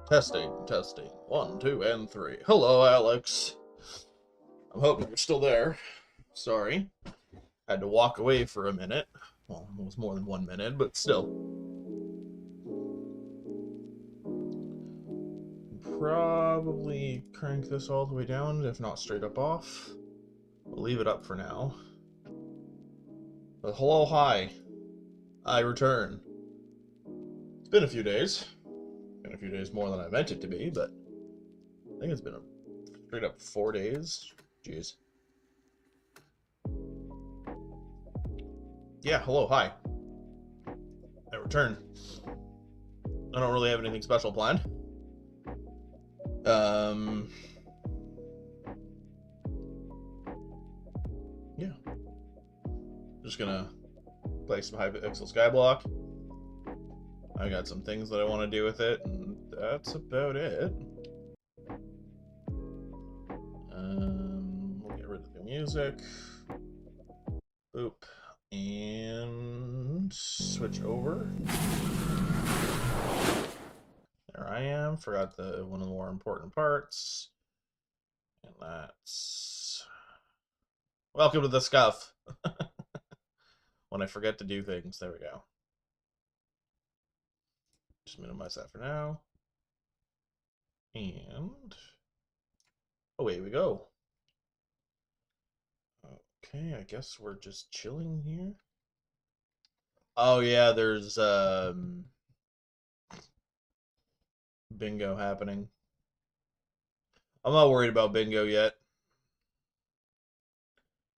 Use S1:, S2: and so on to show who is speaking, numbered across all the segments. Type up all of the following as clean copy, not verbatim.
S1: Testing, testing. 1, 2, and 3. Hello, Alex. I'm hoping you're still there. Sorry. Had to walk away for a minute. Well, it was more than 1 minute, but still. Probably crank this all the way down, if not straight up off. We'll leave it up for now. But hello, hi. I return. It's been a few days. Been a few days more than I meant it to be, but I think it's been a straight up 4 days. Jeez. Yeah, hello, hi. I return. I don't really have anything special planned. Yeah. Just gonna play some Hypixel Skyblock. I got some things that I want to do with it, and that's about it. We'll get rid of the music. Boop. And switch over. There I am. Forgot one of the more important parts. And that's... Welcome to the scuff. When I forget to do things. There we go. Just minimize that for now. And away we go. Okay, I guess we're just chilling here. Oh yeah, there's bingo happening. I'm not worried about bingo yet.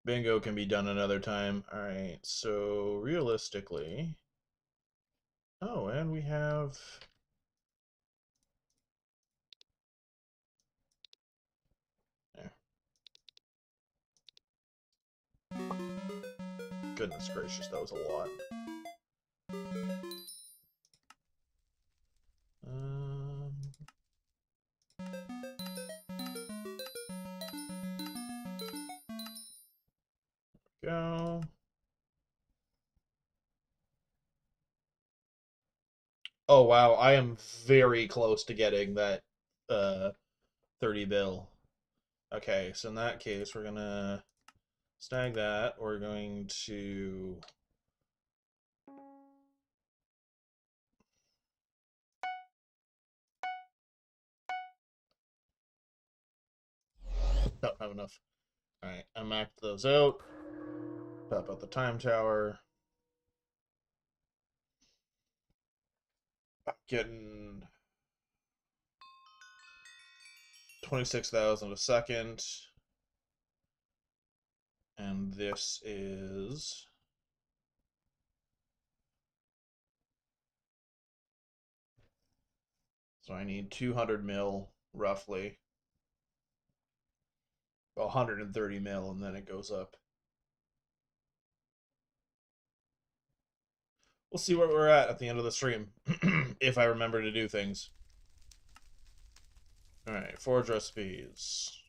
S1: Bingo can be done another time. Alright, so realistically... Oh, and we have... There. Goodness gracious, that was a lot. Go. Oh wow, I am very close to getting that 30 bill. Okay, so in that case, we're gonna snag that. We're going to don't have enough. Alright, I mapped those out. Pop out the time tower. I'm getting 26,000 a second. And this is... So I need 200 mil, roughly. 130 mil, and then it goes up. We'll see where we're at the end of the stream, if I remember to do things. Alright, forge recipes.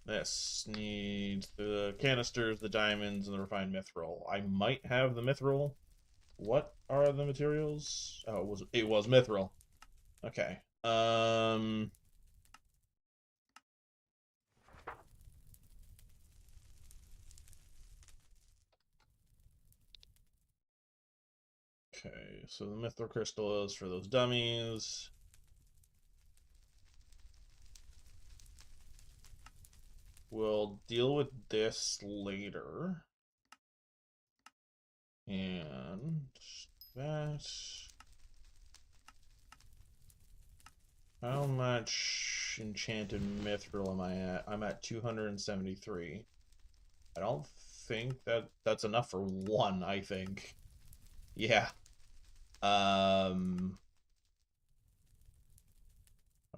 S1: This needs the canisters, the diamonds, and the refined mithril. I might have the mithril. What are the materials? Oh, it was mithril. Okay. Okay, so the mithril crystal is for those dummies. We'll deal with this later. And that. How much enchanted mithril am I at? I'm at 273. I don't think that's enough for one, I think. Yeah. I don't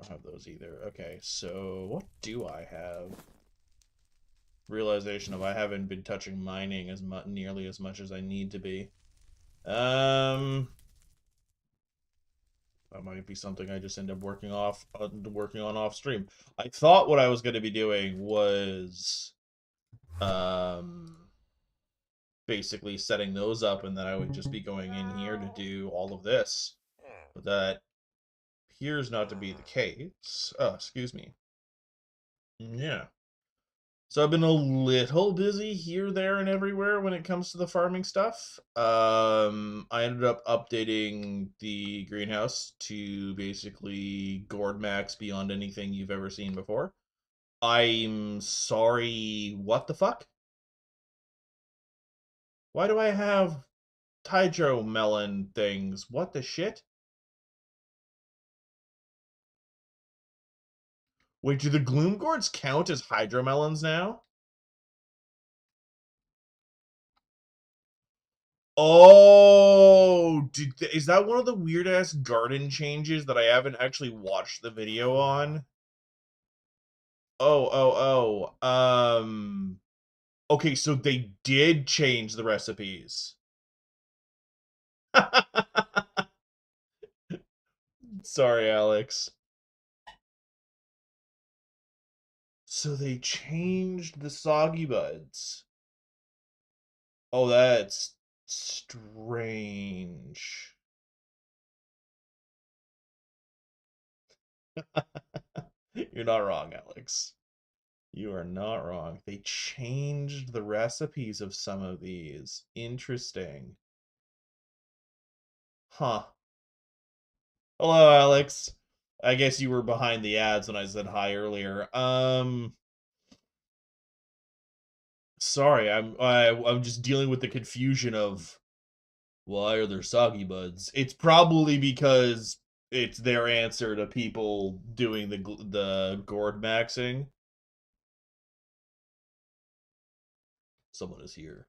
S1: have those either. Okay, so what do I have? Realization of I haven't been touching mining as nearly as much as I need to be. That might be something I just end up working on off stream. I thought what I was going to be doing was basically setting those up, and then I would just be going in here to do all of this. But that appears not to be the case. Oh, excuse me. Yeah. So I've been a little busy here, there, and everywhere when it comes to the farming stuff. I ended up updating the greenhouse to basically gourd max beyond anything you've ever seen before. I'm sorry, what the fuck? Why do I have hydro melon things? What the shit? Wait, do the gloom gourds count as hydromelons now? Oh, is that one of the weird ass garden changes that I haven't actually watched the video on? Oh. Okay, so they did change the recipes. Sorry, Alex. So they changed the soggy buds. Oh, that's strange. You're not wrong, Alex. You are not wrong. They changed the recipes of some of these. Interesting. Huh. Hello, Alex. I guess you were behind the ads when I said hi earlier. Sorry, I'm just dealing with the confusion of why are there soggy buds? It's probably because it's their answer to people doing the gourd maxing. Someone is here.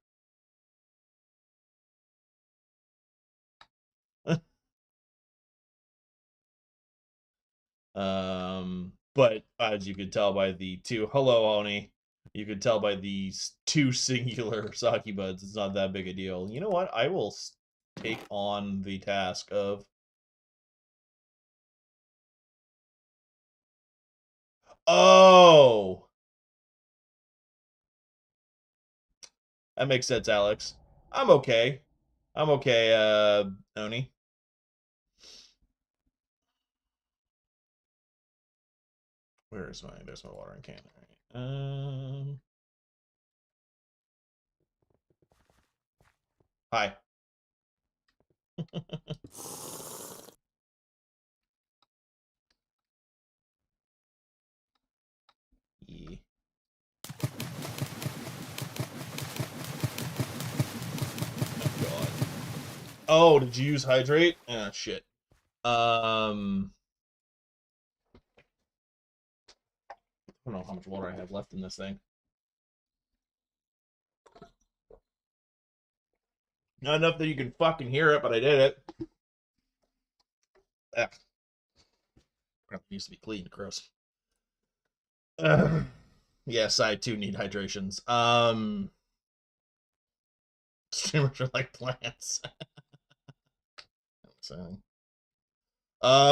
S1: But as you could tell by the two, hello, Oni. You could tell by these two singular sake buds, it's not that big a deal. You know what? I will take on the task of. Oh, that makes sense, Alex. I'm okay. I'm okay, Oni. Where's my? There's my watering can. All right. Hi. Yeah. Oh God. Oh, did you use hydrate? Ah, shit. Um, I don't know how much water I have left in this thing. Not enough that you can fucking hear it, but I did it. Ah, crap, it used to be clean. Gross. Yes, I too need hydrations. Streamers are like plants. So,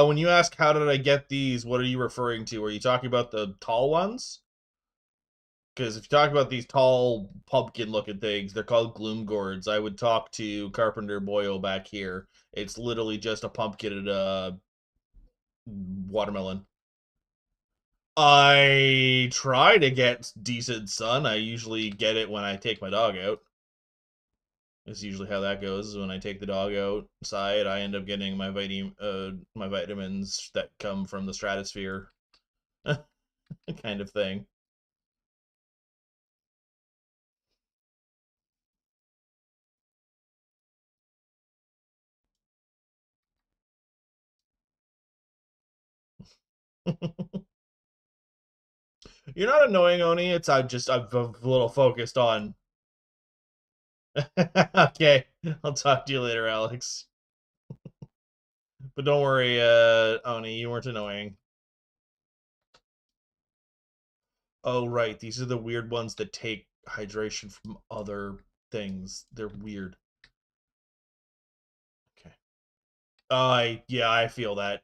S1: when you ask how did I get these, what are you referring to? Are you talking about the tall ones? Because if you talk about these tall pumpkin-looking things, they're called gloom gourds. I would talk to Carpenter Boyle back here. It's literally just a pumpkin and a watermelon. I try to get decent sun. I usually get it when I take my dog out. That's usually how that goes. When I take the dog outside, I end up getting my vitamins that come from the stratosphere, kind of thing. You're not annoying, Oni. I'm a little focused on. Okay, I'll talk to you later, Alex. But don't worry, Oni, you weren't annoying. Oh, right. These are the weird ones that take hydration from other things. They're weird. Okay. Yeah, I feel that.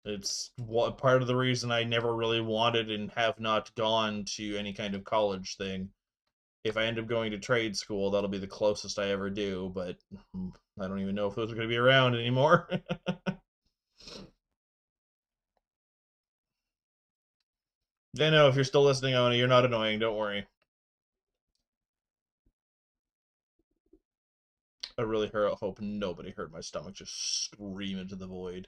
S1: It's part of the reason I never really wanted and have not gone to any kind of college thing. If I end up going to trade school, that'll be the closest I ever do, but I don't even know if those are going to be around anymore. I know, if you're still listening, Oni, you're not annoying. Don't worry. I really hope nobody heard my stomach just scream into the void.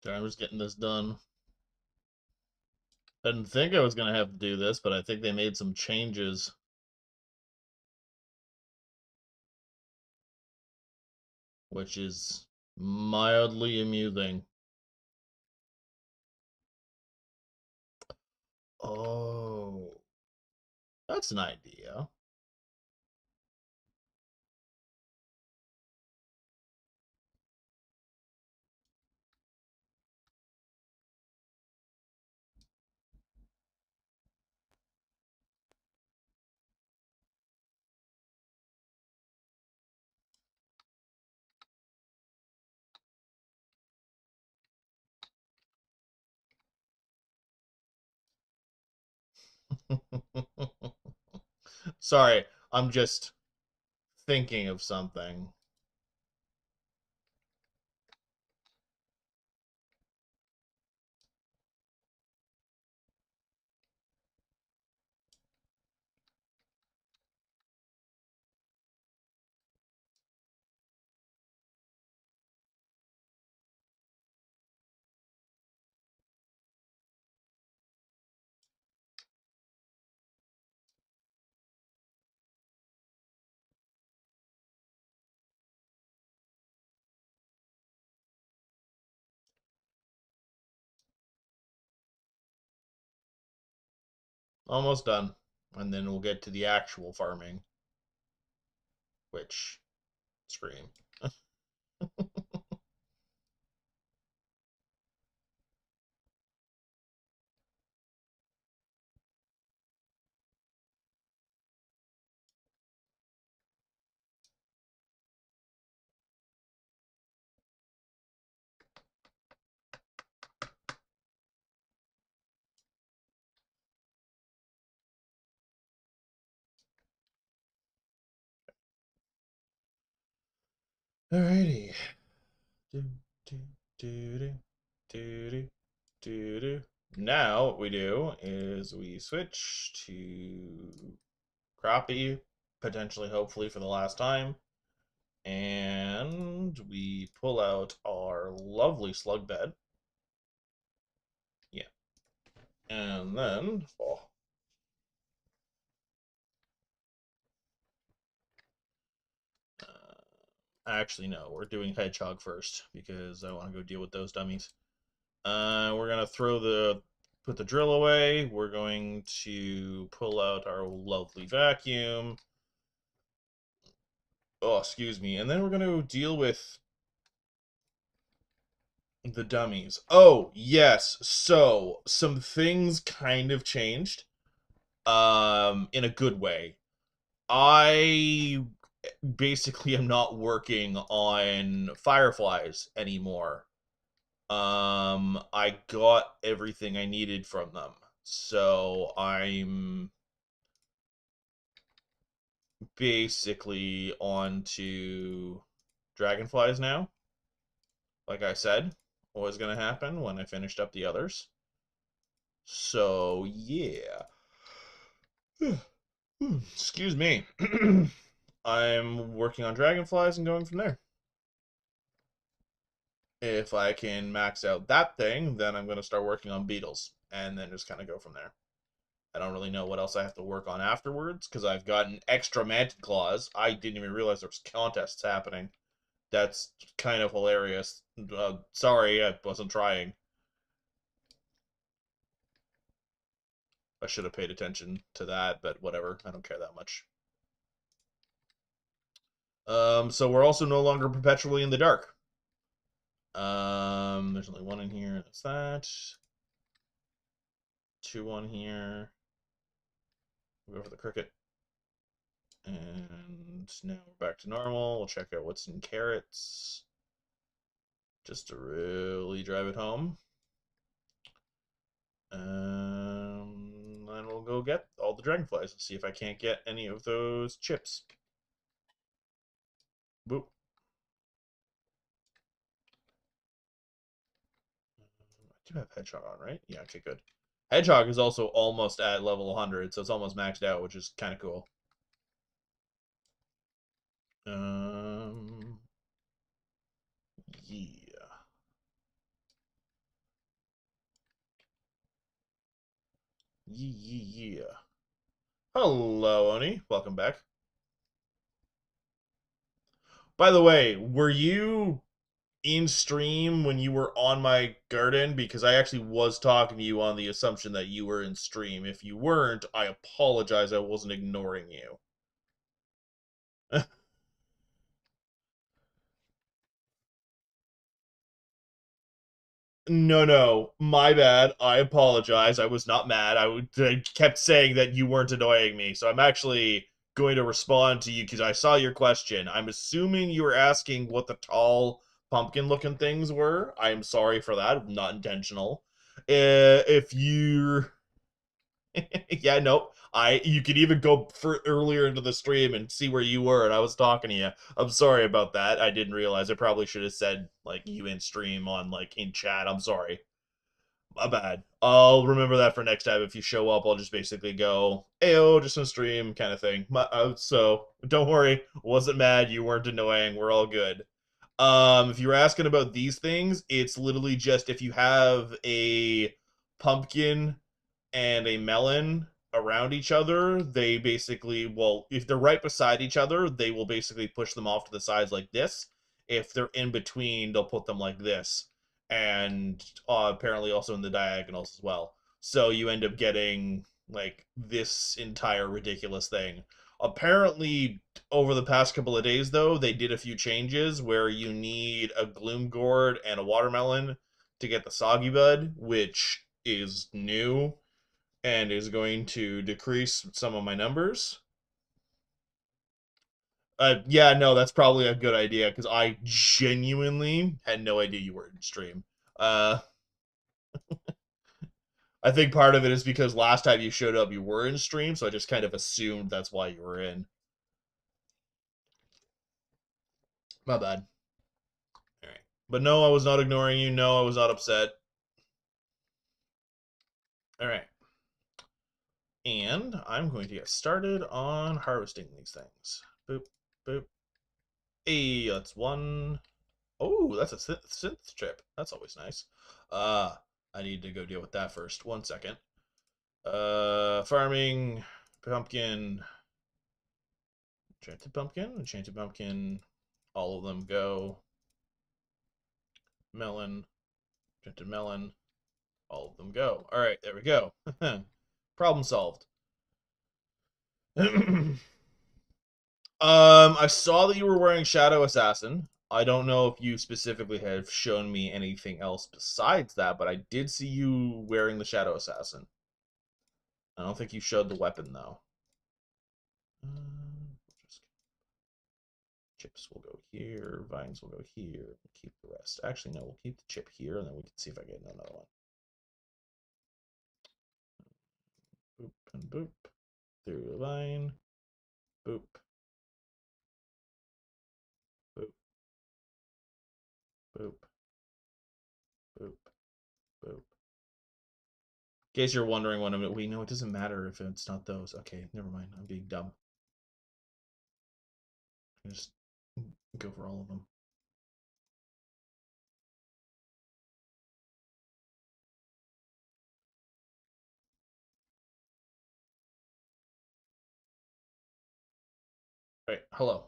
S1: Okay, I'm just getting this done. I didn't think I was going to have to do this, but I think they made some changes, which is mildly amusing. Oh, that's an idea. Sorry, I'm just thinking of something. Almost done. And then we'll get to the actual farming, which, scream. Alrighty. Do, do, do, do, do, do, do. Now what we do is we switch to crappie, potentially, hopefully, for the last time. And we pull out our lovely slug bed. Yeah. And then, oh, actually, no, we're doing hedgehog first because I want to go deal with those dummies. We're gonna put the drill away. We're going to pull out our lovely vacuum. Oh, excuse me. And then we're gonna deal with the dummies. Oh, yes. So some things kind of changed. In a good way. I basically am not working on fireflies anymore. I got everything I needed from them. So I'm basically on to dragonflies now. Like I said, what was going to happen when I finished up the others. So, yeah. Excuse me. I'm working on dragonflies and going from there. If I can max out that thing, then I'm going to start working on beetles and then just kind of go from there. I don't really know what else I have to work on afterwards because I've gotten extra mantis claws. I didn't even realize there was contests happening. That's kind of hilarious. Sorry, I wasn't trying. I should have paid attention to that, but whatever. I don't care that much. So we're also no longer perpetually in the dark. There's only one in here. That's that. Two on here. We'll go for the cricket. And now we're back to normal. We'll check out what's in carrots. Just to really drive it home. Then we'll go get all the dragonflies and see if I can't get any of those chips. Boop. I do have Hedgehog on, right? Yeah, okay, good. Hedgehog is also almost at level 100, so it's almost maxed out, which is kind of cool. Um, yeah. Yeah. Hello, Oni. Welcome back. By the way, were you in stream when you were on my garden? Because I actually was talking to you on the assumption that you were in stream. If you weren't, I apologize. I wasn't ignoring you. No, no, my bad. I apologize. I was not mad. I kept saying that you weren't annoying me. So I'm actually going to respond to you because I saw your question. I'm assuming you were asking what the tall pumpkin looking things were. I am sorry for that. Not intentional. If you yeah, no. You could even go for earlier into the stream and see where you were and I was talking to you. I'm sorry about that. I didn't realize. I probably should have said like you in stream on like in chat. I'm sorry. My bad. I'll remember that for next time. If you show up, I'll just basically go, "Ayo, just on stream," kind of thing. So don't worry. Wasn't mad. You weren't annoying. We're all good. If you're asking about these things, it's literally just if you have a pumpkin and a melon around each other, they basically, well, if they're right beside each other, they will basically push them off to the sides like this. If they're in between, they'll put them like this. And apparently also in the diagonals as well. So you end up getting like this entire ridiculous thing. Apparently, over the past couple of days, though, they did a few changes where you need a gloom gourd and a watermelon to get the soggy bud, which is new and is going to decrease some of my numbers. Yeah, no, that's probably a good idea because I genuinely had no idea you were in stream. Uh, I think part of it is because last time you showed up, you were in stream, so I just kind of assumed that's why you were in. My bad. All right, but no, I was not ignoring you. No, I was not upset. All right, and I'm going to get started on harvesting these things. Boop, boop. Hey, that's one. Oh, that's a synth chip. That's always nice. I need to go deal with that first. 1 second. Farming, pumpkin, enchanted pumpkin. All of them go. Melon, enchanted melon. All of them go. All right, there we go. Problem solved. I saw that you were wearing Shadow Assassin. I don't know if you specifically have shown me anything else besides that, but I did see you wearing the Shadow Assassin. I don't think you showed the weapon, though. Chips will go here. Vines will go here. We'll keep the rest. Actually, no, we'll keep the chip here, and then we can see if I get another one. Boop and boop. Through the vine. Boop. Boop. Boop. Boop. Boop. In case you're wondering what I'm, we know it doesn't matter if it's not those. Okay, never mind. I'm being dumb. Just go for all of them. All right, hello.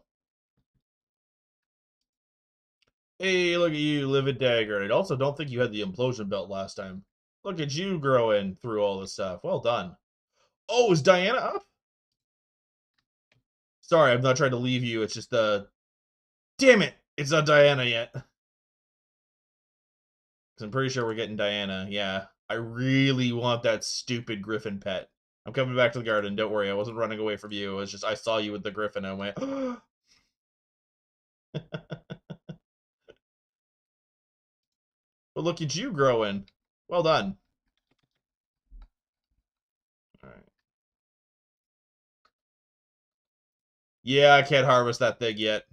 S1: Hey, look at you, Livid Dagger. I also don't think you had the implosion belt last time. Look at you growing through all this stuff. Well done. Oh, is Diana up? Sorry, I'm not trying to leave you. It's just damn it, it's not Diana yet. Because I'm pretty sure we're getting Diana. Yeah, I really want that stupid griffin pet. I'm coming back to the garden. Don't worry, I wasn't running away from you. It was just I saw you with the griffin and I went. But look at you growing. Well done. All right. Yeah, I can't harvest that thing yet,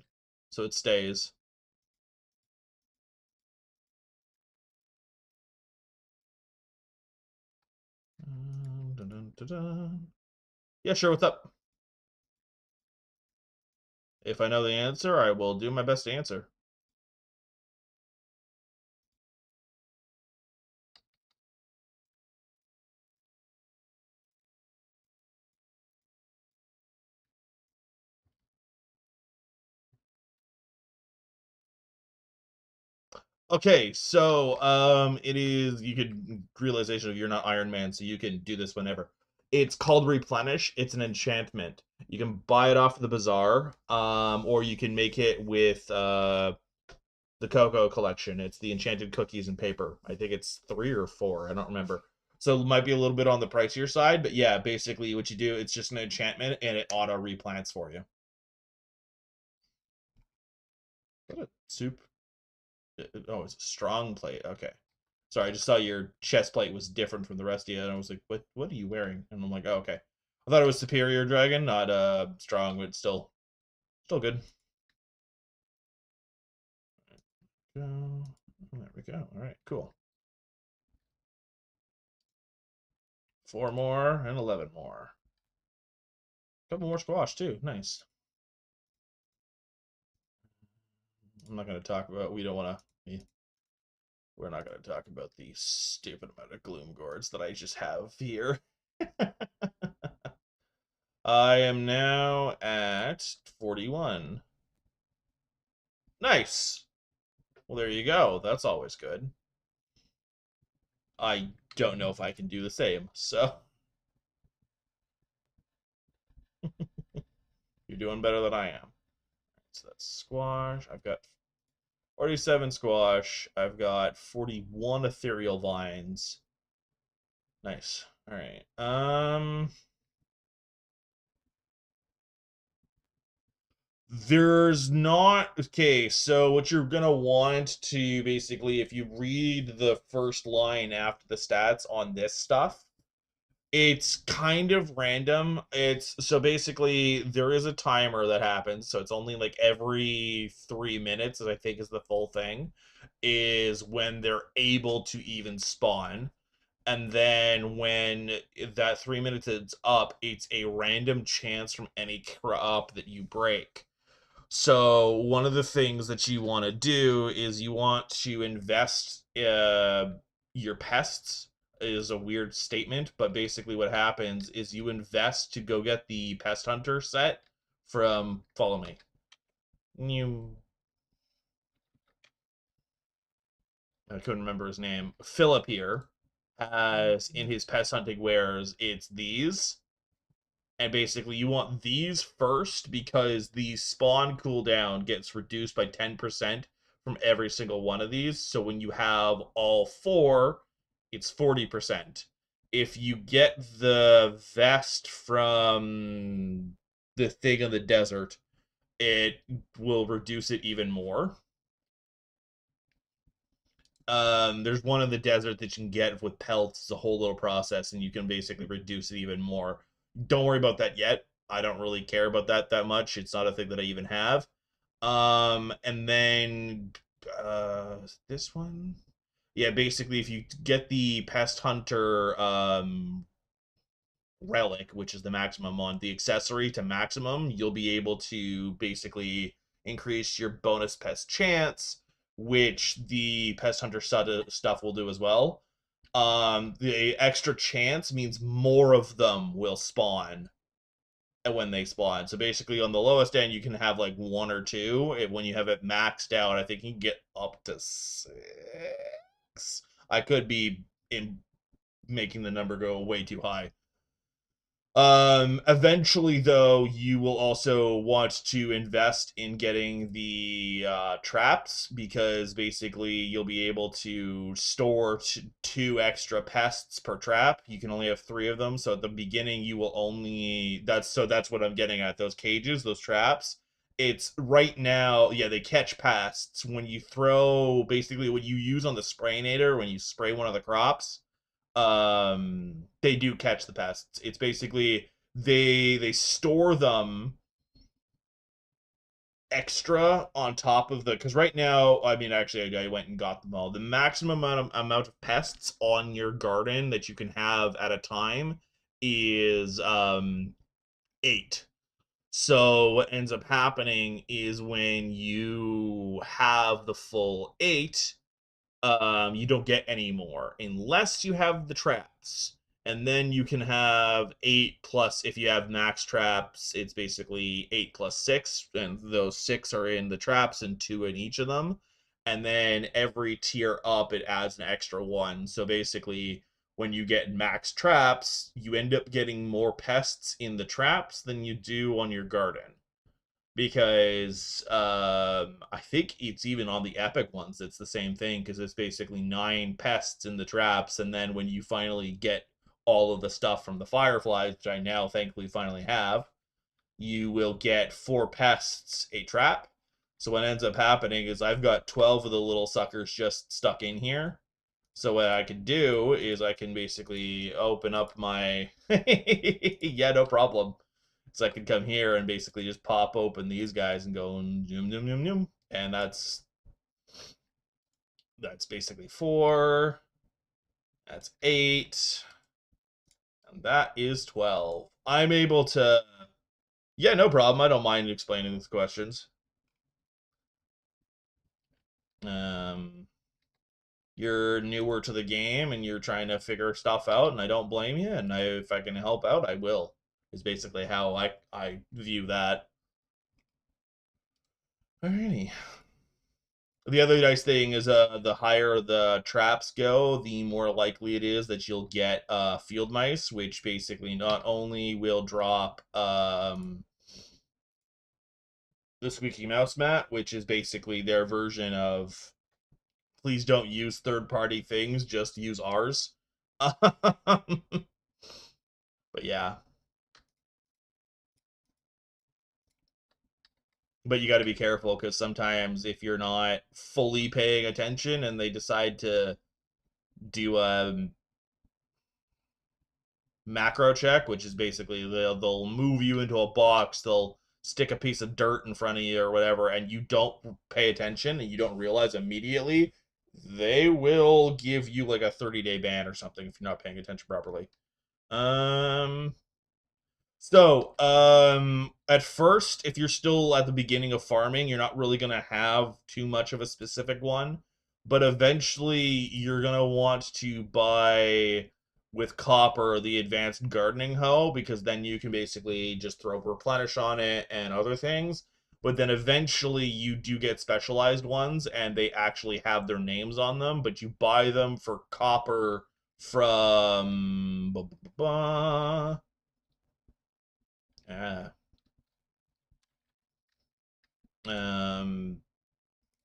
S1: so it stays. Dun, dun, dun, dun. Yeah, sure, what's up? If I know the answer, I will do my best to answer. Okay, so it is you could realization of you're not Iron Man, so you can do this whenever. It's called Replenish. It's an enchantment. You can buy it off the bazaar, or you can make it with the Cocoa collection. It's the enchanted cookies and paper. I think it's 3 or 4. I don't remember. So it might be a little bit on the pricier side, but yeah, basically what you do, it's just an enchantment and it auto replants for you. What a soup. Oh, it's a strong plate. Okay. Sorry, I just saw your chest plate was different from the rest of you, and I was like, what are you wearing? And I'm like, oh, okay. I thought it was superior dragon, not strong, but still good. Go. There we go. All right, cool. 4 more and 11 more. Couple more squash too. Nice. I'm not going to talk about. We don't want to. We're not going to talk about the stupid amount of gloom gourds that I just have here. I am now at 41. Nice. Well, there you go. That's always good. I don't know if I can do the same. So you're doing better than I am. So that's squash. I've got 47 squash. I've got 41 ethereal vines. Nice. All right. There's not. Okay, so what you're gonna want to basically, if you read the first line after the stats on this stuff, it's kind of random. It's so basically there is a timer that happens, so it's only like every 3 minutes, I think is the full thing, is when they're able to even spawn. And then when that 3 minutes is up, it's a random chance from any crop that you break. So one of the things that you want to do is you want to invest your pests is a weird statement, but basically what happens is you invest to go get the pest hunter set from follow me. You I couldn't remember his name. Philip here has in his pest hunting wares it's these, and basically you want these first because the spawn cooldown gets reduced by 10% from every single one of these. So when you have all 4, it's 40%. If you get the vest from the thing in the desert, it will reduce it even more. There's one in the desert that you can get with pelts. It's a whole little process, and you can basically reduce it even more. Don't worry about that yet. I don't really care about that much. It's not a thing that I even have. And then this one, yeah, basically, if you get the pest hunter relic, which is the maximum on the accessory to maximum, you'll be able to basically increase your bonus pest chance, which the pest hunter stuff will do as well. The extra chance means more of them will spawn when they spawn. So basically, on the lowest end, you can have like 1 or 2. When you have it maxed out, I think you can get up to 6. I could be in making the number go way too high. Eventually, though, you will also want to invest in getting the traps because basically you'll be able to store 2 extra pests per trap. You can only have 3 of them, so at the beginning you will only. That's what I'm getting at. Those cages, those traps. It's right now, yeah, they catch pests when you throw basically what you use on the sprayinator when you spray one of the crops. They do catch the pests. It's basically they store them extra on top of the, because right now, I mean, actually, I went and got them all. The maximum amount of pests on your garden that you can have at a time is 8. So what ends up happening is when you have the full 8, you don't get any more unless you have the traps. And then you can have 8 plus, if you have max traps, it's basically 8 plus 6, and those 6 are in the traps and 2 in each of them. And then every tier up, it adds an extra 1. So basically, when you get max traps, you end up getting more pests in the traps than you do on your garden, because I think it's even on the epic ones. It's the same thing, because it's basically 9 pests in the traps, and then when you finally get all of the stuff from the fireflies, which I now thankfully finally have, you will get 4 pests a trap. So what ends up happening is I've got 12 of the little suckers just stuck in here. So what I can do is I can basically open up my yeah, no problem. So I can come here and basically just pop open these guys and go zoom zoom zoom zoom, and that's basically 4. That's 8, and that is 12. I'm able to, yeah, no problem. I don't mind explaining these questions. Um, you're newer to the game and you're trying to figure stuff out, and I don't blame you. And if I can help out, I will. Is basically how I view that. Alrighty. The other nice thing is the higher the traps go, the more likely it is that you'll get field mice, which basically not only will drop the squeaky mouse mat, which is basically their version of please don't use third party things, just use ours. But yeah. But you got to be careful, because sometimes if you're not fully paying attention and they decide to do a macro check, which is basically they'll move you into a box, they'll stick a piece of dirt in front of you or whatever, and you don't pay attention and you don't realize immediately, they will give you like a 30-day ban or something if you're not paying attention properly. Um, at first, if you're still at the beginning of farming, you're not really gonna have too much of a specific one, but eventually you're gonna want to buy with copper the advanced gardening hoe, because then you can basically just throw replenish on it and other things. But then eventually you do get specialized ones, and they actually have their names on them, but you buy them for copper from uh, um,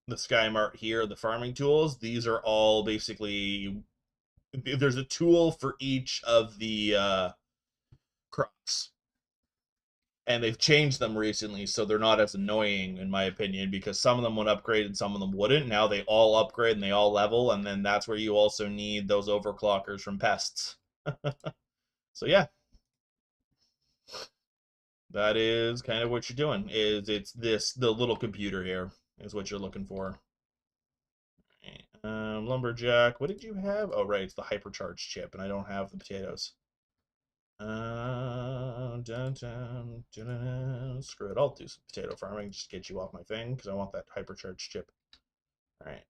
S1: the Sky Mart here, the farming tools. These are all basically, there's a tool for each of the crops. And they've changed them recently, so they're not as annoying, in my opinion, because some of them would upgrade and some of them wouldn't. Now they all upgrade and they all level, and then that's where you also need those overclockers from pests. So yeah, that is kind of what you're doing. It's the little computer here is what you're looking for. Lumberjack, what did you have? Oh, right, it's the hypercharged chip, and I don't have the potatoes. Dun, dun, dun, dun. Screw it, I'll do some potato farming, just to get you off my thing, because I want that hypercharged chip. All right.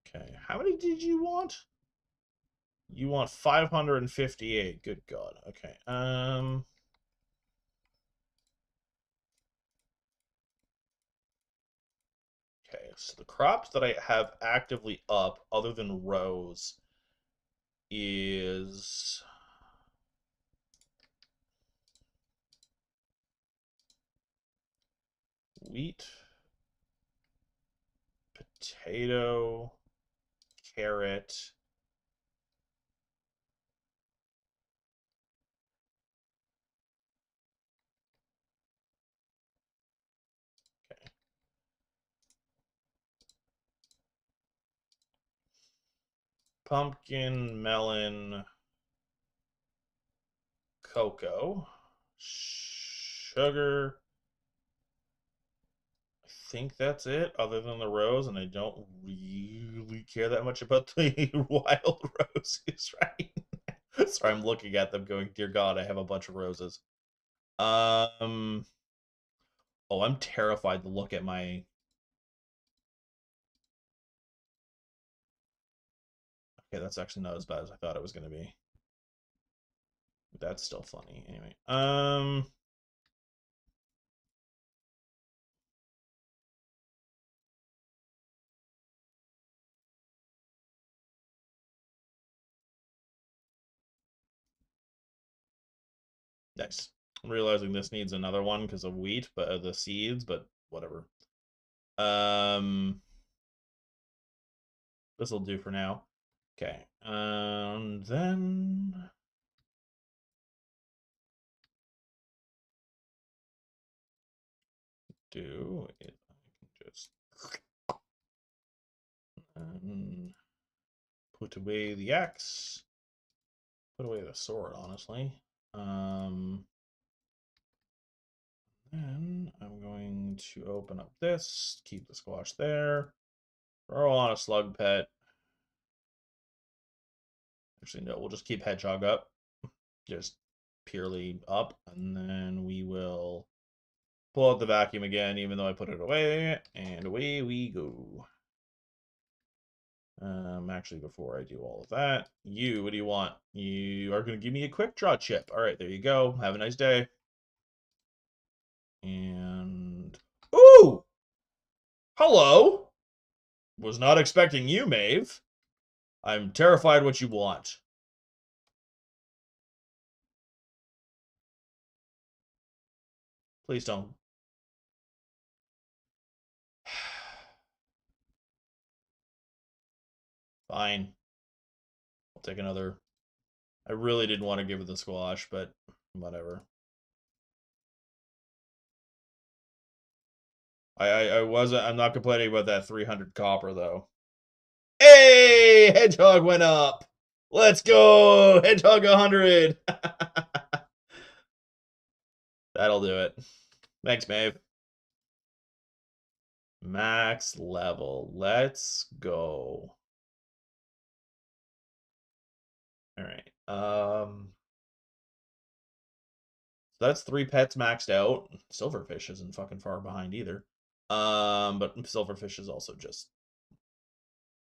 S1: Okay, how many did you want? You want 558. Good God. Okay. Okay, so the crops that I have actively up, other than rose, is wheat, potato, carrot, Pumpkin, melon, cocoa, sugar. I think that's it, other than the rose, and I don't really care that much about the wild roses, right? Sorry, I'm looking at them going, dear God, I have a bunch of roses. Um, oh, I'm terrified to look at my... Okay, that's actually not as bad as I thought it was going to be. That's still funny. Anyway, nice. I'm realizing this needs another one because of wheat, but the seeds, but whatever. This will do for now. Okay. Then do it. I can just put away the axe. Put away the sword, honestly. Then I'm going to open up this, keep the squash there, throw on a slug pet. Actually, no, we'll just keep hedgehog up, just purely up, and then we will pull out the vacuum again, even though I put it away, and away we go. Actually, before I do all of that, what do you want? You are going to give me a quick draw chip. All right, there you go. Have a nice day. And, ooh, hello. Was not expecting you, Maeve. I'm terrified what you want. Please don't. Fine. I'll take another. I really didn't want to give it the squash, but whatever. I'm not complaining about that 300 copper, though. Hey! Hedgehog went up! Let's go! Hedgehog 100! That'll do it. Thanks, Maeve. Max level. Let's go. Alright. So that's 3 pets maxed out. Silverfish isn't fucking far behind either. But Silverfish is also just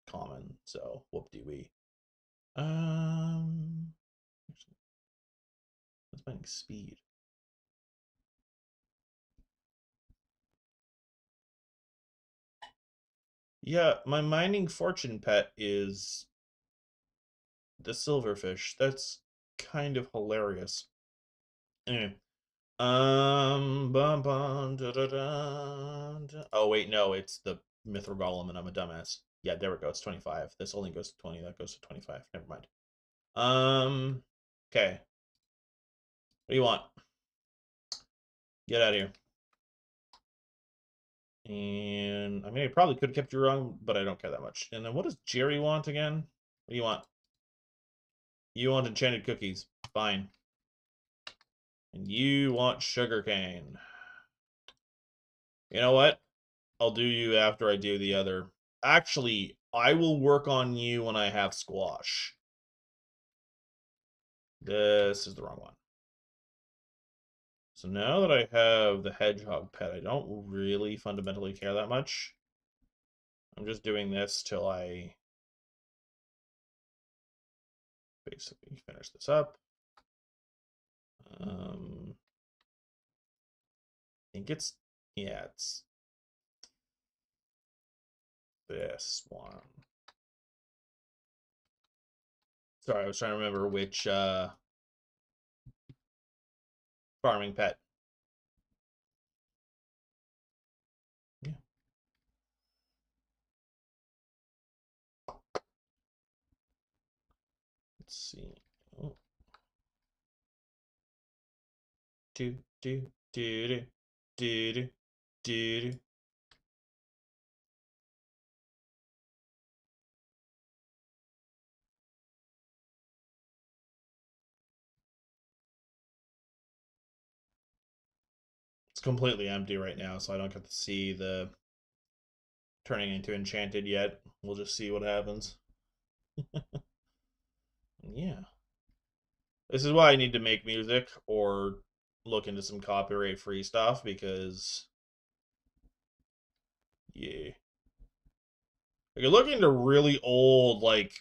S1: common, so whoop-de-wee. Let's make speed. Yeah, my mining fortune pet is the silverfish. That's kind of hilarious. Anyway, bum, bum, da, da, da, da. Oh wait, no, it's the mithril golem, and I'm a dumbass. Yeah, there we go. It's 25. This only goes to 20. That goes to 25. Never mind. Okay. What do you want? Get out of here. And I mean, I probably could have kept you wrong, but I don't care that much. And then what does Jerry want again? What do you want? You want enchanted cookies. Fine. And you want sugarcane. You know what? I'll do you after I do the other. Actually, I will work on you when I have squash. This is the wrong one. So now that I have the hedgehog pet, I don't really fundamentally care that much. I'm just doing this till I basically finish this up. I think it's, yeah, it's this one. Sorry, I was trying to remember which farming pet. Yeah. Let's see. Oh. Do do do do do do do. It's completely empty right now, so I don't get to see the turning into enchanted yet. We'll just see what happens. Yeah. This is why I need to make music or look into some copyright free stuff because yeah. Like, you're looking into really old like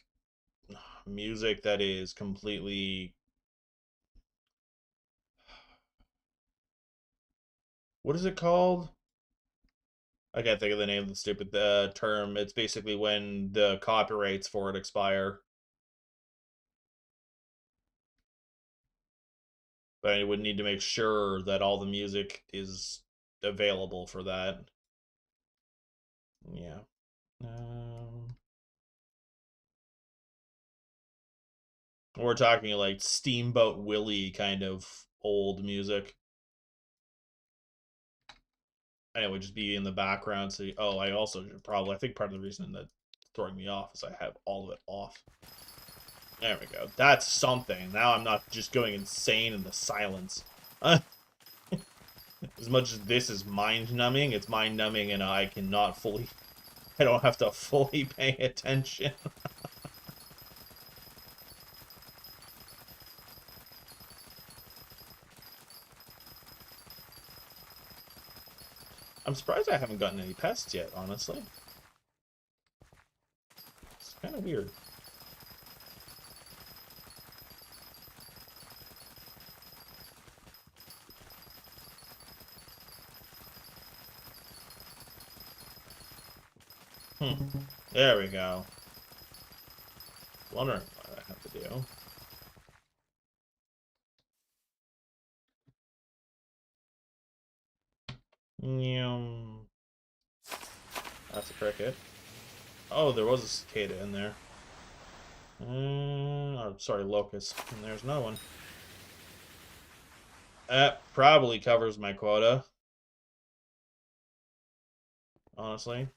S1: music that is completely, what is it called? I can't think of the name of the stupid term. It's basically when the copyrights for it expire. But I would need to make sure that all the music is available for that. Yeah. Um, we're talking like Steamboat Willie kind of old music. And it would just be in the background. So, oh, I also should probably, I think part of the reason that throwing me off is I have all of it off. There we go. That's something. Now I'm not just going insane in the silence. As much as this is mind-numbing, it's mind-numbing and I cannot fully... I don't have to fully pay attention. I'm surprised I haven't gotten any pests yet, honestly. It's kind of weird. There we go. Wondering what I have to do. That's a cricket. Oh, there was a cicada in there. Oh, sorry, locust. And there's no one. That probably covers my quota. Honestly.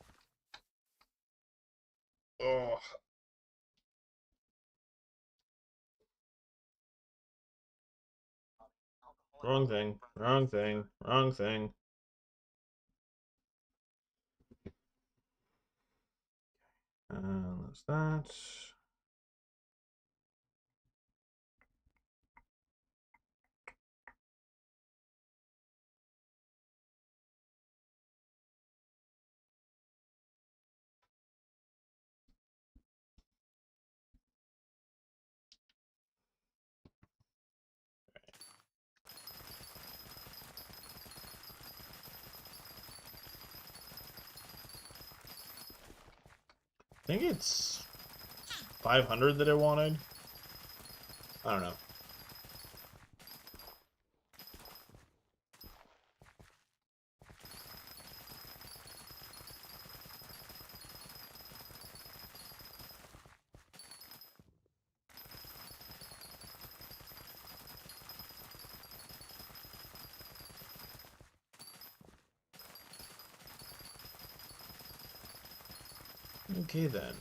S1: Oh. Wrong thing. Wrong thing. Wrong thing. That's that. I think it's 500 that I wanted. I don't know. Okay then.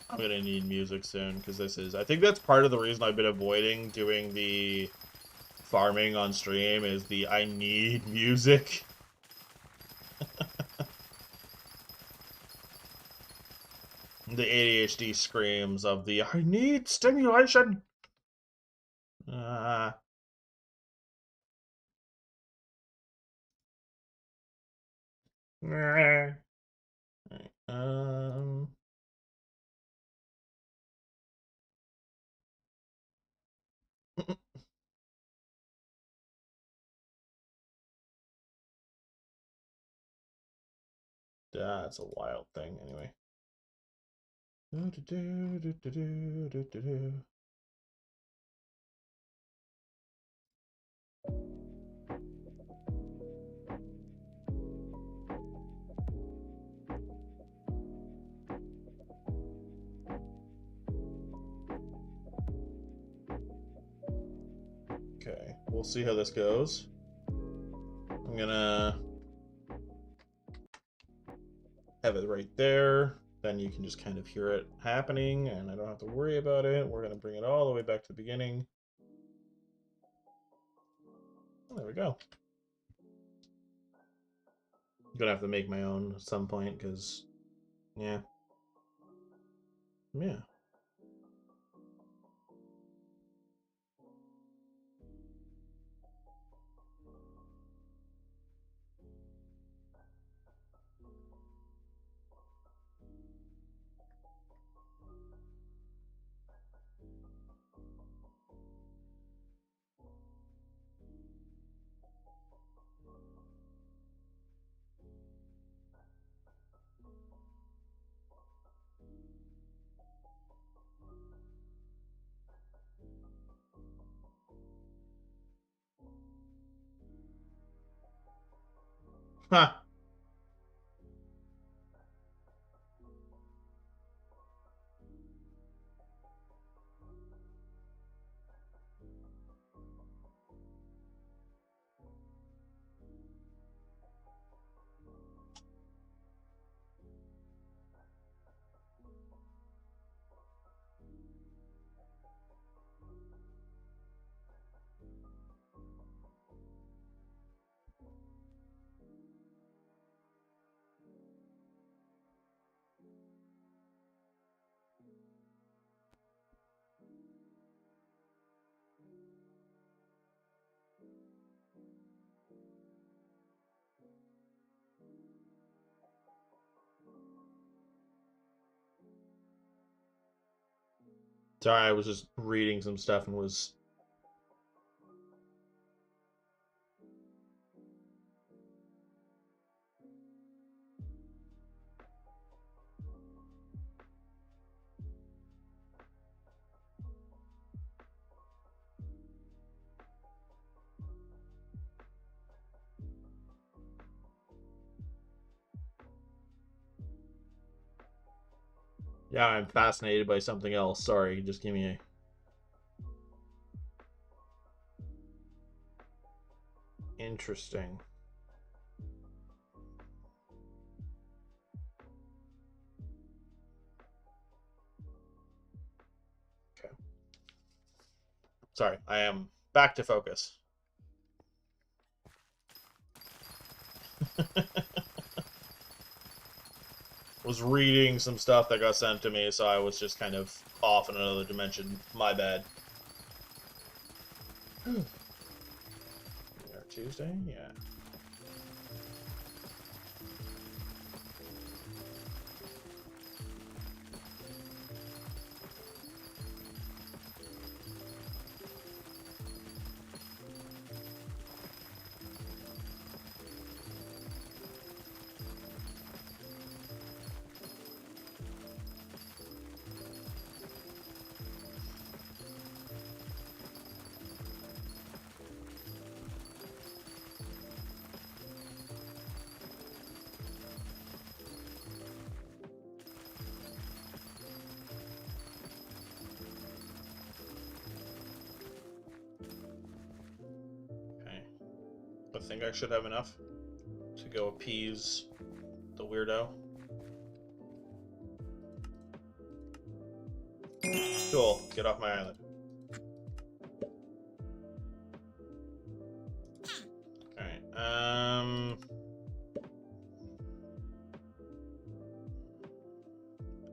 S1: I'm gonna need music soon because this is. I think that's part of the reason I've been avoiding doing the farming on stream is the I need music. The ADHD screams of the I need stimulation. Uh, right, um, that's a wild thing. Anyway. Okay, we'll see how this goes. I'm gonna have it right there. then you can just kind of hear it happening, and I don't have to worry about it. We're going to bring it all the way back to the beginning. Oh, there we go. I'm going to have to make my own at some point, because, yeah. Yeah. Huh. Sorry, I was just reading some stuff and was... Yeah, I'm fascinated by something else. Sorry, just give me a... Interesting. Okay. Sorry, I am back to focus. Was reading some stuff that got sent to me, so I was just kind of off in another dimension. My bad. Tuesday? Yeah. I think I should have enough to go appease the weirdo. Cool, get off my island. Alright,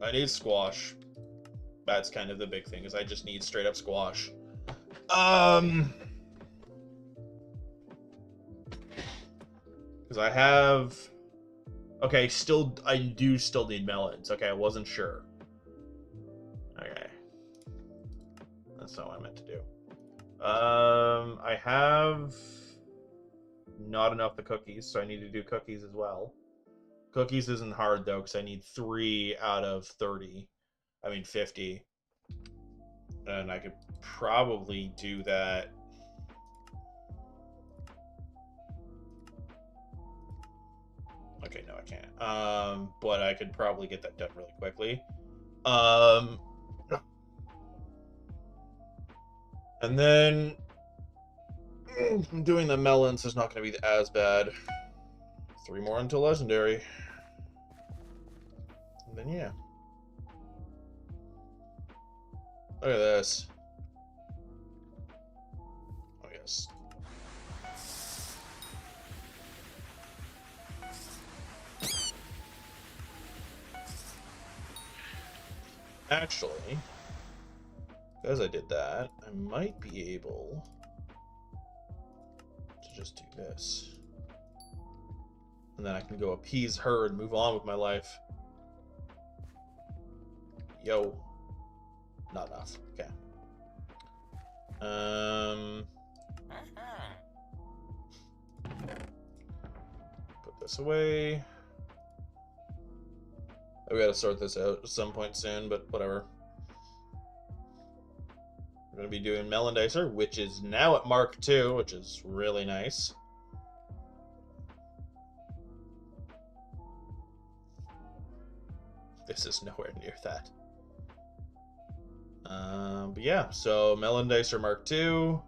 S1: I need squash. That's kind of the big thing, is I just need straight up squash. Because I have... Okay, I do still need melons. Okay, I wasn't sure. Okay. That's not what I meant to do. I have not enough the cookies, so I need to do cookies as well. Cookies isn't hard, though, because I need 3 out of 30. I mean, 50. And I could probably do that... Okay, no, I can't. But I could probably get that done really quickly. And then doing the melons is not going to be as bad. 3 more until legendary. then yeah. Look at this. Oh, yes. Actually, because I did that, I might be able to just do this. And then I can go appease her and move on with my life. Yo. Not enough. Okay. Put this away. We gotta sort this out at some point soon, but whatever. We're gonna be doing Melon Dicer, which is now at Mark II, which is really nice. This is nowhere near that. But yeah, so Melon Dicer Mark II.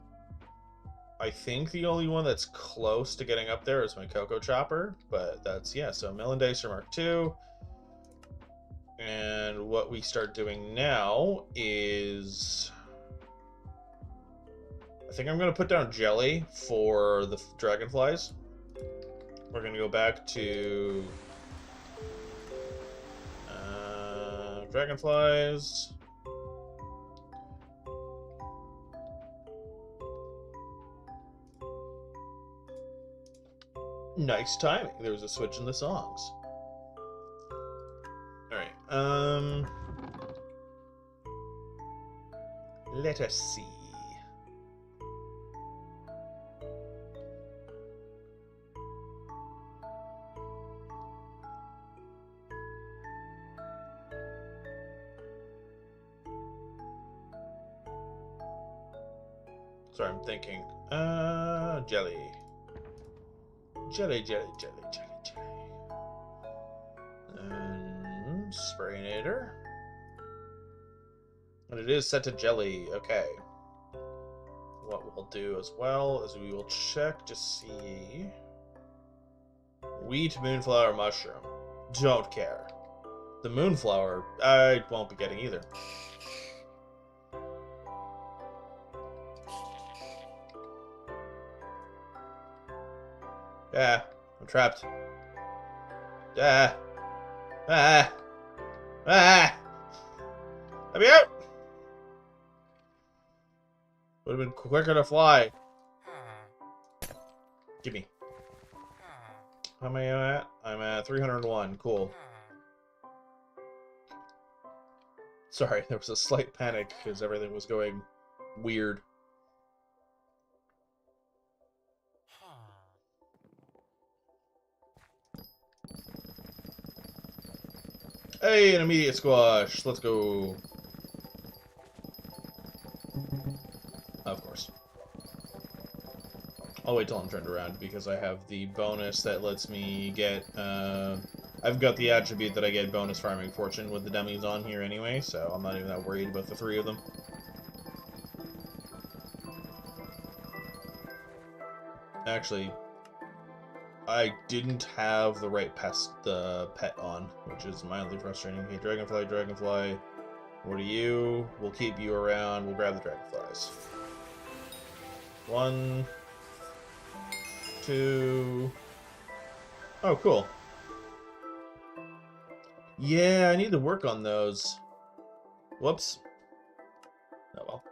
S1: I think the only one that's close to getting up there is my Cocoa Chopper, but that's, yeah, so Melon Dicer Mark II. And what we start doing now is... I think I'm going to put down jelly for the dragonflies. We're going to go back to... dragonflies. Nice timing. There was a switch in the songs. Alright, let us see. Sorry, I'm thinking. Jelly. Jelly, jelly, jelly, jelly, jelly. Sprayinator. And it is set to jelly. Okay. What we'll do as well is we will check to see... Wheat, moonflower, mushroom. Don't care. The moonflower, I won't be getting either. Ah, I'm trapped. Ah. Ah. Ah. Let me out! Would have been quicker to fly. Gimme. How am I at? I'm at 301. Cool. Sorry, there was a slight panic because everything was going weird. Hey, an immediate squash. Let's go. Of course. I'll wait till I'm turned around because I have the bonus that lets me get, I've got the attribute that I get bonus farming fortune with the dummies on here anyway, so I'm not even that worried about the three of them. Actually, I didn't have the right pet on, which is mildly frustrating. Okay, dragonfly, dragonfly. What are you? We'll keep you around. We'll grab the dragonflies. 1, 2. Oh, cool. Yeah, I need to work on those. Whoops. Oh well.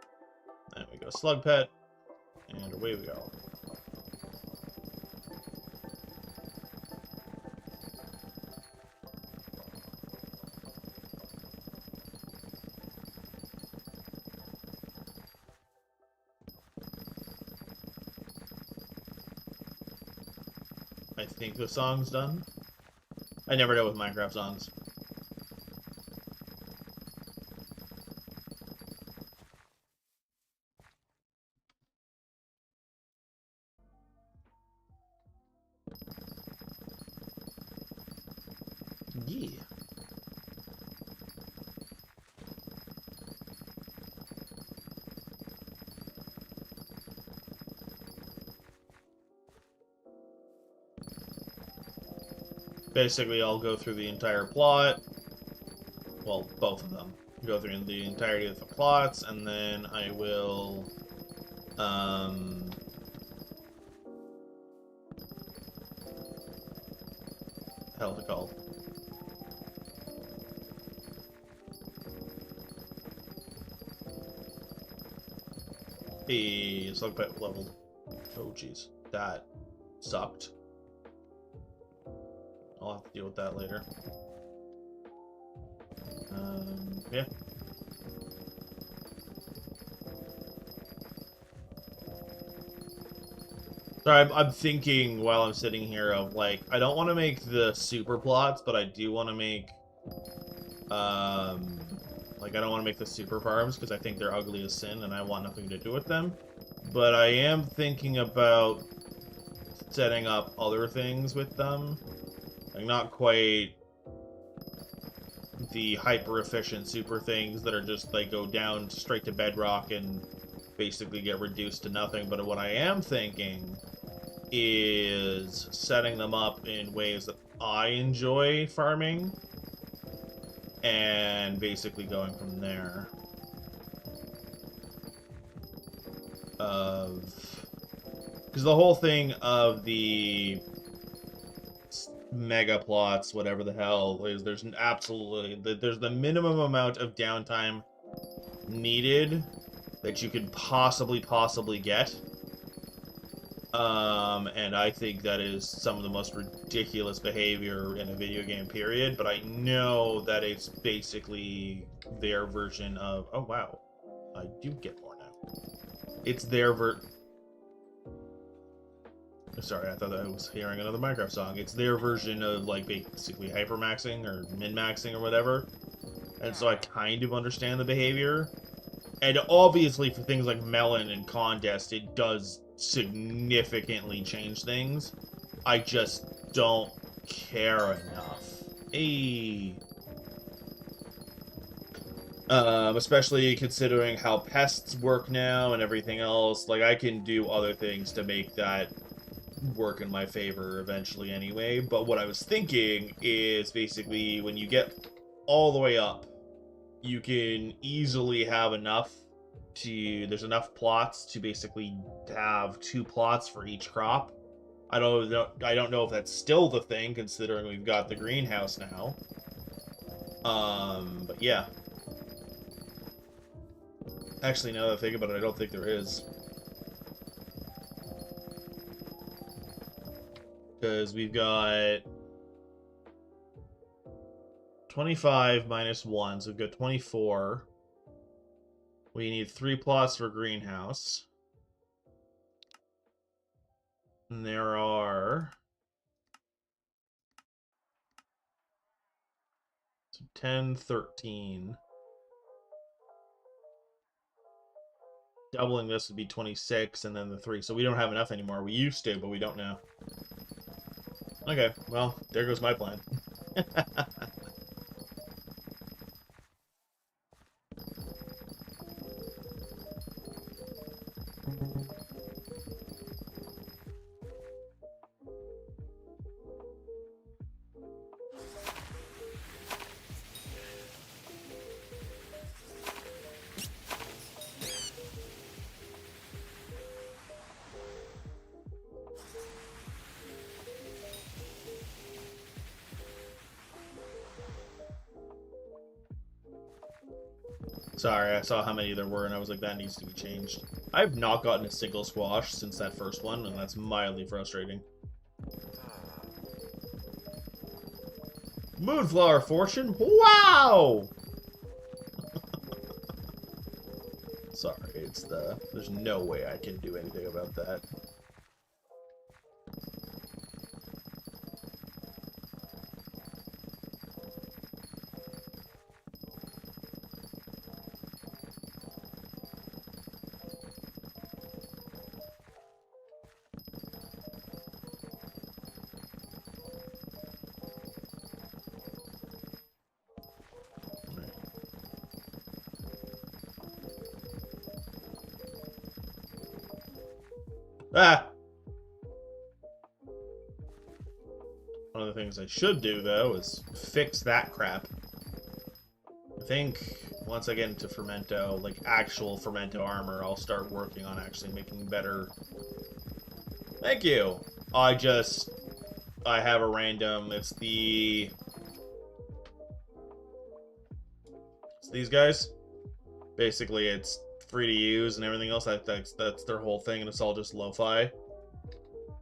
S1: There we go. Slug pet. And away we go. I think the song's done. I never know with Minecraft songs. Yeah. Basically, I'll go through the entire plot, well, both of them. Go through the entirety of the plots, and then I will, hell's it called? Hey, slug pit leveled. Oh, jeez. That sucked. I'll have to deal with that later. Yeah. Sorry, I'm thinking while I'm sitting here of, like, I don't want to make the super plots, but I do want to make, like, I don't want to make the super farms, because I think they're ugly as sin, and I want nothing to do with them. But I am thinking about setting up other things with them. Like, not quite the hyper-efficient super things that are just, like, go down straight to bedrock and basically get reduced to nothing. But what I am thinking is setting them up in ways that I enjoy farming and basically going from there. Because the whole thing of the mega plots, whatever the hell, is there's the minimum amount of downtime needed that you could possibly get. And I think that is some of the most ridiculous behavior in a video game, period. But I know that it's basically their version of... Oh, wow. I do get more now. It's their Sorry, I thought I was hearing another Minecraft song. It's their version of, like, basically hypermaxing or min-maxing or whatever. And so I kind of understand the behavior. And obviously for things like Melon and Contest, it does significantly change things. I just don't care enough. Hey. Especially considering how pests work now and everything else. Like, I can do other things to make that work in my favor eventually anyway. But what I was thinking is basically when you get all the way up, you can easily have enough there's enough plots to basically have 2 plots for each crop. I don't know if that's still the thing, considering we've got the greenhouse now. But yeah. Actually, now that I think about it, I don't think there is. Because we've got 25 minus 1, so we've got 24. We need 3 plots for greenhouse. And there are 10, 13. Doubling this would be 26, and then the 3. So we don't have enough anymore. We used to, but we don't now. Okay, well, there goes my plan. Sorry, I saw how many there were, and I was like, that needs to be changed. I've not gotten a single squash since that first one, and that's mildly frustrating. Moonflower fortune? Wow! Sorry, there's no way I can do anything about that. Ah! One of the things I should do, though, is fix that crap. think once I get into Fermento, like actual Fermento armor, I'll start working on actually making better. Thank you. I have a random. It's these guys. Basically, it's free to use and everything else. That's their whole thing, and it's all just lo-fi.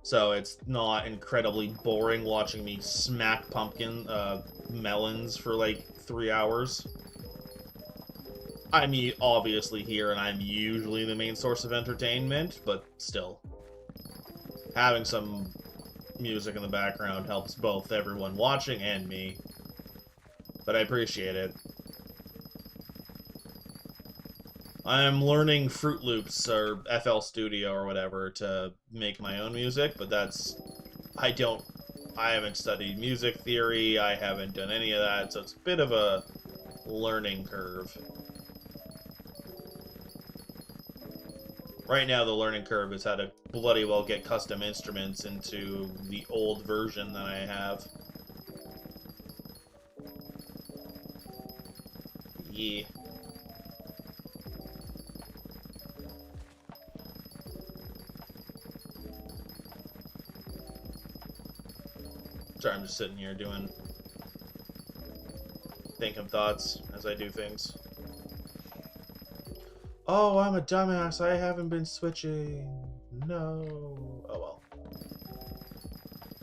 S1: So it's not incredibly boring watching me smack melons for like 3 hours. I'm obviously here, and I'm usually the main source of entertainment, but still. Having some music in the background helps both everyone watching and me. But I appreciate it. I'm learning Fruit Loops or FL Studio or whatever to make my own music, but I haven't studied music theory, I haven't done any of that, so it's a bit of a learning curve. Right now, the learning curve is how to bloody well get custom instruments into the old version that I have. Yeah. Sorry, I'm just sitting here thinking thoughts as I do things. Oh, I'm a dumbass. I haven't been switching. No. Oh, well.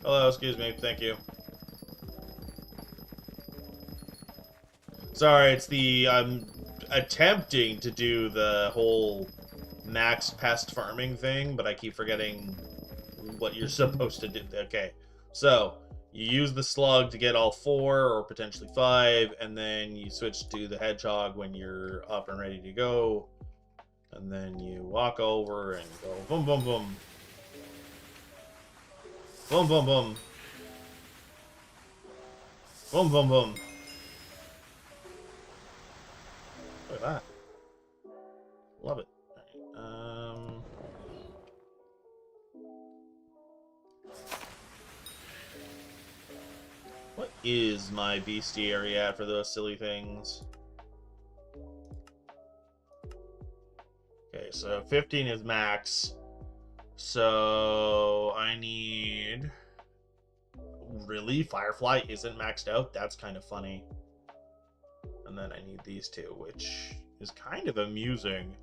S1: Hello, excuse me. Thank you. Sorry, it's I'm attempting to do the whole max pest farming thing, but I keep forgetting what you're supposed to do. Okay, so you use the slug to get all 4 or potentially 5, and then you switch to the hedgehog when you're up and ready to go. And then you walk over and go boom, boom, boom. Boom, boom, boom. Boom, boom, boom. Look at that. Love it. What is my bestiary at for those silly things? Okay, so 15 is max. So I need... Really? Firefly isn't maxed out? That's kind of funny. And then I need these two, which is kind of amusing.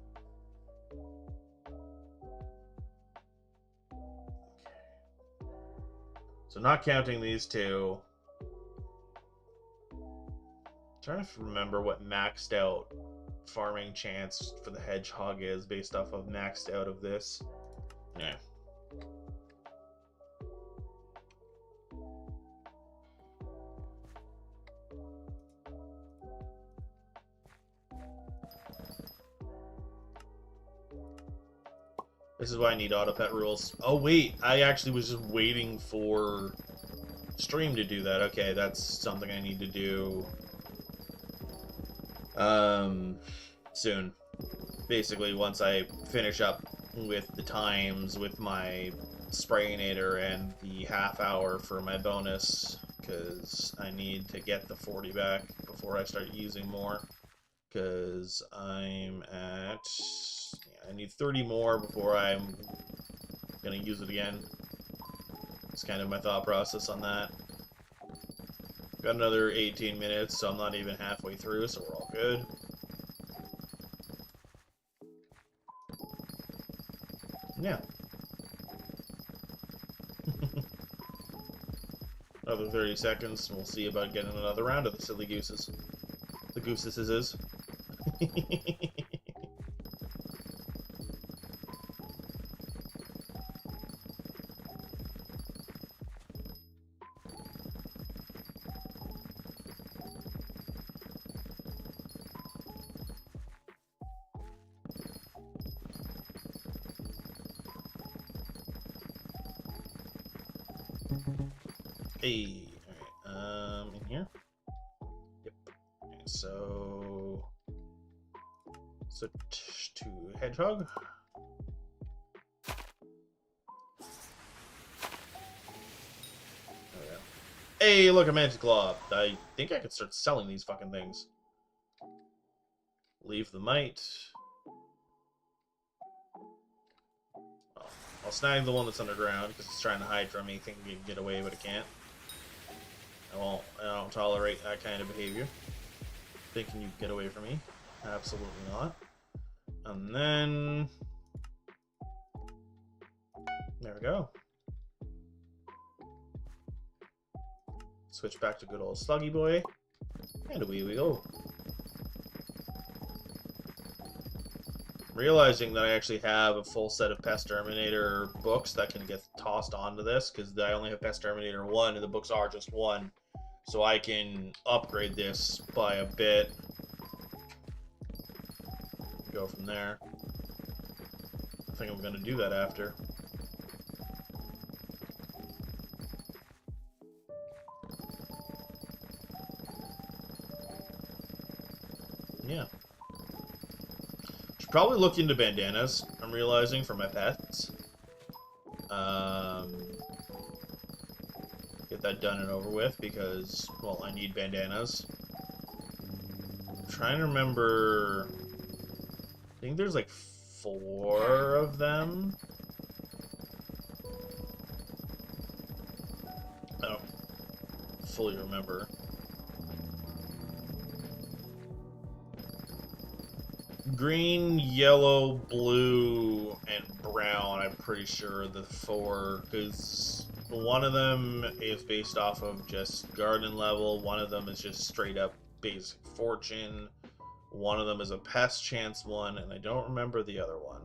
S1: So not counting these two. I'm trying to remember what maxed out farming chance for the hedgehog is based off of maxed out of this. Yeah. This is why I need auto pet rules. Oh wait, I actually was just waiting for stream to do that. Okay, that's something I need to do soon. Basically, once I finish up with the times with my sprayinator and the half hour for my bonus, because I need to get the 40 back before I start using more, because I'm at... I need 30 more before I'm gonna use it again. It's kind of my thought process on that. Got another 18 minutes, so I'm not even halfway through, so we're all good. Yeah. Another 30 seconds, and we'll see about getting another round of the silly gooses. The gooses is. Hey, alright, in here? Yep. Okay, so to hedgehog. Hey, look, a magic glob. I think I could start selling these fucking things. Leave the mite. Oh, I'll snag the one that's underground because it's trying to hide from me, thinking it can get away, but it can't. I don't tolerate that kind of behavior. Thinking you can get away from me. Absolutely not. And then... there we go. Switch back to good old Sluggy Boy. And away we go. Realizing that I actually have a full set of Pest Terminator books that can get tossed onto this, because I only have Pest Terminator 1 and the books are just 1. So I can upgrade this by a bit. Go from there. I think I'm going to do that after. Yeah. Should probably look into bandanas, I'm realizing, for my pets. Get that done and over with, because, well, I need bandanas. I'm trying to remember... I think there's like 4 of them. I don't fully remember. Green, yellow, blue, and brown, I'm pretty sure, the 4, because one of them is based off of just garden level, one of them is just straight up basic fortune, one of them is a pest chance one, and I don't remember the other one.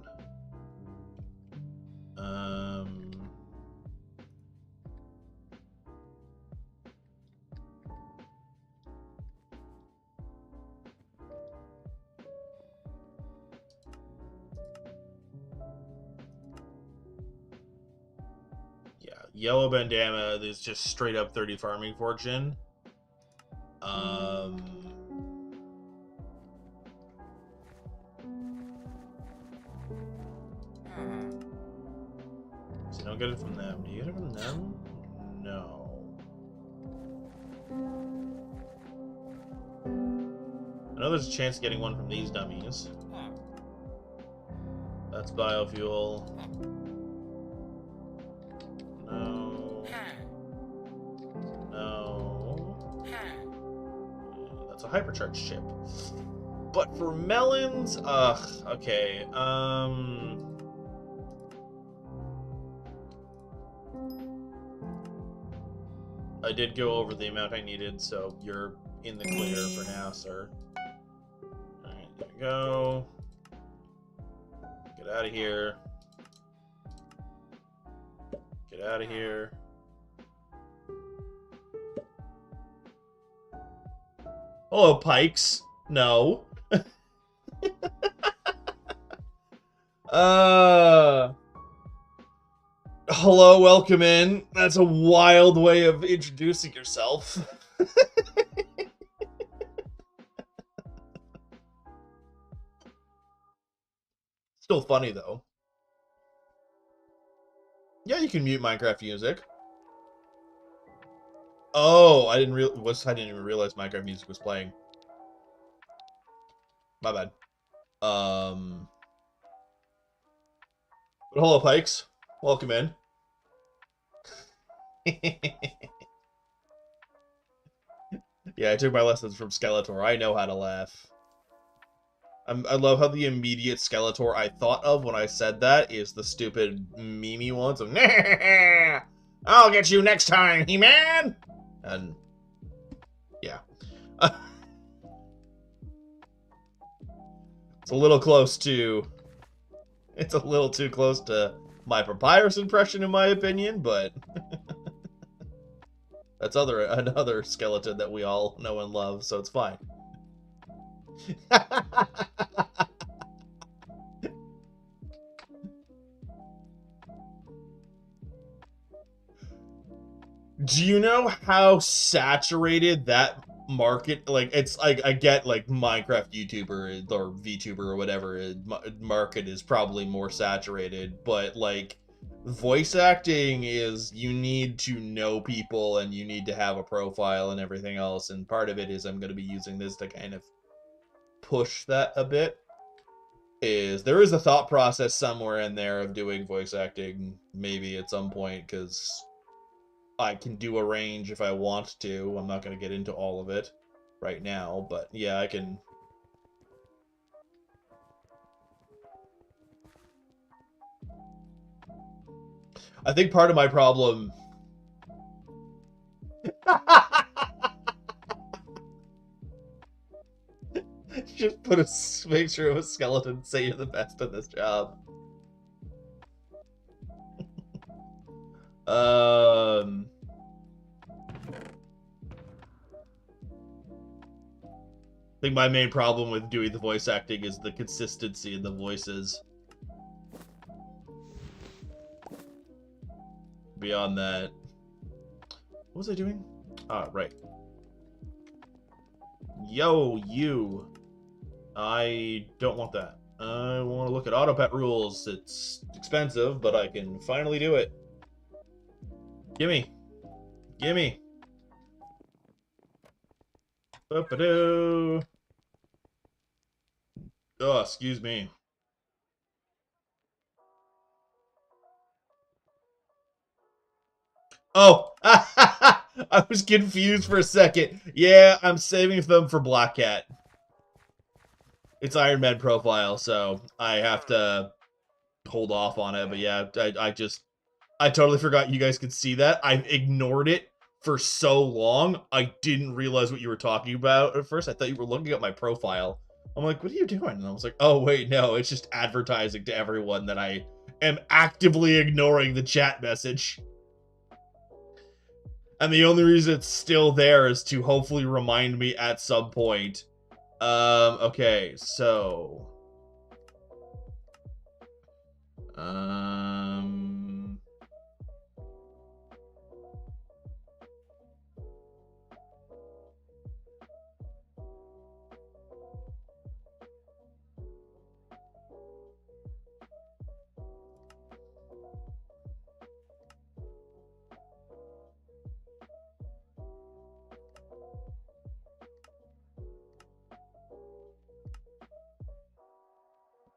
S1: Yellow bandana is just straight up 30 farming fortune. So you don't get it from them. Do you get it from them? No. I know there's a chance of getting one from these dummies. That's biofuel. That's a hypercharged chip. But for melons, okay. I did go over the amount I needed, so you're in the clear for now, sir. Alright, there we go. Get out of here. Get out of here. Hello, Pikes. No. Hello, welcome in. That's a wild way of introducing yourself. Still funny, though. Yeah, you can mute Minecraft music. Oh, I didn't even realize Minecraft music was playing. My bad. But hello, Pikes. Welcome in. Yeah, I took my lessons from Skeletor. I know how to laugh. I love how the immediate Skeletor I thought of when I said that is the stupid meme ones of nah, I'll get you next time, He-Man! And yeah. It's a little close to... It's a little too close to my Papyrus impression, in my opinion, but... That's another skeleton that we all know and love, so it's fine. Do you know how saturated that market, like, it's like, I get like Minecraft YouTuber or VTuber or whatever market is probably more saturated, but like voice acting is, you need to know people and you need to have a profile and everything else, and part of it is I'm going to be using this to kind of push that a bit is there is a thought process somewhere in there of doing voice acting maybe at some point, because I can do a range if I want to. I'm not going to get into all of it right now, but yeah, I can. I think part of my problem... Just put a picture of a skeleton, say you're the best at this job. I think my main problem with doing the voice acting is the consistency in the voices. Beyond that... What was I doing? Ah, right. Yo, you. I don't want that. I want to look at auto pet rules. It's expensive, but I can finally do it. Gimme. Gimme. Ba-ba-doo. Oh, excuse me. Oh! I was confused for a second. Yeah, I'm saving them for Black Cat. It's Ironman profile, so I have to hold off on it. But yeah, I totally forgot you guys could see that. I ignored it for so long. I didn't realize what you were talking about at first. I thought you were looking at my profile. I'm like, what are you doing? And I was like, oh, wait, no, it's just advertising to everyone that I am actively ignoring the chat message. And the only reason it's still there is to hopefully remind me at some point. Okay, so...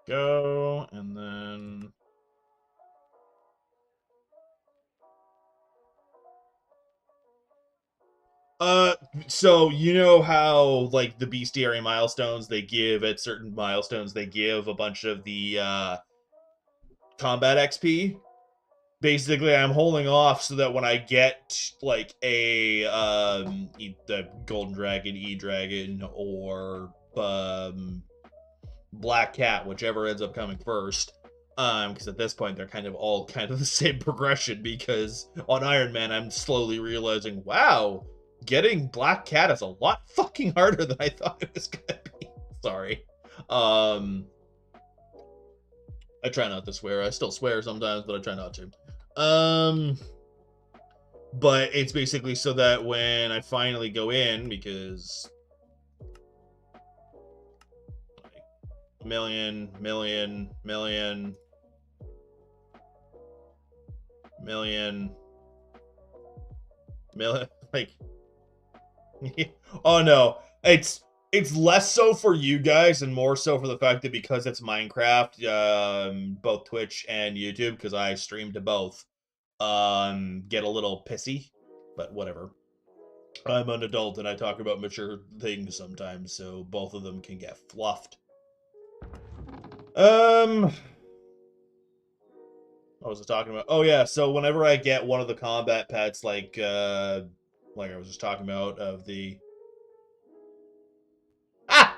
S1: Go, and then... So you know how, like, the bestiary milestones, they give, at certain milestones, they give a bunch of the, combat XP? Basically, I'm holding off so that when I get, like, a, the Golden Dragon, E-Dragon, or, Black Cat, whichever ends up coming first, because at this point, they're kind of all kind of the same progression, because on Iron Man, I'm slowly realizing, wow, getting Black Cat is a lot fucking harder than I thought it was gonna be. Sorry. I try not to swear. I still swear sometimes, but I try not to. But it's basically so that when I finally go in, because... Million, like... Oh no, it's less so for you guys and more so for the fact that because it's Minecraft, both Twitch and YouTube, because I stream to both, get a little pissy, but whatever. I'm an adult and I talk about mature things sometimes, so both of them can get fluffed. What was I talking about? Oh yeah, so whenever I get one of the combat pets, like I was just talking about, of the... Ah!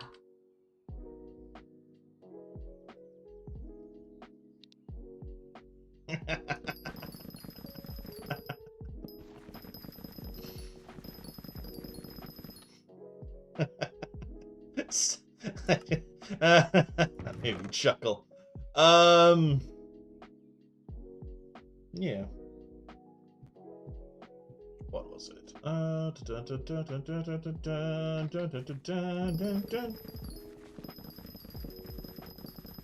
S1: Maybe chuckle. Yeah. What was it?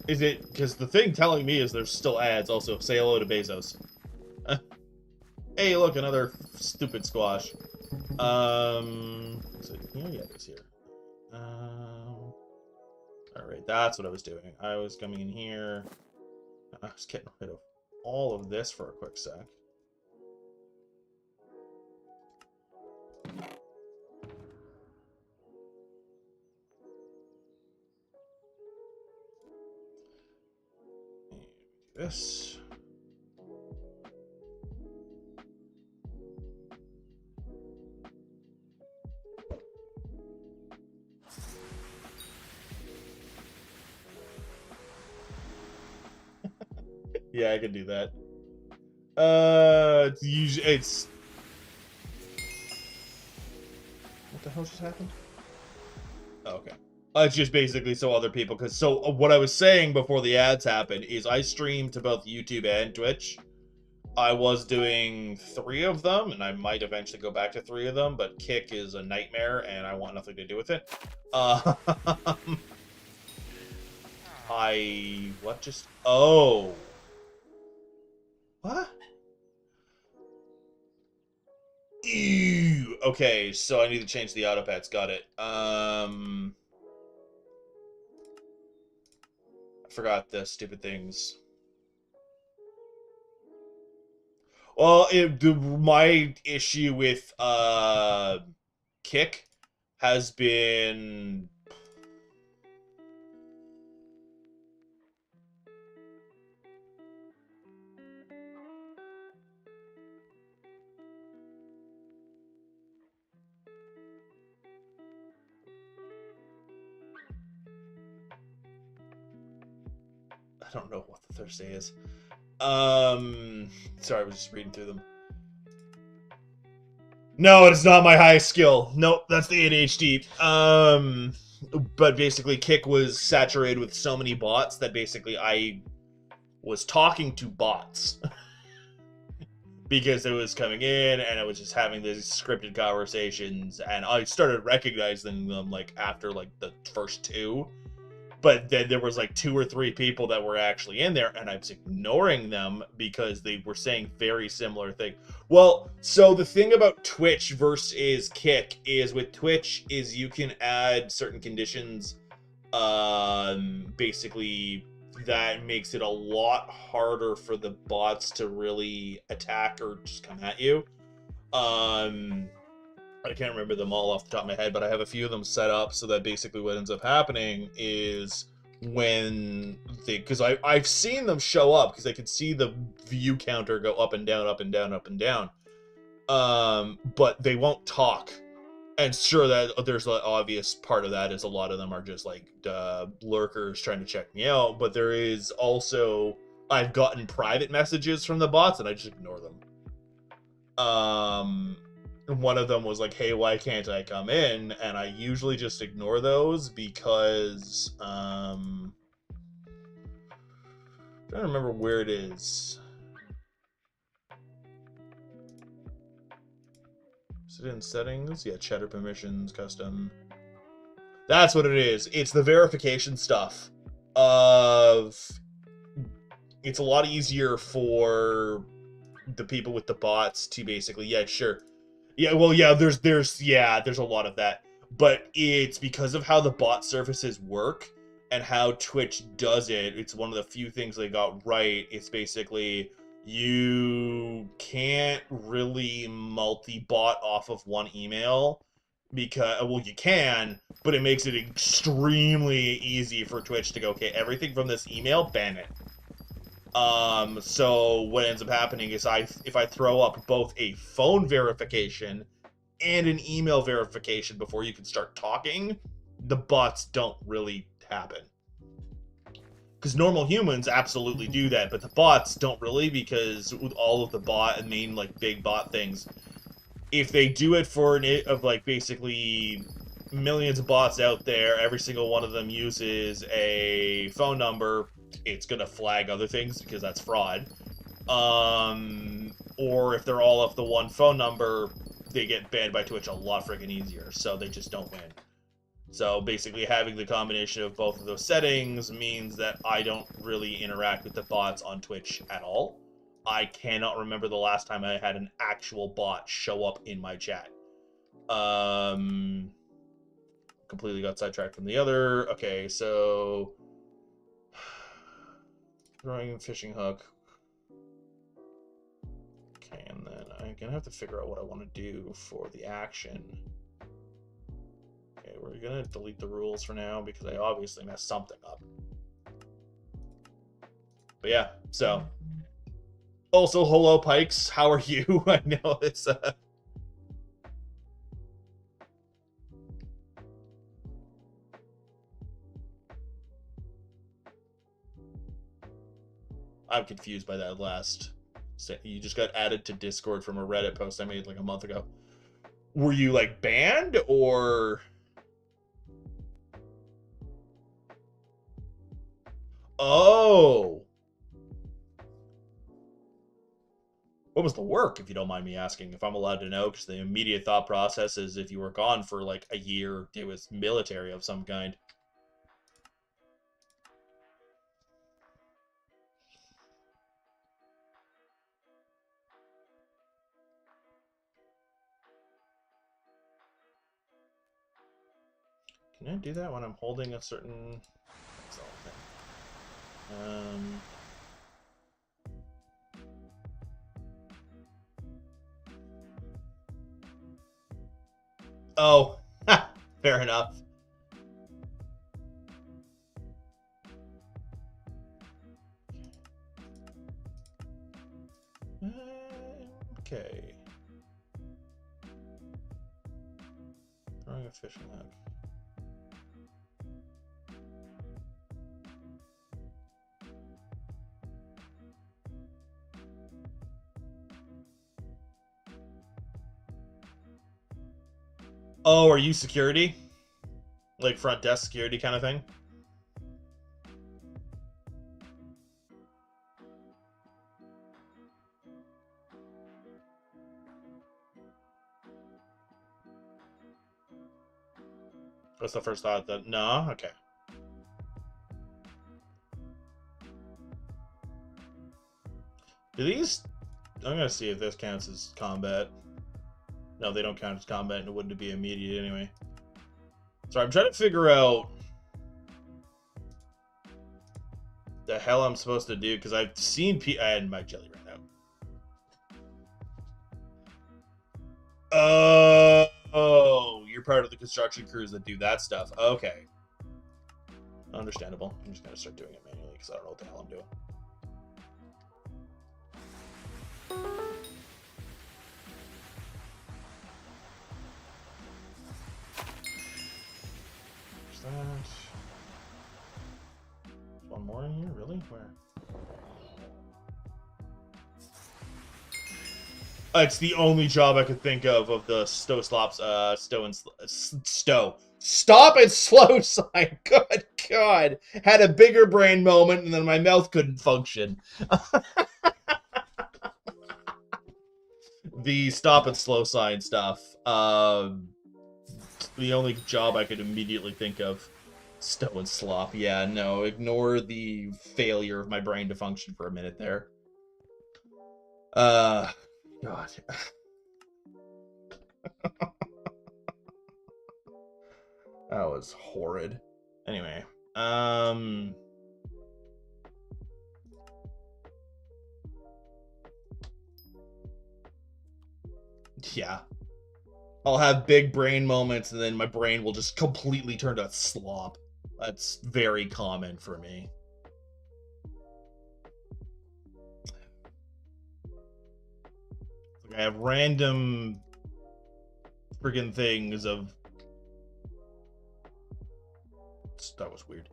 S1: Is it because the thing telling me is there's still ads? Also, say hello to Bezos. Hey, look, another stupid squash. Is it here? Yeah, it's here. That's what I was doing. I was coming in here. I was getting rid of all of this for a quick sec. This. Yeah, I can do that. It's usually it's. What the hell just happened? Oh, okay. It's just basically so other people, because what I was saying before the ads happened is I stream to both YouTube and Twitch. I was doing 3 of them, and I might eventually go back to 3 of them, but Kick is a nightmare, and I want nothing to do with it. What just... Oh. What? Ew. Okay, so I need to change the auto pets. Got it. I forgot the stupid things. Well, my issue with Kick has been... I don't know what the Thursday is. Sorry, I was just reading through them. No, it is not my highest skill. Nope, that's the ADHD. But basically, Kick was saturated with so many bots that basically I was talking to bots. Because it was coming in, and I was just having these scripted conversations, and I started recognizing them, like, after, like, the first 2. But then there was like 2 or 3 people that were actually in there, and I was ignoring them because they were saying very similar things. Well, so the thing about Twitch versus Kick is with Twitch is you can add certain conditions, basically that makes it a lot harder for the bots to really attack or just come at you. I can't remember them all off the top of my head, but I have a few of them set up so that basically what ends up happening is when they, because I've seen them show up because I can see the view counter go up and down, up and down, up and down. But they won't talk. And sure, that there's an obvious part of that is a lot of them are just like lurkers trying to check me out. But there is also, I've gotten private messages from the bots and I just ignore them. One of them was like, hey, why can't I come in? And I usually just ignore those because I'm trying to remember where it is. Is it in settings? Yeah, chatter permissions, custom. That's what it is. It's the verification stuff of... It's a lot easier for the people with the bots to basically, yeah, sure. Yeah, well, yeah, there's a lot of that. But it's because of how the bot services work and how Twitch does it. It's one of the few things they got right. It's basically you can't really multi-bot off of one email because, well, you can, but it makes it extremely easy for Twitch to go, okay, everything from this email, ban it. So what ends up happening is if I throw up both a phone verification and an email verification before you can start talking, the bots don't really happen. Because normal humans absolutely do that, but the bots don't really, because with all of the main, like, big bot things, if they do it for like, basically millions of bots out there, every single one of them uses a phone number, it's gonna flag other things because that's fraud. Or if they're all off the one phone number, they get banned by Twitch a lot freaking easier, so they just don't win. So basically having the combination of both of those settings means that I don't really interact with the bots on Twitch at all. I cannot remember the last time I had an actual bot show up in my chat. completely got sidetracked from the other. Okay, so throwing a fishing hook. Okay, and then I'm gonna have to figure out what I want to do for the action. Okay, we're gonna delete the rules for now because I obviously messed something up. But yeah, so also hello Pikes, how are you? I know it's I'm confused by that last. You just got added to Discord from a Reddit post I made like a month ago. Were you like banned or? Oh. What was the work, if you don't mind me asking, if I'm allowed to know? Because the immediate thought process is if you were gone for like a year, it was military of some kind. Can I do that when I'm holding a certain... That's the whole thing. Oh, fair enough. Okay. Throwing a fishing hook. Oh, are you security? Like front desk security kind of thing? That's the first thought that... No? Okay. Do these... I'm gonna see if this counts as combat. No, they don't count as combat, and it wouldn't be immediate anyway. So I'm trying to figure out the hell I'm supposed to do, because I've seen and my jelly ran out. Oh, you're part of the construction crews that do that stuff. Okay. Understandable. I'm just going to start doing it manually, because I don't know what the hell I'm doing. There's that. There's one more in here? Really? Where? It's the only job I could think of the stow slops, stow. Stop and slow sign. Good God. Had a bigger brain moment and then my mouth couldn't function. The stop and slow sign stuff. The only job I could immediately think of. Stow and slop. Yeah, no. Ignore the failure of my brain to function for a minute there. God. That was horrid. Anyway, yeah. I'll have big brain moments and then my brain will just completely turn to slop. That's very common for me. I have random friggin' things of... That was weird.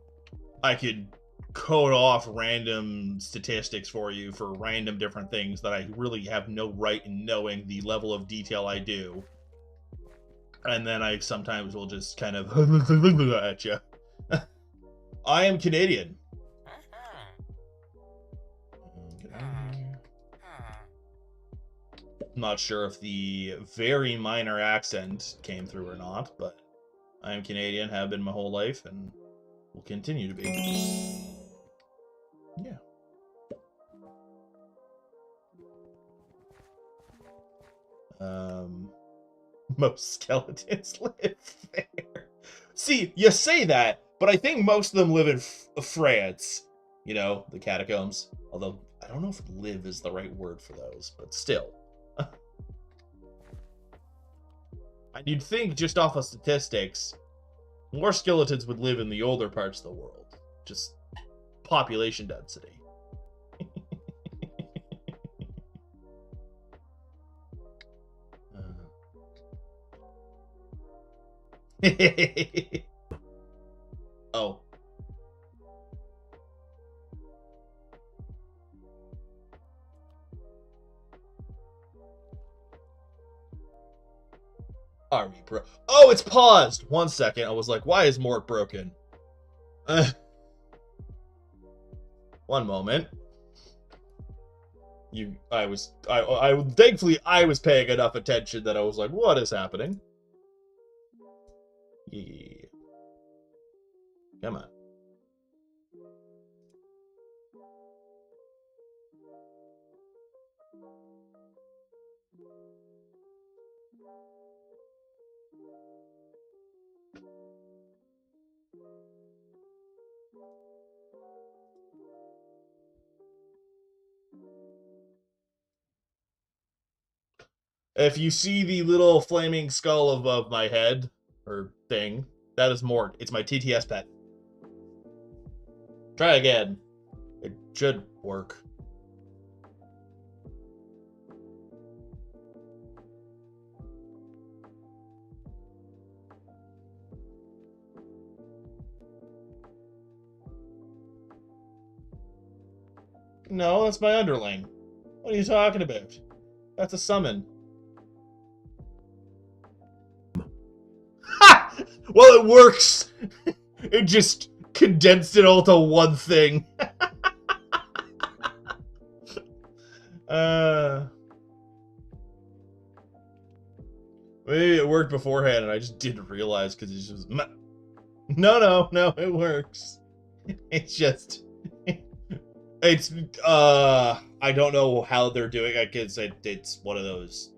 S1: I could code off random statistics for you for random different things that I really have no right in knowing the level of detail I do. And then I sometimes will just kind of at you. I am Canadian. Not sure if the very minor accent came through or not, but I am Canadian, have been my whole life, and will continue to be. Yeah. Most skeletons live there. See, you say that, but I think most of them live in France. You know, the catacombs. Although, I don't know if live is the right word for those, but still. And you'd think, just off of statistics, more skeletons would live in the older parts of the world. Just population density. Oh. Army bro. Oh, it's paused. 1 second. I was like, why is Mort broken? One moment. Thankfully I was paying enough attention that I was like, what is happening? Yeah. Come on. If you see the little flaming skull above my head, or thing, that is Mort. It's my TTS pet. Try again. It should work. No, that's my underling. What are you talking about? That's a summon. Ha! Well, it works! It just condensed it all to one thing. Maybe it worked beforehand and I just didn't realize because it's just... No, it works. It's just... It's, I don't know how they're doing it, because it's one of those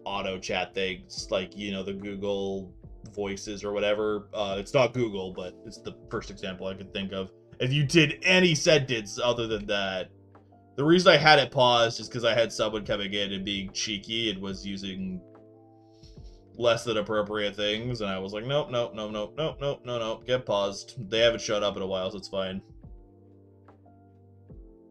S1: auto chat things, like, you know, the Google voices or whatever. It's not Google, but it's the first example I could think of. If you did any sentence other than that, the reason I had it paused is because I had someone coming in and being cheeky and was using less than appropriate things, and I was like, nope, get paused. They haven't showed up in a while, so it's fine.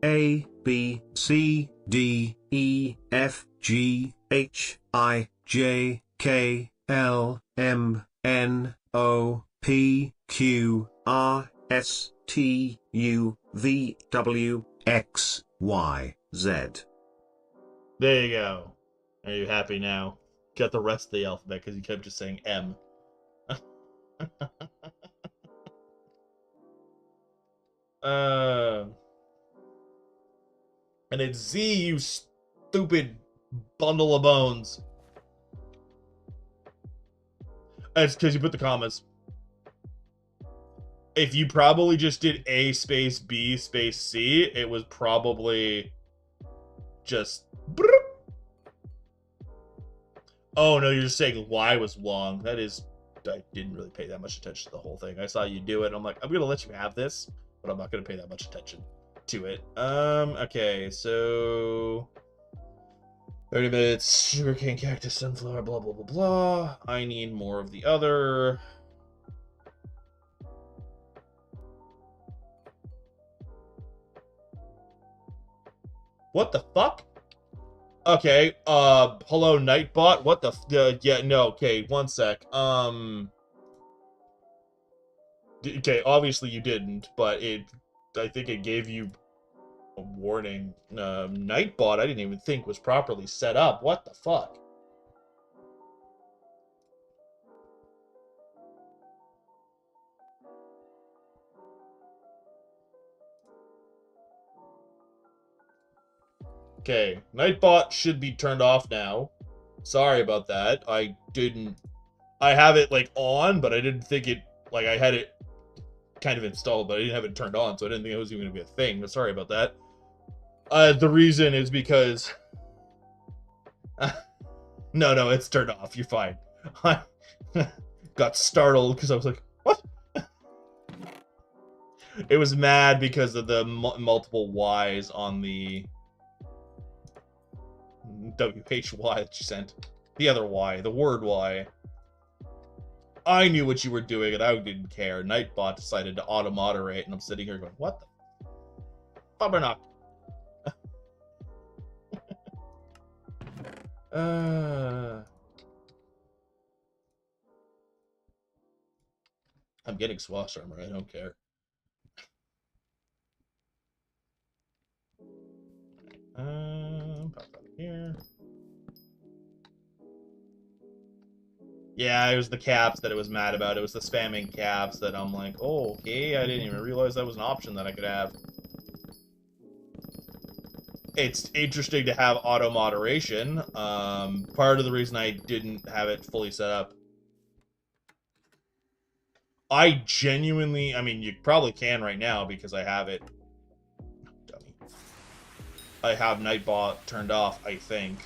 S2: A, B, C, D, E, F, G, H, I, J, K, L, M, N, O, P, Q, R, S, T, U, V, W, X, Y, Z.
S1: There you go. Are you happy now? Got the rest of the alphabet because you kept just saying M. And it's Z, you stupid bundle of bones. That's because you put the commas. If you probably just did A space B space C, it was probably just... Oh, no, you're just saying Y was long. That is... I didn't really pay that much attention to the whole thing. I saw you do it, and I'm like, I'm going to let you have this, but I'm not going to pay that much attention to it. Okay, so... 30 minutes, sugarcane, cactus, sunflower, blah, blah, blah, blah. I need more of the other... What the fuck? Okay, hello, Nightbot? What the yeah, no, okay, 1 sec. Okay, obviously you didn't, but I think it gave you a warning. Nightbot, I didn't even think was properly set up. What the fuck? Okay, Nightbot should be turned off now. Sorry about that. I have it, like, on, but I didn't think it, like, I had it kind of installed, but I didn't have it turned on, so I didn't think it was even going to be a thing, but sorry about that. The reason is because... No, it's turned off. You're fine. got startled because I was like, what? It was mad because of the multiple Y's on the WHY that you sent. The other Y, the word Y. I knew what you were doing and I didn't care. Nightbot decided to auto-moderate and I'm sitting here going, what the? Bubbernock. I'm getting swash armor, I don't care. Pop out here. Yeah, it was the caps that it was mad about. It was the spamming caps that I'm like, oh, okay, I didn't even realize that was an option that I could have. It's interesting to have auto moderation. Part of the reason I didn't have it fully set up. I genuinely, I mean, you probably can right now because I have it. Dummy. I have Nightbot turned off, I think.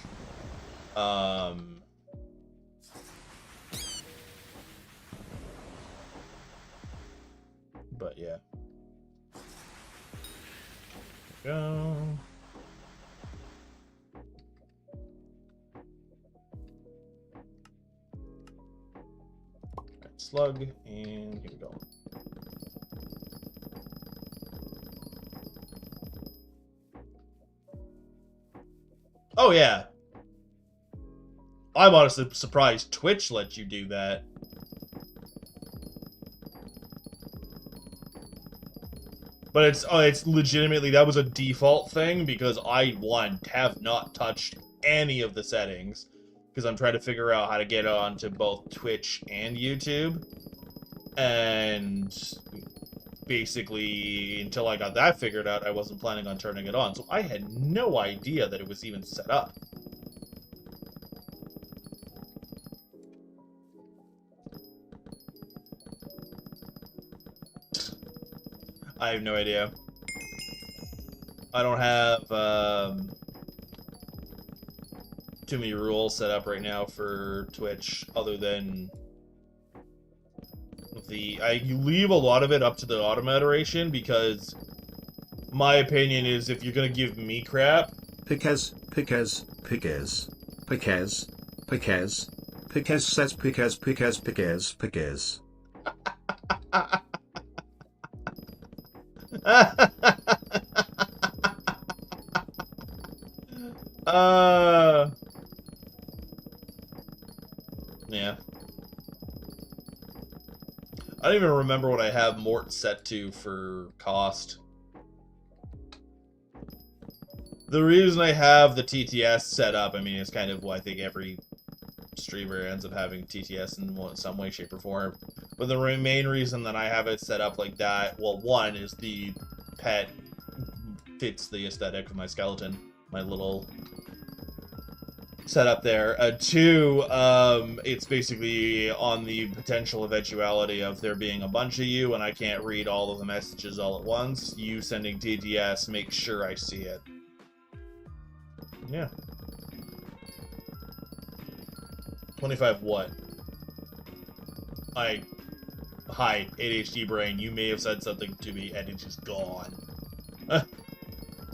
S1: But yeah. Go. Right, slug, and here we go. Oh yeah. I'm honestly surprised Twitch let you do that. But it's legitimately, that was a default thing because I, one, have not touched any of the settings because I'm trying to figure out how to get onto both Twitch and YouTube. And basically, until I got that figured out, I wasn't planning on turning it on. So I had no idea that it was even set up. I have no idea. I don't have too many rules set up right now for Twitch other than you leave a lot of it up to the auto moderation because my opinion is if you're gonna give me crap.
S2: Piquez says Piquez.
S1: Yeah. I don't even remember what I have Mort set to for cost. The reason I have the TTS set up, I mean, it's kind of what I think every streamer ends up having TTS in some way, shape, or form. But the main reason that I have it set up like that, well, one is the pet fits the aesthetic of my skeleton, my little setup there. Two, it's basically on the potential eventuality of there being a bunch of you and I can't read all of the messages all at once. You sending TTS, make sure I see it. Yeah. 25 what? Hi, ADHD brain, you may have said something to me and it's just gone.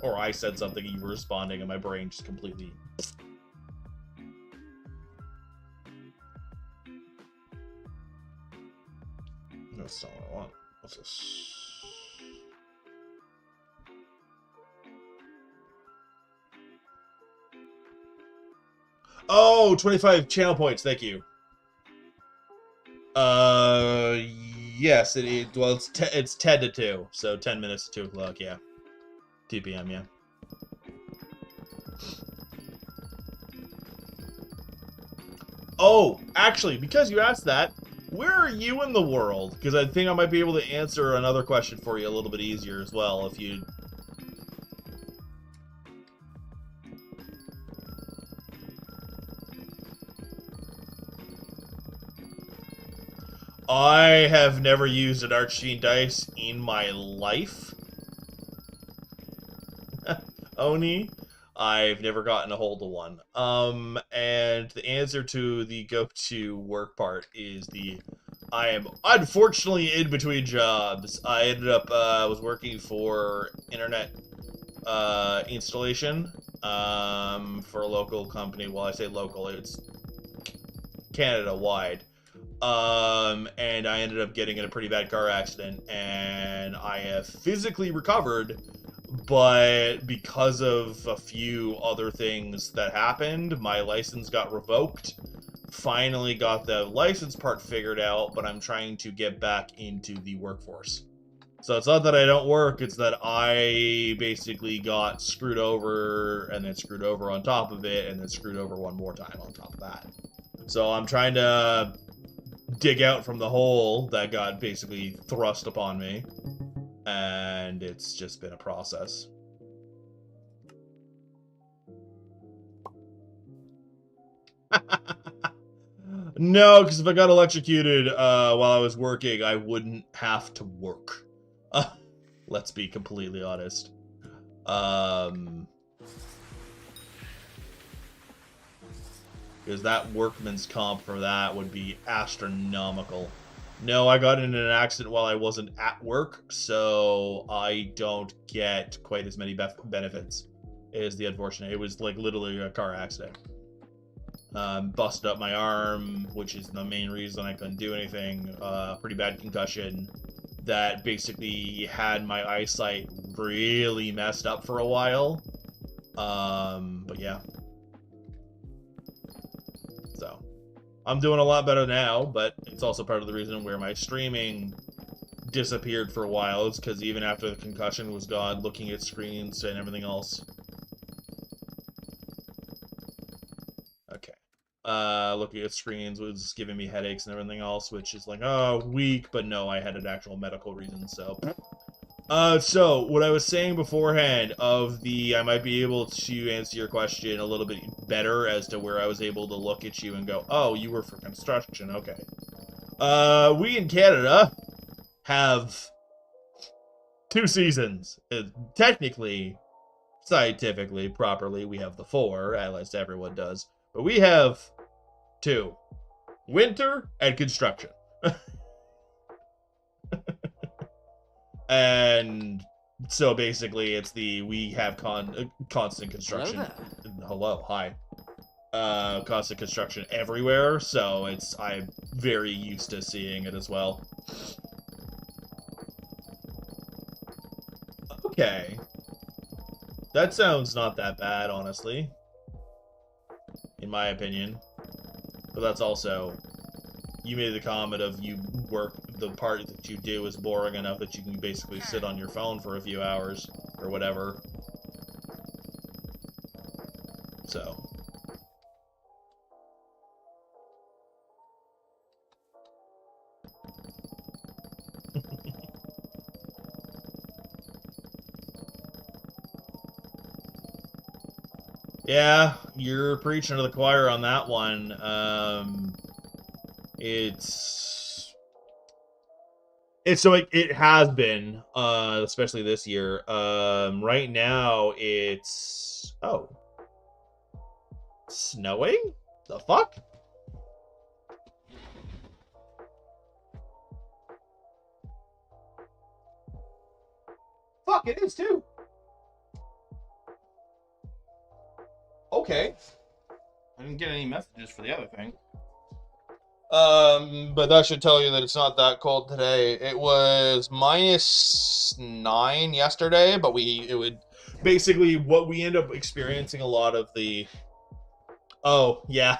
S1: Or I said something and you were responding and my brain just completely... No, that's not what I want. What's this? Oh, 25 channel points, thank you. Yes, well, it's 10 to 2, so 10 minutes to 2 o'clock, yeah. 2 p.m., yeah. Oh, actually, because you asked that, where are you in the world? Because I think I might be able to answer another question for you a little bit easier as well, if you... I have never used an Archfiend dice in my life. Oni. I've never gotten a hold of one. And the answer to the go to work part is the I am unfortunately in between jobs. I ended up was working for internet installation for a local company. Well, I say local, it's Canada wide. And I ended up getting in a pretty bad car accident, and I have physically recovered, but because of a few other things that happened, my license got revoked. Finally got the license part figured out, but I'm trying to get back into the workforce. So it's not that I don't work, it's that I basically got screwed over, and then screwed over on top of it, and then screwed over one more time on top of that. So I'm trying to dig out from the hole that got basically thrust upon me, and it's just been a process. No, because if I got electrocuted while I was working, I wouldn't have to work. Let's be completely honest. Because that workman's comp for that would be astronomical. No, I got in an accident while I wasn't at work, so I don't get quite as many benefits. Is the unfortunate. It was like literally a car accident. Busted up my arm, which is the main reason I couldn't do anything. Pretty bad concussion that basically had my eyesight really messed up for a while. But yeah. So, I'm doing a lot better now, but it's also part of the reason where my streaming disappeared for a while. It's because even after the concussion was gone, looking at screens and everything else. Okay. Looking at screens was giving me headaches and everything else, which is like, oh, weak, but no, I had an actual medical reason, so. So, what I was saying beforehand of I might be able to answer your question a little bit better as to where I was able to look at you and go, oh, you were for construction, okay. We in Canada have 2 seasons. Technically, scientifically, properly, we have the 4, at least everyone does. But we have 2. Winter and construction. And so basically it's we have constant construction. Hello, hi. Constant construction everywhere, so I'm very used to seeing it as well. Okay. That sounds not that bad, honestly. In my opinion. But that's also, you made the comment of the part that you do is boring enough that you can basically sit on your phone for a few hours, or whatever. So. Yeah, you're preaching to the choir on that one. It has been, especially this year. Right now it's snowing? The fuck? Fuck, it is too. Okay. I didn't get any messages for the other thing. But that should tell you that it's not that cold today. It was -9 yesterday, but it would basically what we end up experiencing a lot of the. Oh yeah.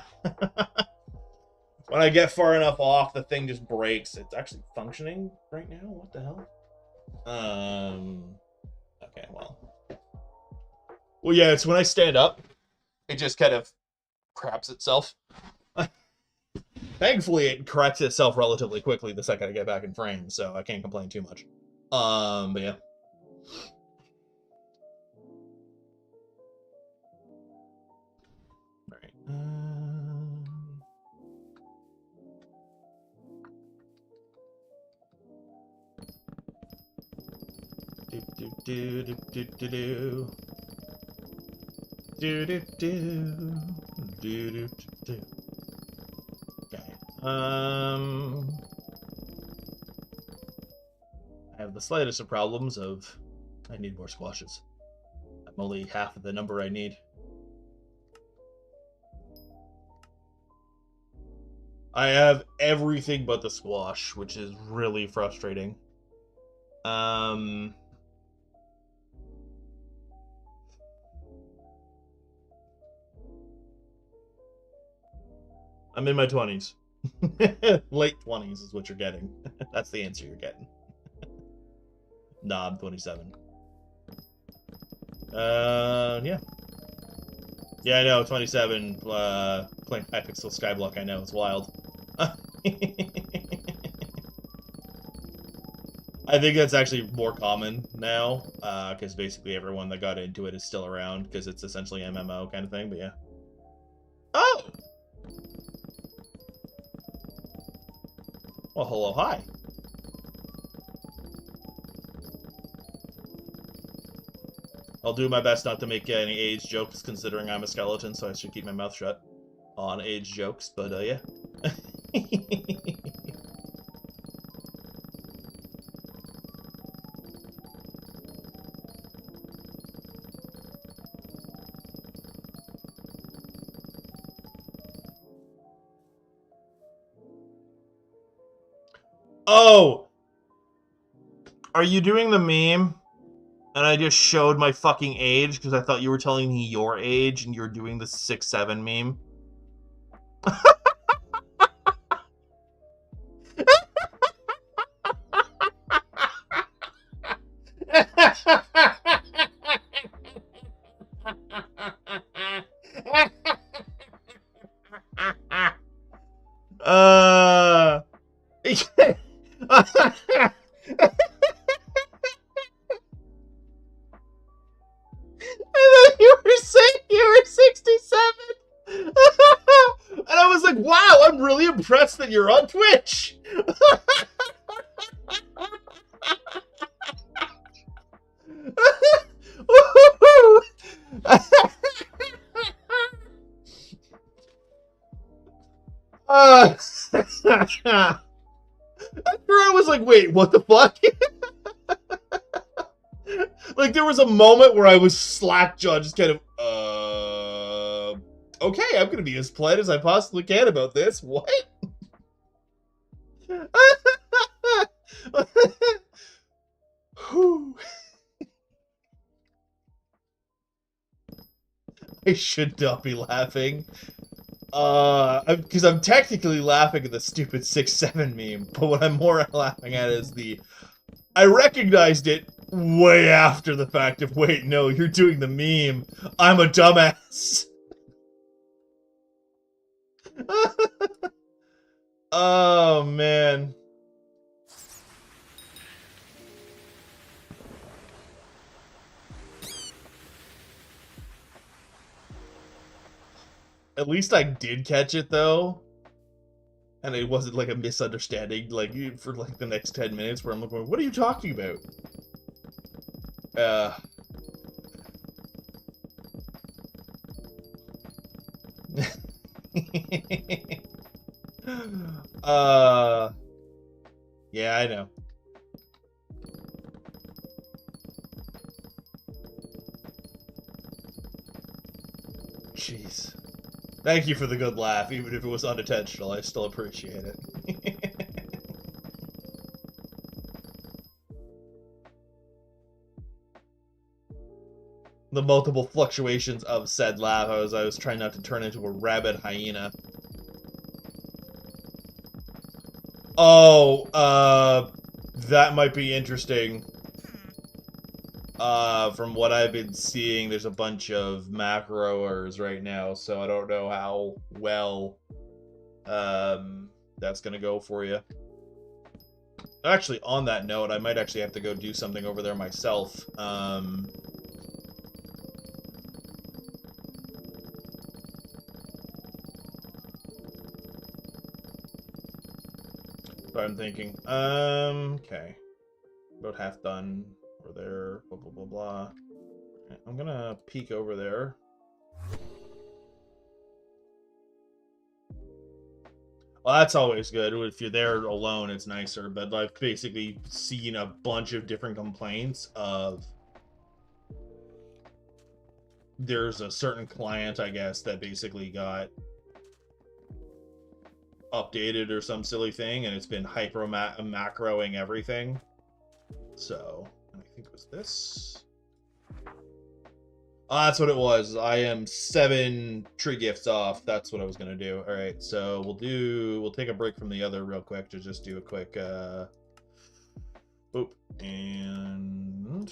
S1: When I get far enough off, the thing just breaks. It's actually functioning right now. What the hell? Okay, well. Well, yeah, it's when I stand up, it just kind of craps itself. Thankfully, it corrects itself relatively quickly the second I get back in frame, so I can't complain too much. But yeah. All right. Okay. the slightest of problems of... I need more squashes. I'm only half of the number I need. I have everything but the squash, which is really frustrating. I'm in my 20s. Late 20s is what you're getting. That's the answer you're getting. Nah, I'm 27. Yeah. Yeah, I know, 27, playing Hypixel Skyblock, I know, it's wild. I think that's actually more common now, because basically everyone that got into it is still around, because it's essentially MMO kind of thing, but yeah. Oh! Well, hello, hi. I'll do my best not to make any age jokes, considering I'm a skeleton, so I should keep my mouth shut on age jokes, but yeah. Oh! Are you doing the meme? And I just showed my fucking age because I thought you were telling me your age and you're doing the 6'7" meme. You were saying you were 67. And I was like, wow, I'm really impressed that you're on Twitch. I was like, wait, what the fuck? Like, there was a moment where I was slack-jawed, just kind of, okay, I'm gonna be as polite as I possibly can about this. What? I should not be laughing. Because I'm technically laughing at the stupid 6'7" meme, but what I'm more laughing at is I recognized it way after the fact of, wait, no, you're doing the meme. I'm a dumbass. Oh, man. At least I did catch it, though. And it wasn't like a misunderstanding, like, for like the next 10 minutes where I'm like, what are you talking about? Yeah, I know. Jeez. Thank you for the good laugh, even if it was unintentional, I still appreciate it. The multiple fluctuations of said laugh, I was trying not to turn into a rabid hyena. Oh, that might be interesting. From what I've been seeing, there's a bunch of macroers right now, so I don't know how well, that's gonna go for you. Actually, on that note, I might actually have to go do something over there myself. So I'm thinking, okay. About half done over there, blah, blah, blah, blah. Okay, I'm gonna peek over there. Well, that's always good. If you're there alone, it's nicer. But like basically seeing a bunch of different complaints of there's a certain client, I guess, that basically got updated or some silly thing, and it's been macroing everything. So, I think it was this. That's what it was. I am 7 tree gifts off. That's what I was gonna do. All right, so we'll take a break from the other real quick to just do a quick oop, and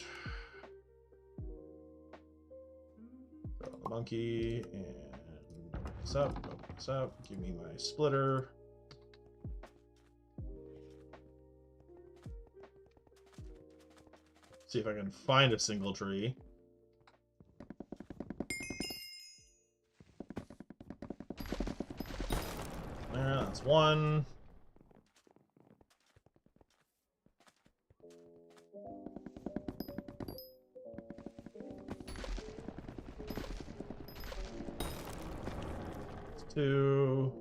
S1: throw the monkey and open this up. Give me my splitter. See if I can find a single tree. There, that's one. That's 2.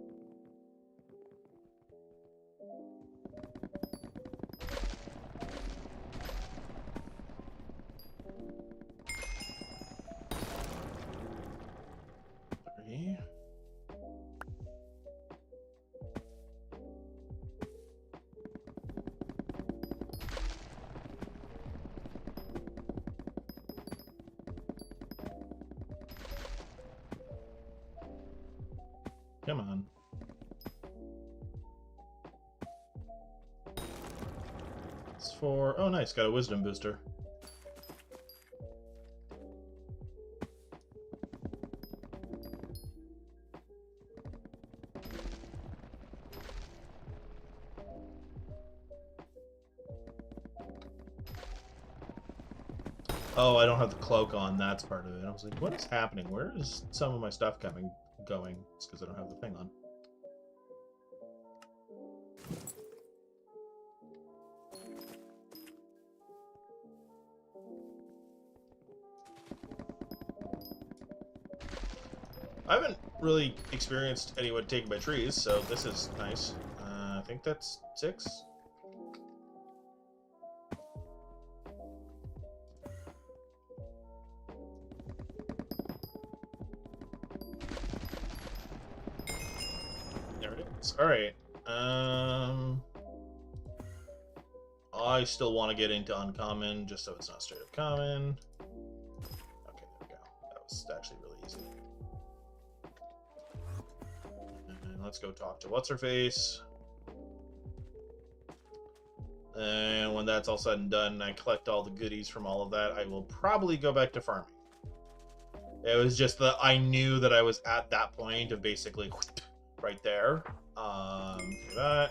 S1: Come on. It's 4. Oh, nice. Got a wisdom booster. Oh, I don't have the cloak on. That's part of it. I was like, what is happening? Where is some of my stuff going? It's because I don't have the thing on. I haven't really experienced anyone taking my trees, so this is nice. I think that's 6. There it is. Alright. I still want to get into uncommon, just so it's not straight up common. Okay, there we go. That was actually really easy. And let's go talk to what's-her-face. And when that's all said and done, and I collect all the goodies from all of that, I will probably go back to farming. It was just that I knew that I was at that point of basically right there. That.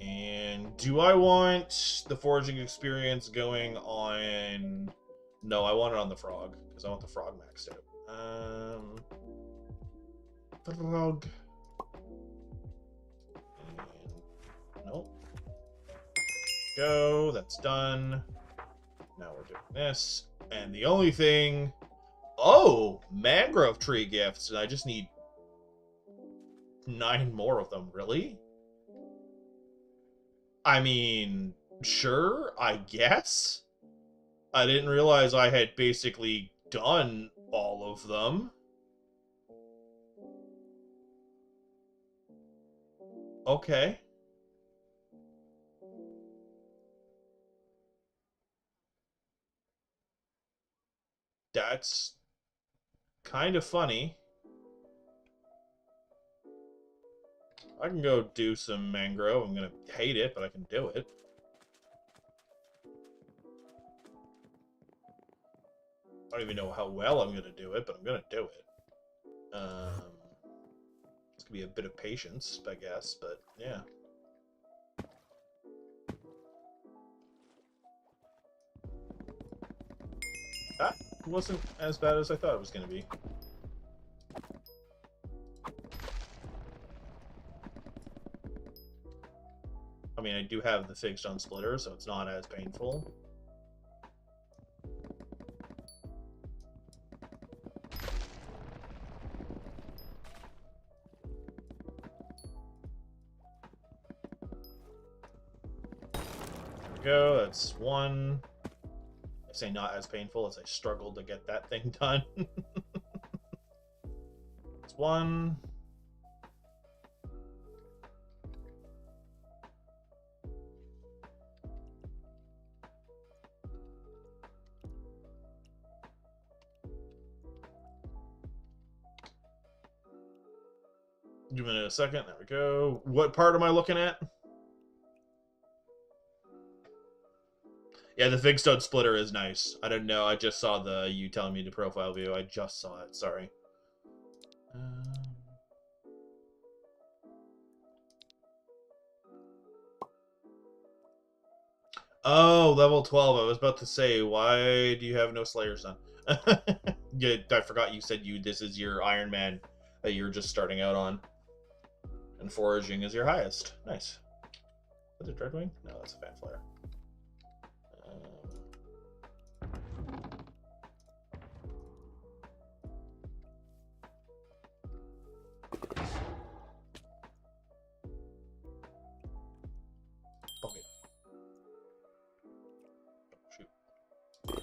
S1: And do I want the foraging experience going on? No, I want it on the frog, because I want the frog maxed out. Frog. And, nope. Go, that's done. Now we're doing this. And the only thing... Oh! Mangrove tree gifts. And I just need 9 more of them, really? I mean, sure, I guess. I didn't realize I had basically done all of them. Okay. That's kind of funny. I can go do some mangrove. I'm gonna hate it, but I can do it. I don't even know how well I'm gonna do it, but I'm gonna do it. It's gonna be a bit of patience, I guess, but yeah. That wasn't as bad as I thought it was gonna be. I mean, I do have the fixed on splitter, so it's not as painful. go. That's one. I say not as painful as I struggled to get that thing done. It's one. Give it a second. There we go. What part am I looking at? Yeah, the Fig Stud Splitter is nice. I don't know. I just saw you telling me to profile view. I just saw it. Sorry. Oh, level 12. I was about to say, why do you have no Slayer Son? Yeah, I forgot you said this is your Ironman that you're just starting out on. And foraging is your highest. Nice. Is it Dreadwing? No, that's a Fan Flare. Okay. Shoot.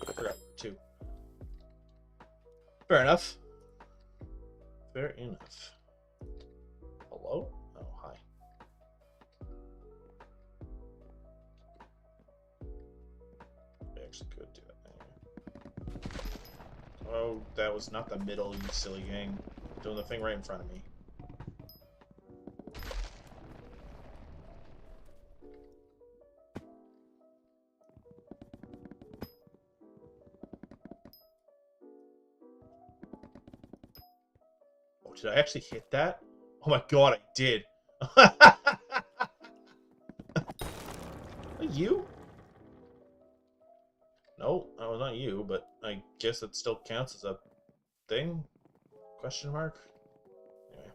S1: I forgot. 2. Fair enough. Fair enough. Hello? Oh, hi. I actually could do it. Oh, that was not the middle, you silly gang. Doing the thing right in front of me. Oh, did I actually hit that? Oh my god, I did. You? No, that was not you, but I guess it still counts as a thing? Question mark? Anyway.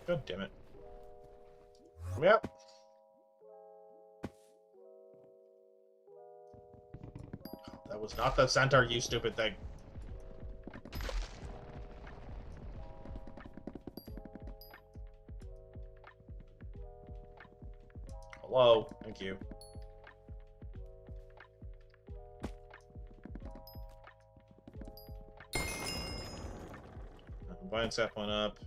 S1: God damn it. Yep. That was not the center, you stupid thing. Hello, thank you. Vine sap went up.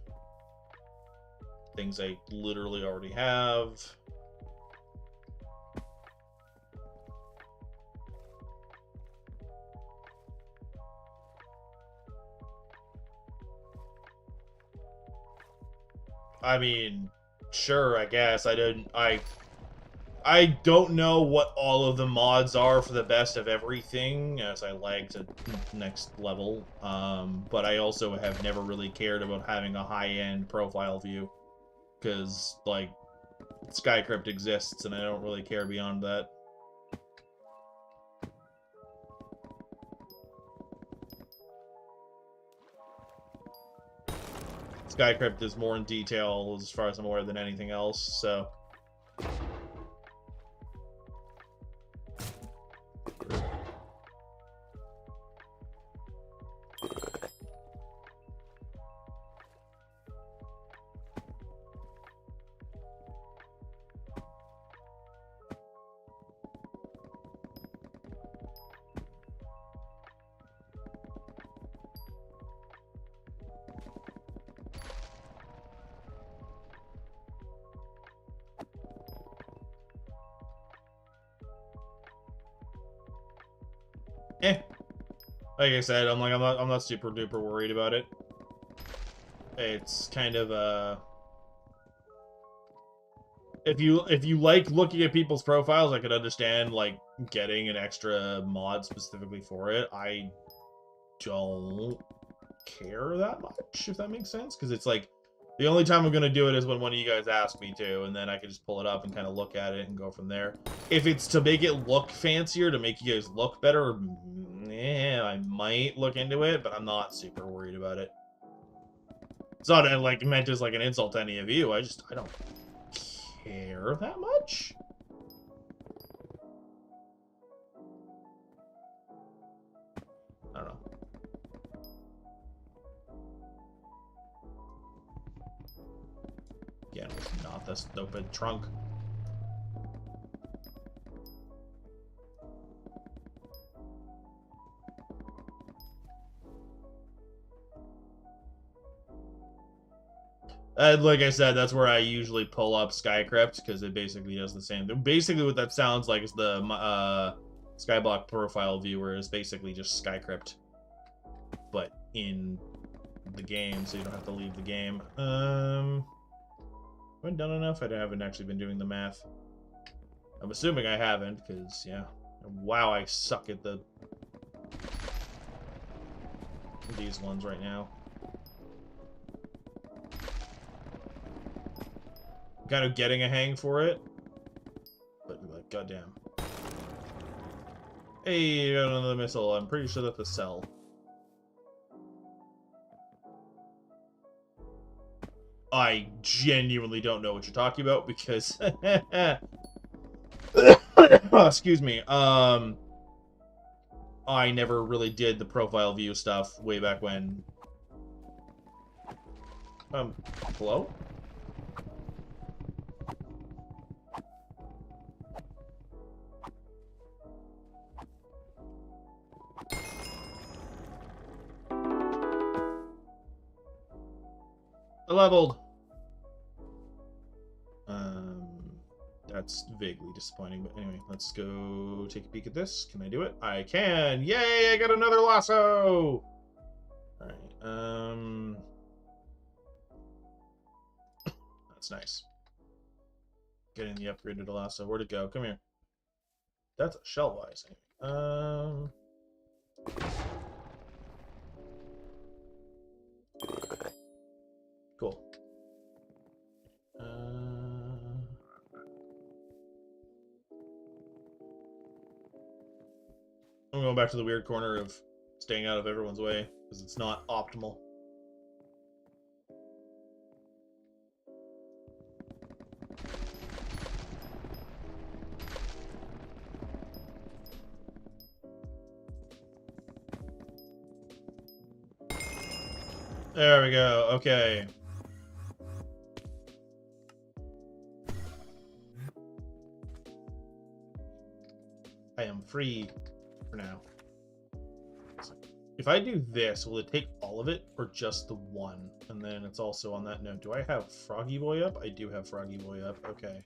S1: Things I literally already have. I mean, sure, I guess. I don't know what all of the mods are for the best of everything, as I lag to next level. But I also have never really cared about having a high-end profile view. Because, like, Skycrypt exists, and I don't really care beyond that. Skycrypt is more in detail, as far as I'm aware, than anything else, so... Like I said, I'm not super duper worried about it. It's kind of if you like looking at people's profiles, I could understand like getting an extra mod specifically for it. I don't care that much, if that makes sense, because it's like the only time I'm gonna do it is when one of you guys ask me to, and then I can just pull it up and kind of look at it and go from there. If it's to make it look fancier, to make you guys look better, yeah, I might look into it, but I'm not super worried about it. It's not like meant as like an insult to any of you. I don't care that much. I don't know. Again, it's not the stupid trunk. And like I said, that's where I usually pull up Skycrypt, because it basically does the same. Basically, what that sounds like is the Skyblock profile viewer is basically just Skycrypt, but in the game, so you don't have to leave the game. Have I done enough? I haven't actually been doing the math. I'm assuming I haven't, because, yeah. Wow, I suck at these ones right now. I'm kind of getting a hang for it, but like, goddamn. Hey, got another missile. I'm pretty sure that's a cell. I genuinely don't know what you're talking about, because excuse me. I never really did the profile view stuff way back when. Hello? Leveled. That's vaguely disappointing, but anyway, let's go take a peek at this. Can I do it? I can! Yay! I got another lasso! Alright, that's nice. Getting the upgraded lasso. Where'd it go? Come here. That's a shell-wise. Cool. I'm going back to the weird corner of staying out of everyone's way, because it's not optimal. There we go. Okay. I am free for now. So if I do this, will it take all of it or just the one? And then it's also on that note. Do I have Froggy Boy up? I do have Froggy Boy up. Okay.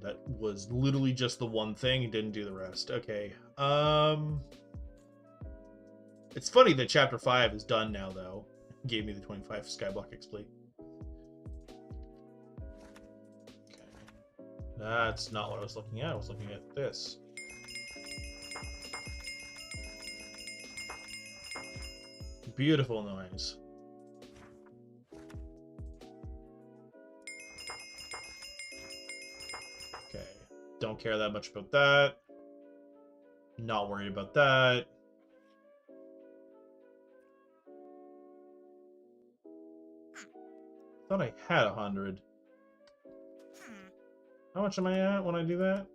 S1: That was literally just the one thing. It didn't do the rest. Okay. It's funny that Chapter 5 is done now, though. It gave me the 25 Skyblock XP. That's not what I was looking at. I was looking at this. Beautiful noise. Okay. Don't care that much about that. Not worried about that. Thought I had 100. How much am I at when I do that?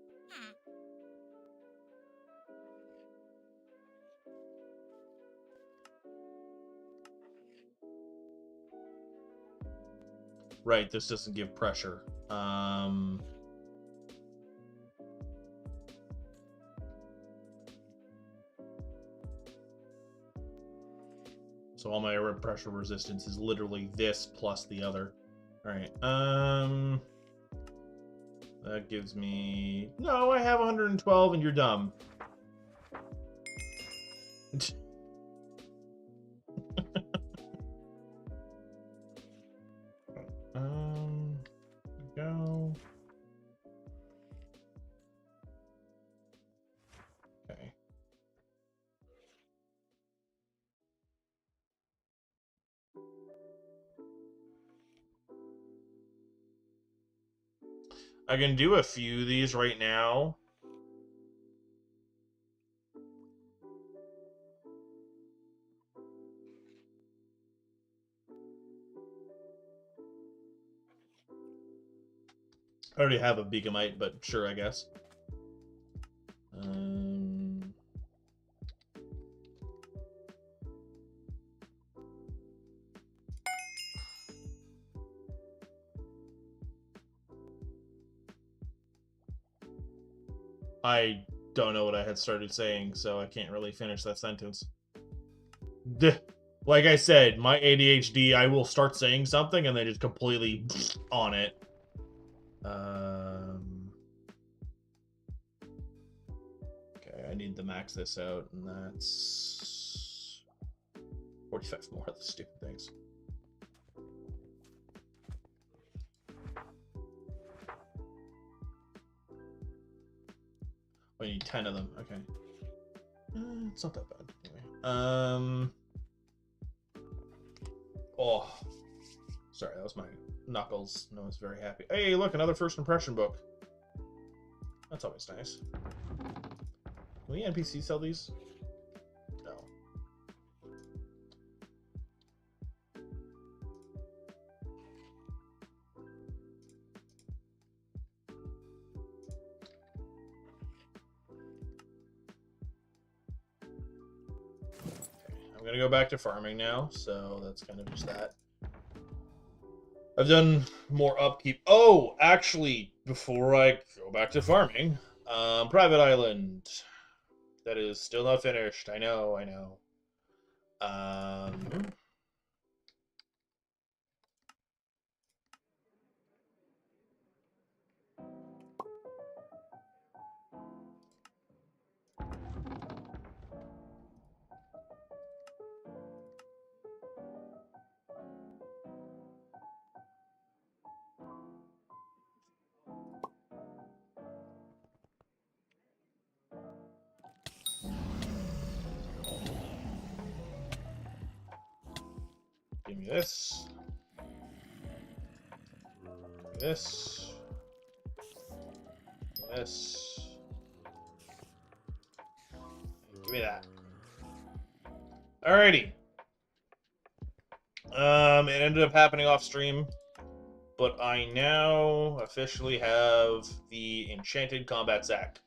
S1: Right, this doesn't give pressure. So all my pressure resistance is literally this plus the other. Alright, that gives me... No, I have 112 and you're dumb. Go. Okay. I can do a few of these right now. I already have a Beacamite, but sure, I guess. I don't know what I had started saying, so I can't really finish that sentence. Like I said, my ADHD, I will start saying something and then just completely on it. Okay, I need to max this out, and that's 45 more of the stupid things. I need 10 of them. Okay. It's not that bad. Anyway. Oh. Sorry, that was my knuckles. No one's very happy. Hey, look, another first impression book. That's always nice. Can the NPC sell these? No. I'm gonna go back to farming now, so that's kind of just that. I've done more upkeep. Oh, actually, before I go back to farming, private island. That is still not finished. I know. Give me this. This. This. Give me that. Alrighty. It ended up happening off stream, but I now officially have the Enchanted Combat Sack.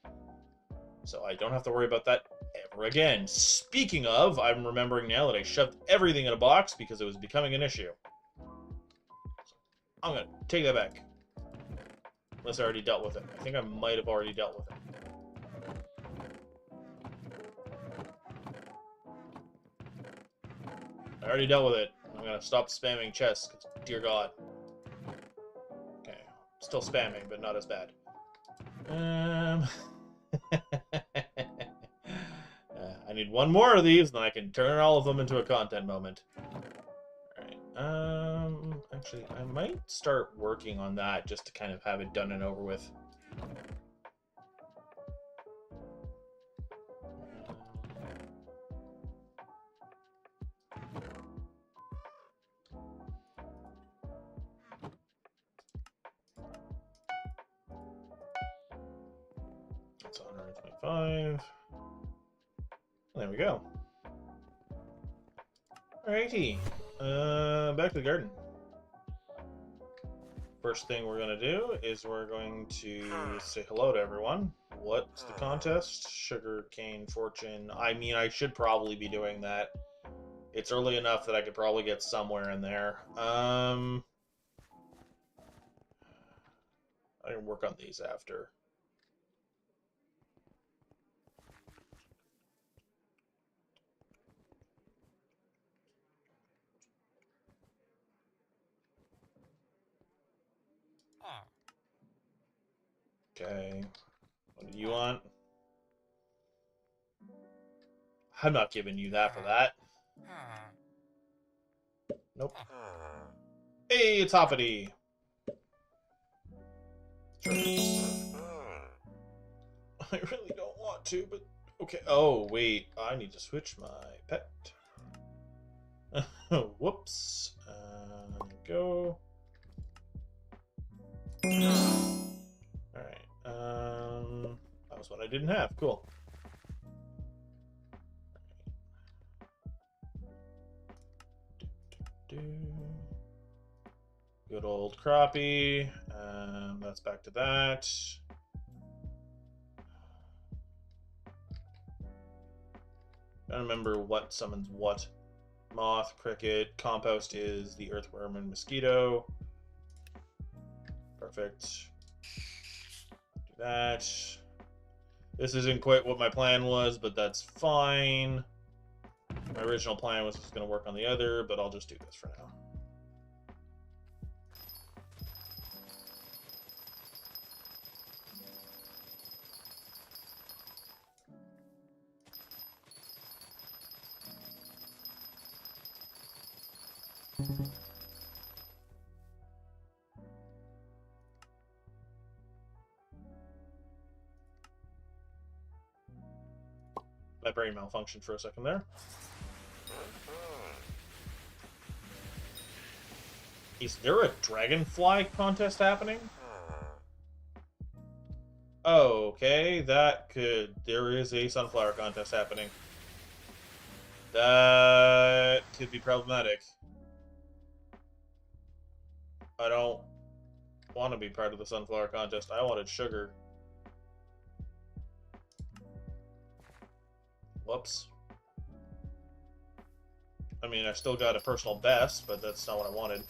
S1: So I don't have to worry about that ever again. Speaking of, I'm remembering now that I shoved everything in a box because it was becoming an issue. I'm gonna take that back. Unless I already dealt with it. I think I might have already dealt with it. I already dealt with it. I'm gonna stop spamming chests, dear God. Okay. Still spamming, but not as bad. I need one more of these, then I can turn all of them into a content moment. Alright, actually, I might start working on that just to kind of have it done and over with. That's 125. There we go. Alrighty. Back to the garden. First thing we're going to do is we're going to say hello to everyone. What's the contest? Sugar cane fortune. I mean, I should probably be doing that. It's early enough that I could probably get somewhere in there. I can work on these after. Okay. What do you want? I'm not giving you that for that. Nope. Hey, it's Hoppity. Sure. I really don't want to, but okay. Oh, wait. I need to switch my pet. Whoops. Go. Alright. That was what I didn't have. Cool. Good old crappie. That's back to that. I don't remember what summons what. Moth, cricket, compost is the earthworm and mosquito. Perfect. Do that. This isn't quite what my plan was, but that's fine. My original plan was just going to work on the other, but I'll just do this for now. My brain malfunctioned for a second there. Is there a dragonfly contest happening? Okay, that could... There is a sunflower contest happening. That could be problematic. I don't want to be part of the sunflower contest. I wanted sugar. Whoops. I mean, I still got a personal best, but that's not what I wanted.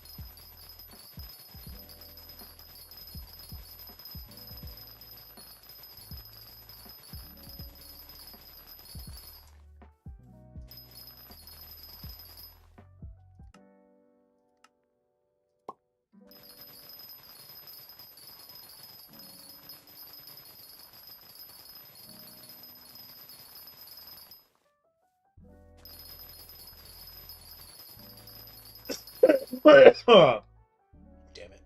S1: Damn it.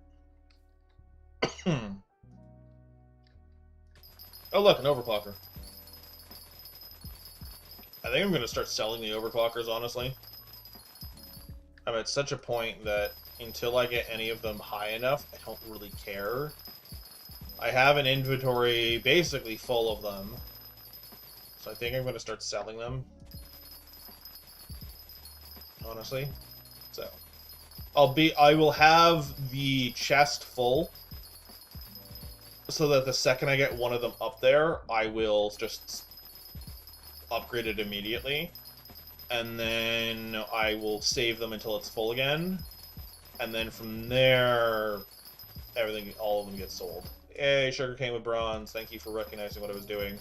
S1: Oh, look, an overclocker. I think I'm going to start selling the overclockers, honestly. I'm at such a point that until I get any of them high enough, I don't really care. I have an inventory basically full of them. So I think I'm going to start selling them. Honestly. So. I will have the chest full. So that the second I get one of them up there, I will just upgrade it immediately. And then I will save them until it's full again. And then from there, everything, all of them get sold. Hey, sugarcane with bronze. Thank you for recognizing what I was doing.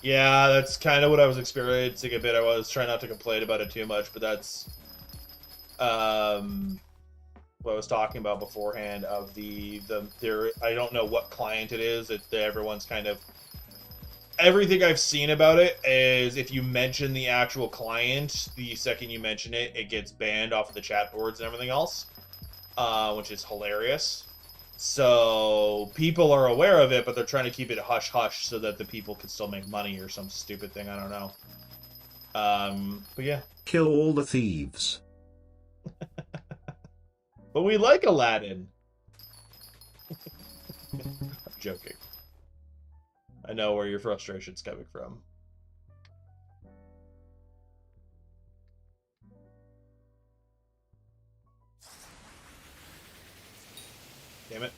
S1: Yeah, that's kind of what I was experiencing a bit. I was trying not to complain about it too much, but that's what I was talking about beforehand of I don't know what client it is. Everyone's kind of... Everything I've seen about it is if you mention the actual client, the second you mention it, it gets banned off of the chat boards and everything else, which is hilarious. So people are aware of it, but they're trying to keep it hush-hush so that the people can still make money or some stupid thing. I don't know. But yeah.
S2: Kill all the thieves.
S1: But we like Aladdin. I'm joking. I know where your frustration's coming from. Damn it.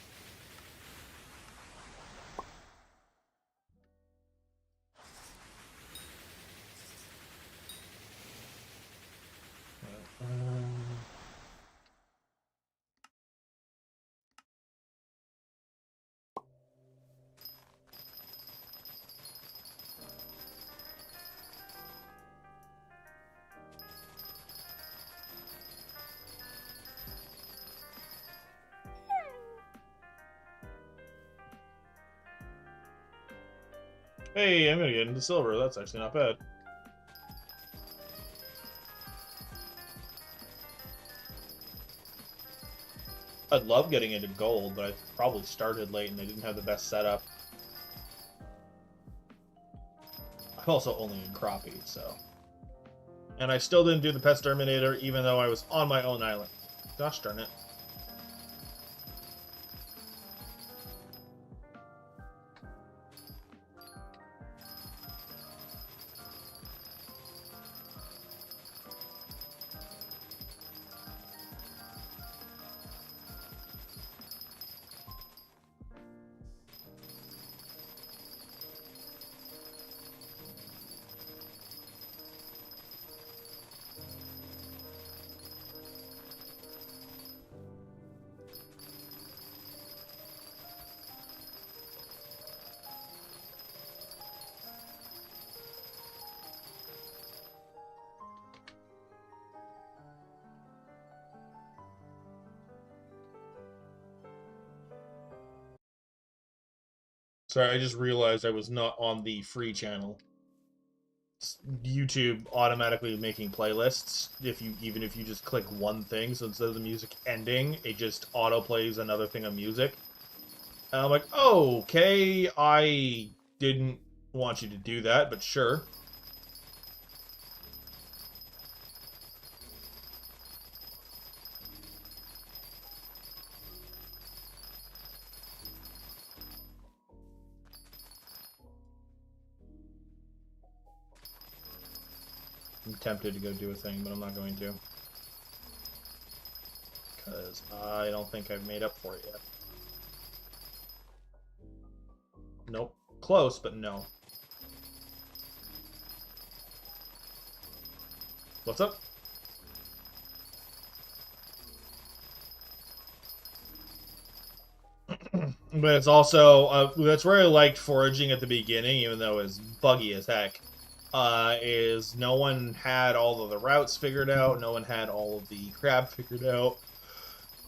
S1: Hey, I'm gonna get into silver. That's actually not bad. I'd love getting into gold, but I probably started late and I didn't have the best setup. I'm also only in crappie, so... And I still didn't do the Pest Terminator, even though I was on my own island. Gosh darn it. Sorry, I just realized I was not on the free channel. YouTube automatically making playlists even if you just click one thing, so instead of the music ending, it just auto plays another thing of music. And I'm like, oh, okay, I didn't want you to do that, but sure. I'm tempted to go do a thing, but I'm not going to. Because I don't think I've made up for it yet. Nope. Close, but no. What's up? But it's also, that's where I liked foraging at the beginning, even though it was buggy as heck. Is no one had all of the routes figured out, no one had all of the crap figured out.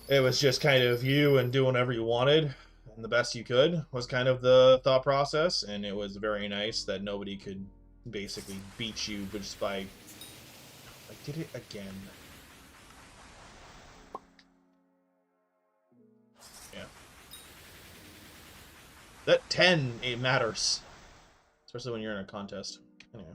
S1: It was just kind of you and doing whatever you wanted, and the best you could was kind of the thought process, and it was very nice that nobody could basically beat you just by... I did it again. Yeah. That 10, it matters. Especially when you're in a contest. Anyway.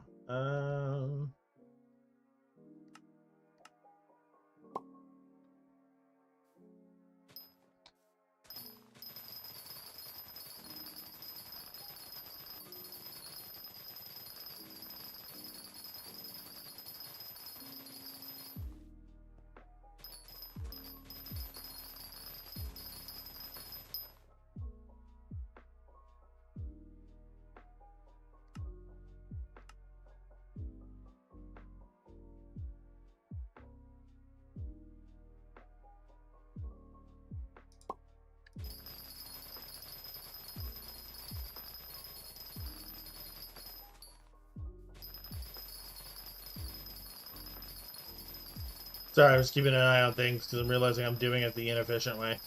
S1: Sorry, I was keeping an eye on things because I'm realizing I'm doing it the inefficient way.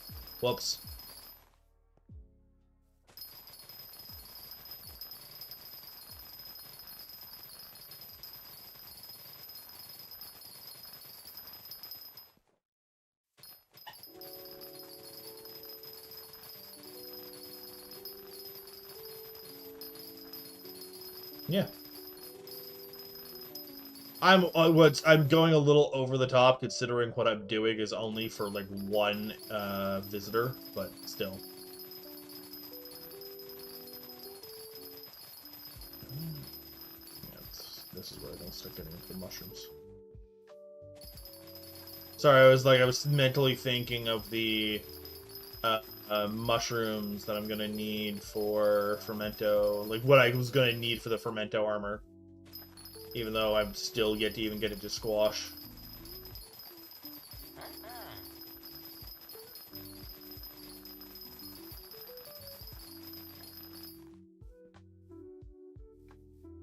S1: Whoops. Yeah. I'm going a little over the top considering what I'm doing is only for like one visitor, but still. Yeah, this is where I don't start getting into the mushrooms. Sorry, I was mentally thinking of the mushrooms that I'm gonna need for Fermento, like what I was gonna need for the Fermento armor. Even though I'm still yet to even get it to squash.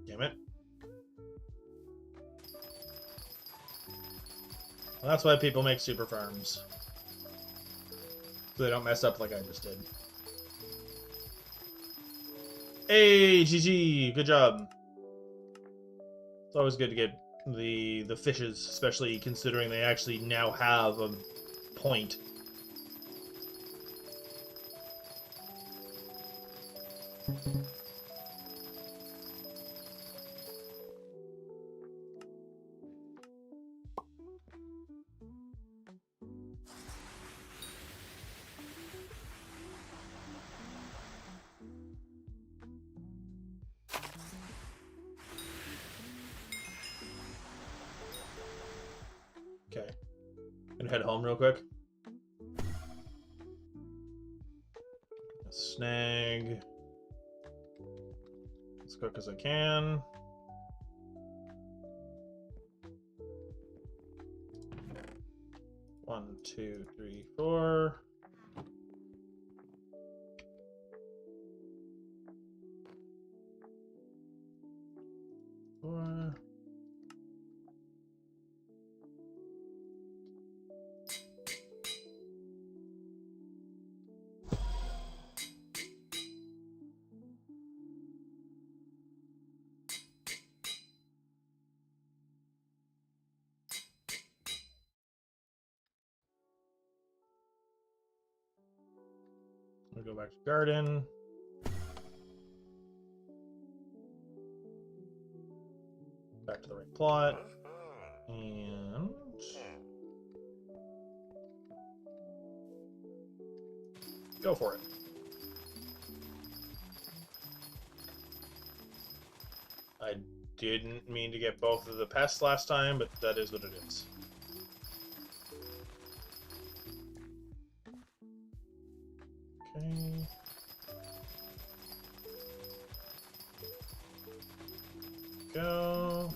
S1: Damn it. Well, that's why people make super farms. So they don't mess up like I just did. Hey, GG! Good job. It's always good to get the fishes, especially considering they actually now have a point. Okay. Gonna head home real quick. Snag. As quick as I can. One, two, three, four. Four. go back to garden. Back to the right plot. And go for it. I didn't mean to get both of the pests last time, but that is what it is. Okay. Go.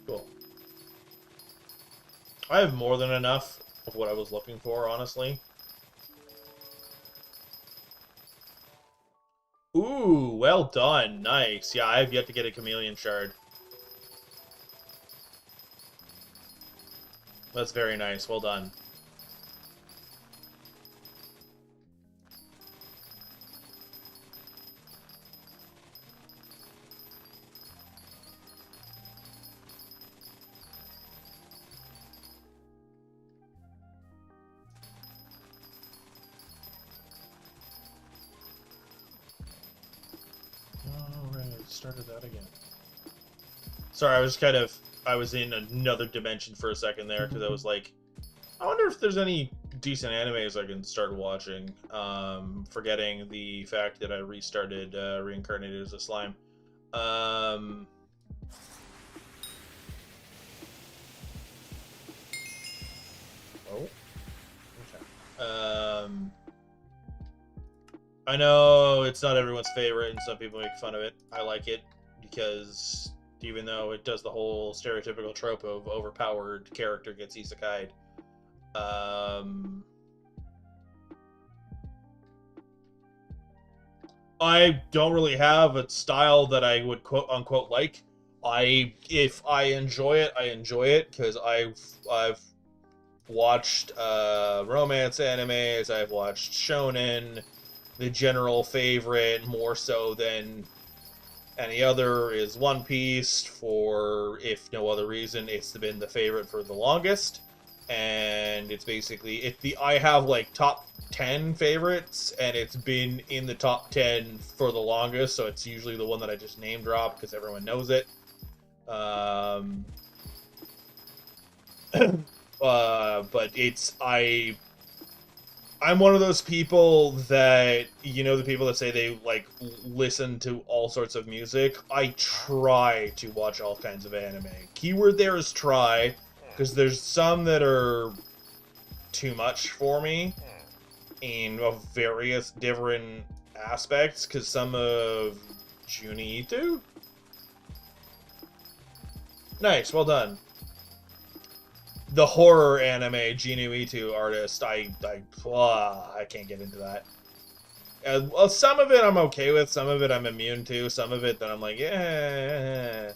S1: Cool. I have more than enough of what I was looking for, honestly. Ooh, well done. Nice. Yeah, I have yet to get a chameleon shard. That's very nice. Well done. Alright, started that again. Sorry, I was in another dimension for a second there, because I was like, I wonder if there's any decent animes I can start watching. Forgetting the fact that I restarted Reincarnated as a Slime. Oh, okay. I know it's not everyone's favorite, and some people make fun of it. I like it, because even though it does the whole stereotypical trope of overpowered character gets isekai'd, I don't really have a style that I would quote unquote like. If I enjoy it, I enjoy it, because I've watched romance animes, I've watched shonen. The general favorite, more so than any other, is One Piece, for, if no other reason, it's been the favorite for the longest. And it's basically, I have like top 10 favorites, and it's been in the top 10 for the longest, so it's usually the one that I just name drop because everyone knows it. But I'm one of those people that, you know, the people that say they, like, listen to all sorts of music. I try to watch all kinds of anime. Keyword there is try, because there's some that are too much for me in of various different aspects, because some of Juni Ito? Nice, well done. The horror anime Jinu Ito artist, I can't get into that. Well, some of it I'm okay with, some of it I'm immune to, some of it that I'm like, yeah.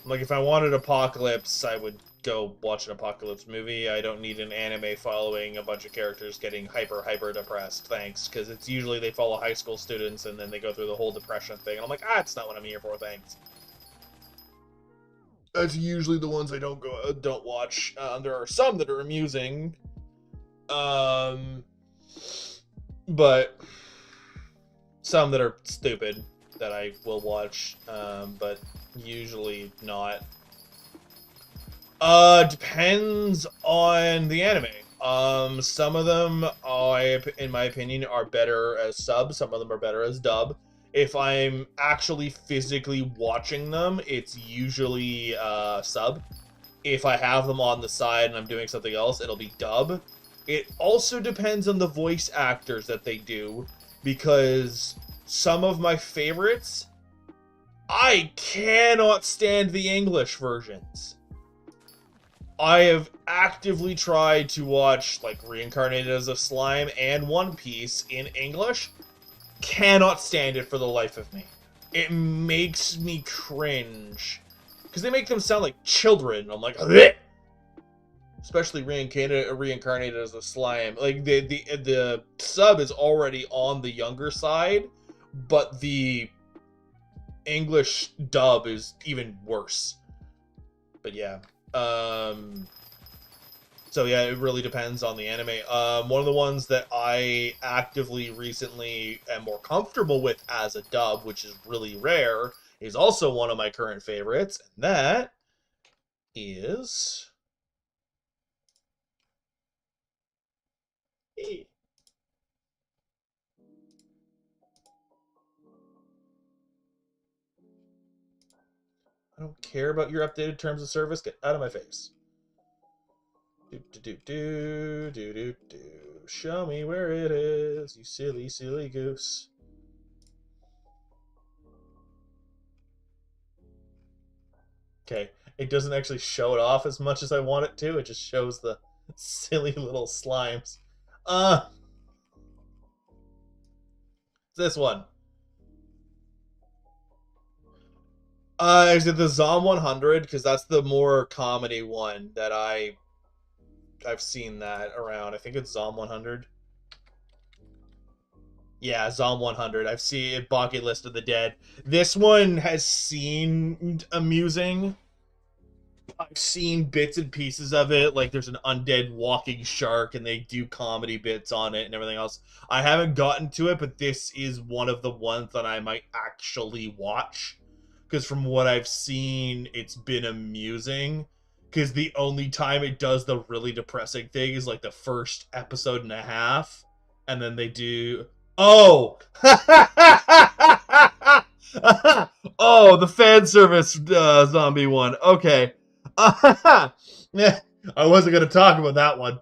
S1: Like, if I wanted Apocalypse, I would go watch an Apocalypse movie. I don't need an anime following a bunch of characters getting hyper depressed, thanks. Because it's usually they follow high school students and then they go through the whole depression thing. And I'm like, it's not what I'm here for, thanks. That's usually the ones I don't watch. There are some that are amusing, but some that are stupid that I will watch, but usually not. Depends on the anime. Some of them, in my opinion, are better as sub. Some of them are better as dub. If I'm actually physically watching them, it's usually sub. If I have them on the side and I'm doing something else, it'll be dub. It also depends on the voice actors that they do, because some of my favorites, I cannot stand the English versions. I have actively tried to watch, like, Reincarnated as a Slime and One Piece in English. Cannot stand it for the life of me. It makes me cringe. Because they make them sound like children. I'm like, bleh! Especially reincarnated as a slime. Like, the sub is already on the younger side, but the English dub is even worse. But yeah. So yeah, it really depends on the anime. One of the ones that I actively recently am more comfortable with as a dub, which is really rare, is also one of my current favorites, and that is... I don't care about your updated terms of service. Get out of my face. Do. Show me where it is, you silly, silly goose. Okay, it doesn't actually show it off as much as I want it to. It just shows the silly little slimes. This one. Is it the Zom 100? Because that's the more comedy one that I've seen that around. I think it's Zom 100. Yeah, Zom 100. I've seen Bucket List of the Dead. This one has seemed amusing. I've seen bits and pieces of it. Like, there's an undead walking shark, and they do comedy bits on it and everything else. I haven't gotten to it, but this is one of the ones that I might actually watch. Because from what I've seen, it's been amusing. Because the only time it does the really depressing thing is, like, the first episode and a half. And then they do... Oh! Oh, the fan service zombie one. Okay. I wasn't going to talk about that one.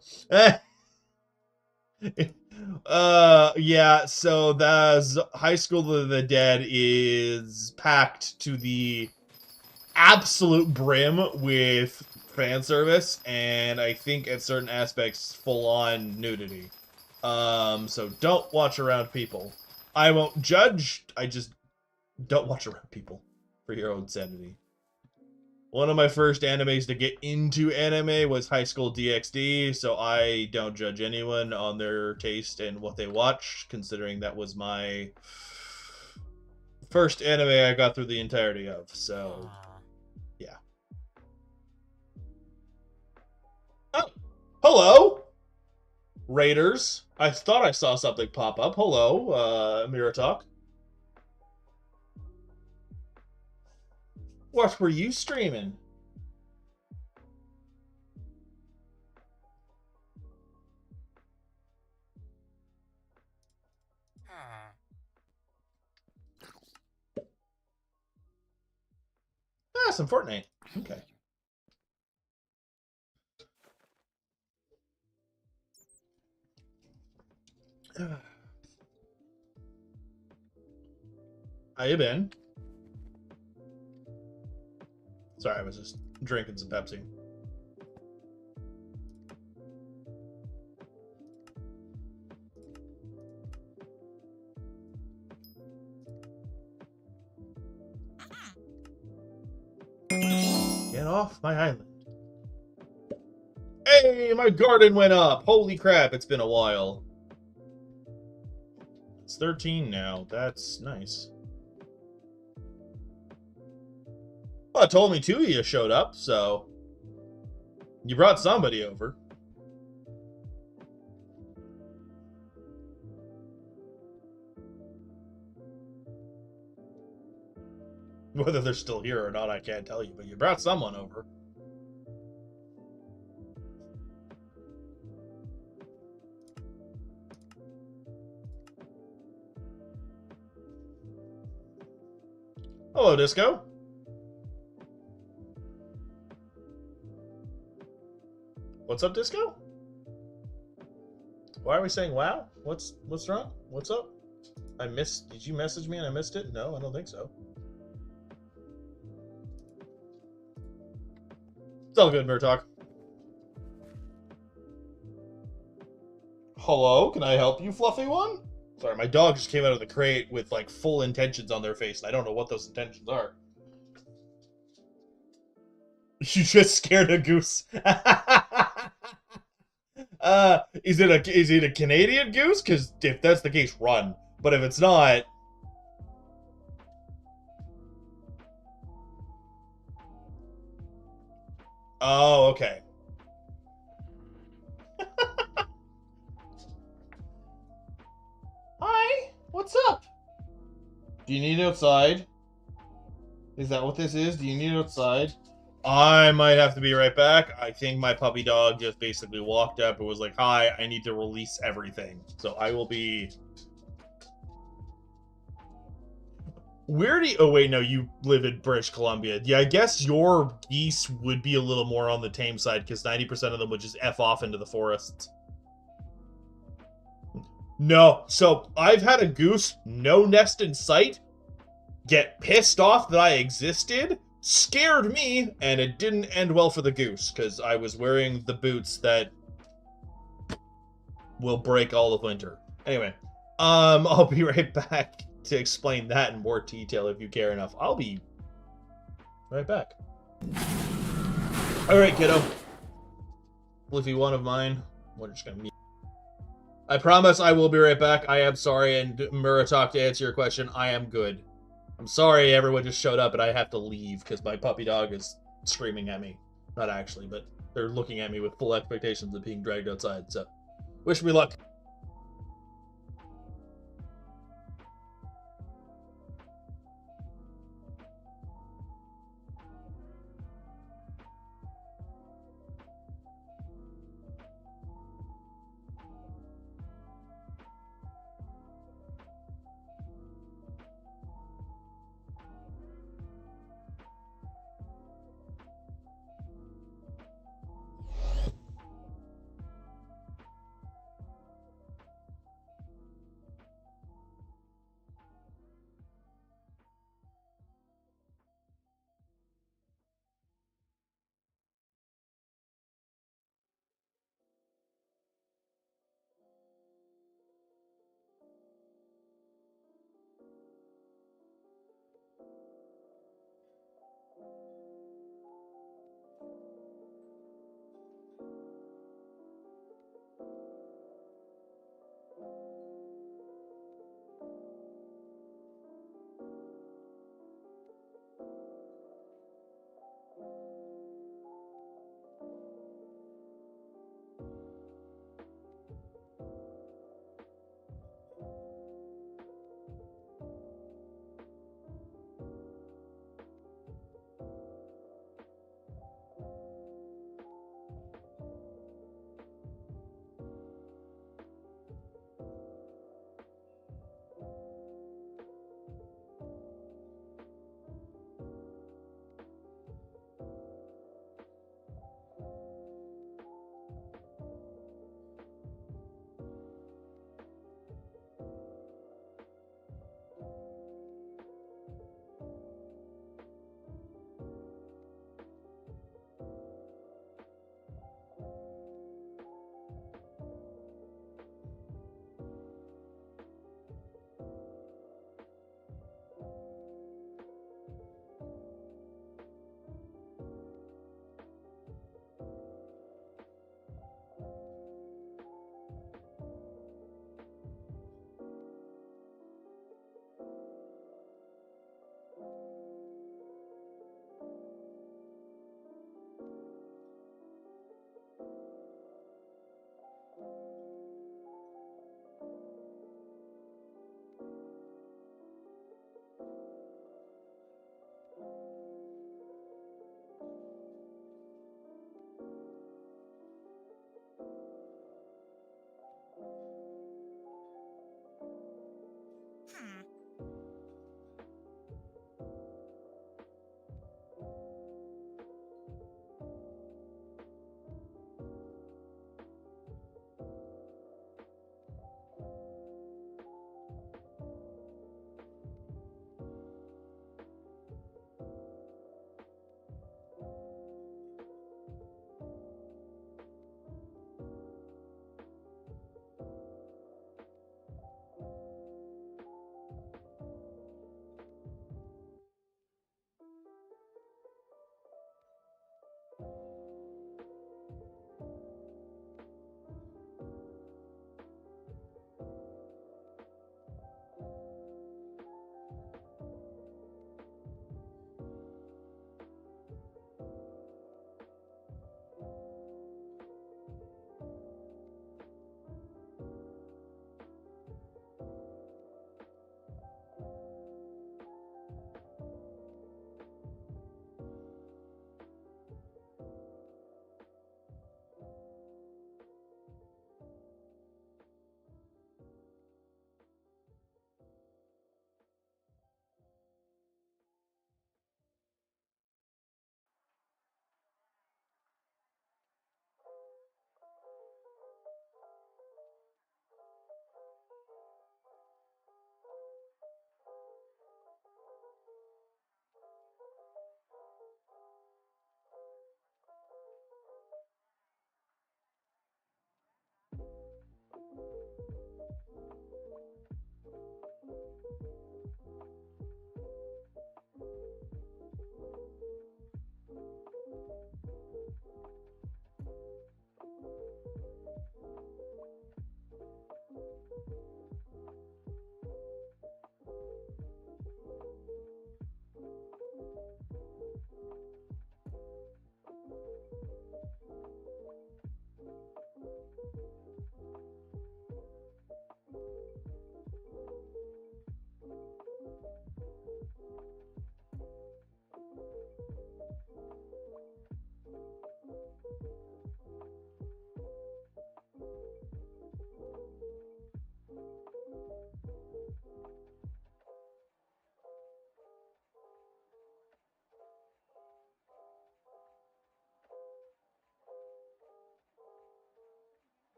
S1: Yeah, so the High School of the Dead is packed to the absolute brim with fan service, and I think at certain aspects full-on nudity. So don't watch around people. I won't judge, I just don't watch around people for your own sanity. One of my first animes to get into anime was High School DxD, so I don't judge anyone on their taste and what they watch, considering that was my first anime I got through the entirety of, so yeah. Oh, hello, Raiders. I thought I saw something pop up. Hello, Mirror Talk. What were you streaming? Ah, some Fortnite. Okay. How you been? Sorry, I was just drinking some Pepsi. Get off my island. Hey, my garden went up! Holy crap, it's been a while. It's 13 now. That's nice. Well, it told me two of you showed up, so... You brought somebody over. Whether they're still here or not, I can't tell you, but you brought someone over. Hello, Disco. What's up, Disco? Why are we saying wow? What's wrong? What's up? I missed... Did you message me and I missed it? No, I don't think so. It's all good, Mirror Talk. Hello, can I help you, fluffy one? Sorry, my dog just came out of the crate with, like, full intentions on their face, and I don't know what those intentions are. You just scared a goose. Is it a Canadian goose? Because if that's the case, run. But if it's not... Oh, okay. Hi, what's up? Do you need outside? Is that what this is? Do you need outside? I might have to be right back. I think my puppy dog just basically walked up and was like, hi, I need to release everything. So I will be... Where do you... Oh, wait, no, you live in British Columbia. Yeah, I guess your geese would be a little more on the tame side, because 90% of them would just F off into the forests. No, so I've had a goose, no nest in sight, get pissed off that I existed, scared me, and it didn't end well for the goose, because I was wearing the boots that will break all of winter. Anyway, I'll be right back to explain that in more detail if you care enough. I'll be right back. Alright, kiddo. Fliffy one of mine. We're just gonna meet. I promise I will be right back. I am sorry, and Muratok, to answer your question, I am good. I'm sorry everyone just showed up and I have to leave because my puppy dog is screaming at me. Not actually, but they're looking at me with full expectations of being dragged outside, so wish me luck.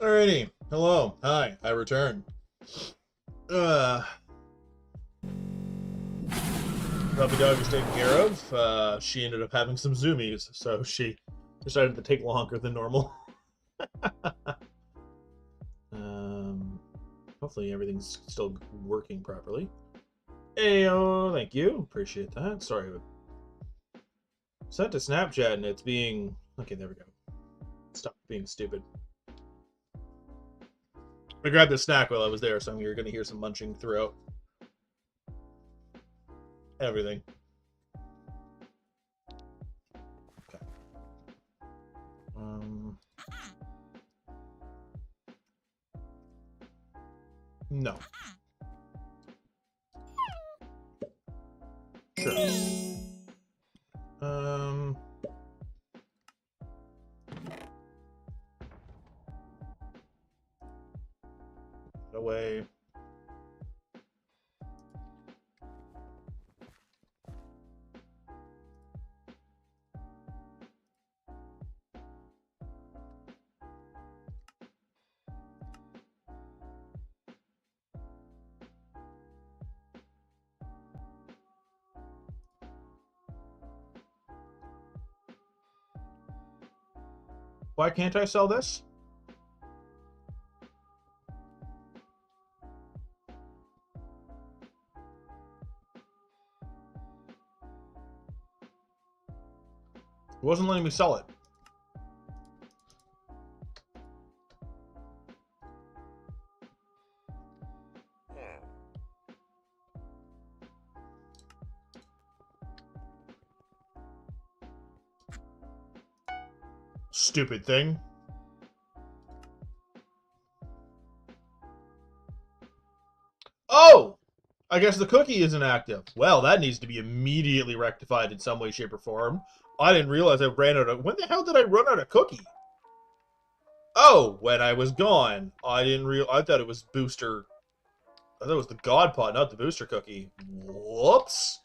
S1: Alrighty. Hello. Hi. I return. Puppy dog is taken care of. She ended up having some zoomies, so she decided to take longer than normal. Hopefully everything's still working properly. Heyo, thank you. Appreciate that. Sorry. Sent to Snapchat and it's being... Okay, there we go. Stop being stupid. I grabbed a snack while I was there, so you're going to hear some munching throughout everything. Okay. No. Sure. Away. Why can't I sell this? It wasn't letting me sell it. Stupid thing. Oh! I guess the cookie isn't active. Well, that needs to be immediately rectified in some way, shape, or form. I didn't realize I ran out of... When the hell did I run out of cookie? Oh, when I was gone. I didn't realize... I thought it was booster... I thought it was the God Pot, not the booster cookie. Whoops.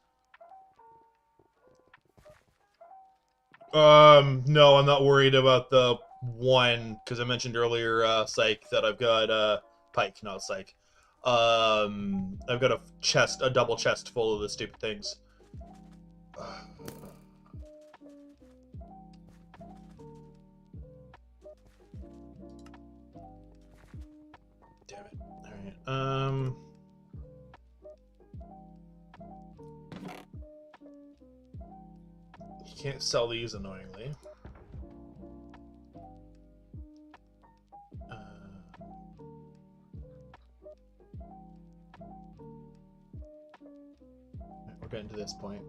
S1: No, I'm not worried about the one, because I mentioned earlier, Psych, that I've got, Pike, not Psych. I've got a double chest full of the stupid things. Damn it. Alright, you can't sell these, annoyingly. We're getting to this point.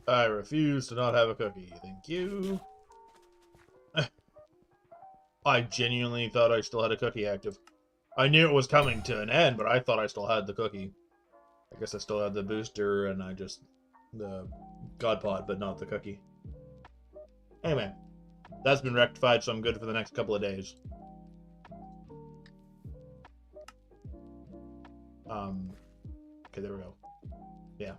S1: I refuse to not have a cookie. Thank you. I genuinely thought I still had a cookie active. I knew it was coming to an end, but I thought I still had the cookie. I guess I still had the booster and the God Pod, but not the cookie. Anyway, that's been rectified, so I'm good for the next couple of days. Okay, there we go. Yeah.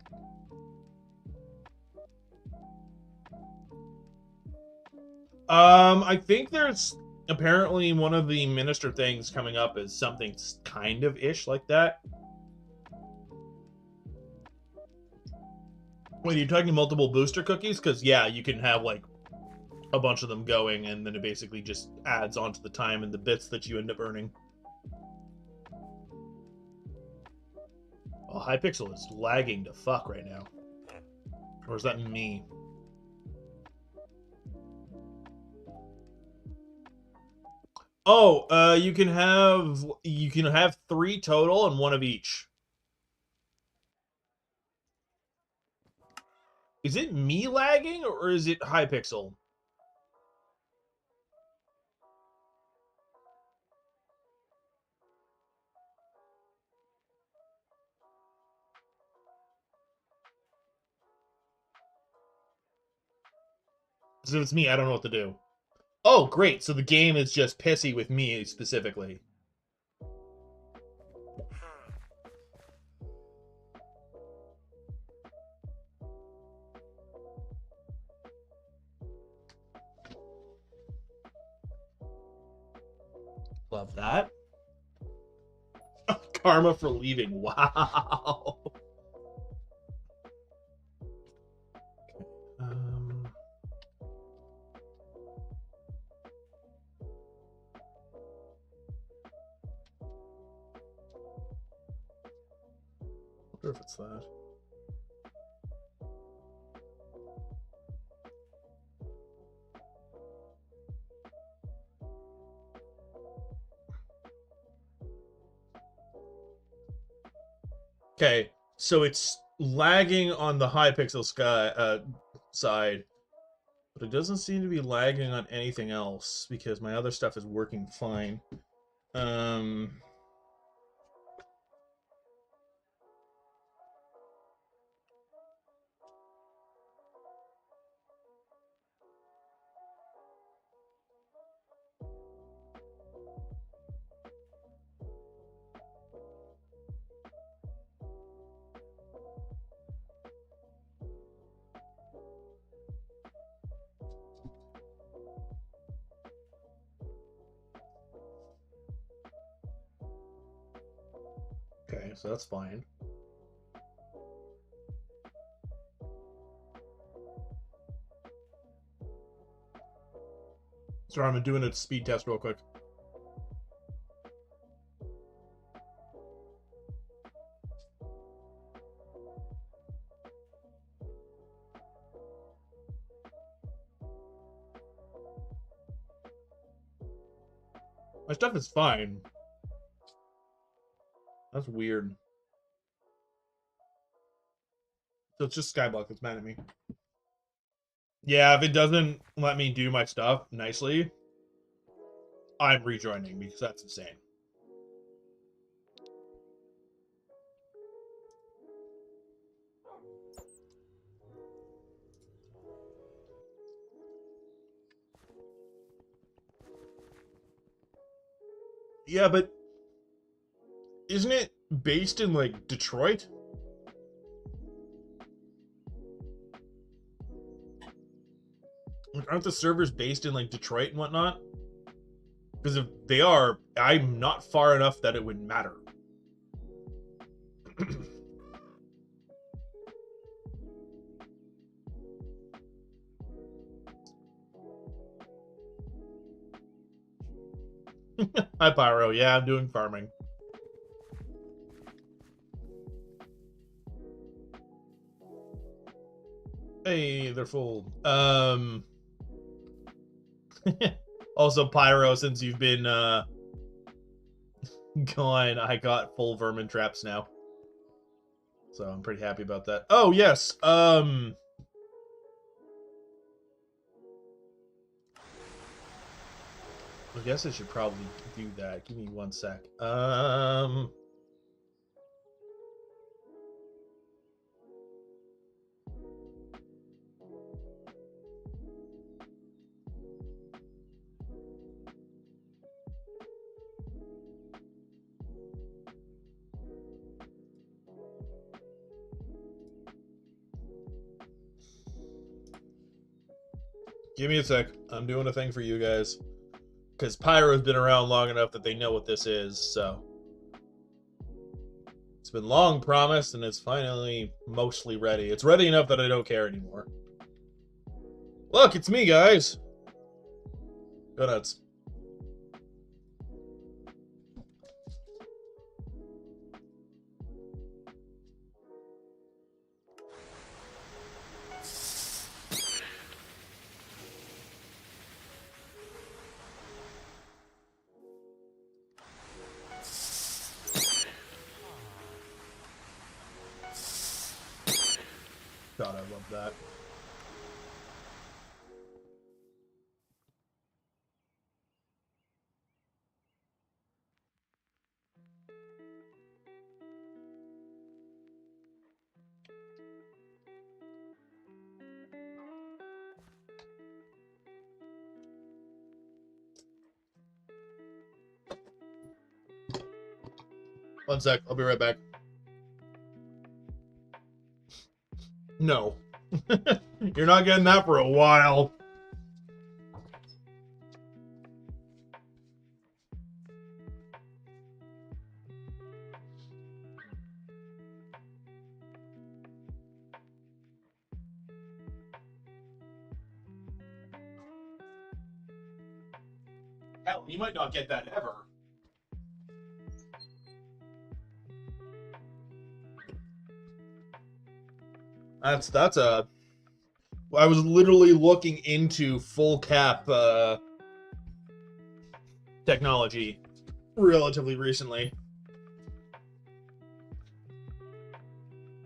S1: I think there's apparently one of the minister things coming up is something kind of ish like that. Wait, you're talking multiple booster cookies? Because, yeah, you can have, like, a bunch of them going, and then it basically just adds onto the time and the bits that you end up earning. Oh, Hypixel is lagging to fuck right now. Or is that me? Oh, you can have 3 total and 1 of each. Is it me lagging or is it Hypixel? So if it's me, I don't know what to do. Oh, great. So the game is just pissy with me specifically. Love that. Karma for leaving. Wow. Um, I wonder if it's that. Okay, so it's lagging on the Hypixel side, but it doesn't seem to be lagging on anything else because my other stuff is working fine. Um, okay, so that's fine. Sorry, I'm doing a speed test real quick. My stuff is fine. That's weird. So it's just Skyblock that's mad at me. Yeah, if it doesn't let me do my stuff nicely, I'm rejoining because that's insane. Yeah, but isn't it based in like Detroit? Like, aren't the servers based in like Detroit and whatnot? Because if they are, I'm not far enough that it would matter. Hi, Pyro. Yeah, I'm doing farming. Hey, they're full. Also, Pyro, since you've been gone, I got full vermin traps now. So I'm pretty happy about that. Oh, yes. I guess I should probably do that. Give me one sec. Give me a sec. I'm doing a thing for you guys. Because Pyro's been around long enough that they know what this is, so. It's been long promised, and it's finally mostly ready. It's ready enough that I don't care anymore. Look, it's me, guys! Go nuts. God, I love that. One sec, I'll be right back. No. You're not getting that for a while. Hell, you might not get that ever. That's a... I was literally looking into full cap technology relatively recently.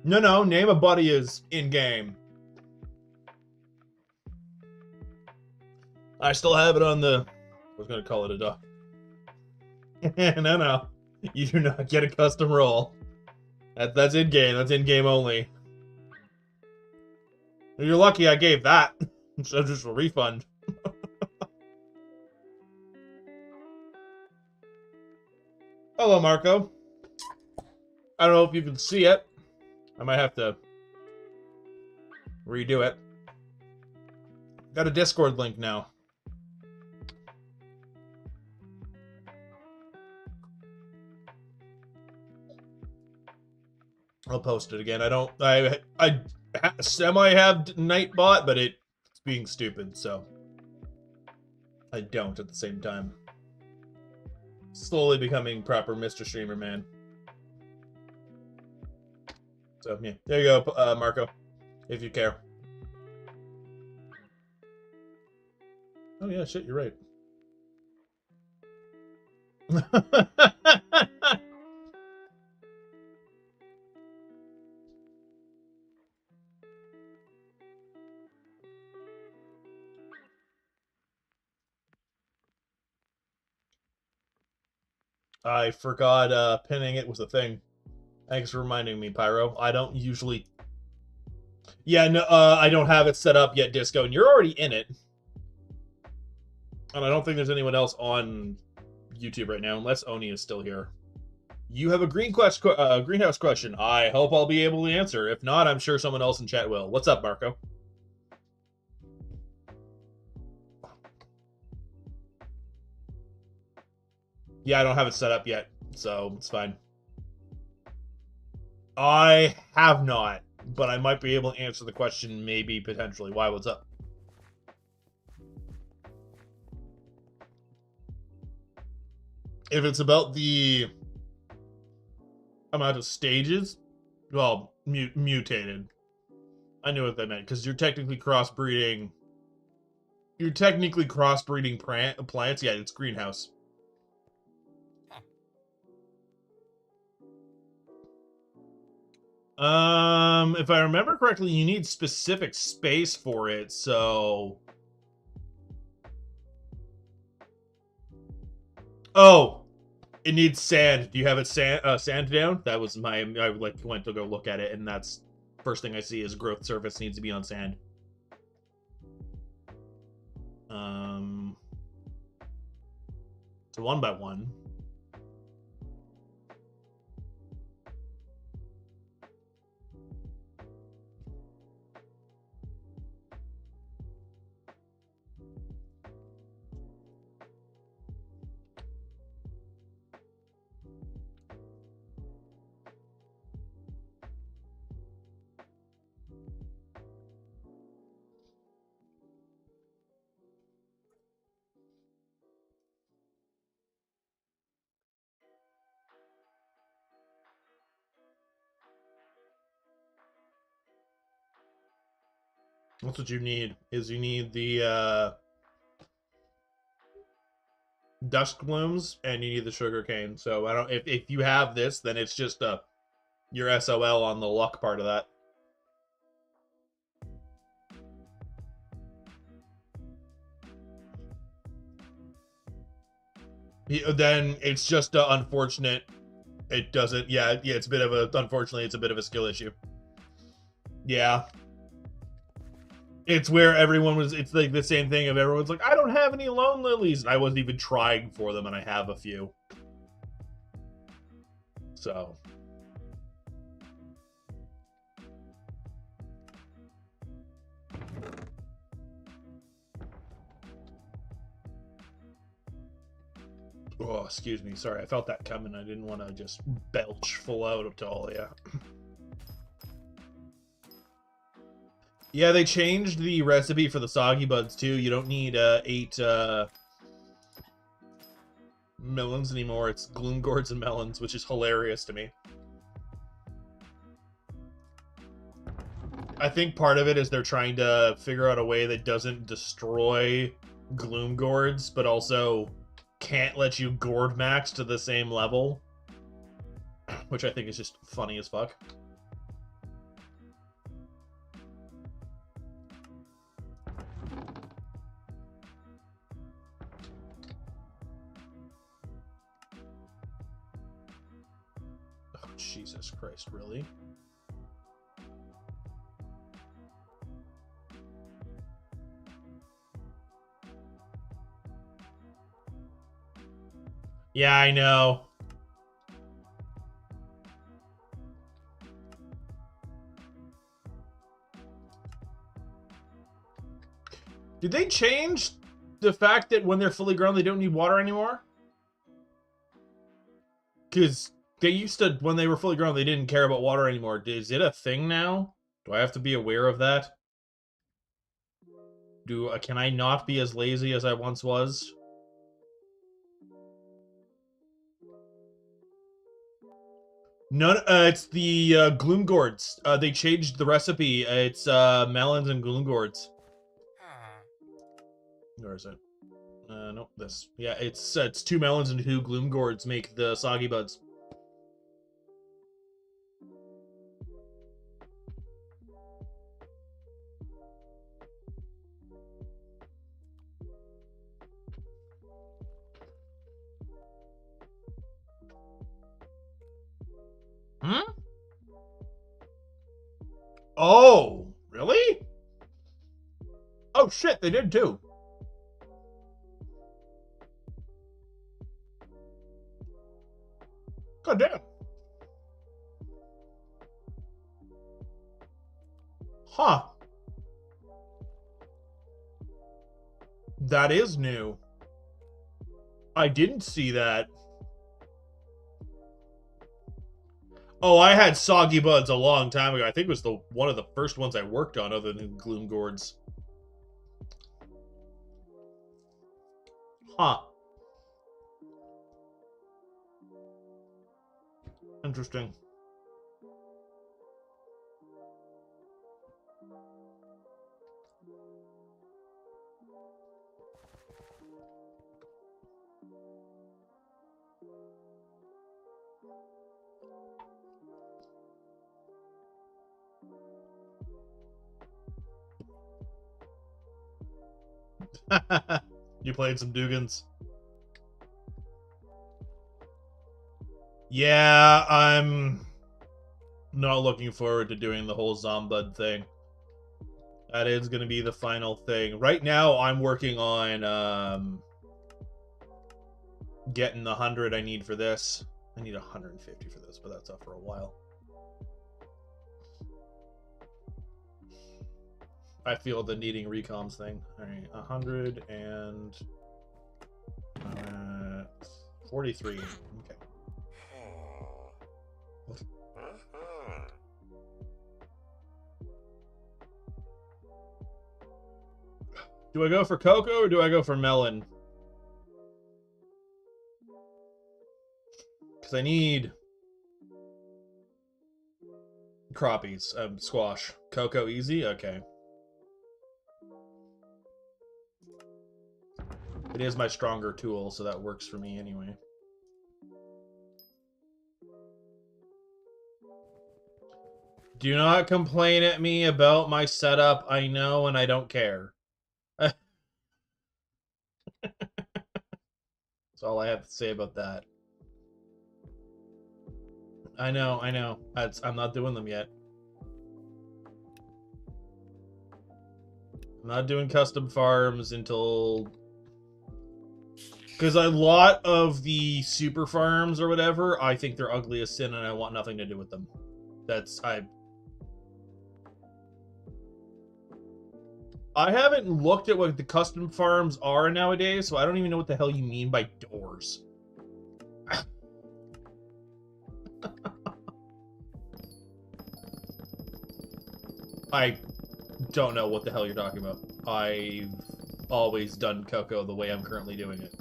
S1: No, Name a Buddy is in-game. I still have it on the... I was going to call it a dog. No. You do not get a custom roll. That's in-game. That's in-game only. You're lucky I gave that. So just a refund. Hello, Marco. I don't know if you can see it. I might have to redo it. Got a Discord link now. I'll post it again. I semi have Nightbot, but it's being stupid, so I don't at the same time. Slowly becoming proper Mr. Streamer Man. So yeah, there you go, Marco, if you care. Oh yeah, shit, you're right. I forgot pinning it was a thing. Thanks for reminding me, Pyro. I don't usually... Yeah, no, I don't have it set up yet, Disco, and you're already in it. And I don't think there's anyone else on YouTube right now, unless Oni is still here. You have a greenhouse question. I hope I'll be able to answer. If not, I'm sure someone else in chat will. What's up, Marco? Yeah, I don't have it set up yet, so it's fine. I have not, but I might be able to answer the question, maybe, potentially. Why, what's up? If it's about the amount of stages, well, mutated. I knew what that meant, because you're technically crossbreeding. You're technically crossbreeding plants. Yeah, it's greenhouse. If I remember correctly, you need specific space for it, so... Oh! It needs sand. Do you have it sand down? That was my... I went to go look at it, and that's... First thing I see is growth surface needs to be on sand. So 1 by 1. That's what you need, is you need the dusk blooms and you need the sugar cane. So I don't, if you have this, then it's just your SOL on the luck part of that. Then it's just unfortunate it doesn't. Yeah, it's a bit of a, unfortunately it's a bit of a skill issue. Yeah. It's where everyone was, it's like the same thing of everyone's like, I don't have any lone lilies. And I wasn't even trying for them, and I have a few. So. Oh, excuse me. Sorry, I felt that coming. I didn't want to just belch full out to all of you. Yeah, they changed the recipe for the soggy buds too. You don't need 8 melons anymore. It's gloom gourds and melons, which is hilarious to me. I think part of it is they're trying to figure out a way that doesn't destroy gloom gourds, but also can't let you gourd max to the same level, which I think is just funny as fuck. Oh, Jesus Christ, really? Yeah, I know. Did they change the fact that when they're fully grown, they don't need water anymore? Because they used to, when they were fully grown, they didn't care about water anymore. Is it a thing now? Do I have to be aware of that? Can I not be as lazy as I once was? None. It's the gloom gourds. They changed the recipe. It's melons and gloom gourds. Where is it? Nope. This. Yeah, it's 2 melons and 2 gloom gourds make the soggy buds. Hmm? Oh, really? Oh shit, they did too. God damn. Huh. That is new. I didn't see that. Oh, I had soggy buds a long time ago. I think it was one of the first ones I worked on other than gloom gourds. Huh. Interesting. You played some Dugans. Yeah, I'm not looking forward to doing the whole Zombud thing. That is going to be the final thing. Right now, I'm working on getting the 100 I need for this. I need 150 for this, but that's up for a while. I feel the needing recoms thing. All right, 100 and 43. Okay. Do I go for cocoa or do I go for melon? Because I need crappies, squash. Cocoa easy? Okay. It is my stronger tool, so that works for me anyway. Do not complain at me about my setup. I know and I don't care. That's all I have to say about that. I know. I'm not doing them yet. I'm not doing custom farms until Because a lot of the super farms or whatever, I think they're ugly as sin and I want nothing to do with them. I haven't looked at what the custom farms are nowadays, so I don't even know what the hell you mean by doors. I don't know what the hell you're talking about. I've always done Coco the way I'm currently doing it.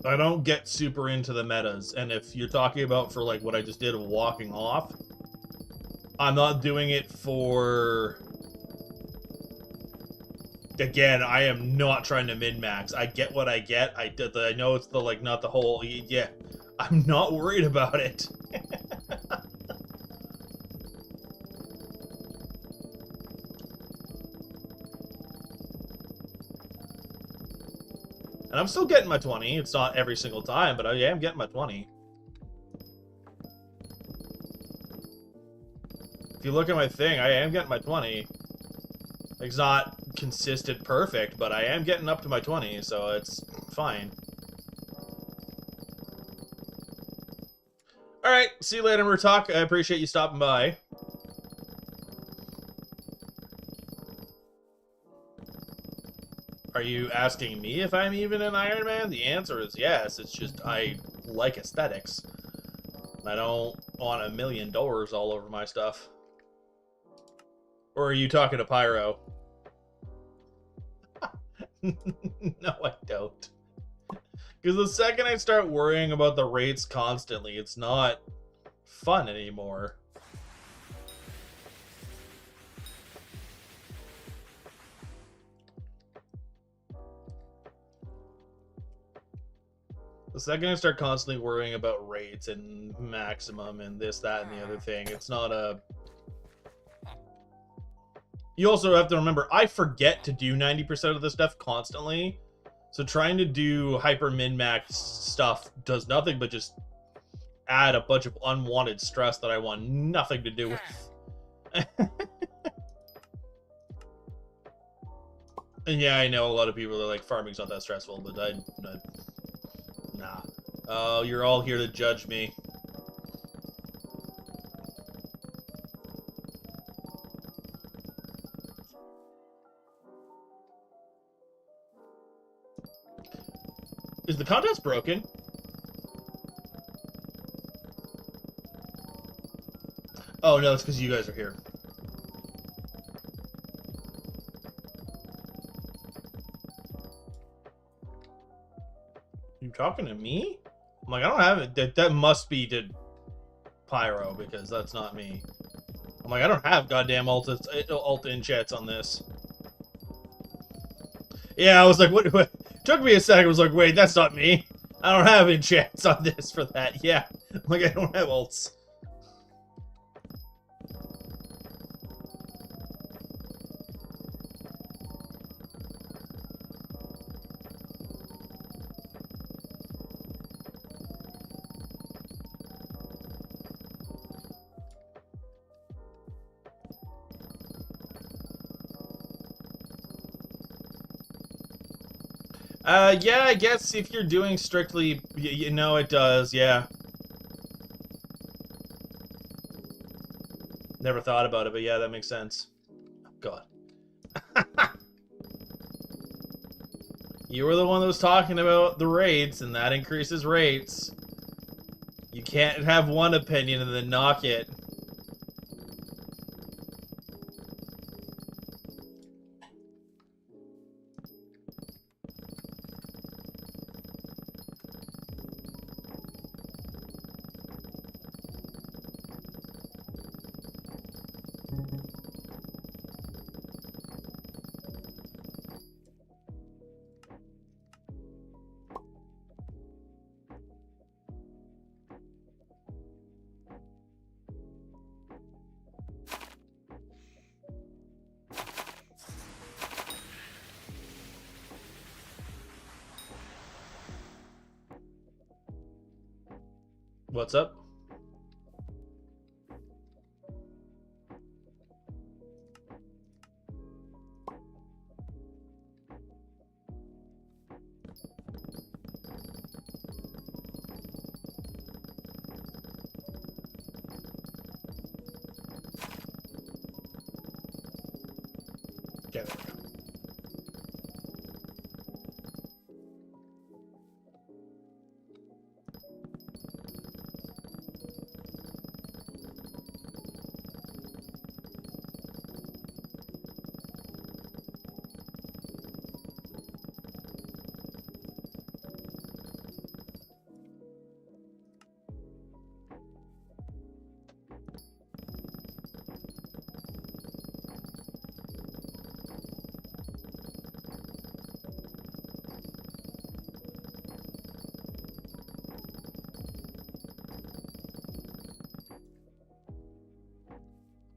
S1: I don't get super into the metas, and if you're talking about for like what I just did of walking off, I'm not doing it for... Again, I am not trying to min-max. I get what I get. I know it's the, like, not the whole... Yeah, I'm not worried about it. And I'm still getting my 20. It's not every single time, but I am getting my 20. If you look at my thing, I am getting my 20. It's not consistent perfect, but I am getting up to my 20, so it's fine. Alright, see you later, Murtak. I appreciate you stopping by. Are you asking me if I'm even an Ironman? The answer is yes. It's just I like aesthetics. I don't want $1 million all over my stuff. Or are you talking to Pyro? No, I don't. Because the second I start worrying about the rates constantly, it's not fun anymore. The second I start constantly worrying about rates and maximum and this, that, and the other thing, it's not a... You also have to remember, I forget to do 90% of the stuff constantly. So trying to do hyper min-max stuff does nothing but just add a bunch of unwanted stress that I want nothing to do with. And yeah, I know a lot of people are like, farming's not that stressful, but nah. Oh, you're all here to judge me. Is the contest broken? Oh, no, it's because you guys are here. You talking to me? I'm like, I don't have it. That must be to Pyro, because that's not me. I'm like, I don't have goddamn alt in chats on this. Yeah, I was like, what? Took me a second. I was like, wait, that's not me. I don't have in chats on this for that. Yeah, I'm like, I don't have alts. Yeah, I guess if you're doing strictly, you know it does, yeah. Never thought about it, but yeah, that makes sense. Oh, God. You were the one that was talking about the rates, and that increases rates. You can't have one opinion and then knock it. What's up? Okay, there we go.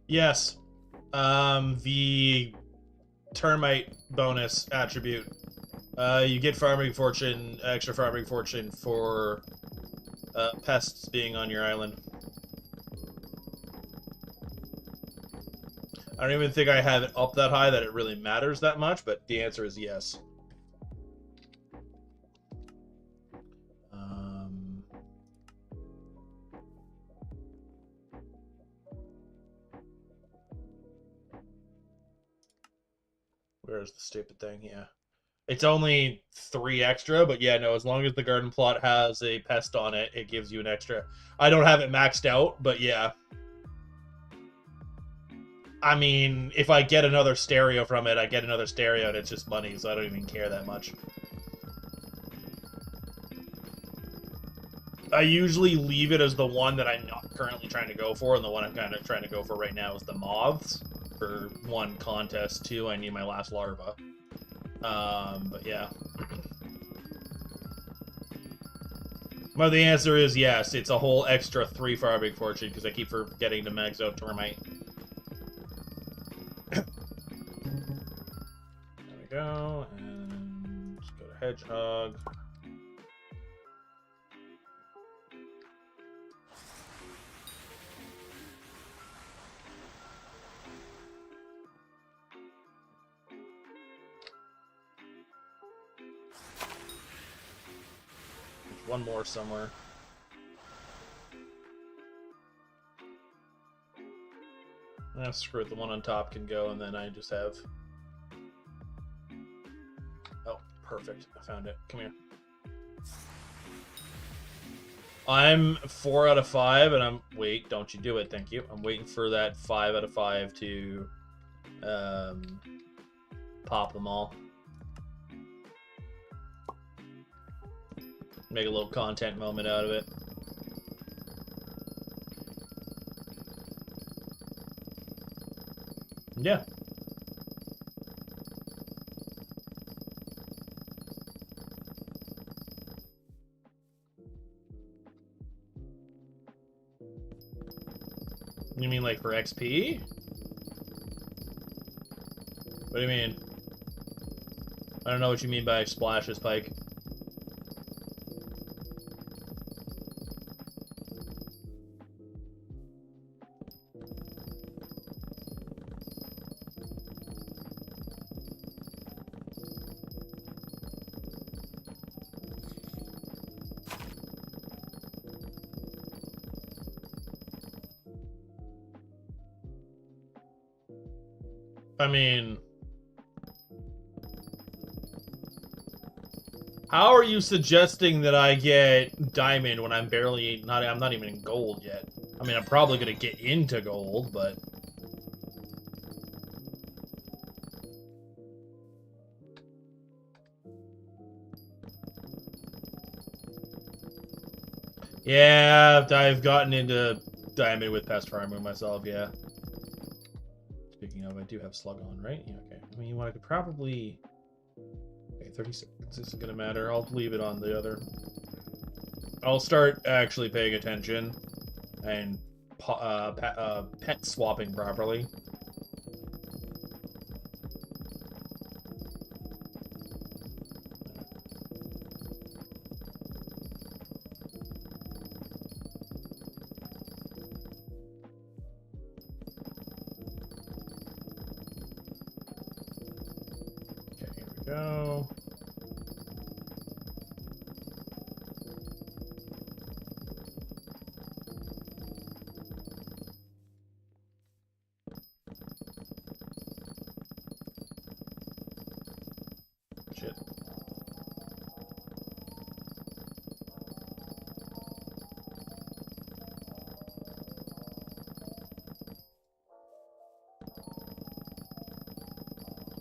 S1: Yes. The termite bonus attribute. You get farming fortune, extra farming fortune for pests being on your island. I don't even think I have it up that high that it really matters that much, but the answer is yes. Where's the stupid thing? Yeah. It's only 3 extra, but yeah, no, as long as the garden plot has a pest on it, it gives you an extra. I don't have it maxed out, but yeah. I mean, if I get another stereo from it, I get another stereo, and it's just money, so I don't even care that much. I usually leave it as the one that I'm not currently trying to go for, and the one I'm kind of trying to go for right now is the moths. For 1, contest, 2, I need my last larva. But yeah. Well, the answer is yes. It's a whole extra 3 farming fortune, because I keep forgetting to max out termite. There we go, and let's go to hedgehog. There's one more somewhere. Screw it, the one on top can go, and then I just have... Oh, perfect. I found it. Come here. I'm 4 out of 5, and I'm... Wait, don't you do it, thank you. I'm waiting for that 5 out of 5 to... pop them all. Make a little content moment out of it. Yeah. You mean like for XP? What do you mean? I don't know what you mean by splashes, Pike. I mean, how are you suggesting that I get diamond when I'm not even in gold yet? I mean, I'm probably gonna get into gold, but yeah, I've gotten into diamond with pest farming myself, yeah. Speaking of, I do have slug on, right? Yeah, okay. I mean, I could probably... Okay, 30 seconds isn't gonna matter. I'll leave it on the other. I'll start actually paying attention and pet swapping properly. Go. shit.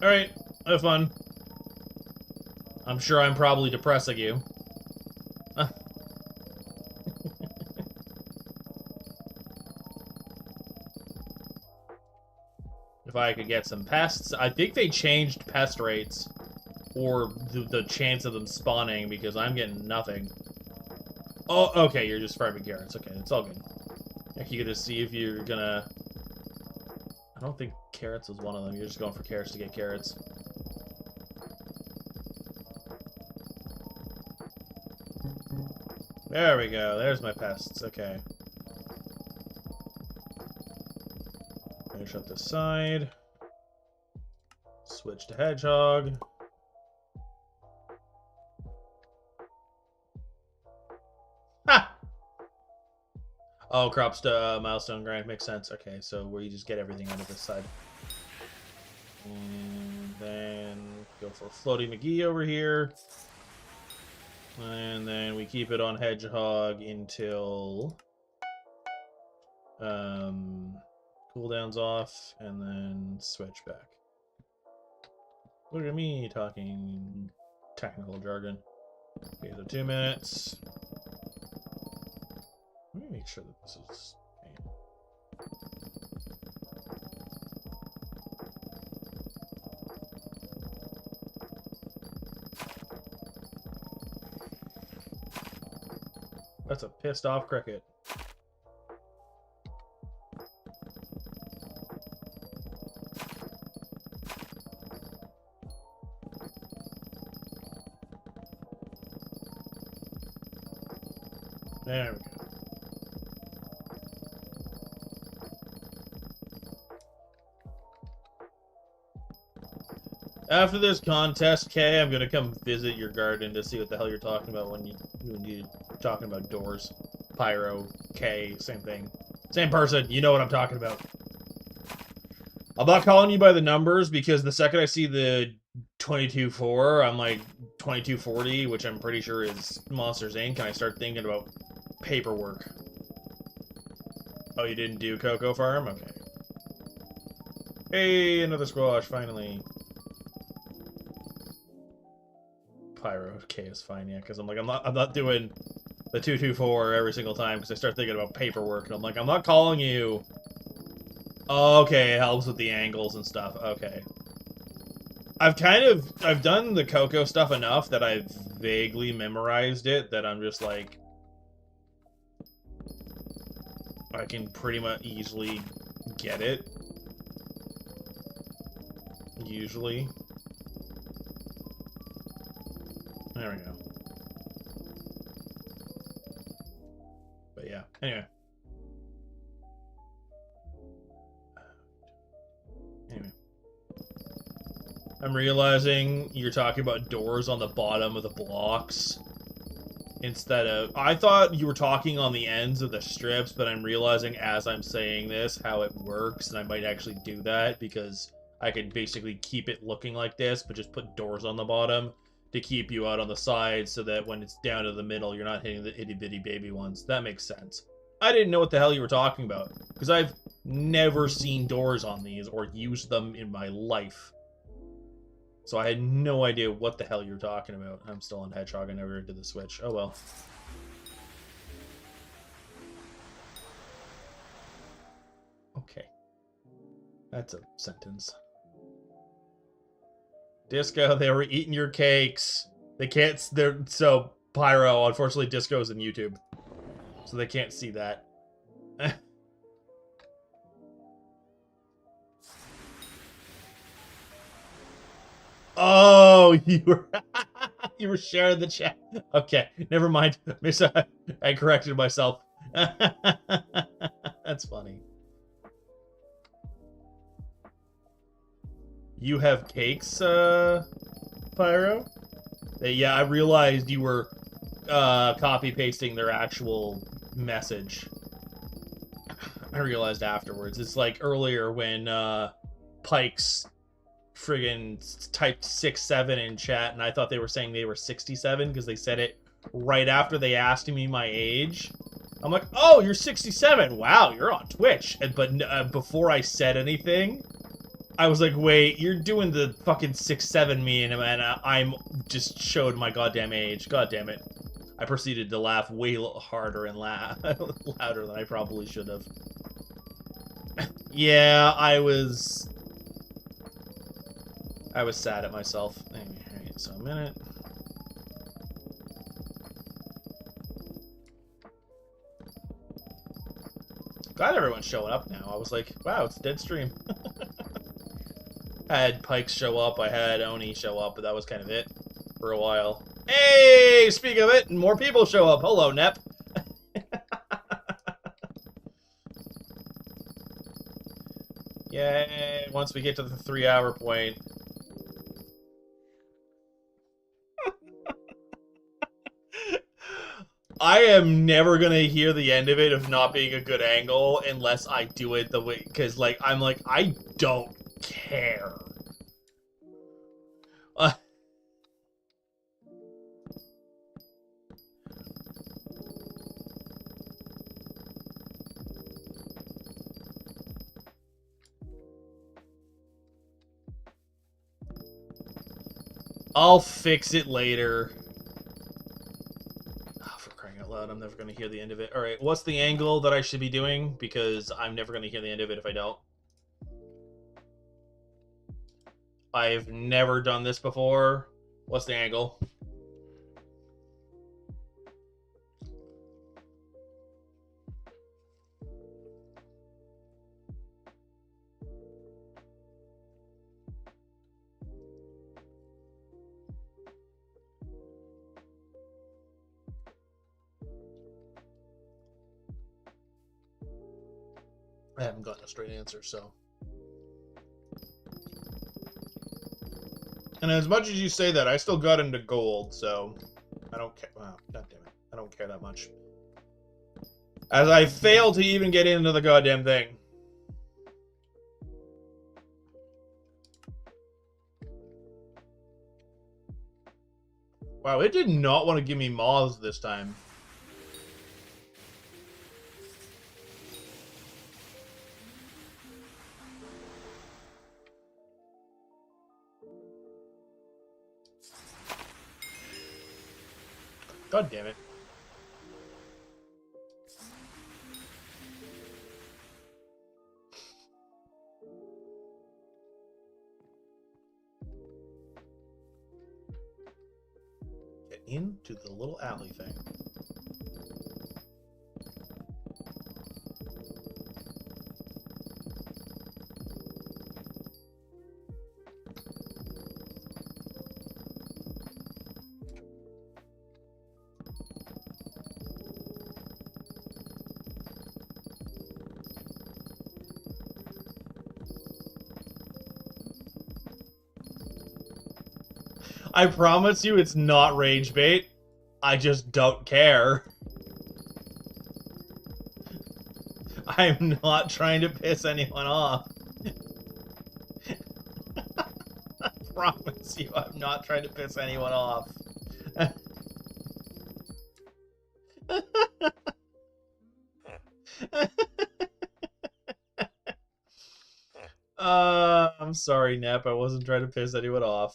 S1: Alright, have fun. I'm sure I'm probably depressing you. If I could get some pests. I think they changed pest rates. Or the chance of them spawning, because I'm getting nothing. Oh, okay, you're just farming carrots. Okay, it's all good. You could just see if you're gonna... I don't think carrots is one of them. You're just going for carrots to get carrots. There we go. There's my pests. Okay. Finish up this side. Switch to hedgehog. Ha! Oh, crops to milestone grind makes sense. Okay, so where you just get everything out of this side. And then go for Floaty McGee over here. And then we keep it on hedgehog until cooldown's off, and then switch back. Look at me talking technical jargon. Okay, so 2 minutes. Let me make sure that this is... That's a pissed off cricket. There we go. After this contest, Kay, I'm gonna come visit your garden to see what the hell you're talking about when you're talking about doors. Pyro, Kay, same thing. Same person, you know what I'm talking about. I'm not calling you by the numbers because the second I see the 22.4, I'm like 22.40, which I'm pretty sure is Monsters Inc., and I start thinking about paperwork. Oh, you didn't do Cocoa Farm? Okay. Hey, another squash, finally. Pyro, okay, is fine, yeah, because I'm not doing the 224 every single time because I start thinking about paperwork, and I'm like, I'm not calling you. Okay, it helps with the angles and stuff. Okay. I've done the Cocoa stuff enough that I've vaguely memorized it, that I'm just like, I can pretty much easily get it. Usually. There we go. But yeah, anyway. I'm realizing you're talking about doors on the bottom of the blocks instead of... I thought you were talking on the ends of the strips, but I'm realizing as I'm saying this how it works, and I might actually do that because I could basically keep it looking like this, but just put doors on the bottom to keep you out on the sides so that when it's down to the middle, you're not hitting the itty-bitty baby ones. That makes sense. I didn't know what the hell you were talking about, because I've never seen doors on these or used them in my life. So I had no idea what the hell you were talking about. I'm still on Hedgehog. I never did the switch. Oh well. Okay. That's a sentence. Disco, they were eating your cakes. They can't... So, Pyro, unfortunately, Disco's in YouTube. So they can't see that. Oh, you were you were sharing the chat. Okay, never mind. I corrected myself. That's funny. You have cakes, Pyro? Yeah, I realized you were copy pasting their actual message. I realized afterwards. It's like earlier when Pikes friggin' typed 6'7" in chat, and I thought they were saying they were 67 because they said it right after they asked me my age. I'm like, oh, you're 67. Wow, you're on Twitch. But before I said anything, I was like, wait, you're doing the fucking 6'7" meme, and I'm just showed my goddamn age. God damn it. I proceeded to laugh way harder and louder than I probably should have. Yeah, I was sad at myself. Alright, so a minute. Glad everyone's showing up now. I was like, wow, it's a dead stream. I had Pikes show up, I had Oni show up, but that was kind of it for a while. Hey, speak of it, more people show up. Hello, Nep. Yay, once we get to the 3-hour point. I am never gonna hear the end of it of not being a good angle unless I do it the way, because, like, I'm like, I don't care. I'll fix it later. Oh, for crying out loud, I'm never going to hear the end of it. Alright, what's the angle that I should be doing? Because I'm never going to hear the end of it if I don't. I've never done this before. What's the angle? I haven't gotten a straight answer, so. And as much as you say that, I still got into gold, so I don't care. Wow, God damn it. I don't care that much. As I fail to even get into the goddamn thing. Wow, it did not want to give me moths this time. God damn it. Get into the little alley thing. I promise you it's not rage bait. I just don't care. I'm not trying to piss anyone off. I promise you I'm not trying to piss anyone off. I'm sorry, Nep. I wasn't trying to piss anyone off.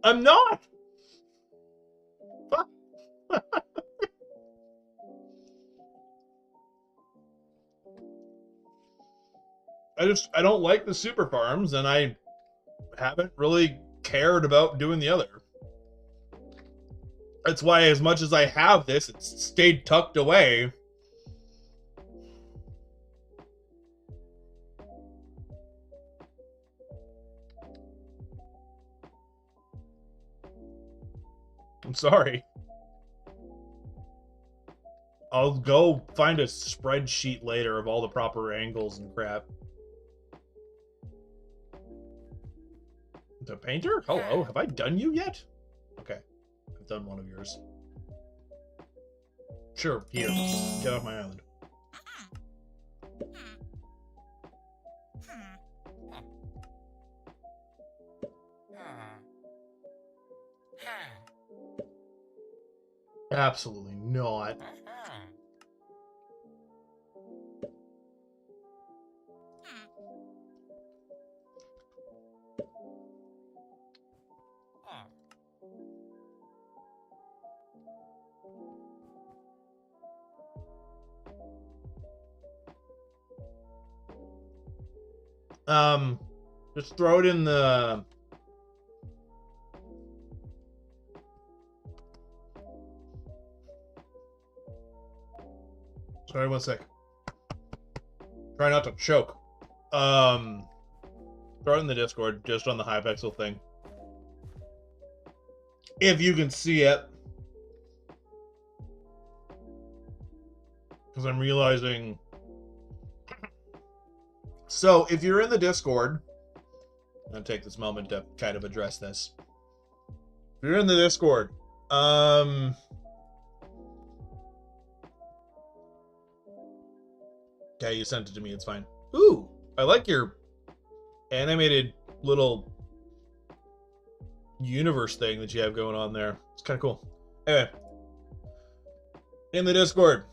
S1: I'm not! I don't like the super farms, and I haven't really cared about doing the other. That's why, as much as I have this, it's stayed tucked away. I'm sorry. I'll go find a spreadsheet later of all the proper angles and crap. The painter? Hello, have I done you yet? Okay, I've done one of yours. Sure, here. Get off my island. Absolutely not. Just throw it in the... Sorry, one sec. Try not to choke. Throw it in the Discord, just on the Hypixel thing. If you can see it. Because I'm realizing... So, if you're in the Discord... I'm going to take this moment to kind of address this. If you're in the Discord, okay, you sent it to me, it's fine. Ooh, I like your animated little universe thing that you have going on there. It's kind of cool. Anyway, in the Discord.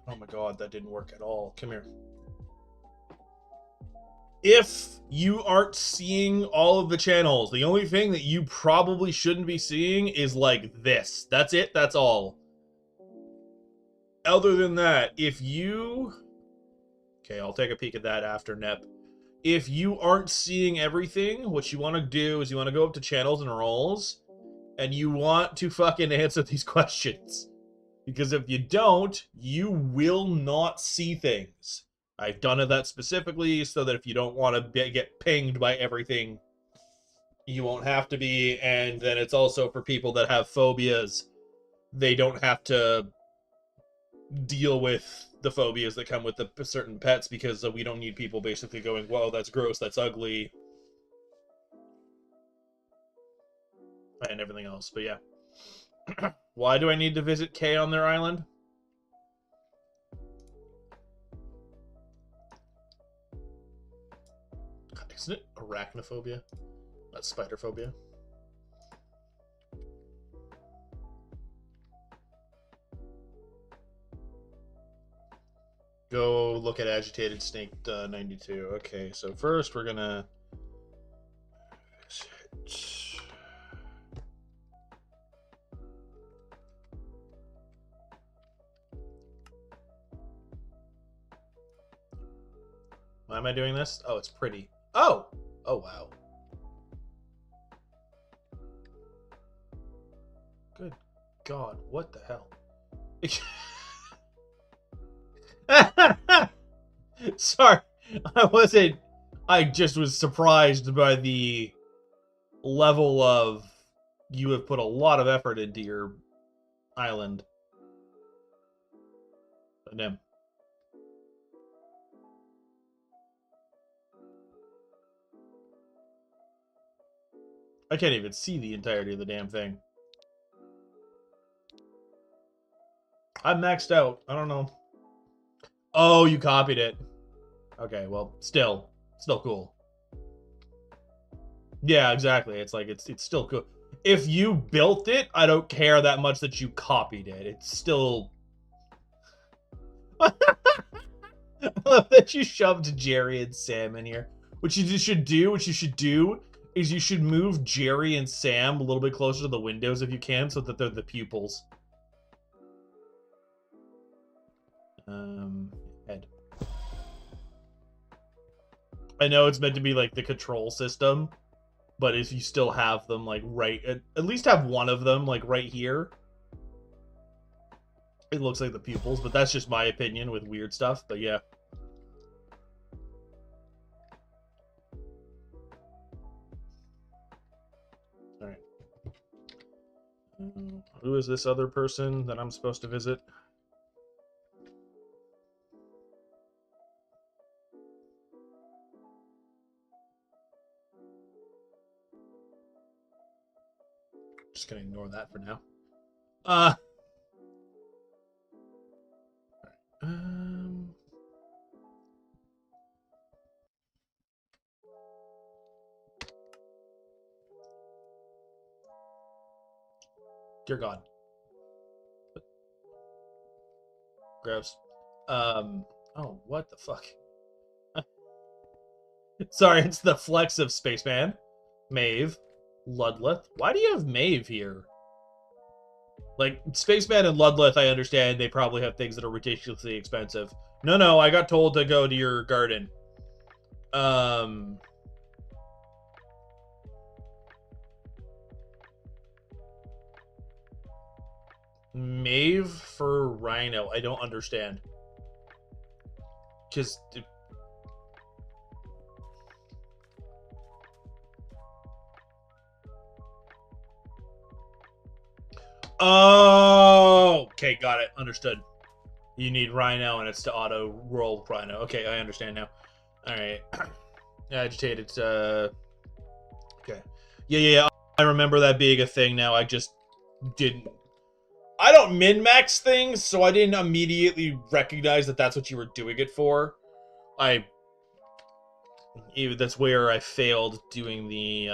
S1: Oh my god, that didn't work at all. Come here. If you aren't seeing all of the channels, the only thing that you probably shouldn't be seeing is like this. That's it. That's all. Other than that, if you... Okay, I'll take a peek at that after NEP. If you aren't seeing everything, what you want to do is you want to go up to channels and roles, and you want to fucking answer these questions. Because if you don't, you will not see things. I've done that specifically so that if you don't want to get pinged by everything, you won't have to be. And then it's also for people that have phobias. They don't have to deal with the phobias that come with the certain pets, because we don't need people basically going, whoa, that's gross, that's ugly, and everything else. But yeah. Why do I need to visit K on their island? Isn't it arachnophobia? Not spider phobia. Go look at Agitated Snake 92. Okay, so first we're gonna... Why am I doing this? Oh, it's pretty. Oh! Oh, wow. Good God, what the hell? Sorry, I just was surprised by the level of... You have put a lot of effort into your island. Damn. I can't even see the entirety of the damn thing. I'm maxed out. I don't know. Oh, you copied it. Okay, well, still cool. Yeah, exactly. It's like, it's still cool. If you built it, I don't care that much that you copied it. It's still... I love that you shoved Jerry and Sam in here. What you should do is you should move Jerry and Sam a little bit closer to the windows if you can, so that they're the pupils. Head. I know it's meant to be like the control system, but if you still have them like right, at least have one of them like right here, it looks like the pupils. But that's just my opinion with weird stuff. But yeah. All right. Who is this other person that I'm supposed to visit? just gonna ignore that for now. Um. Dear God. Gross. Oh, what the fuck? Sorry, it's the flex of Spaceman. Maeve. Ludleth. Why do you have Maeve here? Like, Spaceman and Ludleth, I understand they probably have things that are ridiculously expensive. No, I got told to go to your garden. Maeve for Rhino. I don't understand. Because... Oh! Okay, got it. Understood. You need Rhino, and it's to auto-roll Rhino. Okay, I understand now. Alright. Agitated, Okay. Yeah, I remember that being a thing now. I just didn't... I don't min-max things, so I didn't immediately recognize that that's what you were doing it for. That's where I failed doing the,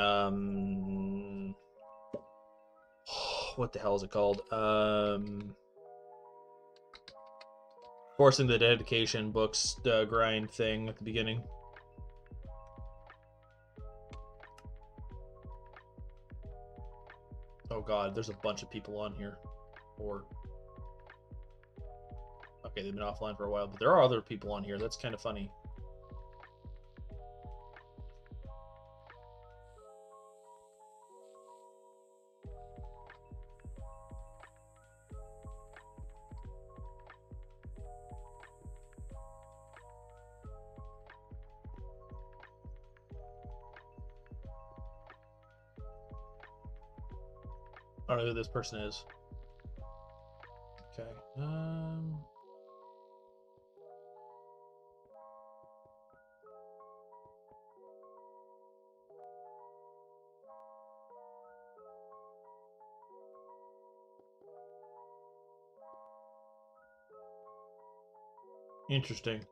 S1: what the hell is it called? Forcing the dedication books grind thing at the beginning. Oh god, there's a bunch of people on here. Okay, they've been offline for a while, but there are other people on here. That's kind of funny. I don't know who this person is. Okay. Interesting.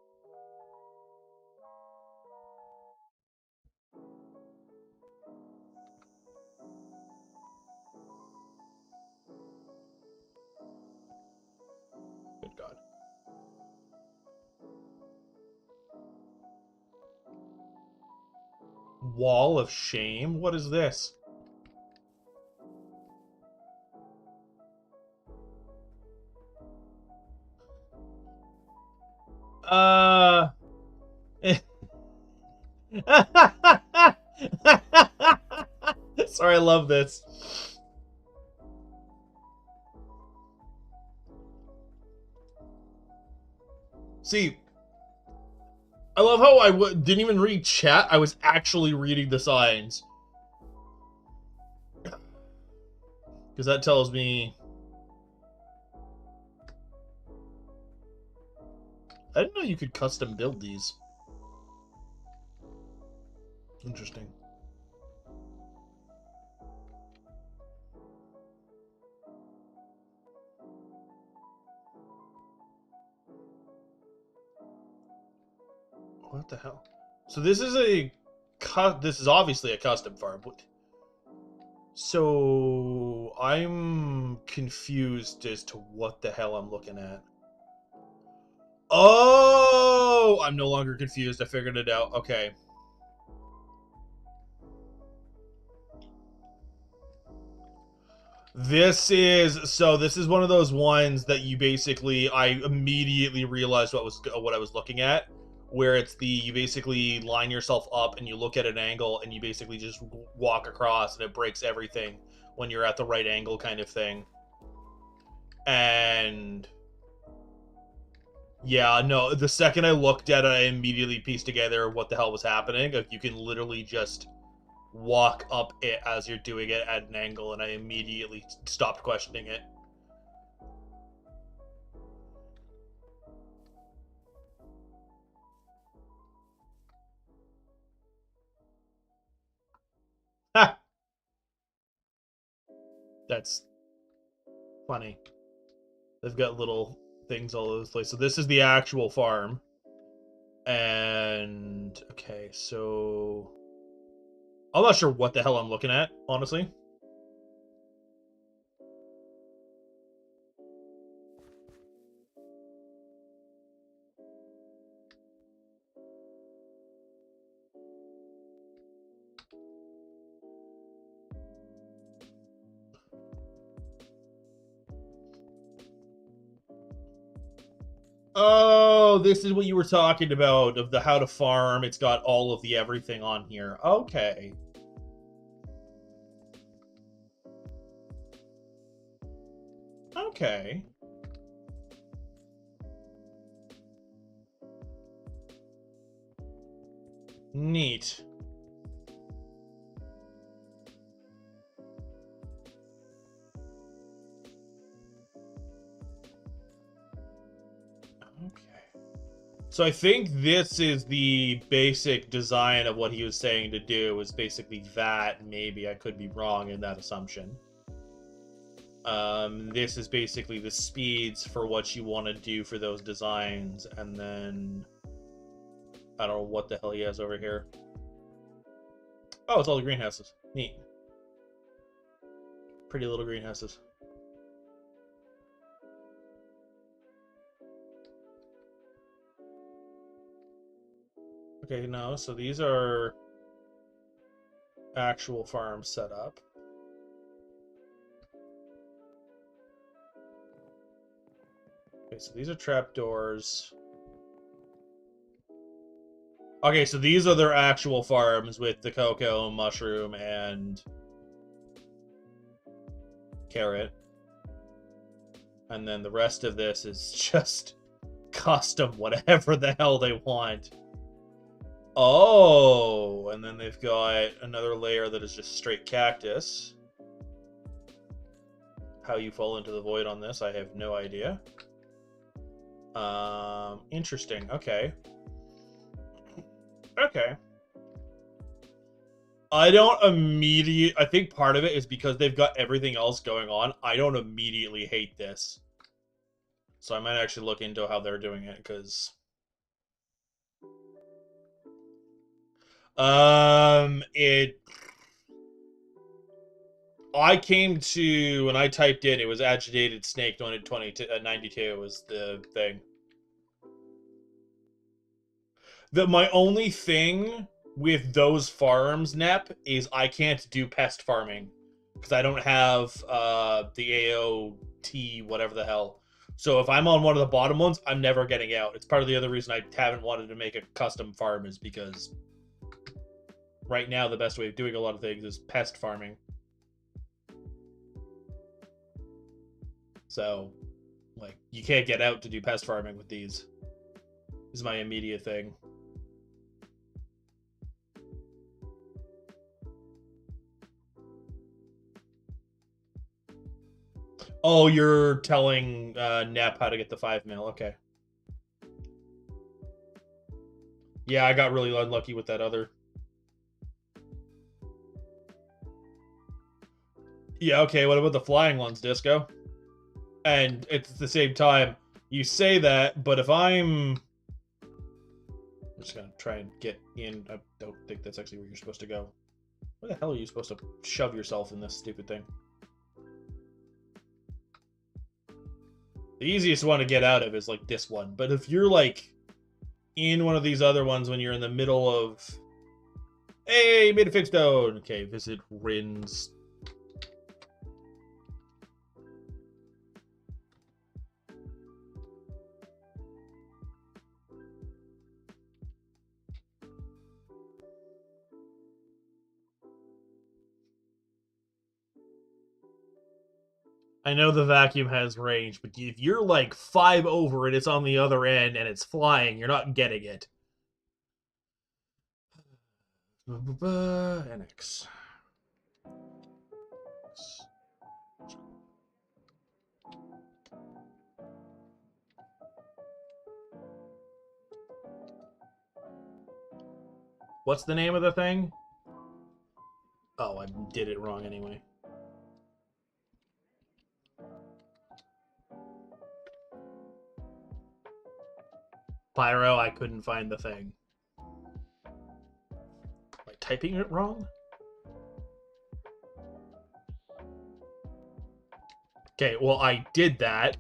S1: Good God. Wall of Shame? What is this? Sorry, I love this. See, I love how I didn't even read chat. I was actually reading the signs. Because that tells me... I didn't know you could custom build these. Interesting. What the hell? So this is this is obviously a custom farm. So I'm confused as to what the hell I'm looking at. Oh, I'm no longer confused. I figured it out. Okay. This is one of those ones that you basically, I immediately realized what I was looking at, where it's you basically line yourself up and you look at an angle and you basically just walk across and it breaks everything when you're at the right angle kind of thing. And yeah, no, the second I looked at it, I immediately pieced together what the hell was happening. Like, you can literally just walk up it as you're doing it at an angle, and I immediately stopped questioning it. Ha! That's funny. They've got little things all over the place. So this is the actual farm. And okay, so I'm not sure what the hell I'm looking at, honestly. Oh, this is what you were talking about of the how to farm. It's got all of the everything on here. Okay. Okay. Neat. Okay. So I think this is the basic design of what he was saying to do, is basically that. Maybe I could be wrong in that assumption. This is basically the speeds for what you want to do for those designs, and then I don't know what the hell he has over here. Oh, it's all the greenhouses. Neat. Pretty little greenhouses. Okay, no, so these are actual farms set up. Okay, so these are trapdoors. Okay, so these are their actual farms with the cocoa, mushroom, and carrot. And then the rest of this is just custom whatever the hell they want. Oh, and then they've got another layer that is just straight cactus. How you fall into the void on this, I have no idea. Interesting. Okay. Okay. I think part of it is because they've got everything else going on. I don't immediately hate this. So I might actually look into how they're doing it, because I came to, when I typed in, it was agitated snake 92 was the thing. My only thing with those farms, Nep, is I can't do pest farming because I don't have the AOT, whatever the hell. So if I'm on one of the bottom ones, I'm never getting out. It's part of the other reason I haven't wanted to make a custom farm, is because right now the best way of doing a lot of things is pest farming. So, like, you can't get out to do pest farming with these. This is my immediate thing. Oh, you're telling Nep how to get the 5 mil. Okay. Yeah, I got really unlucky with that other. Yeah, okay, what about the flying ones, Disco? And it's at the same time, you say that, but if I'm just gonna try and get in. I don't think that's actually where you're supposed to go. Where the hell are you supposed to shove yourself in this stupid thing? The easiest one to get out of is like this one. But if you're like in one of these other ones when you're in the middle of, hey, made a fixed stone. Okay, visit Rin's. I know the vacuum has range, but if you're like 5 over and it's on the other end and it's flying, you're not getting it. NX. What's the name of the thing? Oh, I did it wrong anyway. Pyro, I couldn't find the thing. Am I typing it wrong? Okay, well, I did that.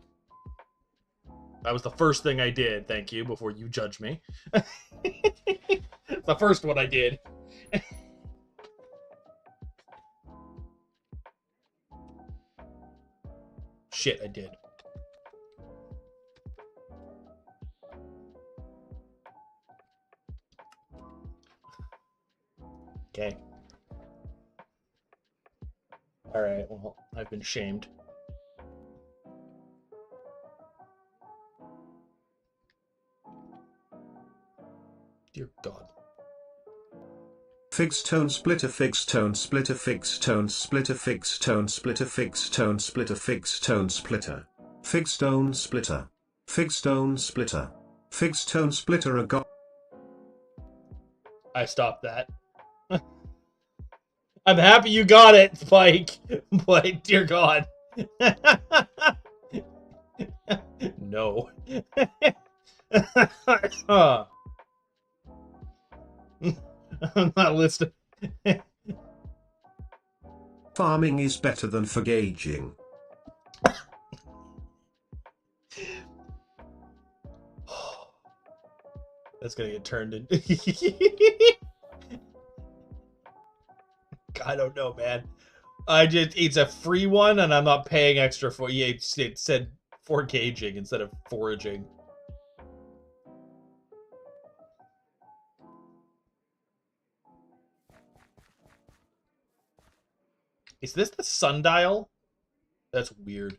S1: That was the first thing I did, thank you, before you judge me. The first one I did. Shit, I did. Okay. Alright, well, I've been shamed. Dear God.
S2: Fixed tone splitter, fixed tone splitter, fixed tone splitter, fixed tone splitter, fixed tone splitter, fixed tone splitter, fixed tone splitter, fixed tone splitter, fixed tone splitter. A god.
S1: I stopped that. I'm happy you got it, Spike, but dear God. No. I'm not listening.
S2: Farming is better than foraging.
S1: That's gonna get turned into. I don't know, man. It's a free one, and I'm not paying extra for. Yeah, it said foraging instead of foraging. Is this the sundial? That's weird.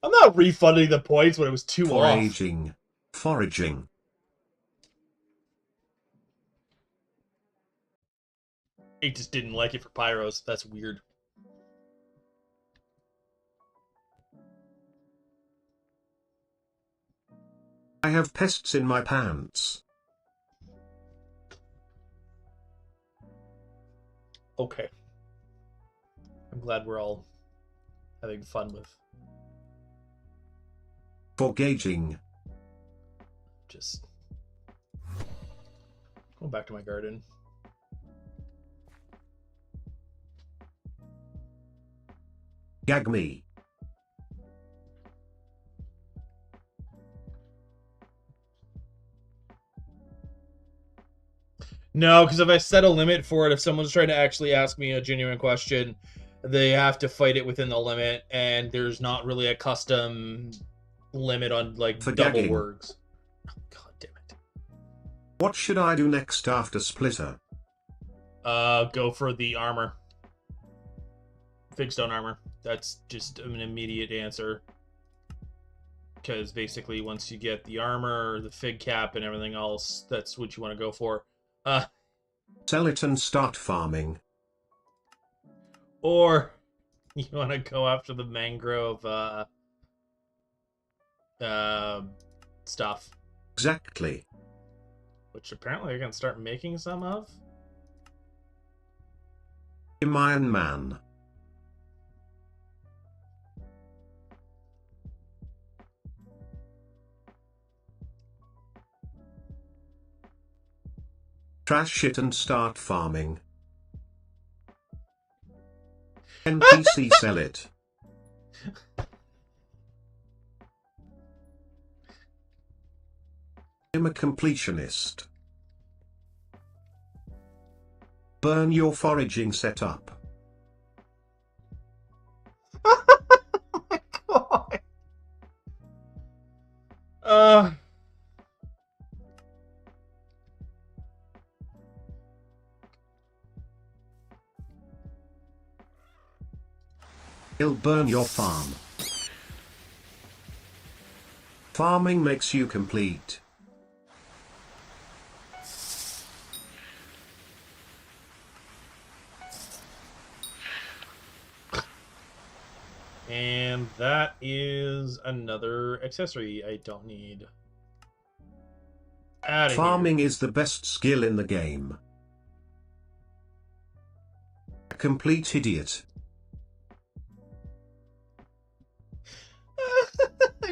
S1: I'm not refunding the points when it was too
S2: Foraging.
S1: off.
S2: Foraging.
S1: It just didn't like it for pyros. That's weird.
S2: I have pests in my pants.
S1: Okay. I'm glad we're all having fun with.
S2: Foraging.
S1: Just going back to my garden.
S2: Gag me.
S1: No, because if I set a limit for it, if someone's trying to actually ask me a genuine question, they have to fight it within the limit, and there's not really a custom limit on, like,
S2: For
S1: double
S2: gagging.
S1: words. Oh, God damn it.
S2: What should I do next after splitter?
S1: Go for the armor. Fig stone armor. That's just an immediate answer. Because basically, once you get the armor, the fig cap, and everything else, that's what you want to go for.
S2: Sell it and start farming.
S1: Or you want to go after the mangrove stuff.
S2: Exactly.
S1: Which apparently I can start making some of.
S2: Ironman. Trash it and start farming. NPC sell it. I'm a completionist. Burn your foraging setup.
S1: Oh my God.
S2: He'll burn your farm. Farming makes you complete.
S1: And that is another accessory I don't need. Outta
S2: Farming
S1: here.
S2: is the best skill in the game. A complete idiot.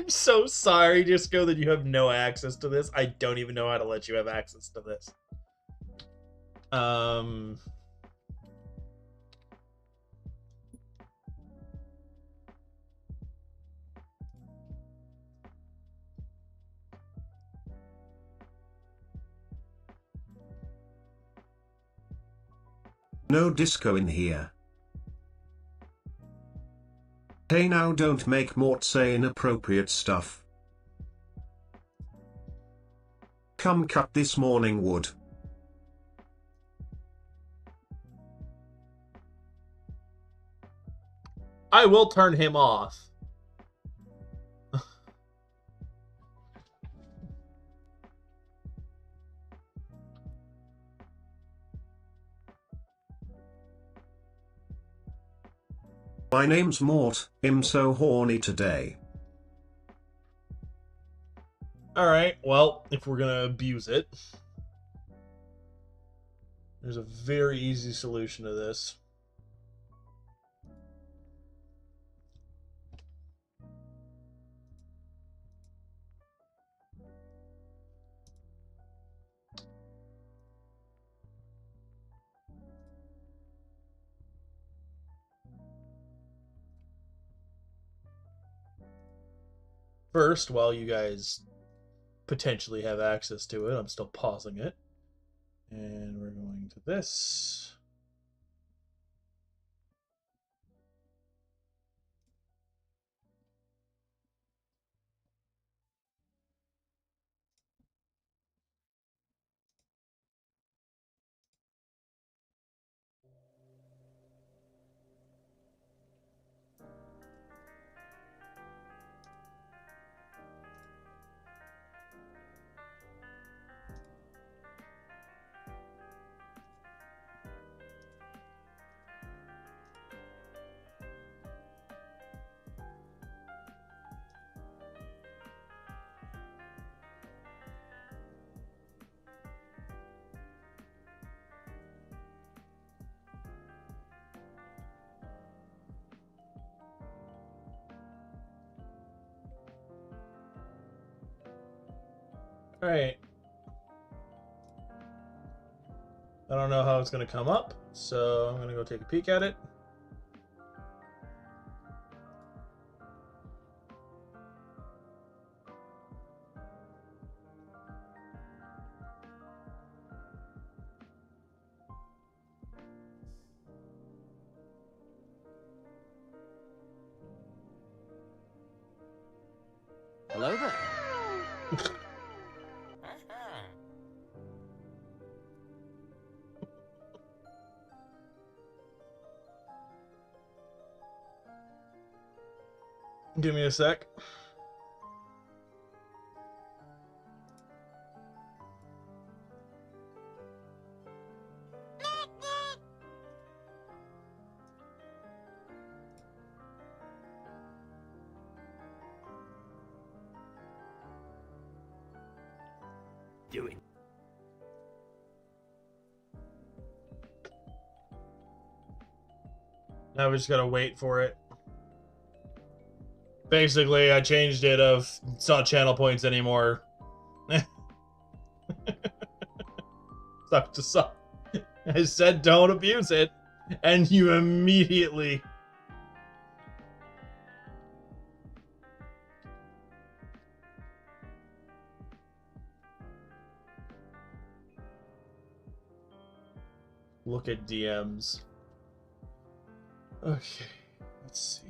S1: I'm so sorry, Disco, that you have no access to this. I don't even know how to let you have access to this.
S2: No disco in here. Hey, now don't make Mort say inappropriate stuff. Come cut this morning wood.
S1: I will turn him off.
S2: My name's Mort, I'm so horny today.
S1: Alright, well, if we're gonna abuse it, there's a very easy solution to this. First, while you guys potentially have access to it, I'm still pausing it. And we're going to this. Alright. I don't know how it's going to come up, so I'm going to go take a peek at it.
S3: Hello there.
S1: Give me a sec.
S3: Doing.
S1: Now we just gotta wait for it. Basically, I changed it of it's not channel points anymore. Suck to suck. I said don't abuse it, and you immediately. Look at DMs. Okay, let's see.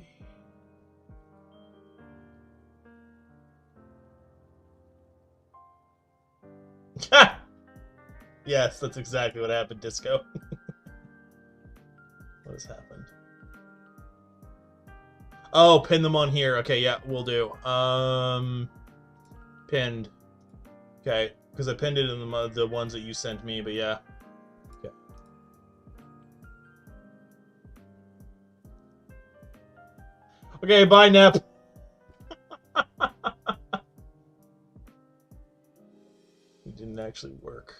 S1: Yes, that's exactly what happened, Disco. What has happened? Oh, pin them on here. Okay, yeah, we'll do. Pinned. Okay, because I pinned it in the ones that you sent me, but yeah. Okay. Okay, bye, Nep. It didn't actually work.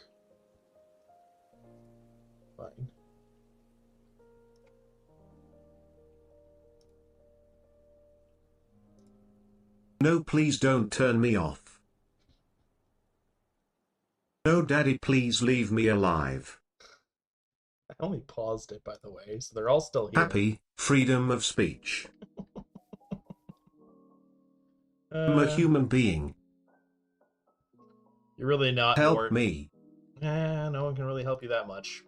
S1: Fine.
S2: No, please don't turn me off. No, Daddy, please leave me alive.
S1: I only paused it, by the way, so they're all still here.
S2: Happy, freedom of speech. I'm a human being.
S1: You're really not,
S2: Help
S1: Mort.
S2: me.
S1: No one can really help you that much.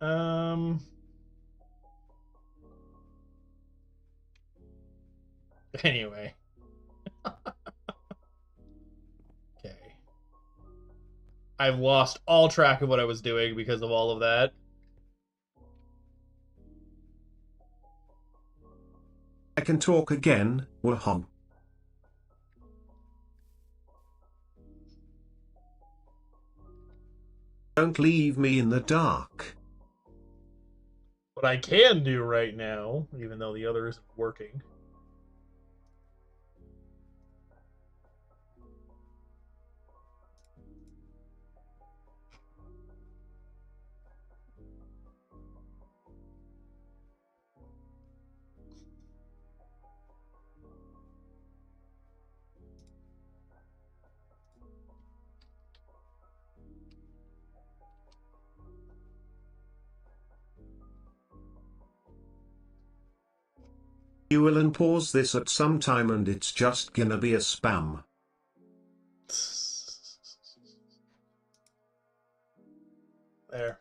S1: Alright. Anyway. Okay. I've lost all track of what I was doing because of all of that.
S2: I can talk again, wahom. Don't leave me in the dark.
S1: What I can do right now, even though the other isn't working.
S2: You will unpause this at some time and it's just gonna be a spam.
S1: There.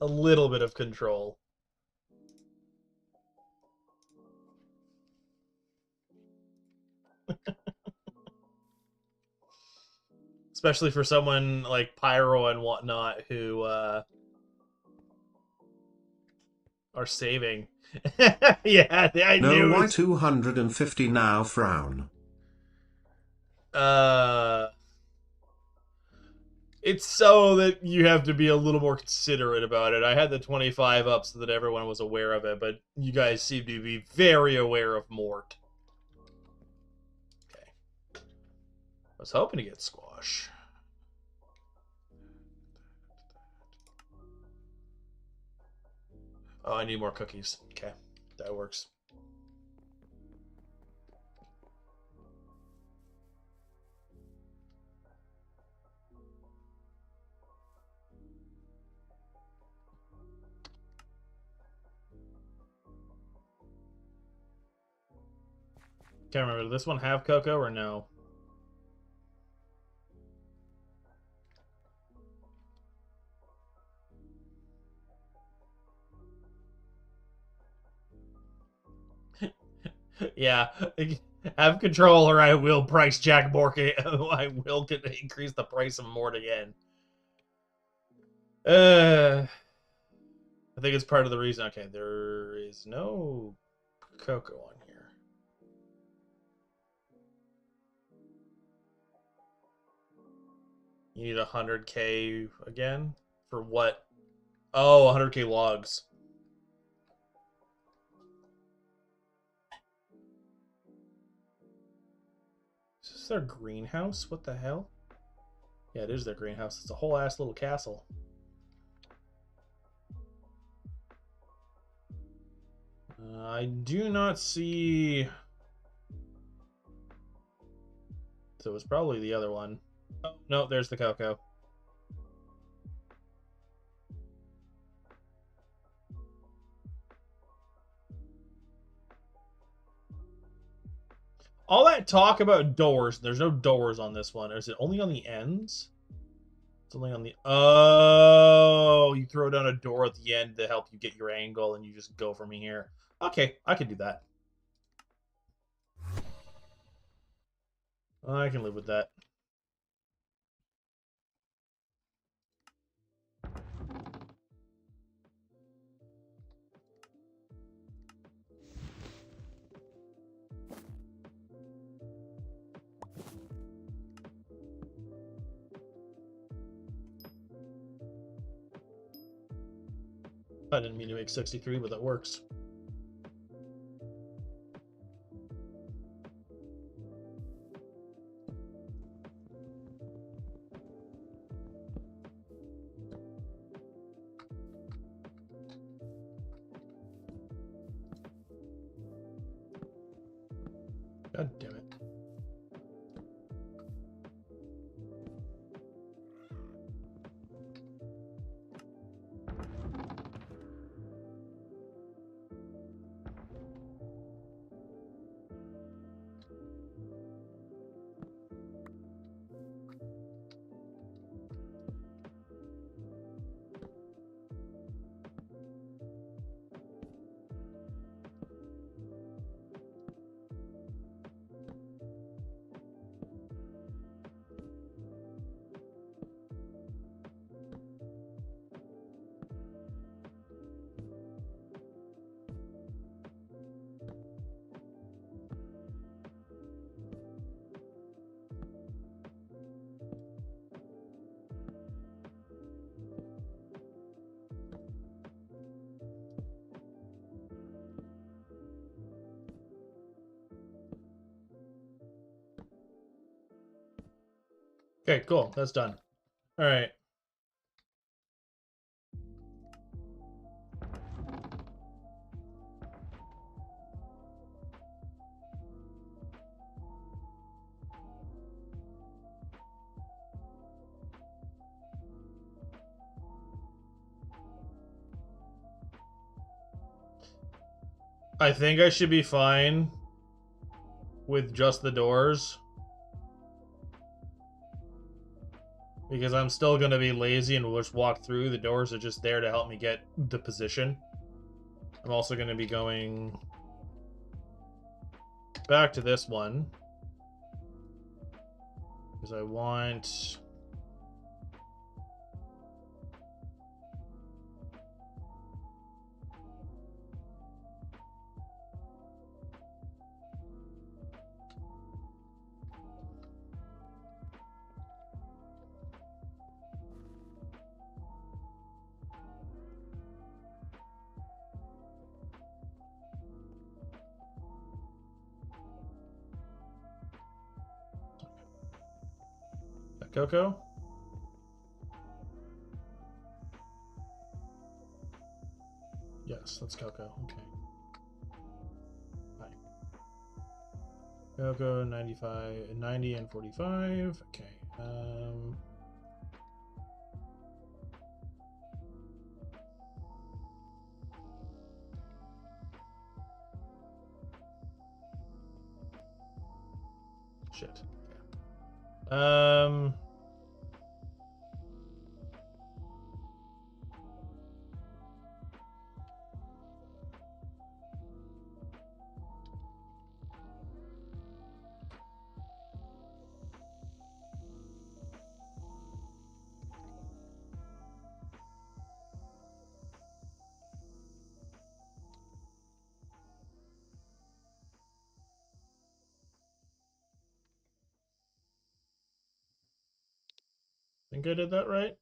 S1: A little bit of control. Especially for someone like Pyro and whatnot who are saving. Yeah, I
S2: No,
S1: knew
S2: why
S1: it.
S2: 250 now frown?
S1: It's so that you have to be a little more considerate about it. I had the 25 up so that everyone was aware of it, but you guys seem to be very aware of Mort. Okay. I was hoping to get Squash. Oh, I need more cookies. Okay, that works. Can't remember, did this one have cocoa or no? Yeah, have control or I will price Jack Bork. I will increase the price of Mort again. I think it's part of the reason. Okay, there is no cocoa on here. You need 100k again? For what? Oh, 100k logs. Is this their greenhouse? What the hell? Yeah, it is their greenhouse. It's a whole ass little castle. I do not see... So it was probably the other one. Oh, no, there's the cocoa. All that talk about doors, there's no doors on this one. Or is it only on the ends? It's only on the... Oh, you throw down a door at the end to help you get your angle and you just go from here. Okay, I can do that. I can live with that. I didn't mean to make 63, but that works. God damn it. Okay, cool. That's done. All right. I think I should be fine with just the doors. Because I'm still going to be lazy and we'll just walk through. The doors are just there to help me get the position. I'm also going to be going back to this one. Because I want... Coco? Yes, that's Coco. Okay. Hi. Coco, 95, 90 and 45. Okay. Shit. Think I did that right?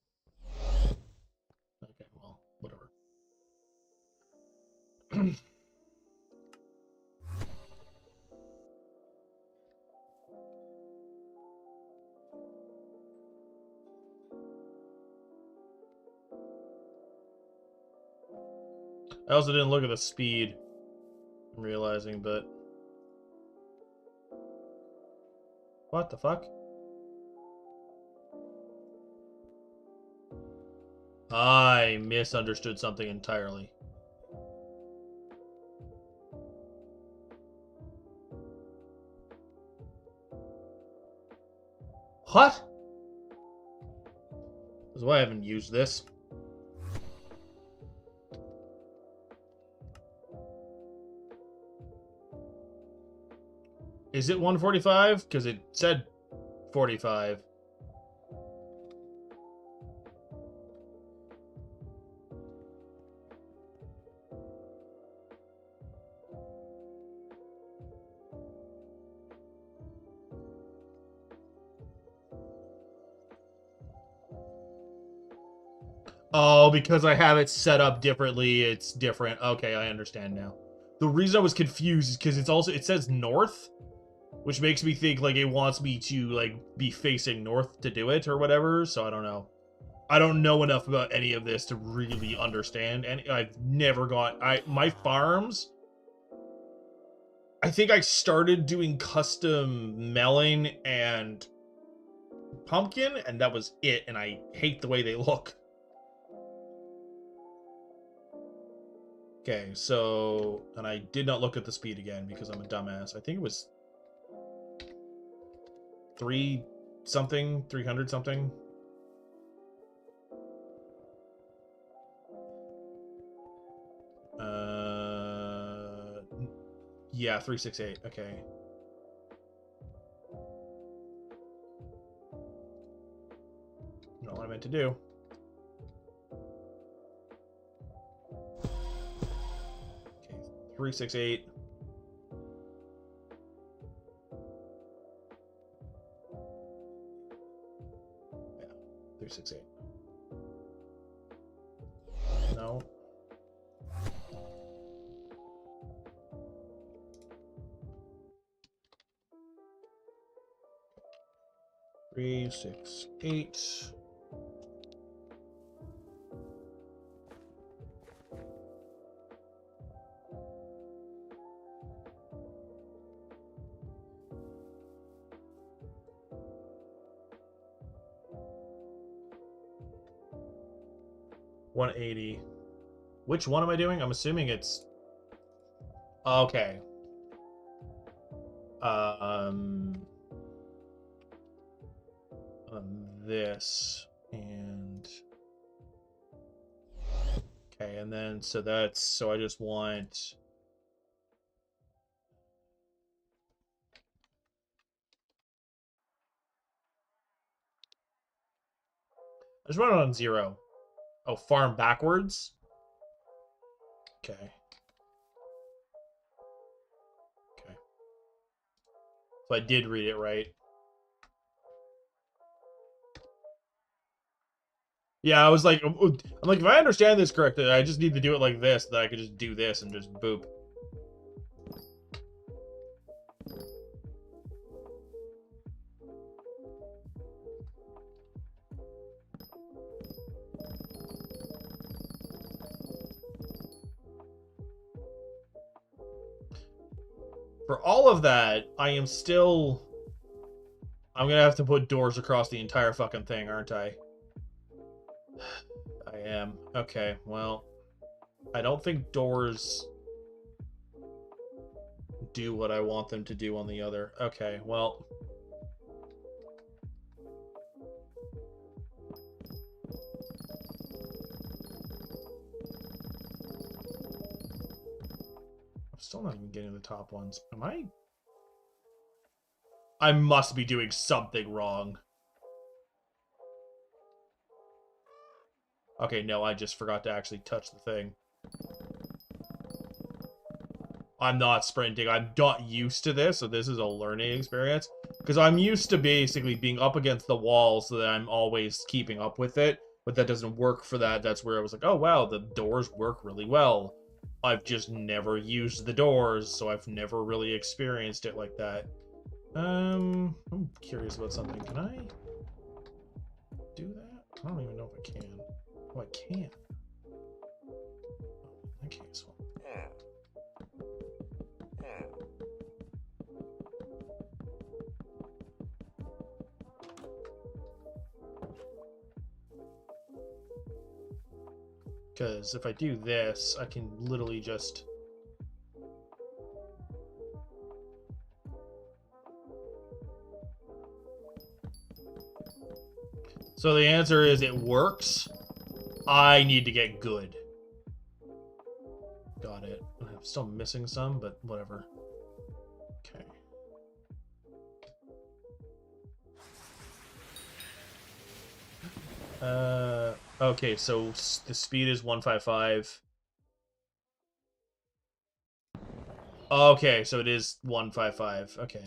S1: Okay, well, whatever. I also didn't look at the speed, I'm realizing, but... What the fuck? I misunderstood something entirely. What? That's why I haven't used this. Is it 145? Because it said 45. Oh, because I have it set up differently, it's different. Okay, I understand now. The reason I was confused is because it says north, which makes me think like it wants me to like be facing north to do it or whatever, so I don't know. I don't know enough about any of this to really understand, and I've never got my farms I think I started doing custom melon and pumpkin, and that was it, and I hate the way they look. Okay, so, and I did not look at the speed again because I'm a dumbass. I think it was 300 something. Yeah, 368. Okay. Not what I meant to do. Okay, 368. Yeah, 368. No. Three, 6, 8. $180. Which one am I doing? I'm assuming it's okay. This and okay, and then so that's so I just want I just want it on 0. Oh, farm backwards. Okay. Okay. So I did read it right. Yeah, I was like, I'm like, if I understand this correctly, I just need to do it like this, that I could just do this and just boop. For all of that, I'm gonna have to put doors across the entire fucking thing, aren't I? I am. Okay, well, I don't think doors do what I want them to do on the other. Okay, well. I'm still not even getting the top ones. Am I? I must be doing something wrong. Okay, no, I just forgot to actually touch the thing. I'm not sprinting. I'm not used to this, so this is a learning experience. Because I'm used to basically being up against the wall so that I'm always keeping up with it. But that doesn't work for that. That's where I was like, oh, wow, the doors work really well. I've just never used the doors, so I've never really experienced it like that. I'm curious about something. Can I do that? I don't even know if I can. Oh, I can. Okay, so. Because if I do this, I can literally just... So the answer is it works. I need to get good. Got it. I'm still missing some, but whatever. Okay. Okay, so the speed is 155. Okay, so it is 155. Okay.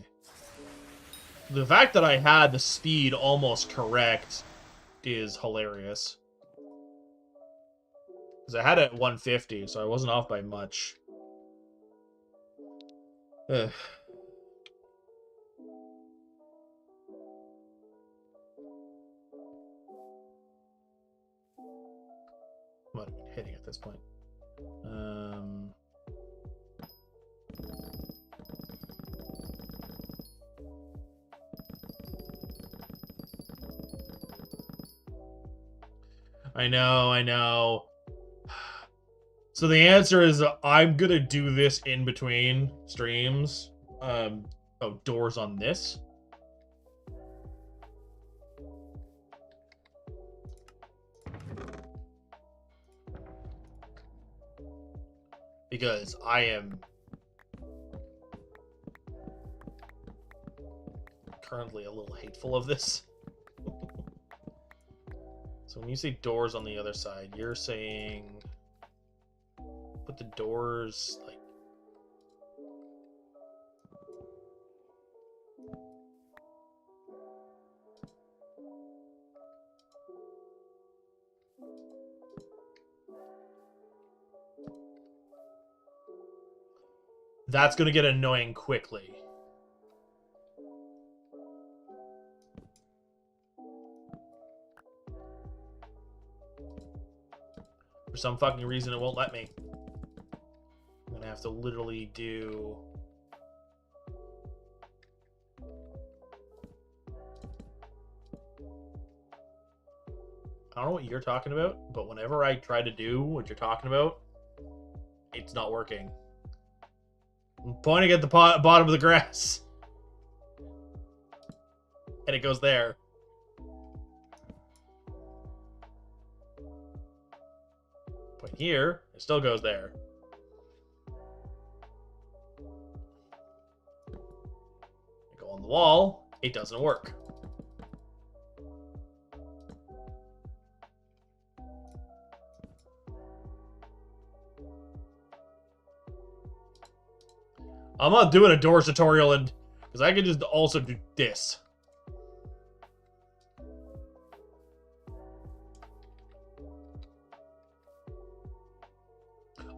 S1: The fact that I had the speed almost correct is hilarious. Because I had it at 150, so I wasn't off by much. Ugh. I'm not even hitting at this point. I know. So the answer is I'm gonna do this in between streams. Doors on this. Because I am currently a little hateful of this. So when you say doors on the other side, you're saying put the doors like that's gonna get annoying quickly. For some fucking reason, it won't let me. I'm gonna have to literally do... I don't know what you're talking about, but whenever I try to do what you're talking about, it's not working. I'm pointing at the bottom of the grass. And it goes there. Point here, it still goes there. I go on the wall, it doesn't work. I'm not doing a doors tutorial, and because I can just also do this.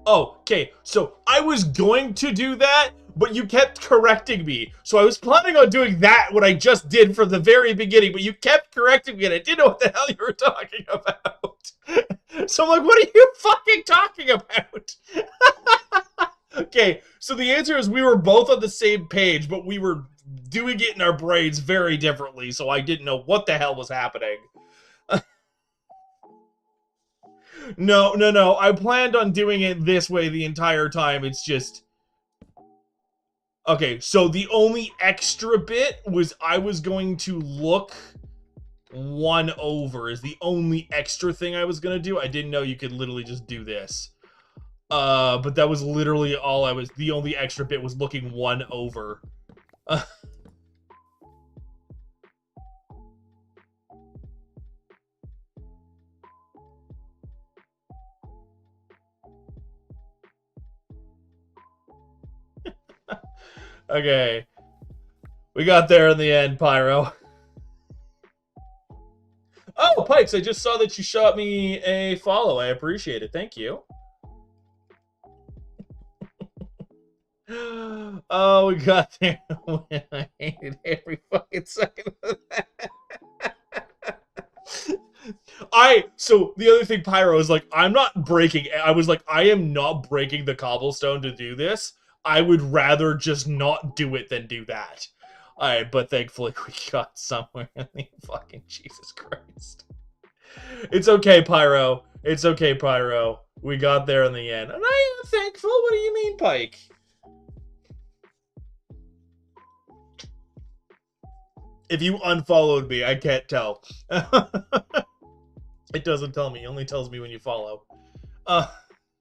S1: Oh, okay, so I was going to do that, but you kept correcting me. So I was planning on doing that, what I just did from the very beginning, but you kept correcting me, and I didn't know what the hell you were talking about. So I'm like, what are you fucking talking about? Okay, so the answer is we were both on the same page, but we were doing it in our brains very differently, so I didn't know what the hell was happening. No. I planned on doing it this way the entire time. It's just... Okay, so the only extra bit was I was going to look one over is the only extra thing I was going to do. I didn't know you could literally just do this. But that was literally all I was... The only extra bit was looking one over. Okay. We got there in the end, Pyro. Oh, Pikes, I just saw that you shot me a follow. I appreciate it. Thank you. Oh, we got there. I hated every fucking second of that. So the other thing, Pyro, is like, I'm not breaking... I was like, I am not breaking the cobblestone to do this. I would rather just not do it than do that. Alright, but thankfully we got somewhere in the fucking Jesus Christ. It's okay, Pyro. It's okay, Pyro. We got there in the end. And I am thankful? What do you mean, Pike? If you unfollowed me, I can't tell. It doesn't tell me. It only tells me when you follow.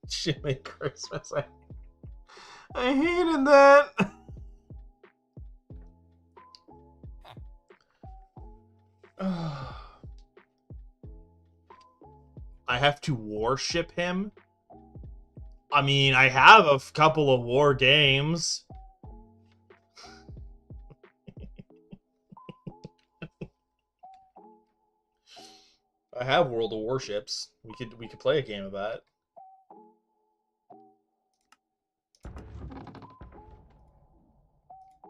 S1: Shit made Christmas. I hated that. I have to worship him? I mean, I have a couple of war games. I have World of Warships. We could play a game of that.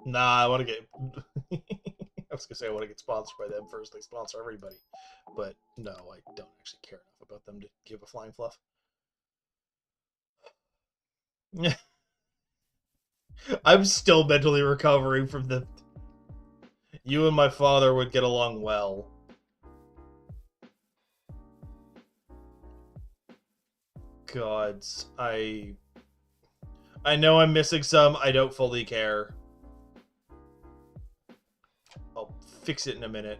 S1: Nah, I want to get... I was going to say I want to get sponsored by them first. They sponsor everybody. But no, I don't actually care enough about them to give a flying fluff. I'm still mentally recovering from the... You and my father would get along well. gods. I know I'm missing some. I don't fully care. I'll fix it in a minute.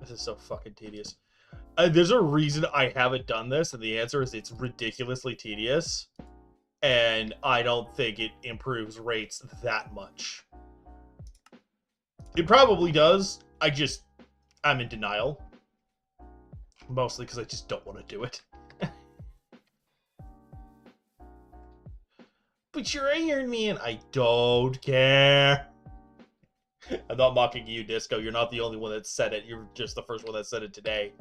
S1: This is so fucking tedious. There's a reason I haven't done this, and the answer is it's ridiculously tedious. And I don't think it improves rates that much. It probably does. I'm in denial. Mostly because I just don't want to do it. But you're Ironman. I don't care. I'm not mocking you, Disco. You're not the only one that said it. You're just the first one that said it today.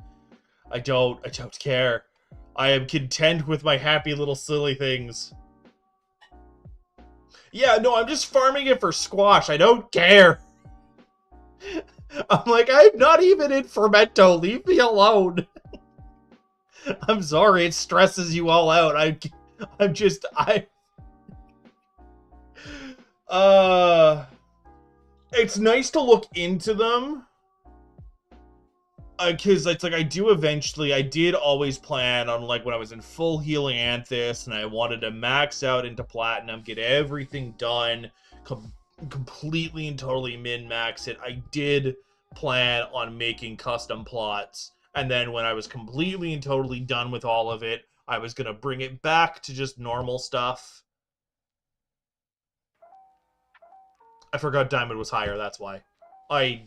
S1: I don't care. I am content with my happy little silly things. Yeah, no, I'm just farming it for squash. I don't care. I'm like, I'm not even in Fermento. Leave me alone. I'm sorry, it stresses you all out. It's nice to look into them. Because it's like I did always plan on, like, when I was in full healing Anthus and I wanted to max out into Platinum, get everything done, completely and totally min-max it. I did plan on making custom plots, and then when I was completely and totally done with all of it, I was going to bring it back to just normal stuff. I forgot Diamond was higher, that's why. I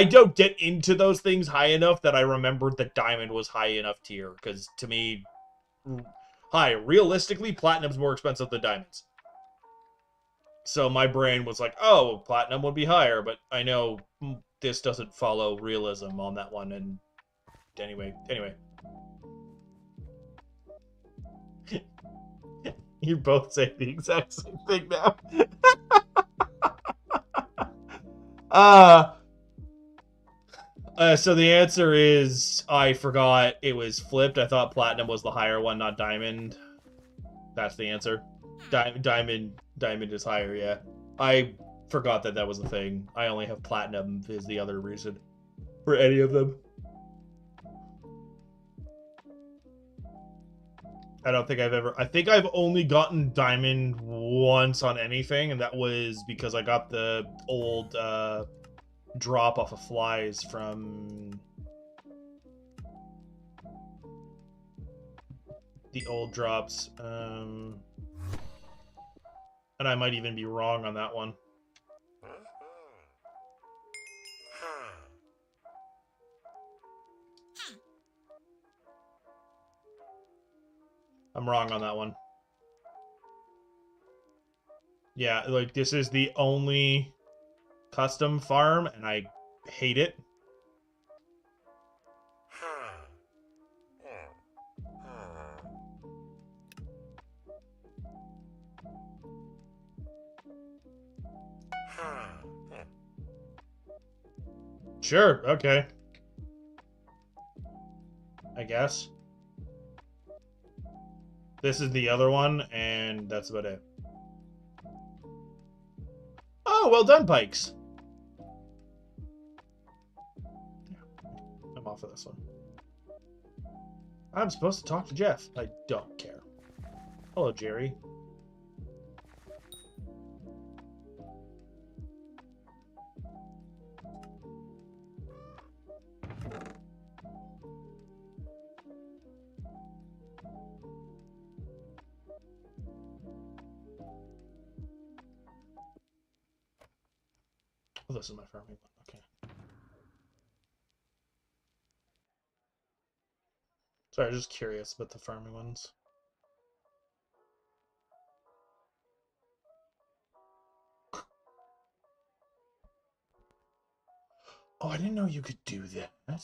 S1: don't get into those things high enough that I remembered that Diamond was high enough tier, because to me, realistically, Platinum's more expensive than Diamonds. So my brain was like, oh, Platinum would be higher, but I know this doesn't follow realism on that one, and anyway. You're both saying the exact same thing now. So the answer is, I forgot it was flipped. I thought Platinum was the higher one, not Diamond. That's the answer. Diamond is higher, yeah. I forgot that was the thing. I only have Platinum is the other reason for any of them. I think I've only gotten Diamond once on anything, and that was because I got the old drop off of flies from the old drops. And I might even be wrong on that one. I'm wrong on that one. Yeah, like, this is the only custom farm, and I hate it. Sure, okay. I guess. This is the other one, and that's about it. Oh, well done, Pikes. I'm off of this one. I'm supposed to talk to Jeff. I don't care. Hello, Jerry. Oh, this is my farming one. Okay. Sorry, I'm just curious about the farming ones. Oh, I didn't know you could do that.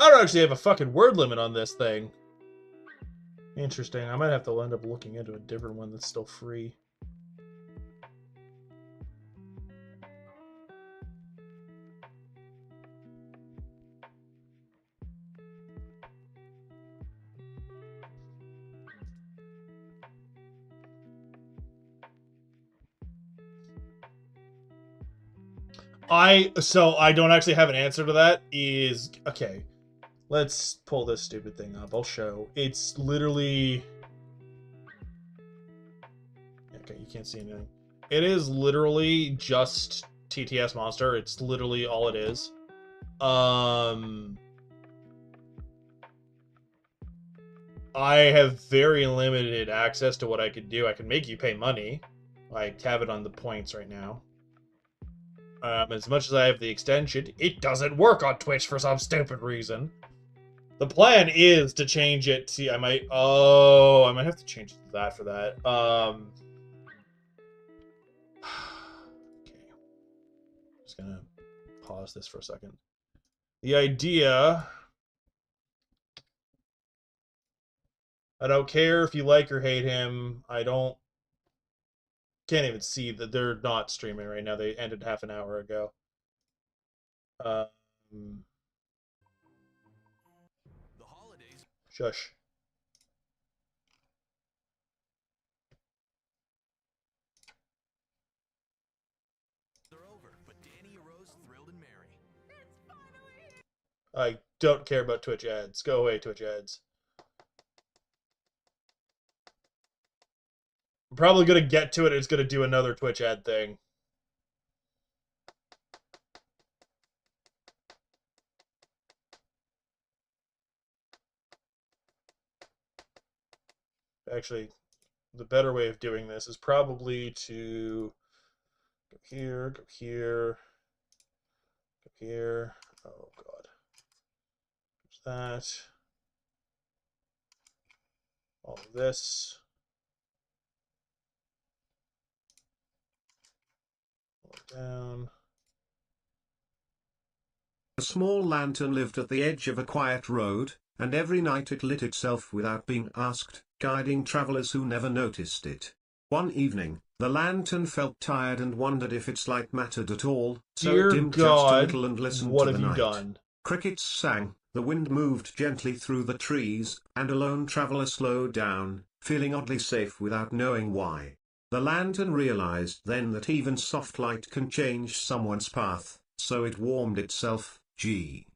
S1: I don't actually have a fucking word limit on this thing. Interesting. I might have to end up looking into a different one that's still free. So I don't actually have an answer to that. Is okay. Let's pull this stupid thing up. I'll show. It's literally. Okay, you can't see anything. It is literally just TTS Monster. It's literally all it is. I have very limited access to what I could do. I can make you pay money. I have it on the points right now. As much as I have the extension, it doesn't work on Twitch for some stupid reason. The plan is to change it to... I might have to change it to that for that. Okay. Just gonna pause this for a second. The idea... I don't care if you like or hate him. Can't even see that they're not streaming right now. They ended half an hour ago. The holidays. Shush. They're over, but Danny arose thrilled and merry. It's finally... I don't care about Twitch ads. Go away, Twitch ads. I'm probably gonna get to it. It's gonna do another Twitch ad thing. Actually, the better way of doing this is probably to go here, go here, go here. Oh god. There's that. All of this. Down.
S2: A small lantern lived at the edge of a quiet road, and every night it lit itself without being asked, guiding travelers who never noticed it. One evening, the lantern felt tired and wondered if its light mattered at all, so
S1: Dear
S2: it dimmed
S1: God,
S2: just a little and listened
S1: what
S2: to the
S1: have you
S2: night.
S1: done?
S2: Crickets sang, the wind moved gently through the trees, and a lone traveler slowed down, feeling oddly safe without knowing why. The lantern realized then that even soft light can change someone's path, so it warmed itself. G.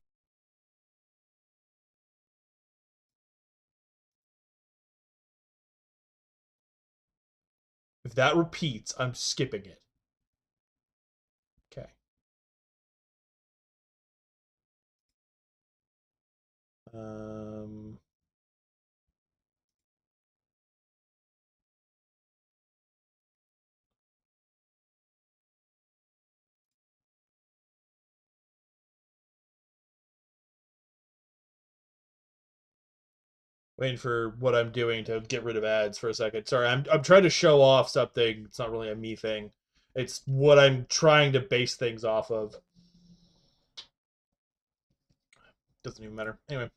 S1: If that repeats, I'm skipping it. Okay. Waiting for what I'm doing to get rid of ads for a second. Sorry, I'm trying to show off something. It's not really a me thing. It's what I'm trying to base things off of. Doesn't even matter. Anyway.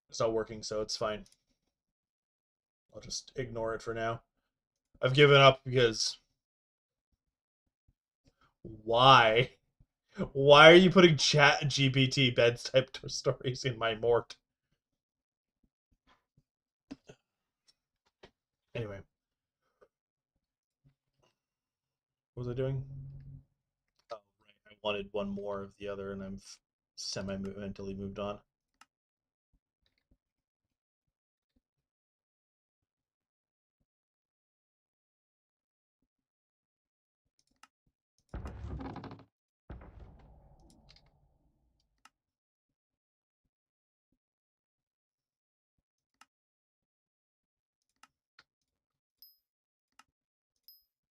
S1: It's not working, so it's fine. I'll just ignore it for now. I've given up because... Why? Why are you putting chat GPT beds type stories in my mort? Anyway. What was I doing? Oh, right. I wanted one more of the other, and I've semi-mentally moved on.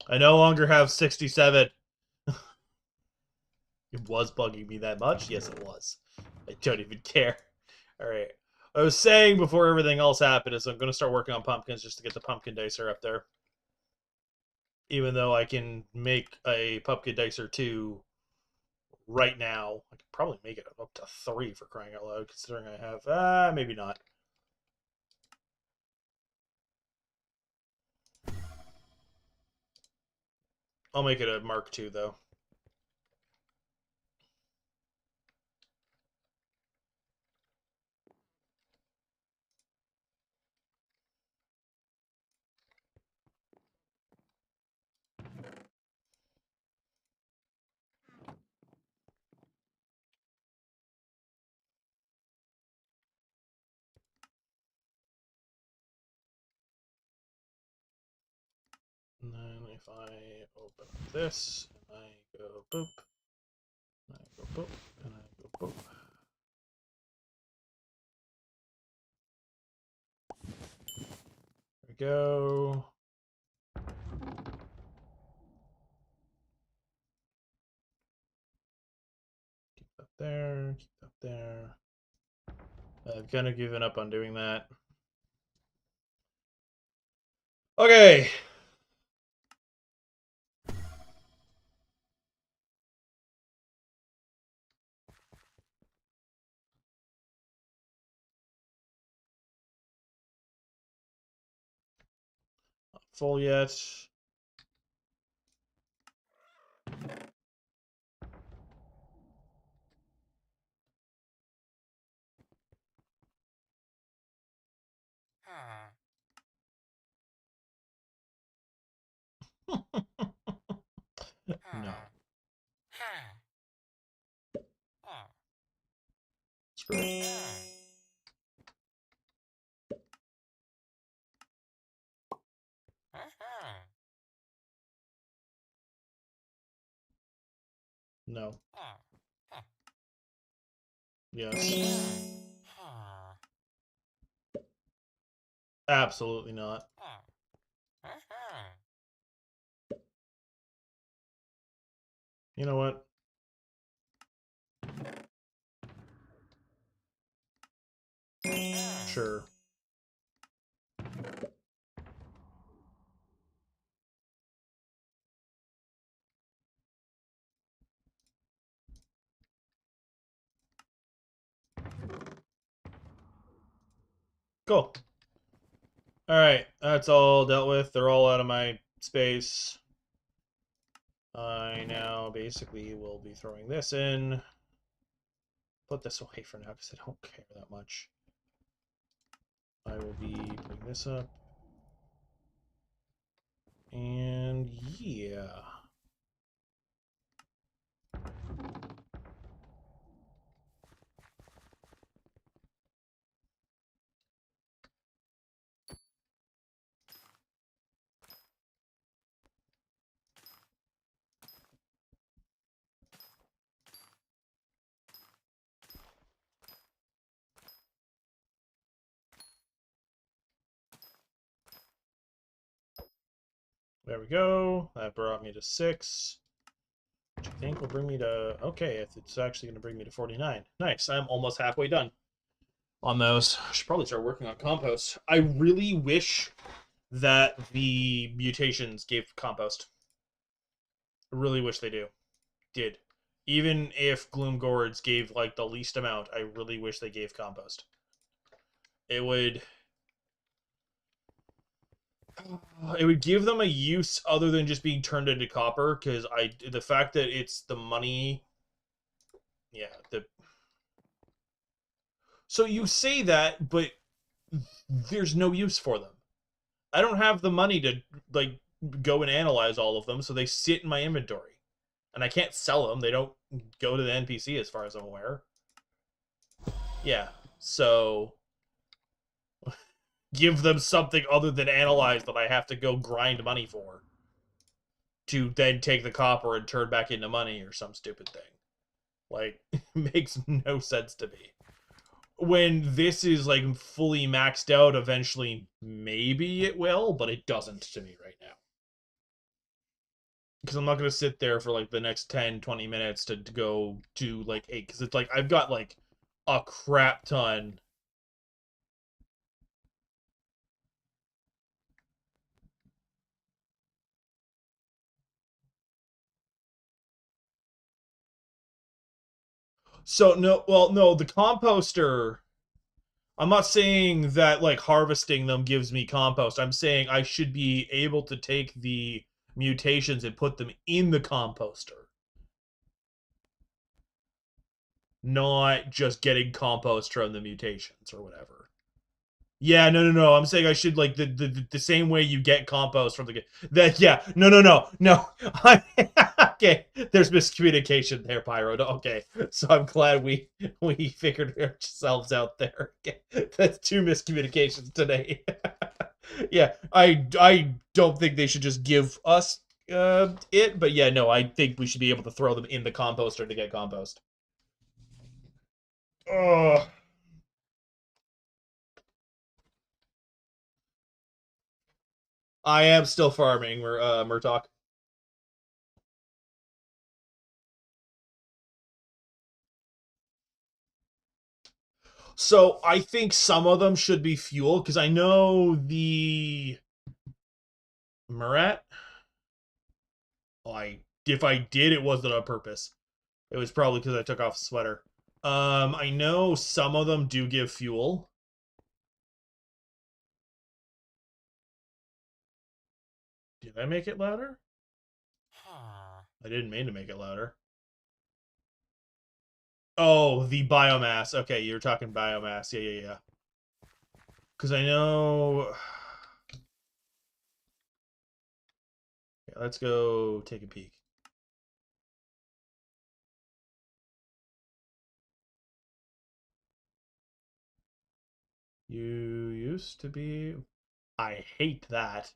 S1: I no longer have 67. It was bugging me that much? Yes, it was. I don't even care. Alright. I was saying before everything else happened is I'm going to start working on pumpkins just to get the pumpkin dicer up there. Even though I can make a pumpkin dicer 2 right now. I could probably make it up to 3 for crying out loud, considering I have, maybe not. I'll make it a Mark II, though. And then if I open this, and I go boop, and I go boop, and I go boop. There we go. Keep that there, keep that there. I've kind of given up on doing that. Okay. Not full yet. No. Screw it. No. Yes. Absolutely not. You know what? Sure. Cool. Alright, that's all dealt with. They're all out of my space. I now basically will be throwing this in. Put this away for now because I don't care that much. I will be putting this up. And yeah. There we go. That brought me to 6. Which I think will bring me to... Okay, it's actually going to bring me to 49. Nice. I'm almost halfway done on those. I should probably start working on compost. I really wish that the mutations gave compost. I really wish they did. Even if Gloom Gourds gave like the least amount, I really wish they gave compost. It would give them a use other than just being turned into copper, because the fact that it's the money, yeah. So you say that, but there's no use for them. I don't have the money to like go and analyze all of them, so they sit in my inventory, and I can't sell them. They don't go to the NPC as far as I'm aware. Yeah, so give them something other than analyze that I have to go grind money for, to then take the copper and turn back into money or some stupid thing. Like, it makes no sense to me. When this is like fully maxed out, eventually maybe it will, but it doesn't to me right now. Because I'm not going to sit there for like the next 10, 20 minutes to go do like 8. Because it's like I've got like a crap ton. So no, well, no, the composter. I'm not saying that like harvesting them gives me compost. I'm saying I should be able to take the mutations and put them in the composter, not just getting compost from the mutations or whatever. Yeah, no. I'm saying I should like the same way you get compost from the that. Yeah, no. Okay, there's miscommunication there, Pyro. Okay, so I'm glad we figured ourselves out there. Okay. That's two miscommunications today. Yeah, I don't think they should just give us it, but yeah, no, I think we should be able to throw them in the composter to get compost. Oh. I am still farming, Murtok. So I think some of them should be fuel because I know the Murat. I if I did, it wasn't on purpose. It was probably because I took off a sweater. I know some of them do give fuel. Did I make it louder? I didn't mean to make it louder. Oh, the biomass. Okay, you're talking biomass. Yeah. Because I know. Okay, let's go take a peek. You used to be. I hate that.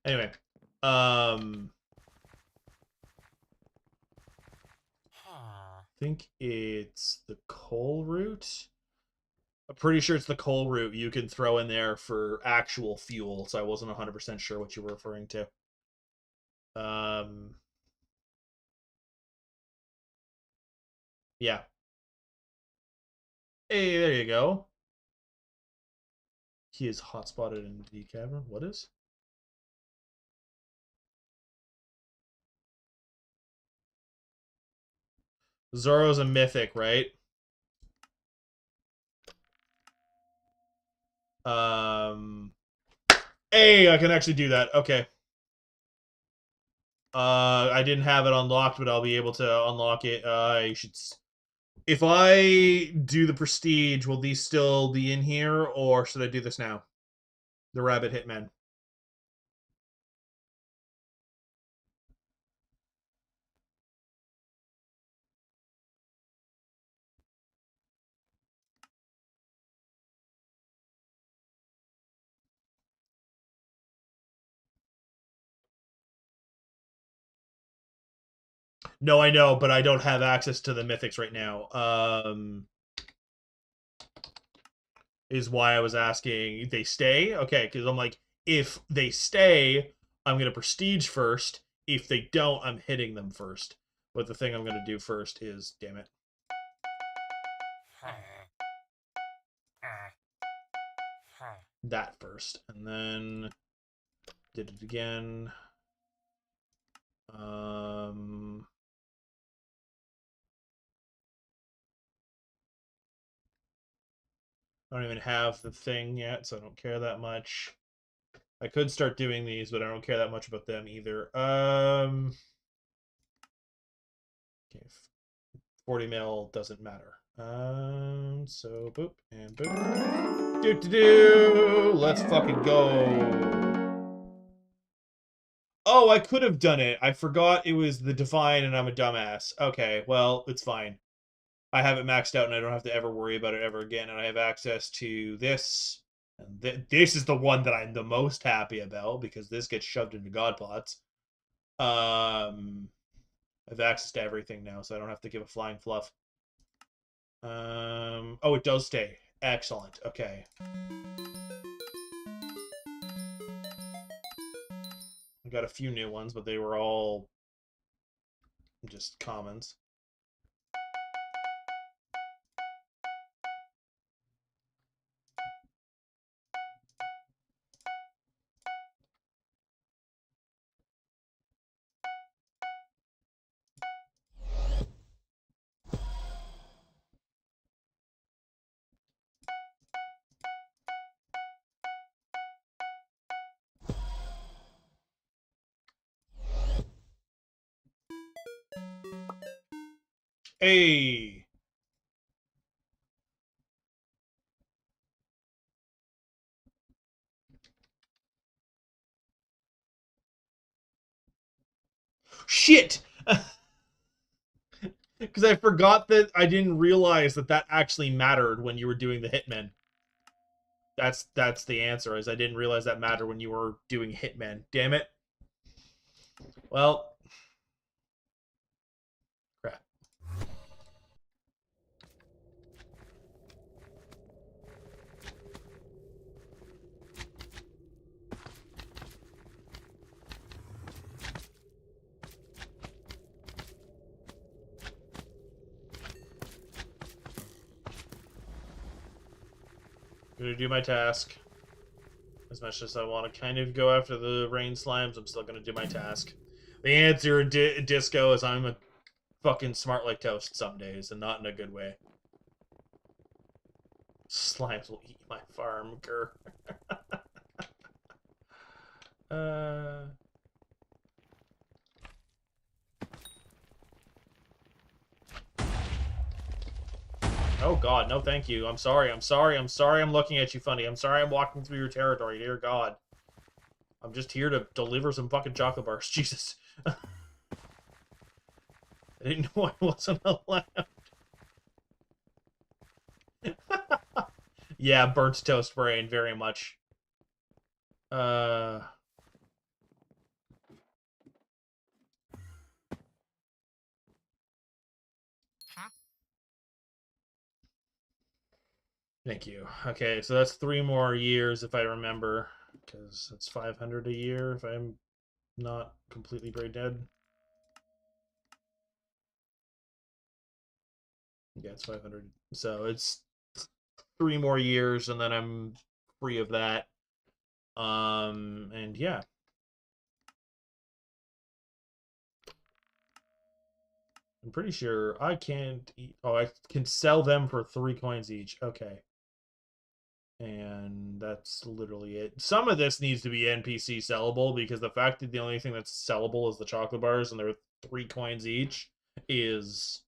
S1: Anyway, I think it's the coal root. I'm pretty sure it's the coal root you can throw in there for actual fuel, so I wasn't 100% sure what you were referring to. Yeah. Hey, there you go. He is hotspotted in the cavern. What is? Zoro's a mythic, right? Um, hey, I can actually do that. Okay. I didn't have it unlocked, but I'll be able to unlock it. I should. If I do the prestige, will these still be in here, or should I do this now? The rabbit hitman. No, I know, but I don't have access to the mythics right now. Is why I was asking. They stay? Okay, because I'm like, if they stay, I'm gonna prestige first. If they don't, I'm hitting them first. But the thing I'm gonna do first is, damn it, that first, and then did it again. I don't even have the thing yet, so I don't care that much. I could start doing these, but I don't care that much about them either. Okay, 40 mil doesn't matter. So boop and boop. Do. Let's fucking go. Oh, I could have done it. I forgot it was the Divine and I'm a dumbass. Okay, well, it's fine. I have it maxed out and I don't have to ever worry about it ever again. And I have access to this. And this is the one that I'm the most happy about because this gets shoved into God plots. I have access to everything now, so I don't have to give a flying fluff. Oh, it does stay. Excellent. Okay. I got a few new ones, but they were all just commons. Hey! Shit! Because I forgot that I didn't realize that that actually mattered when you were doing the Hitmen. That's the answer, is I didn't realize that mattered when you were doing Hitmen. Damn it. Well, crap. I'm gonna do my task. As much as I want to kind of go after the rain slimes, I'm still gonna do my task. The answer, Disco, is I'm a fucking smart like toast some days, and not in a good way. Slimes will eat my farm, grr. uh... Oh god, no thank you. I'm sorry, I'm sorry, I'm sorry I'm looking at you funny. I'm sorry I'm walking through your territory, dear god. I'm just here to deliver some fucking chocolate bars. Jesus. I didn't know I wasn't allowed. Yeah, burnt toast brain, very much. Thank you. Okay, so that's 3 more years if I remember, because it's 500 a year if I'm not completely brain dead. Yeah, it's 500. So it's 3 more years, and then I'm free of that. And yeah. I'm pretty sure I can't eat. Oh, I can sell them for 3 coins each. Okay. And that's literally it. Some of this needs to be NPC sellable, because the fact that the only thing that's sellable is the chocolate bars and they're 3 coins each is...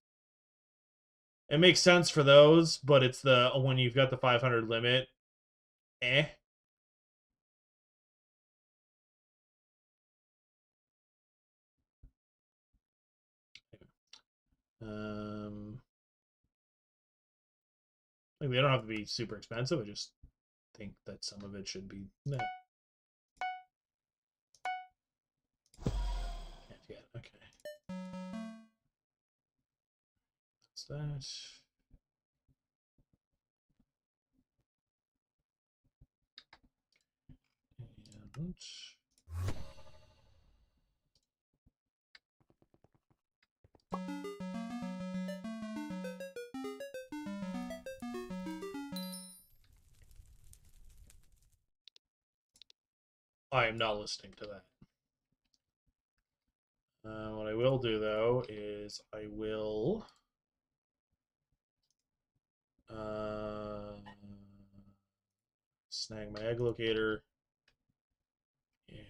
S1: It makes sense for those, but it's the when you've got the 500 limit, eh. Like, they don't have to be super expensive. I just think that some of it should be. Nah. Can't yet. Okay. That's that. And I am not listening to that. What I will do, though, is I will... snag my egg locator. Yeah.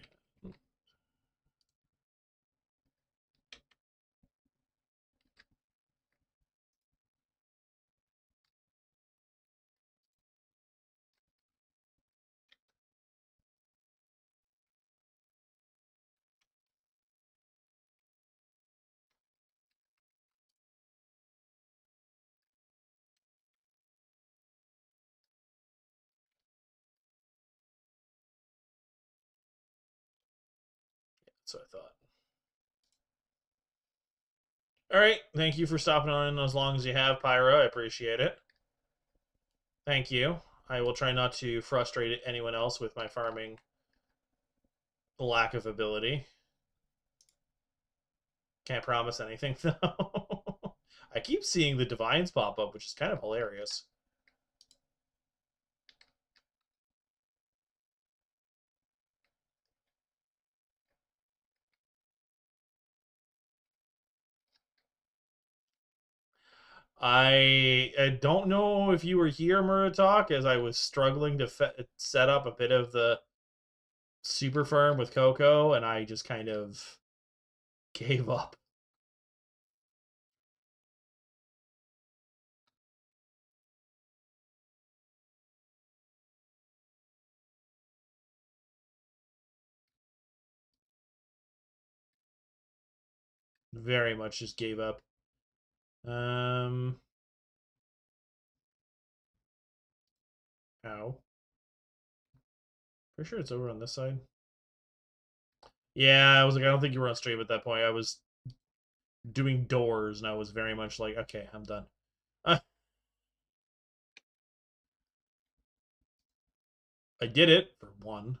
S1: That's what I thought. All right. Thank you for stopping on as long as you have, Pyro. I appreciate it. Thank you. I will try not to frustrate anyone else with my farming lack of ability. Can't promise anything, though. I keep seeing the divines pop up, which is kind of hilarious. I don't know if you were here, Muratalk, as I was struggling to set up a bit of the super farm with Coco, and I just kind of gave up. Very much just gave up. Ow. Pretty sure it's over on this side. Yeah, I was like, I don't think you were on stream at that point. I was doing doors, and I was very much like, okay, I'm done. I did it for one.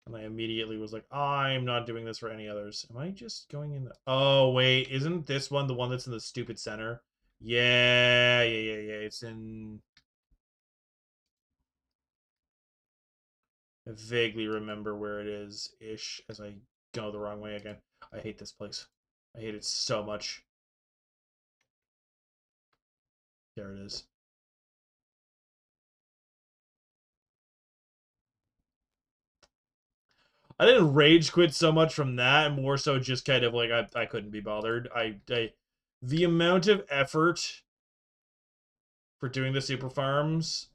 S1: And I immediately was like, I'm not doing this for any others. Am I just going in the... Oh, wait. Isn't this one the one that's in the stupid center? Yeah. It's in... I vaguely remember where it is-ish as I go the wrong way again. I hate this place. I hate it so much. There it is. I didn't rage quit so much from that, more so just kind of like I couldn't be bothered. The amount of effort for doing the super farms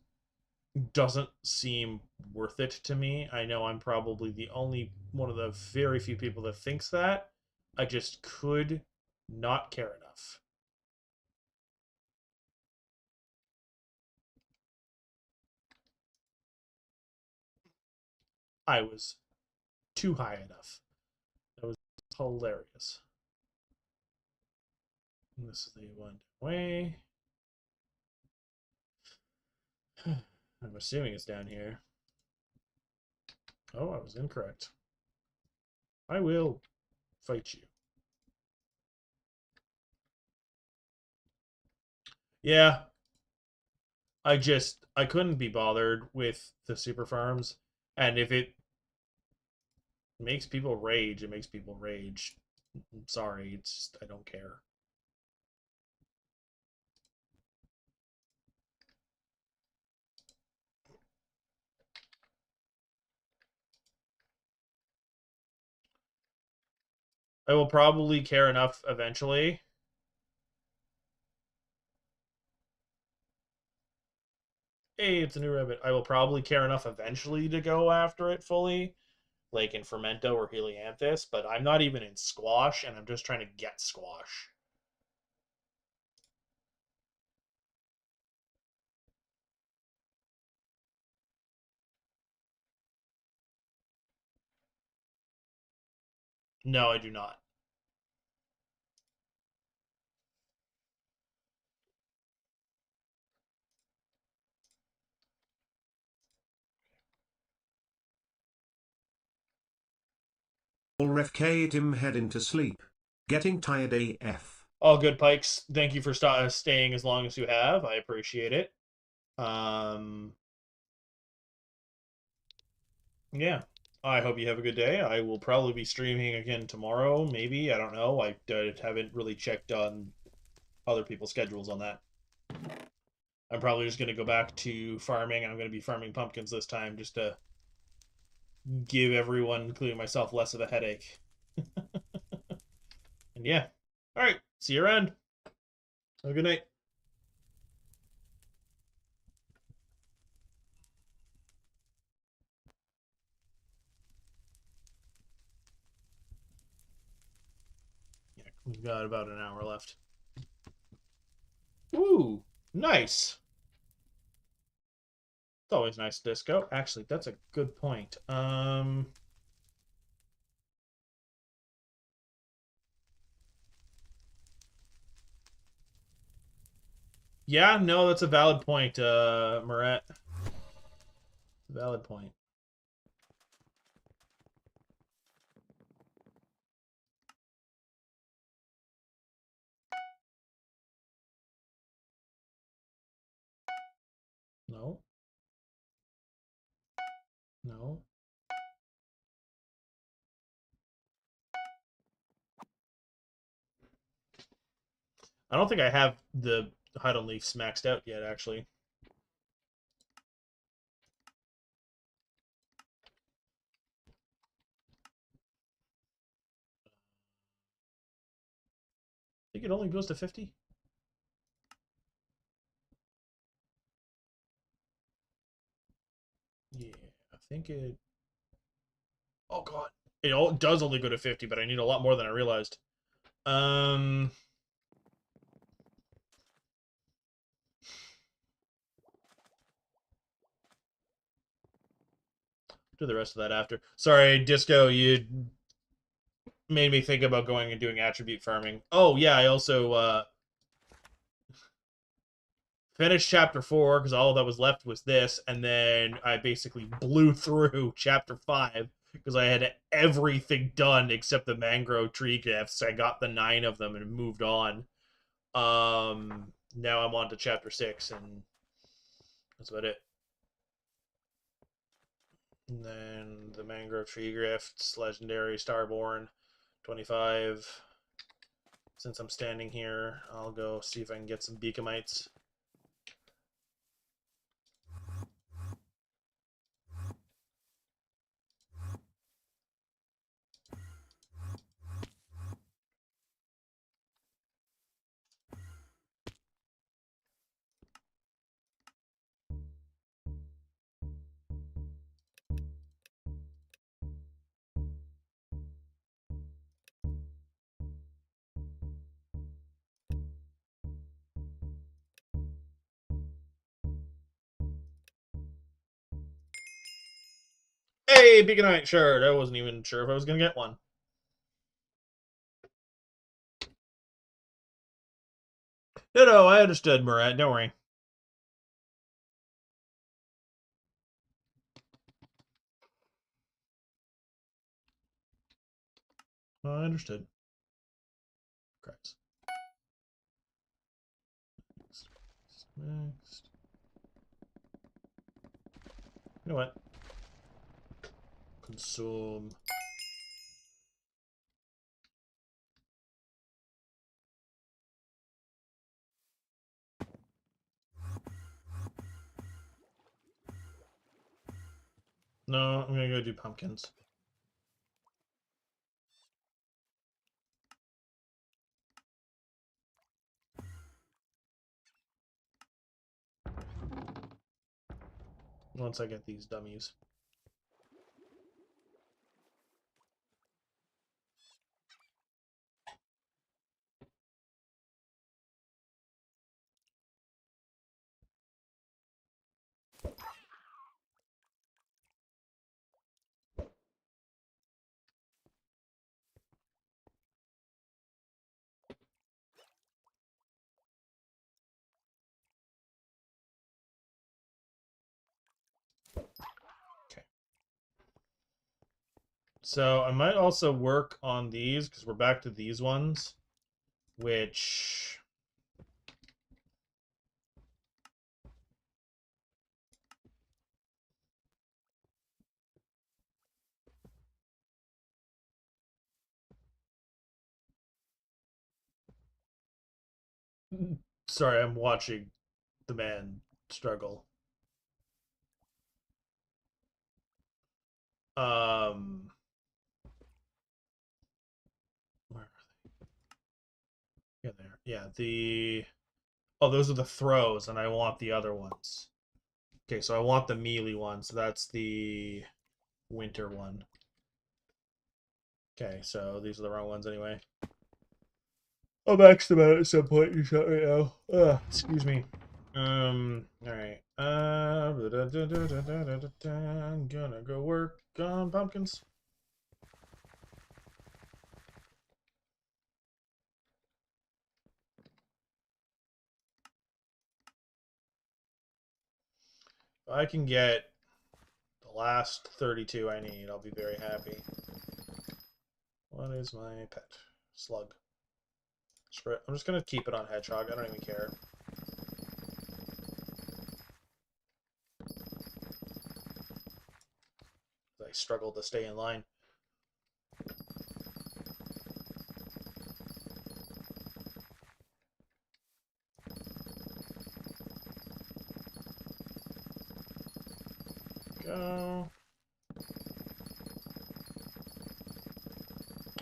S1: doesn't seem worth it to me. I know I'm probably the only one of the very few people that thinks that. I just could not care enough. I was too high enough. That was hilarious. And this is the one way. I'm assuming it's down here. Oh, I was incorrect. I will fight you. Yeah, I couldn't be bothered with the super farms, and if it makes people rage, it makes people rage. I'm sorry, it's just, I don't care. I will probably care enough eventually. Hey, it's a new rabbit. I will probably care enough eventually to go after it fully, like in Fermento or Helianthus, but I'm not even in Squash, and I'm just trying to get Squash. No, I do not.
S2: Ref K'd him heading to sleep. Getting tired AF.
S1: All good, Pikes. Thank you for staying as long as you have. I appreciate it. Yeah. I hope you have a good day. I will probably be streaming again tomorrow, maybe. I don't know. I haven't really checked on other people's schedules on that. I'm probably just going to go back to farming. I'm going to be farming pumpkins this time just to give everyone, including myself, less of a headache. And yeah. All right. See you around. Have a good night. Yeah, we've got about an hour left. Ooh, nice. It's always nice disco. Actually, that's a good point. Yeah, no, that's a valid point, Moret. Valid point. No. No. I don't think I have the Hide on Leafs maxed out yet, actually. I think it only goes to 50. Yeah, I think it... Oh, God. It does only go to 50, but I need a lot more than I realized. Um, do the rest of that after. Sorry, Disco, you made me think about going and doing attribute farming. Oh yeah, I also finished chapter 4 because all that was left was this, and then I basically blew through chapter 5 because I had everything done except the mangrove tree gifts. I got the 9 of them and moved on. Now I'm on to chapter 6, and that's about it. And then the mangrove tree gifts, legendary starborn, 25. Since I'm standing here, I'll go see if I can get some beacomites. Hey, beaconite, sure. I wasn't even sure if I was gonna get one. No, I understood, Murat. Don't worry. I understood. Correct. Next. You know what? Consume. No, I'm gonna go do pumpkins. Once I get these dummies. Okay. So I might also work on these because we're back to these ones, which sorry, I'm watching the man struggle. Um, where are they? Yeah, there. Yeah, the oh, those are the throws, and I want the other ones. Okay, so I want the melee one, so that's the winter one. Okay, so these are the wrong ones anyway. I'll max them out at some point. You shot right now. Excuse me. All right. I'm gonna go work on pumpkins. If I can get the last 32 I need, I'll be very happy. What is my pet? Slug. I'm just gonna keep it on hedgehog. I don't even care. I struggle to stay in line. Go.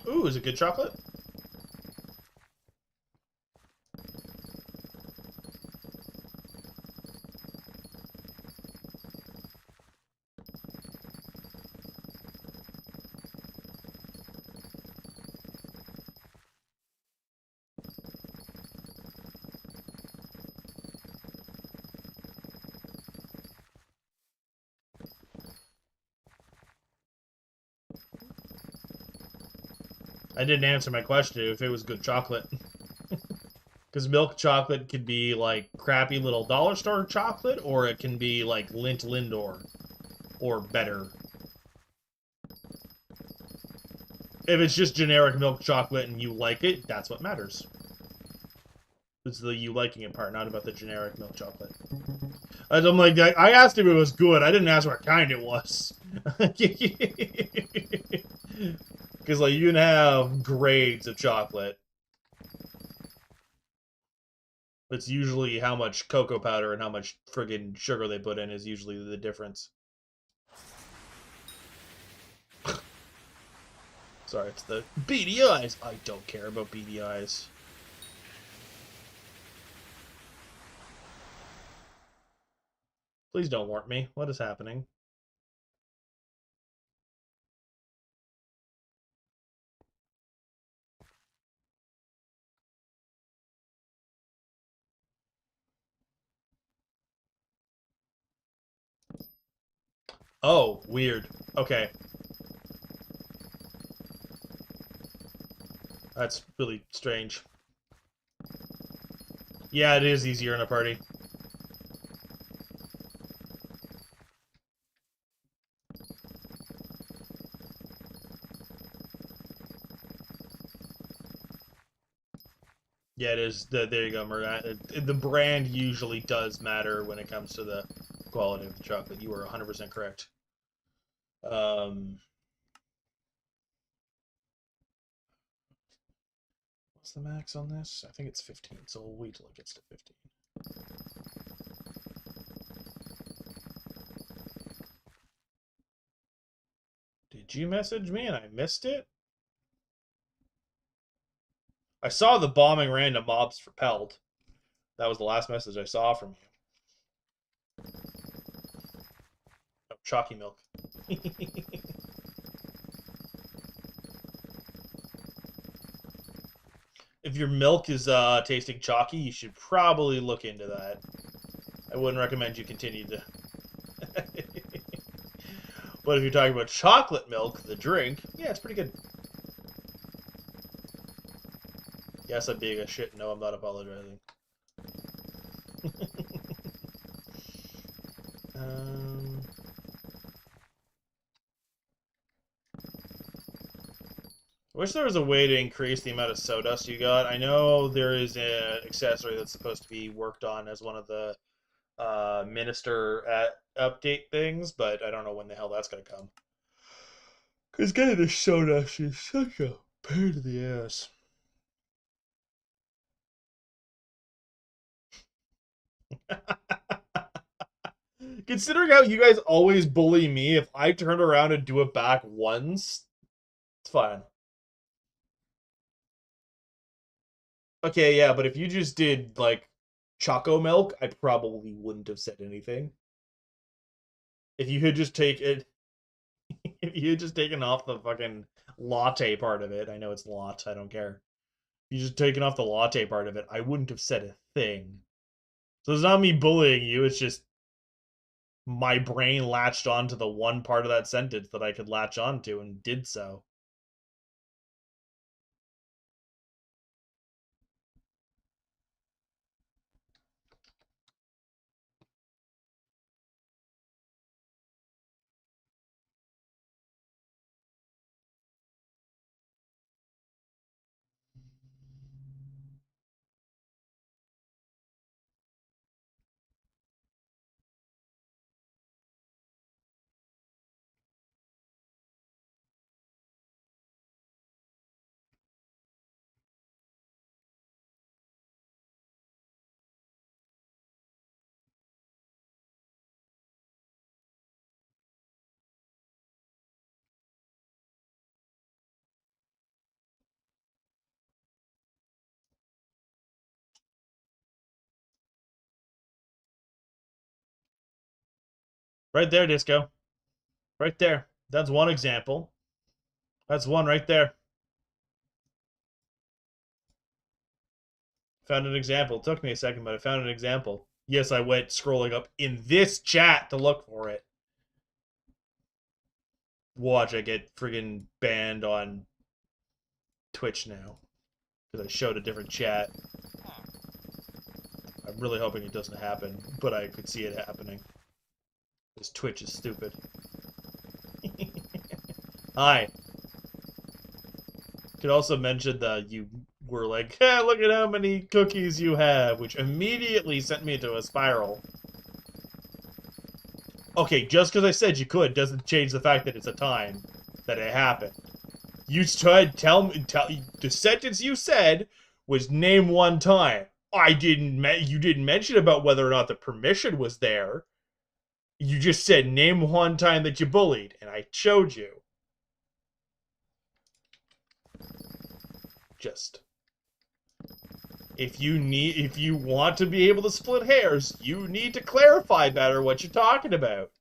S1: Ooh, is it good chocolate? I didn't answer my question if it was good chocolate. Because milk chocolate could be like crappy little dollar store chocolate, or it can be like Lindt Lindor, or better. If it's just generic milk chocolate and you like it, that's what matters. It's the you liking it part, not about the generic milk chocolate. I'm like, I asked if it was good. I didn't ask what kind it was. Because like you can have grades of chocolate. It's usually how much cocoa powder and how much friggin' sugar they put in is usually the difference. Sorry, it's the beady eyes. I don't care about beady eyes. Please don't warp me. What is happening? Oh, weird. Okay. That's really strange. Yeah, it is easier in a party. Yeah, it is. There you go, Murat. The brand usually does matter when it comes to the quality of the chocolate. You are 100% correct. What's the max on this? I think it's 15, so we'll wait till it gets to 15. Did you message me and I missed it? I saw the bombing random mobs for Pelt. That was the last message I saw from you. Oh, chalky milk. If your milk is tasting chalky, you should probably look into that. I wouldn't recommend you continue to. But if you're talking about chocolate milk, the drink, yeah, it's pretty good. Yes, I'm being a shit. No, I'm not apologizing. I wish there was a way to increase the amount of sawdust you got. I know there is an accessory that's supposed to be worked on as one of the minister at update things, but I don't know when the hell that's gonna come. Because getting the sawdust is such a pain in the ass. Considering how you guys always bully me, if I turn around and do it back once, it's fine. Okay, yeah, but if you just did, like, Choco Milk, I probably wouldn't have said anything. If you had just taken, if you had just taken off the fucking latte part of it, I know it's lot, I don't care. If you just taken off the latte part of it, I wouldn't have said a thing. So it's not me bullying you, it's just my brain latched onto the one part of that sentence that I could latch onto and did so. Right there, Disco. Right there. That's one example. That's one right there. Found an example. It took me a second, but I found an example. Yes, I went scrolling up in this chat to look for it. Watch, I get friggin' banned on Twitch now. Because I showed a different chat. I'm really hoping it doesn't happen, but I could see it happening. This Twitch is stupid. Hi. Could also mention that you were like, hey, look at how many cookies you have, which immediately sent me into a spiral. Okay, just because I said you could doesn't change the fact that it's a time that it happened. You tried the sentence you said was name one time. You didn't mention about whether or not the permission was there. You just said name one time that you bullied, and I showed you. Just if you want to be able to split hairs, you need to clarify better what you're talking about.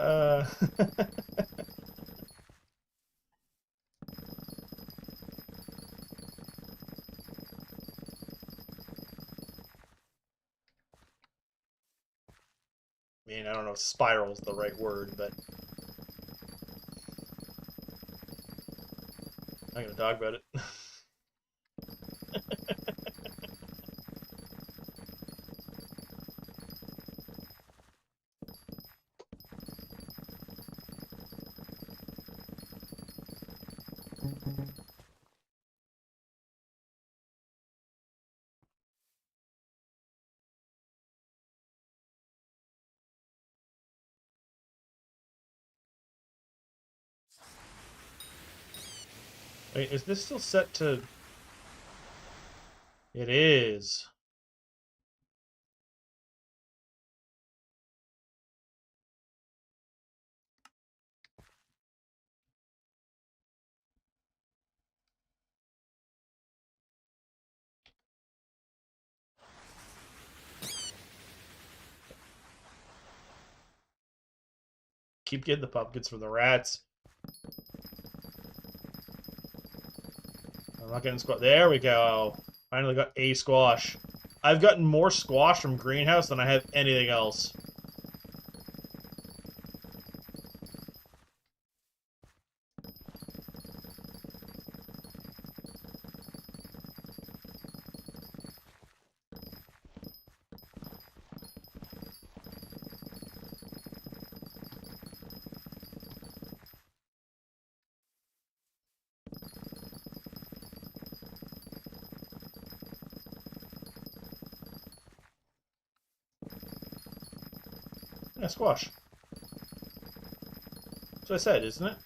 S1: I mean, I don't know if spiral is the right word, but I'm not gonna talk about it. Wait, is this still set to... It is. Keep getting the pumpkins from the rats. I'm not getting squash. There we go. Finally got a squash. I've gotten more squash from greenhouse than I have anything else. Yeah, squash. That's what I said, isn't it? I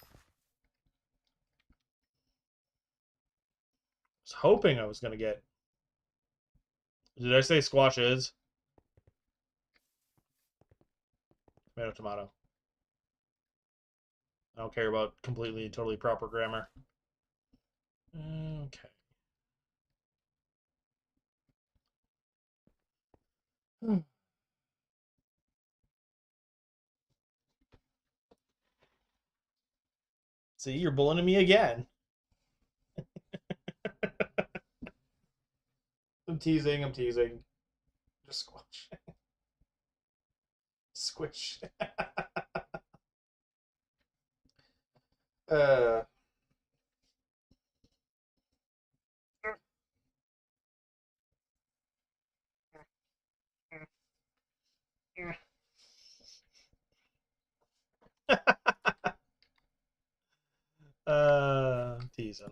S1: was hoping I was gonna get... Did I say squash is? Tomato, tomato. I don't care about completely and totally proper grammar. Okay. See, you're bullying me again. I'm teasing, I'm teasing. Just squash. Squish. uh... Teasing.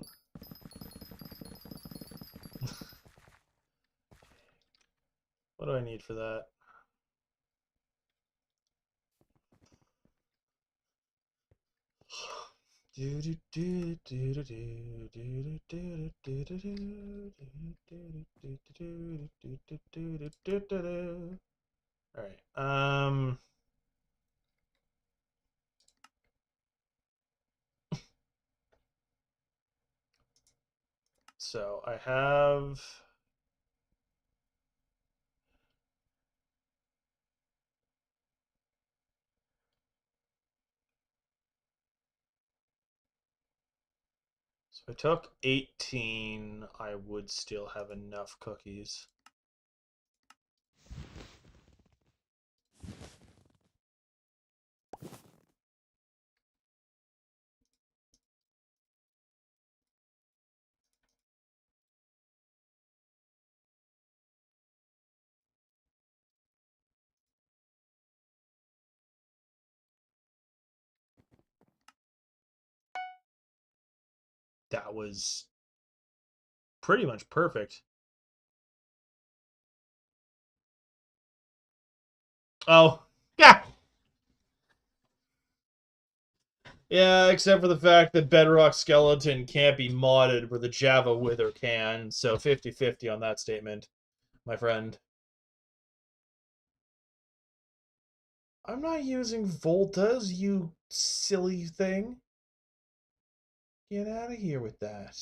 S1: What do I need for that? All right. So I have... So if I took 18, I would still have enough cookies. that was pretty much perfect. Oh, yeah. Yeah, except for the fact that Bedrock Skeleton can't be modded where the Java Wither can. So 50-50 on that statement, my friend. I'm not using Voltas, you silly thing. Get out of here with that.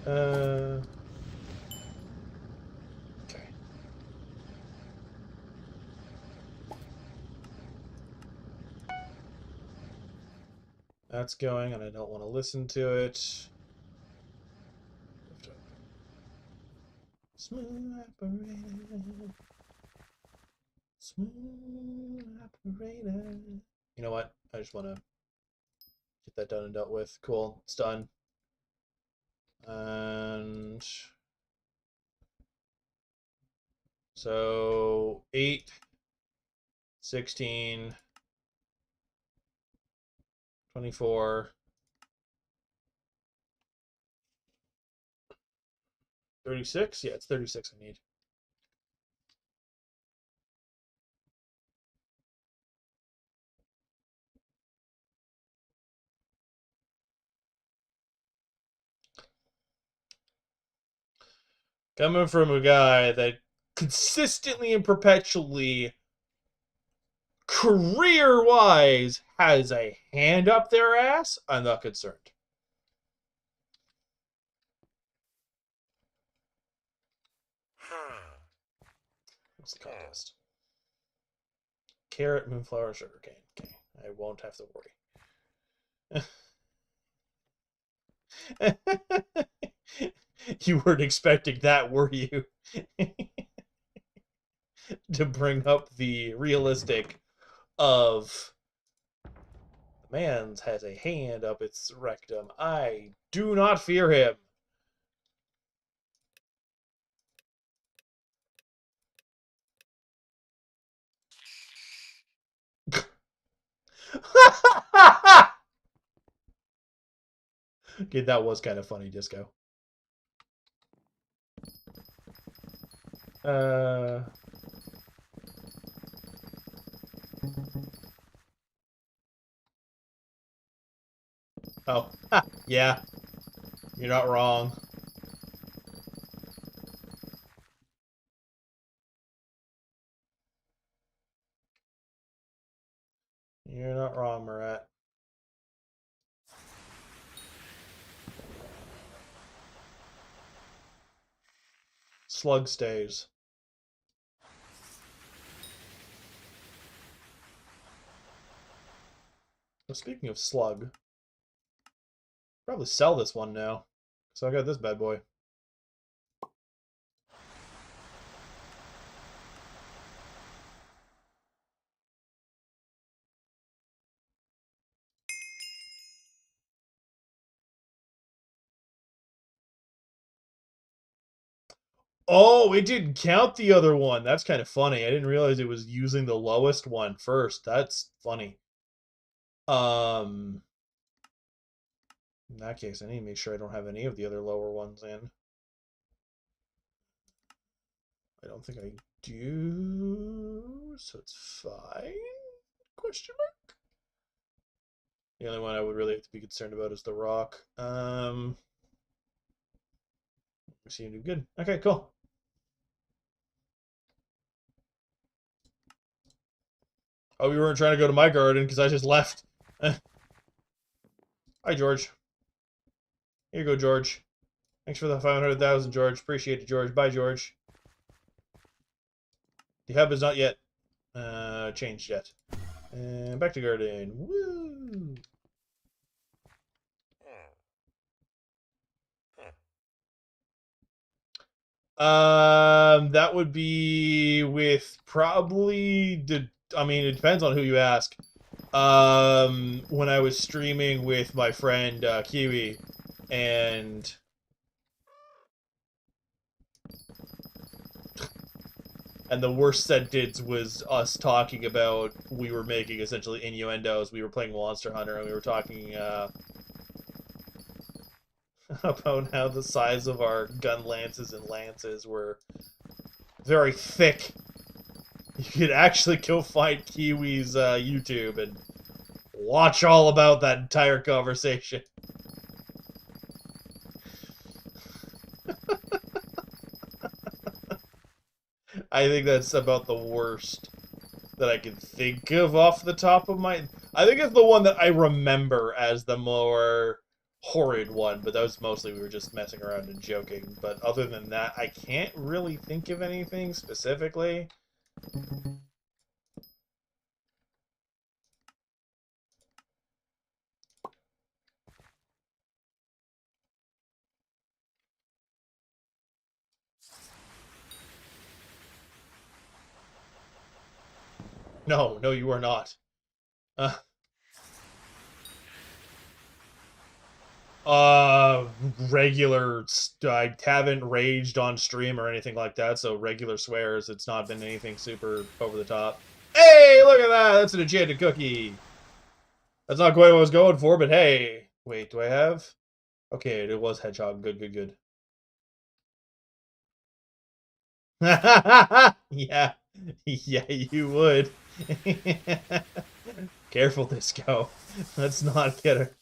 S1: Okay. That's going, and I don't want to listen to it. Smooth operator. Smooth operator. You know what? I just want to get that done and dealt with. Cool. It's done. And so 8, 16, 24, 36? Yeah, it's 36 I need. Coming from a guy that consistently and perpetually, career-wise, has a hand up their ass, I'm not concerned. What's the contest? Carrot, moonflower, sugarcane. Okay, I won't have to worry. You weren't expecting that, were you? To bring up the realistic of the man has a hand up its rectum. I do not fear him. Okay, that was kind of funny, Disco. Oh, yeah, you're not wrong. You're not wrong, Murat. Slug stays. Well, speaking of slug, probably sell this one now. So I got this bad boy. Oh, it didn't count the other one. That's kind of funny. I didn't realize it was using the lowest one first. That's funny. In that case, I need to make sure I don't have any of the other lower ones in. I don't think I do, so it's fine? Question mark? The only one I would really have to be concerned about is the rock. We seem to do good. Okay, cool. Oh, you weren't trying to go to my garden because I just left. Hi, George. Here you go, George. Thanks for the 500,000, George. Appreciate it, George. Bye, George. The hub is not yet changed yet. And back to garden. Woo! That would be with probably I mean, it depends on who you ask. When I was streaming with my friend Kiwi, and the worst sentence was us talking about, we were making essentially innuendos. We were playing Monster Hunter, and we were talking about how the size of our gun lances and lances were very thick. You could actually go find Kiwi's YouTube and watch all about that entire conversation. I think that's about the worst that I can think of off the top of my... I think it's the one that I remember as the more horrid one, but that was mostly we were just messing around and joking. But other than that, I can't really think of anything specifically. No, no, you are not. Regular. I haven't raged on stream or anything like that, so regular swears. It's not been anything super over the top. Hey, look at that! That's an enchanted cookie. That's not quite what I was going for, but hey. Wait, do I have? Okay, it was hedgehog. Good, good, good. Yeah. Yeah, you would. Careful, Disco. Let's not get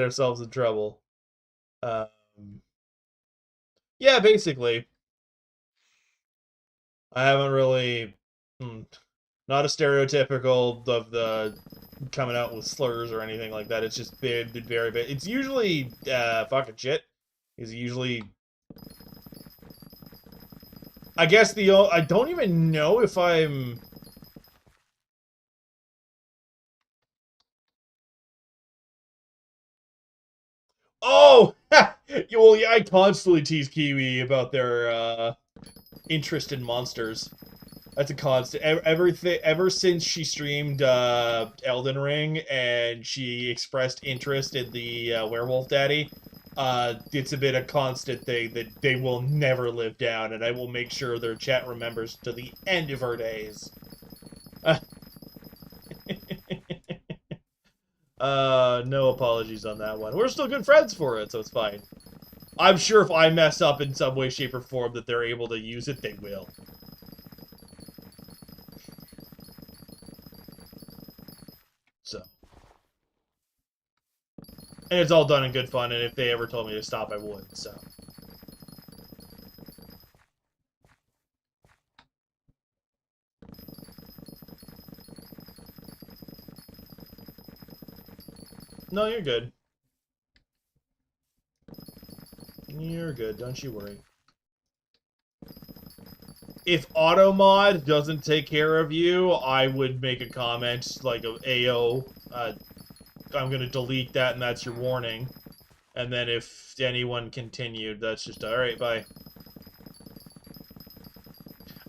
S1: ourselves in trouble. Um, yeah, basically. I haven't really... not a stereotypical of the coming out with slurs or anything like that. It's just been very big. It's usually fucking shit. Is usually... I guess I don't even know if I'm... Oh! Well, yeah, I constantly tease Kiwi about their interest in monsters. That's a constant. Ever since she streamed Elden Ring and she expressed interest in the Werewolf Daddy, it's been a constant thing that they will never live down, and I will make sure their chat remembers to the end of her days. No apologies on that one. We're still good friends for it, so it's fine. I'm sure if I mess up in some way, shape, or form that they're able to use it, they will. So. And it's all done in good fun, and if they ever told me to stop, I would, so. No, you're good. You're good, don't you worry. If Automod doesn't take care of you, I would make a comment like AO, I'm gonna delete that and that's your warning. And then if anyone continued, that's just, alright, bye.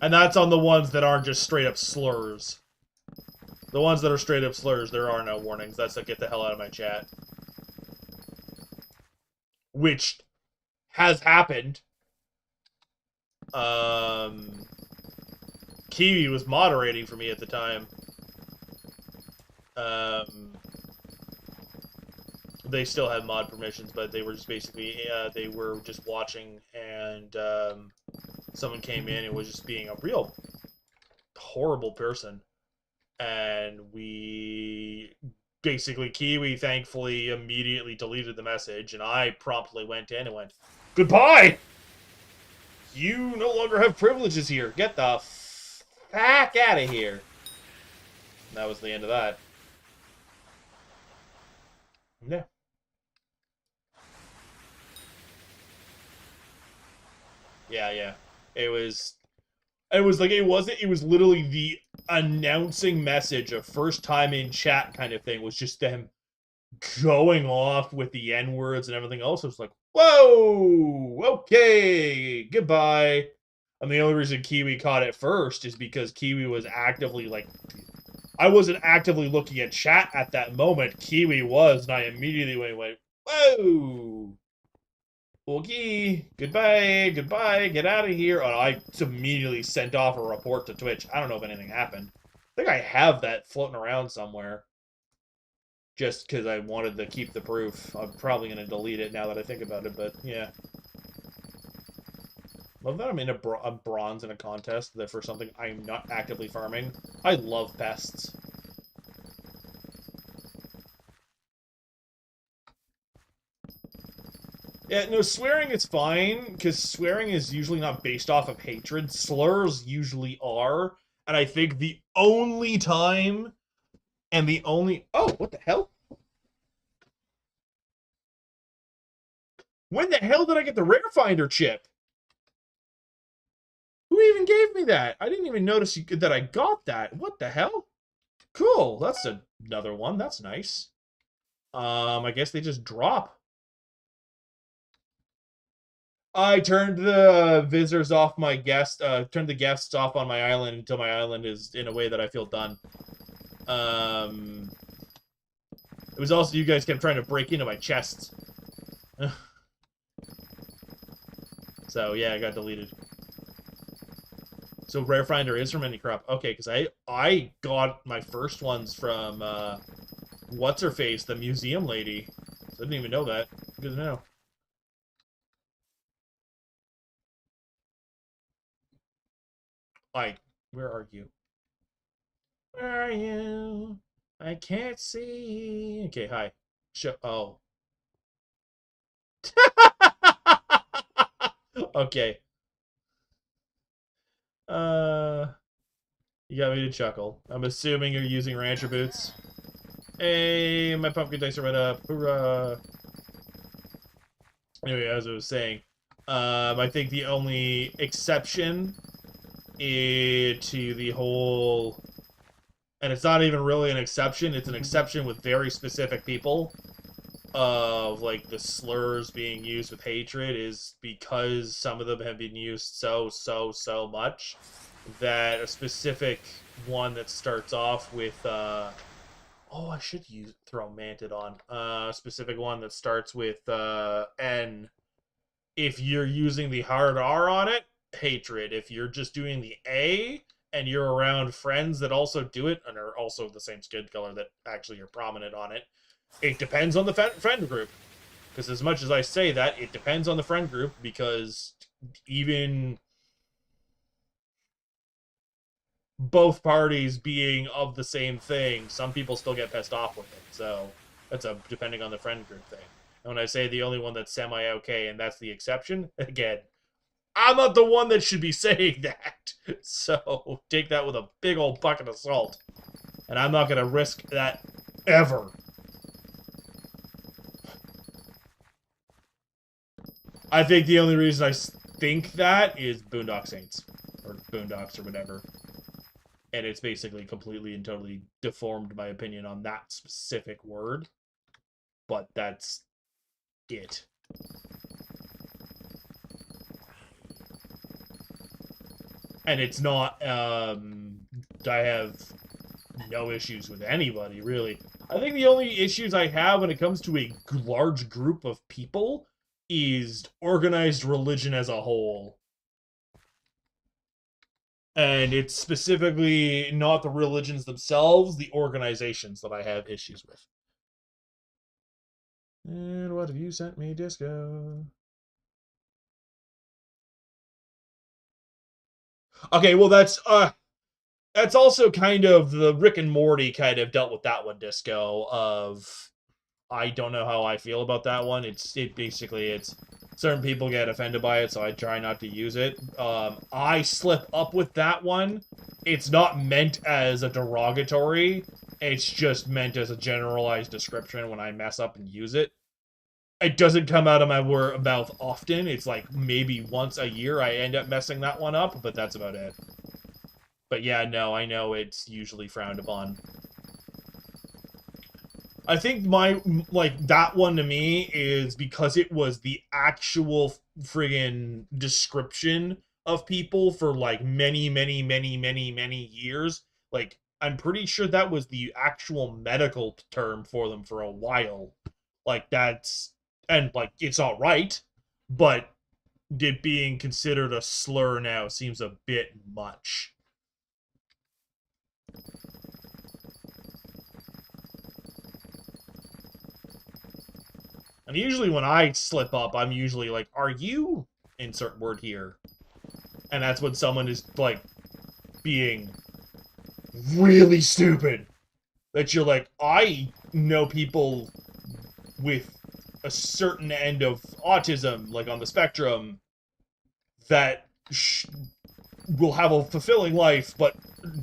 S1: And that's on the ones that aren't just straight up slurs. The ones that are straight up slurs, there are no warnings. That's like, get the hell out of my chat. Which has happened. Kiwi was moderating for me at the time. They still had mod permissions, but they were just basically, they were just watching, and someone came in and was just being a real horrible person. And we basically, Kiwi thankfully immediately deleted the message, and I promptly went in and went, "Goodbye! You no longer have privileges here. Get the fuck out of here." And that was the end of that. Yeah. Yeah. It was like, it was literally the announcing message of first time in chat kind of thing, was just them going off with the N words and everything else. I was like, whoa, okay, goodbye. And the only reason Kiwi caught it first is because Kiwi was actively like, I wasn't actively looking at chat at that moment. Kiwi was, and I immediately went, whoa. Okay, goodbye, get out of here. And I immediately sent off a report to Twitch. I don't know if anything happened. I think I have that floating around somewhere. Just because I wanted to keep the proof. I'm probably going to delete it now that I think about it, but yeah. Love that I'm in a bronze in a contest that for something I'm not actively farming. I love pests. Yeah, no, swearing is fine, because swearing is usually not based off of hatred. Slurs usually are, and I think the only time, and the only... Oh, what the hell? When the hell did I get the Rare Finder chip? Who even gave me that? I didn't even notice that I got that. What the hell? Cool, that's another one. That's nice. I guess they just drop. I turned the visitors off my guest, turned the guests off on my island until my island is in a way that I feel done. It was also you guys kept trying to break into my chests. So, yeah, I got deleted. So, Rare Finder is from any crop. Okay, because I got my first ones from, What's-Her-Face, the museum lady. So I didn't even know that. Good to know. Where are you? Where are you? I can't see. Okay, hi. Oh. Okay. You got me to chuckle. I'm assuming you're using rancher boots. Hey, my pumpkin dice are right up. Hoorah. Anyway, as I was saying, I think the only exception to the whole... And it's not even really an exception, it's an exception with very specific people of, like, the slurs being used with hatred is because some of them have been used so much that a specific one that starts off with, oh, I should throw Manted on. A specific one that starts with, N. If you're using the hard R on it, hatred. If you're just doing the A, and you're around friends that also do it, and are also the same skin color that actually are prominent on it, it depends on the friend group. Because as much as I say that, it depends on the friend group, because even both parties being of the same thing, some people still get pissed off with it. So that's depending on the friend group thing. And when I say the only one that's semi-okay, and that's the exception, again, I'm not the one that should be saying that. So take that with a big old bucket of salt. And I'm not going to risk that ever. I think the only reason I think that is Boondock Saints. Or Boondocks or whatever. And it's basically completely and totally deformed my opinion on that specific word. But that's it. And it's not, I have no issues with anybody, really. I think the only issues I have when it comes to a large group of people is organized religion as a whole. And it's specifically not the religions themselves, the organizations that I have issues with. And what have you sent me, Disco? Okay, well, that's also kind of the Rick and Morty kind of dealt with that one, Disco, of I don't know how I feel about that one. It's certain people get offended by it, so I try not to use it. I slip up with that one. It's not meant as a derogatory. It's just meant as a generalized description when I mess up and use it. It doesn't come out of my mouth often. It's like maybe once a year I end up messing that one up, but that's about it. But yeah, no, I know it's usually frowned upon. I think that one to me is because it was the actual friggin' description of people for like many, many, many, many, many years. Like, I'm pretty sure that was the actual medical term for them for a while. Like, and like, it's all right, but it being considered a slur now seems a bit much. And usually when I slip up, I'm usually like, are you insert word here? And that's when someone is like being really stupid. That you're like, I know people with a certain end of autism, like on the spectrum, that will have a fulfilling life, but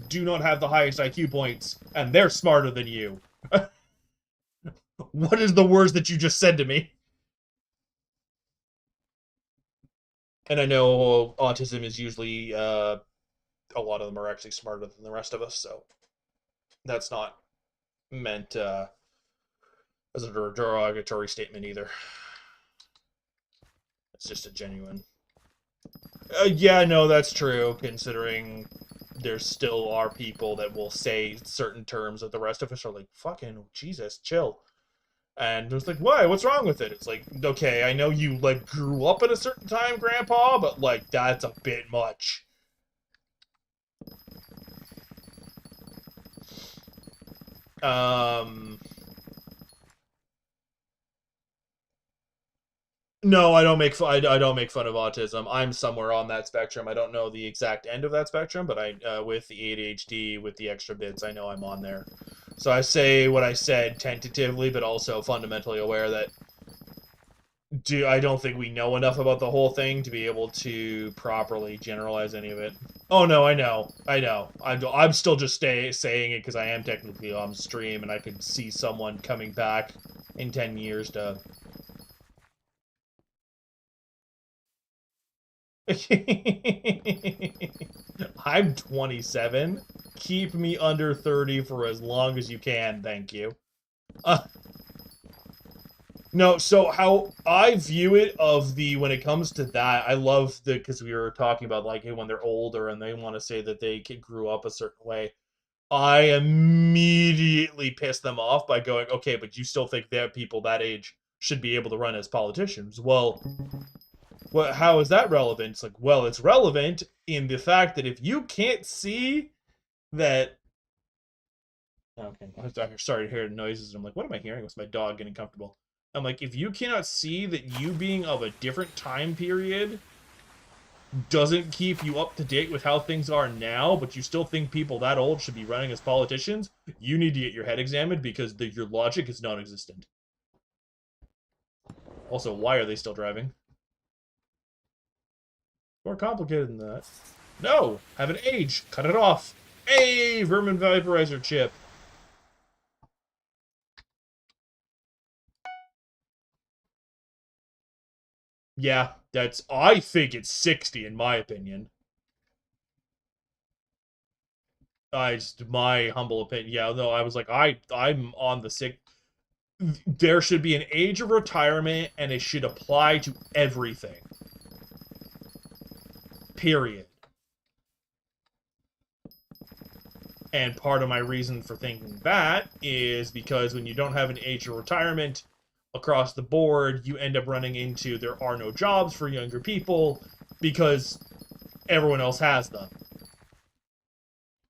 S1: do not have the highest IQ points, and they're smarter than you. What is the words that you just said to me? And I know autism is usually, a lot of them are actually smarter than the rest of us, so that's not meant as a derogatory statement either. It's just a genuine. Yeah, no, that's true, considering there still are people that will say certain terms that the rest of us are like, fucking Jesus, chill. And it's like, why? What's wrong with it? It's like, okay, I know you, like, grew up at a certain time, Grandpa, but, like, that's a bit much. No, I don't make fun. I don't make fun of autism. I'm somewhere on that spectrum. I don't know the exact end of that spectrum, but with the ADHD, with the extra bits, I know I'm on there. So I say what I said tentatively, but also fundamentally aware that I don't think we know enough about the whole thing to be able to properly generalize any of it. Oh no, I know. I'm still just saying it because I am technically on stream, and I could see someone coming back in 10 years to. I'm 27. Keep me under 30 for as long as you can, thank you. Uh, no, so how I view it when it comes to that, I love because we were talking about like when they're older and they want to say that they grew up a certain way. I immediately piss them off by going, okay, but you still think that people that age should be able to run as politicians. Well, how is that relevant? It's like, well, it's relevant in the fact that if you can't see that. Okay, I'm sorry to hear noises. I'm like, what am I hearing? Was my dog getting comfortable? I'm like, if you cannot see that you being of a different time period doesn't keep you up to date with how things are now, but you still think people that old should be running as politicians, you need to get your head examined because your logic is non-existent. Also, why are they still driving? More complicated than that. No! Have an age! Cut it off! Hey! Vermin vaporizer chip! Yeah, I think it's 60 in my opinion. My humble opinion. Yeah, no, I was like, I'm on the sick. There should be an age of retirement, and it should apply to everything. Period. And part of my reason for thinking that is because when you don't have an age of retirement across the board, you end up running into there are no jobs for younger people because everyone else has them.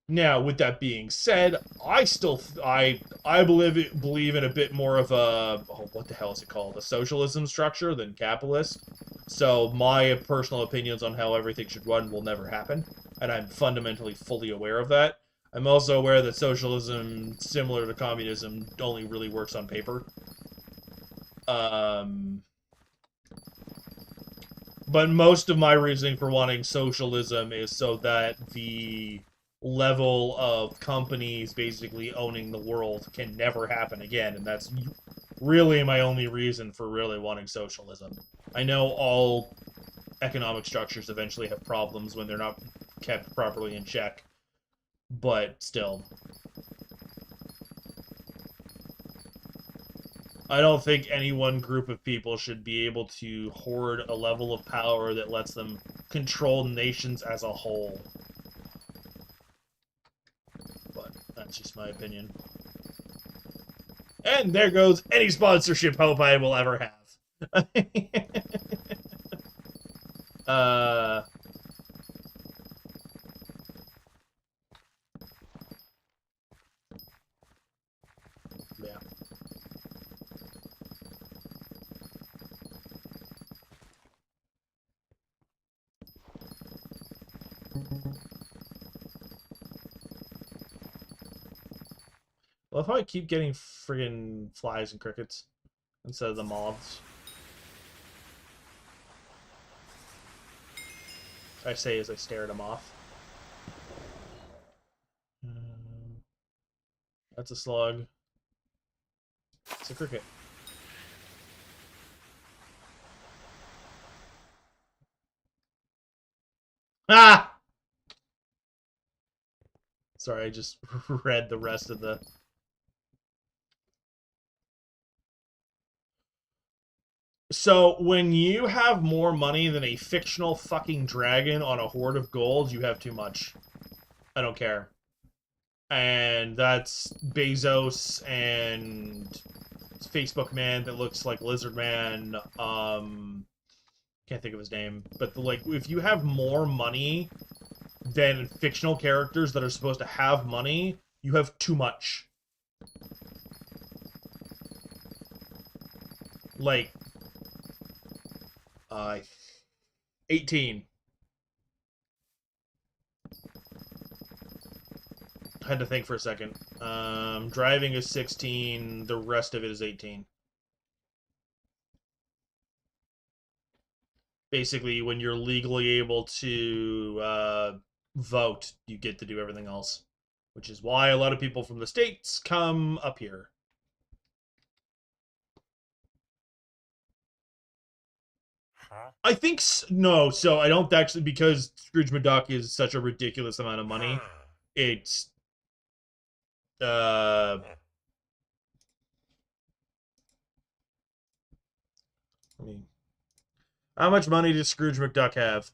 S1: Now, with that being said, I still I believe in a bit more of a what the hell is it called? A socialism structure than capitalist. So my personal opinions on how everything should run will never happen, and I'm fundamentally fully aware of that. I'm also aware that socialism, similar to communism, only really works on paper. But most of my reasoning for wanting socialism is so that the level of companies basically owning the world can never happen again, and that's really my only reason for really wanting socialism. I know all economic structures eventually have problems when they're not kept properly in check, but still. I don't think any one group of people should be able to hoard a level of power that lets them control nations as a whole. But that's just my opinion. And there goes any sponsorship hope I will ever have. uh... Yeah. I love how I keep getting friggin' flies and crickets instead of the moths. I say as I stare at them off. That's a slug. It's a cricket. Ah! Sorry, I just read the rest of the... So, when you have more money than a fictional fucking dragon on a hoard of gold, you have too much. I don't care. And that's Bezos and Facebook man that looks like Lizard Man. Can't think of his name. But, like, if you have more money than fictional characters that are supposed to have money, you have too much. Like, 18. I had to think for a second. Driving is 16, the rest of it is 18. Basically, when you're legally able to vote, you get to do everything else. Which is why a lot of people from the States come up here. I think no, so I don't actually, because Scrooge McDuck is such a ridiculous amount of money. It's uh I mean, how much money does Scrooge McDuck have?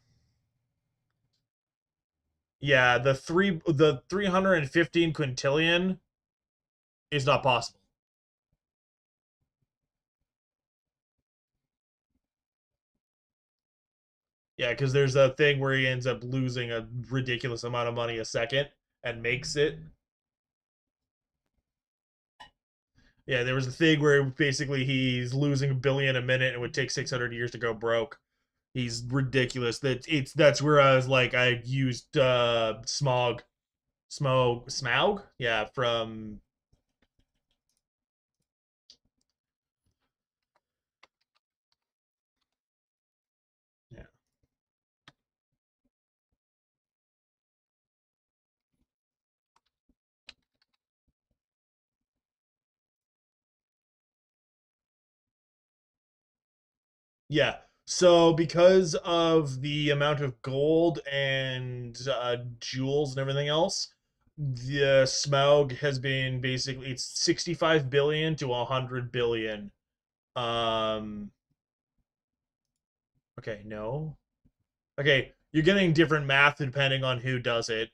S1: Yeah, the 315 quintillion is not possible. Yeah, because there's a thing where he ends up losing a ridiculous amount of money a second and makes it. Yeah, there was a thing where basically he's losing a billion a minute and it would take 600 years to go broke. He's ridiculous. That's where I was like, I used Smaug, yeah, from... Yeah. Yeah. So because of the amount of gold and jewels and everything else, the Smaug has been basically, it's 65 billion to 100 billion. Um okay, no. Okay, you're getting different math depending on who does it.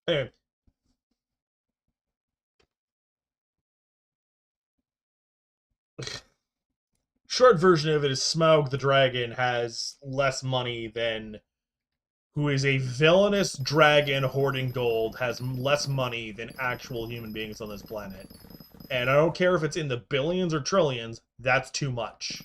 S1: Anyway, short version of it is Smaug the dragon has less money than who is a villainous dragon hoarding gold, has less money than actual human beings on this planet. And I don't care if it's in the billions or trillions, that's too much.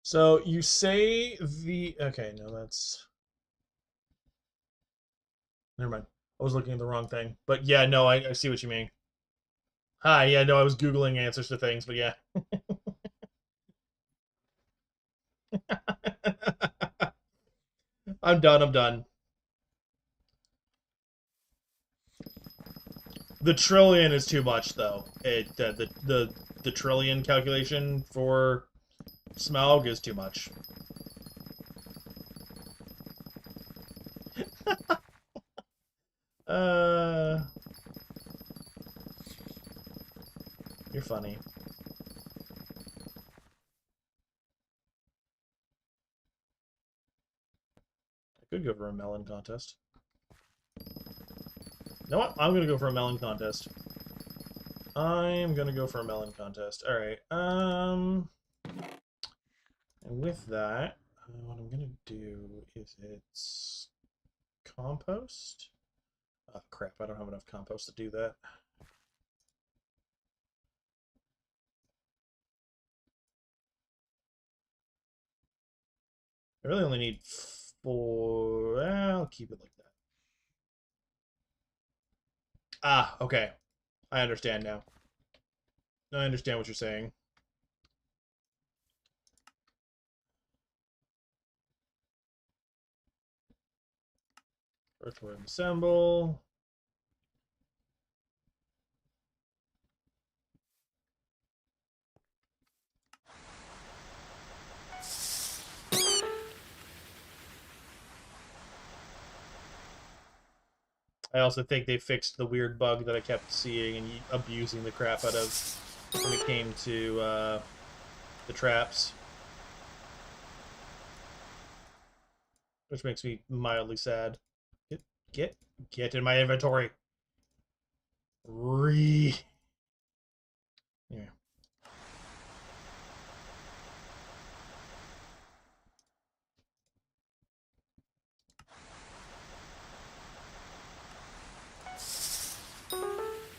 S1: So you say the... Okay, no, that's... Never mind. I was looking at the wrong thing. But yeah, no, I see what you mean. Hi, yeah, no, I was Googling answers to things, but yeah. I'm done, I'm done. The trillion is too much, though. The trillion calculation for Smaug is too much. uh... You're funny. I could go for a melon contest. You know what? I'm gonna go for a melon contest. I'm gonna go for a melon contest. Alright, and with that, what I'm gonna do is it's compost. Oh crap, I don't have enough compost to do that. I really only need 4. Well, I'll keep it like that. Ah, okay. I understand now. I understand what you're saying. Earthworm assemble. I also think they fixed the weird bug that I kept seeing and abusing the crap out of when it came to the traps. Which makes me mildly sad. Get in my inventory. Yeah.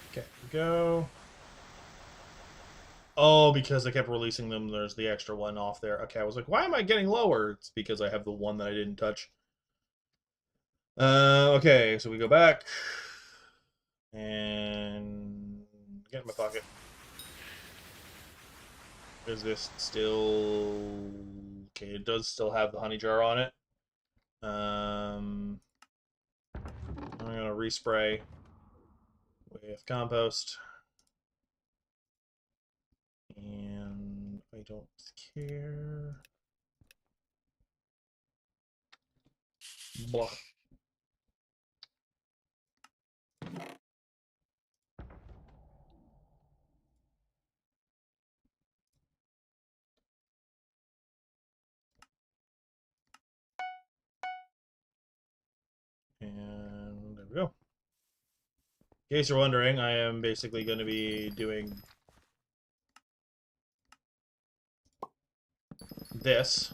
S1: Okay, go. Oh, because I kept releasing them, there's the extra one off there. Okay, I was like, why am I getting lower? It's because I have the one that I didn't touch. Okay, so we go back. And get in my pocket. Is this still... Okay, it does still have the honey jar on it. I'm gonna respray with compost. And I don't care. Blah. And there we go. In case you're wondering, I am basically going to be doing this.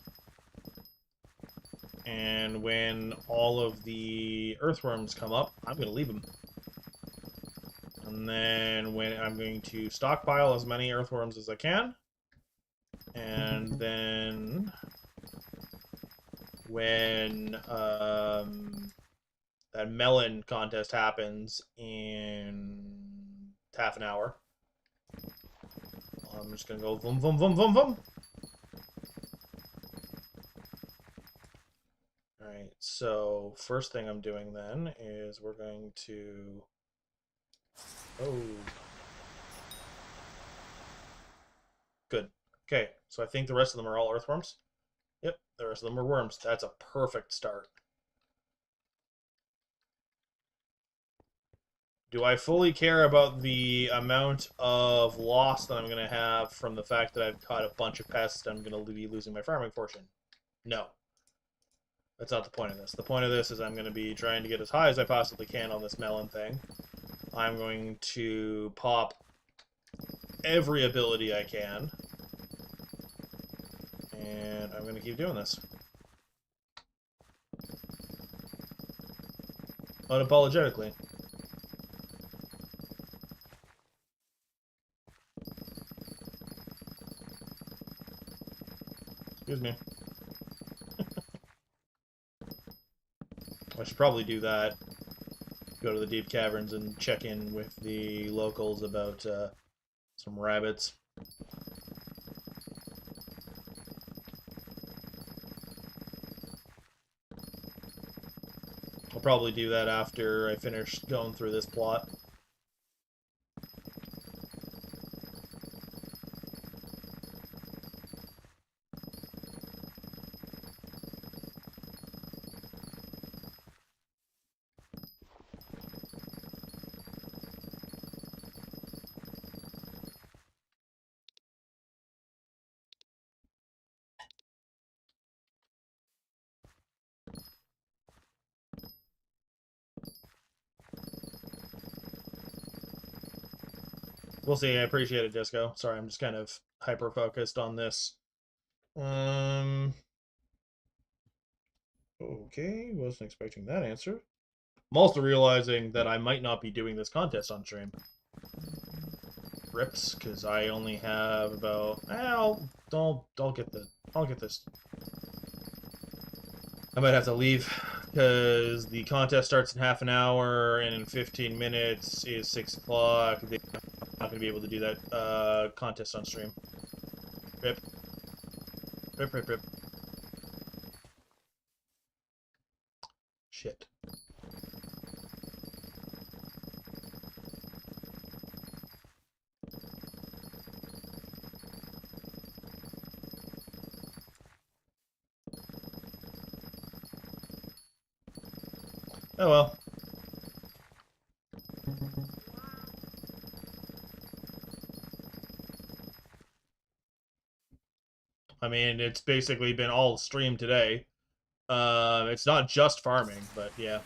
S1: And when all of the earthworms come up, I'm going to leave them. And then when I'm going to stockpile as many earthworms as I can. And then when that melon contest happens in half an hour, I'm just gonna go boom, boom, boom, boom, boom. Alright, so first thing I'm doing then is we're going to... Oh. Good. Okay, so I think the rest of them are all earthworms. Yep, the rest of them are worms. That's a perfect start. Do I fully care about the amount of loss that I'm going to have from the fact that I've caught a bunch of pests and I'm going to be losing my farming fortune? No. That's not the point of this. The point of this is I'm going to be trying to get as high as I possibly can on this melon thing. I'm going to pop every ability I can. And I'm going to keep doing this. Unapologetically. Excuse me. I should probably do that. Go to the deep caverns and check in with the locals about some rabbits. I'll probably do that after I finish going through this plot. We'll see. I appreciate it, Disco. Sorry, I'm just kind of hyper-focused on this. Okay, wasn't expecting that answer. I'm also realizing that I might not be doing this contest on stream. Rips, because I only have about... I'll get this. I might have to leave, because the contest starts in half an hour, and in 15 minutes is 6 o'clock. I'm not going to be able to do that contest on stream. Rip. Rip, rip, rip. Shit. Oh well. I mean, it's basically been all stream today. It's not just farming, but yeah.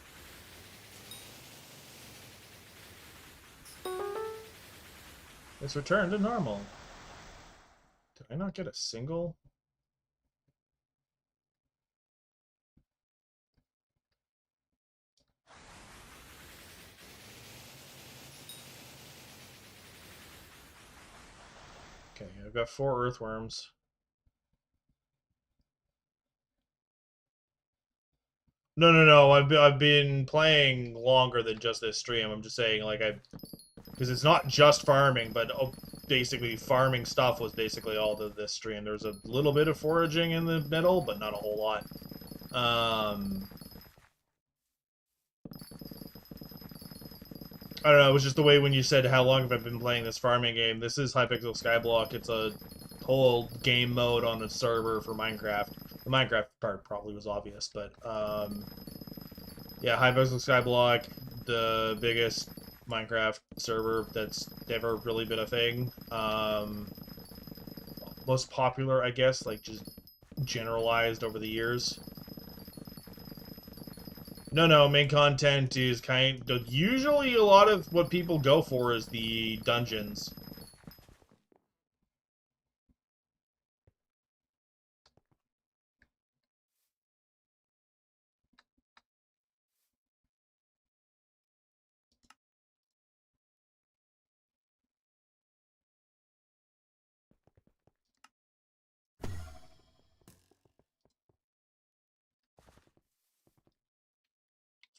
S1: It's returned to normal. Did I not get a single? Okay, I've got 4 earthworms. No. I've been playing longer than just this stream. I'm just saying, like, because it's not just farming, but basically farming stuff was basically all of this stream. There's a little bit of foraging in the middle, but not a whole lot. I don't know, it was just the way when you said how long have I been playing this farming game. This is Hypixel Skyblock. It's a whole game mode on the server for Minecraft. The Minecraft part probably was obvious, but yeah, Hypixel Skyblock, the biggest Minecraft server that's never really been a thing. Most popular, I guess, like just generalized over the years. No, main content is kind of... Usually a lot of what people go for is the dungeons.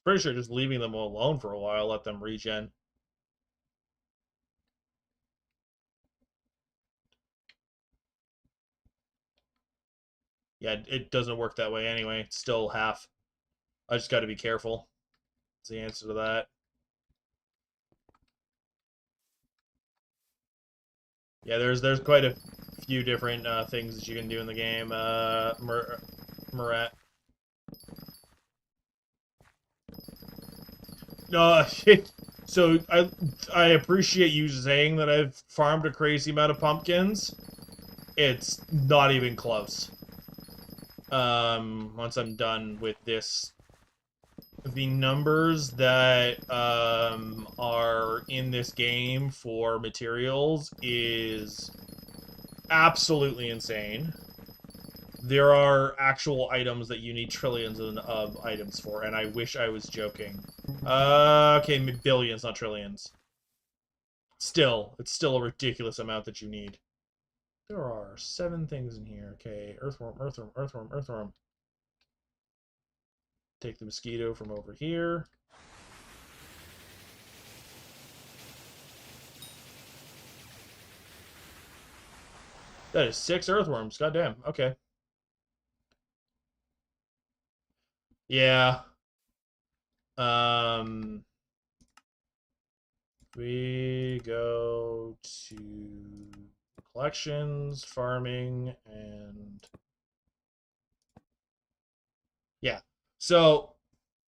S1: pretty sure just leaving them alone for a while, let them regen. Yeah, it doesn't work that way anyway. It's still half. I just got to be careful. That's the answer to that. Yeah, there's quite a few different things that you can do in the game. Murat. No, so I appreciate you saying that I've farmed a crazy amount of pumpkins. It's not even close. Once I'm done with this, the numbers that are in this game for materials is absolutely insane. There are actual items that you need trillions of items for, and I wish I was joking. Okay, billions, not trillions. Still, it's still a ridiculous amount that you need. There are 7 things in here. Okay, earthworm, earthworm, earthworm, earthworm. Take the mosquito from over here. That is 6 earthworms. Goddamn. Okay. Yeah. Um, we go to collections, farming, and yeah. So,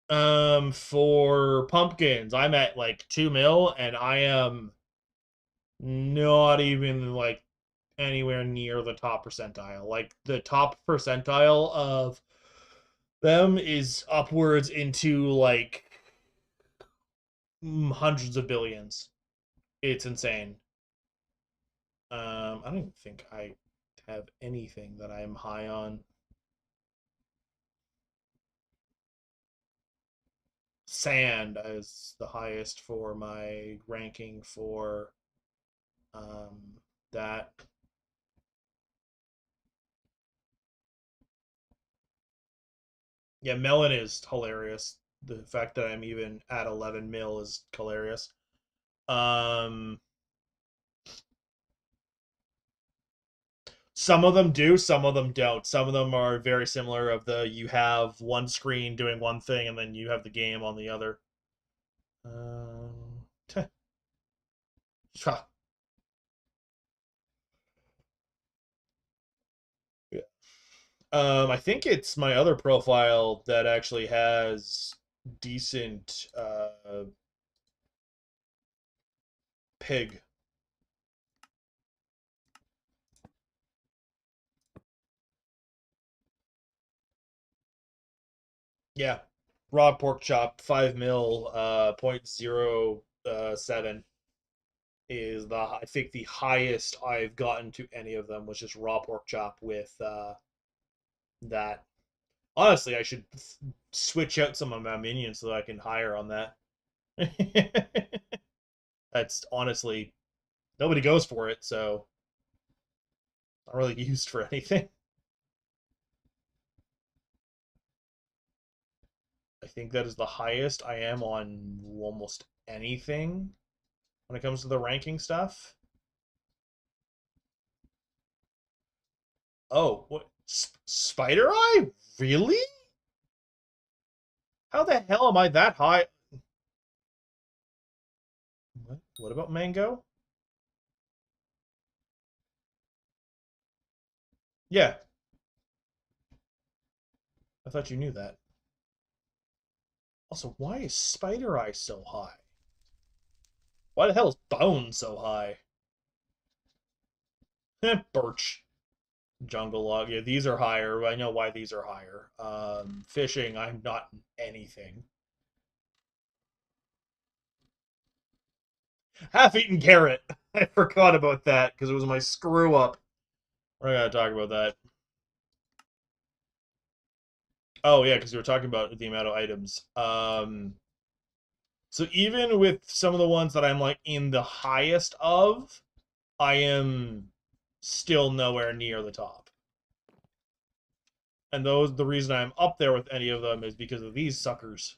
S1: for pumpkins, I'm at like 2 mil, and I am not even like anywhere near the top percentile. Like the top percentile of them is upwards into like hundreds of billions. It's insane. I don't even think I have anything that I am high on. Sand is the highest for my ranking for that. Yeah, melon is hilarious. The fact that I'm even at 11 mil is hilarious. Um, some of them do, some of them don't. Some of them are very similar of the you have one screen doing one thing and then you have the game on the other. Um, yeah. I think it's my other profile that actually has decent pig. Yeah. Raw pork chop, 5 mil, 0.07 is I think the highest I've gotten to any of them was just raw pork chop with that. Honestly, I should switch out some of my minions so that I can hire on that. That's honestly nobody goes for it, so not really used for anything. I think that is the highest I am on almost anything when it comes to the ranking stuff. Oh, what? Spider Eye? Really? How the hell am I that high? What about Mango? Yeah, I thought you knew that. Also, why is Spider Eye so high? Why the hell is Bone so high? Birch. Jungle Log. Yeah, these are higher. I know why these are higher. Fishing, I'm not anything. Half-eaten carrot. I forgot about that because it was my screw up. We're not gonna talk about that. Oh yeah, because we were talking about the amount of items. So even with some of the ones that I'm like in the highest of, I am still nowhere near the top. And the reason I'm up there with any of them is because of these suckers.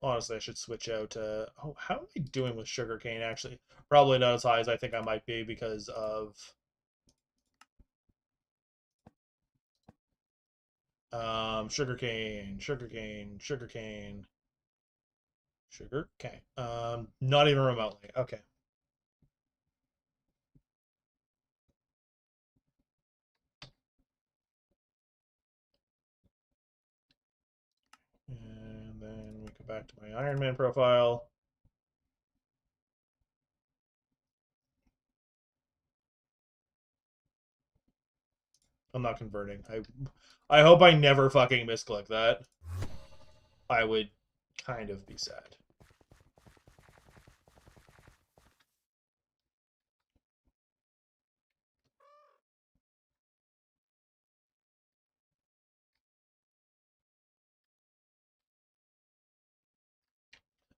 S1: Honestly, I should switch out. Oh, how am I doing with sugarcane? Actually, probably not as high as I think I might be because of sugarcane, sugarcane, sugarcane, sugarcane. Not even remotely. Okay. And then we go back to my Ironman profile. I'm not converting. I hope I never fucking misclick that. I would kind of be sad.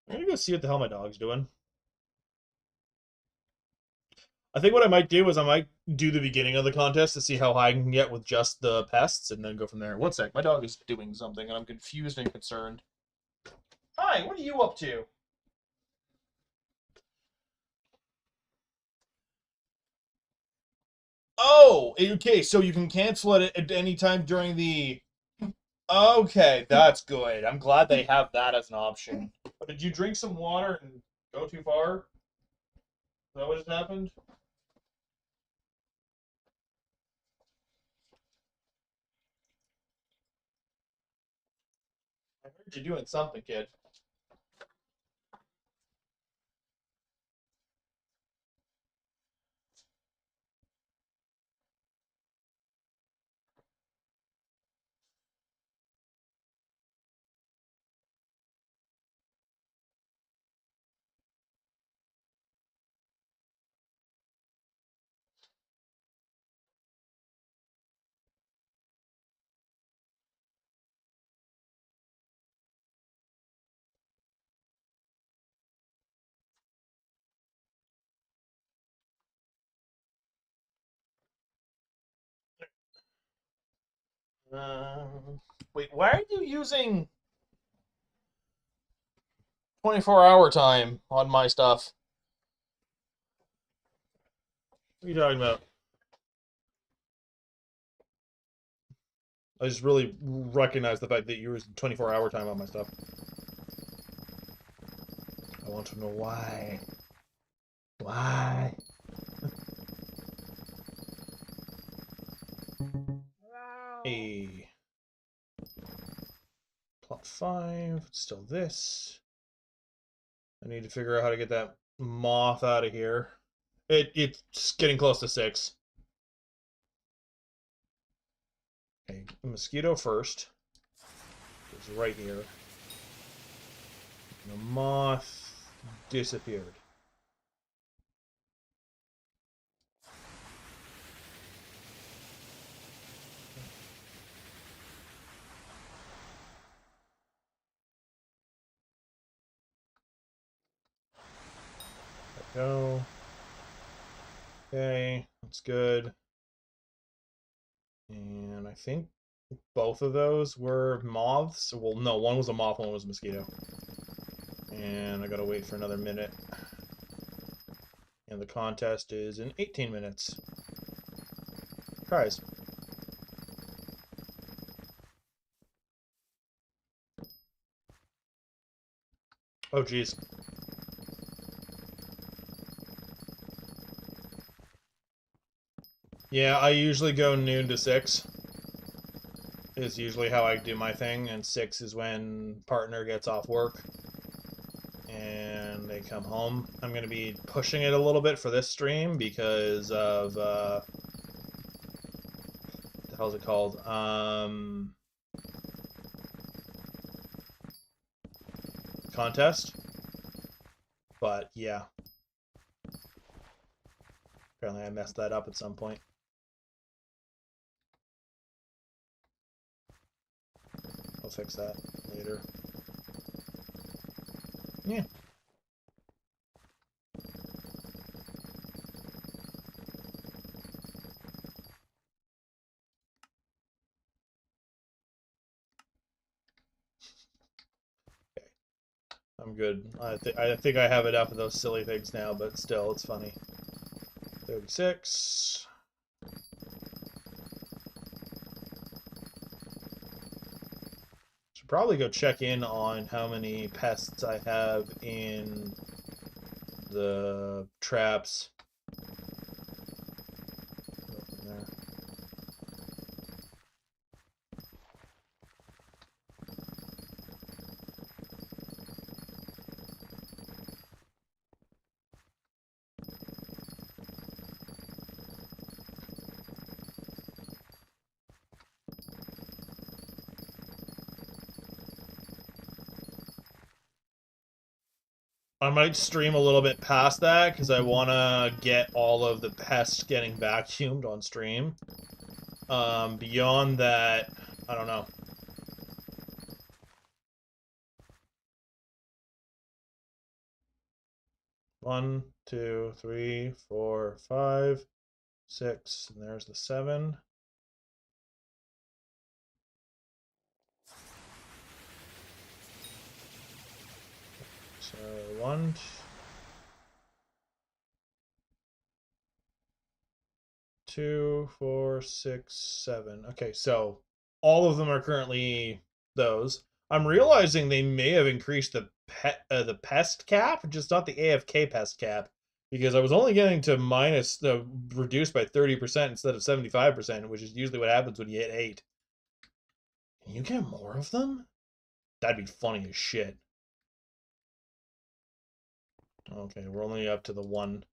S1: I'm gonna go see what the hell my dog's doing. I think what I might do is I might do the beginning of the contest to see how high I can get with just the pests and then go from there. One sec, my dog is doing something and I'm confused and concerned. Hi, what are you up to? Oh, okay, so you can cancel it at any time during the... Okay, that's good. I'm glad they have that as an option. But did you drink some water and go too far? Is that what just happened? I heard you doing something, kid. Wait, why are you using 24-hour time on my stuff? What are you talking about? I just really recognize the fact that you use 24-hour time on my stuff. I want to know why. Why? Hey. Plot 5. Still this. I need to figure out how to get that moth out of here. It's getting close to 6. Okay, mosquito first. It's right here. The moth disappeared. There we go. Okay, that's good. And I think both of those were moths. Well, no, one was a moth, one was a mosquito. And I gotta wait for another minute. And the contest is in 18 minutes. Tries. Oh, geez. Yeah, I usually go noon to 6. Is usually how I do my thing, and 6 is when partner gets off work and they come home. I'm going to be pushing it a little bit for this stream because of what the hell's it called? Contest. But yeah. Apparently I messed that up at some point. I'll fix that later. Yeah. I'm good. I think I have enough of those silly things now, but still, it's funny. 36. Should probably go check in on how many pests I have in the traps. Go from there. I might stream a little bit past that because I want to get all of the pests getting vacuumed on stream. Beyond that, I don't know. One, two, three, four, five, six, and there's the 7. So 1, 2, 4, 6, 7. Okay, so all of them are currently those. I'm realizing they may have increased the pest cap, just not the AFK pest cap, because I was only getting to minus the reduced by 30% instead of 75%, which is usually what happens when you hit 8. Can you get more of them? That'd be funny as shit. Okay, we're only up to the 1.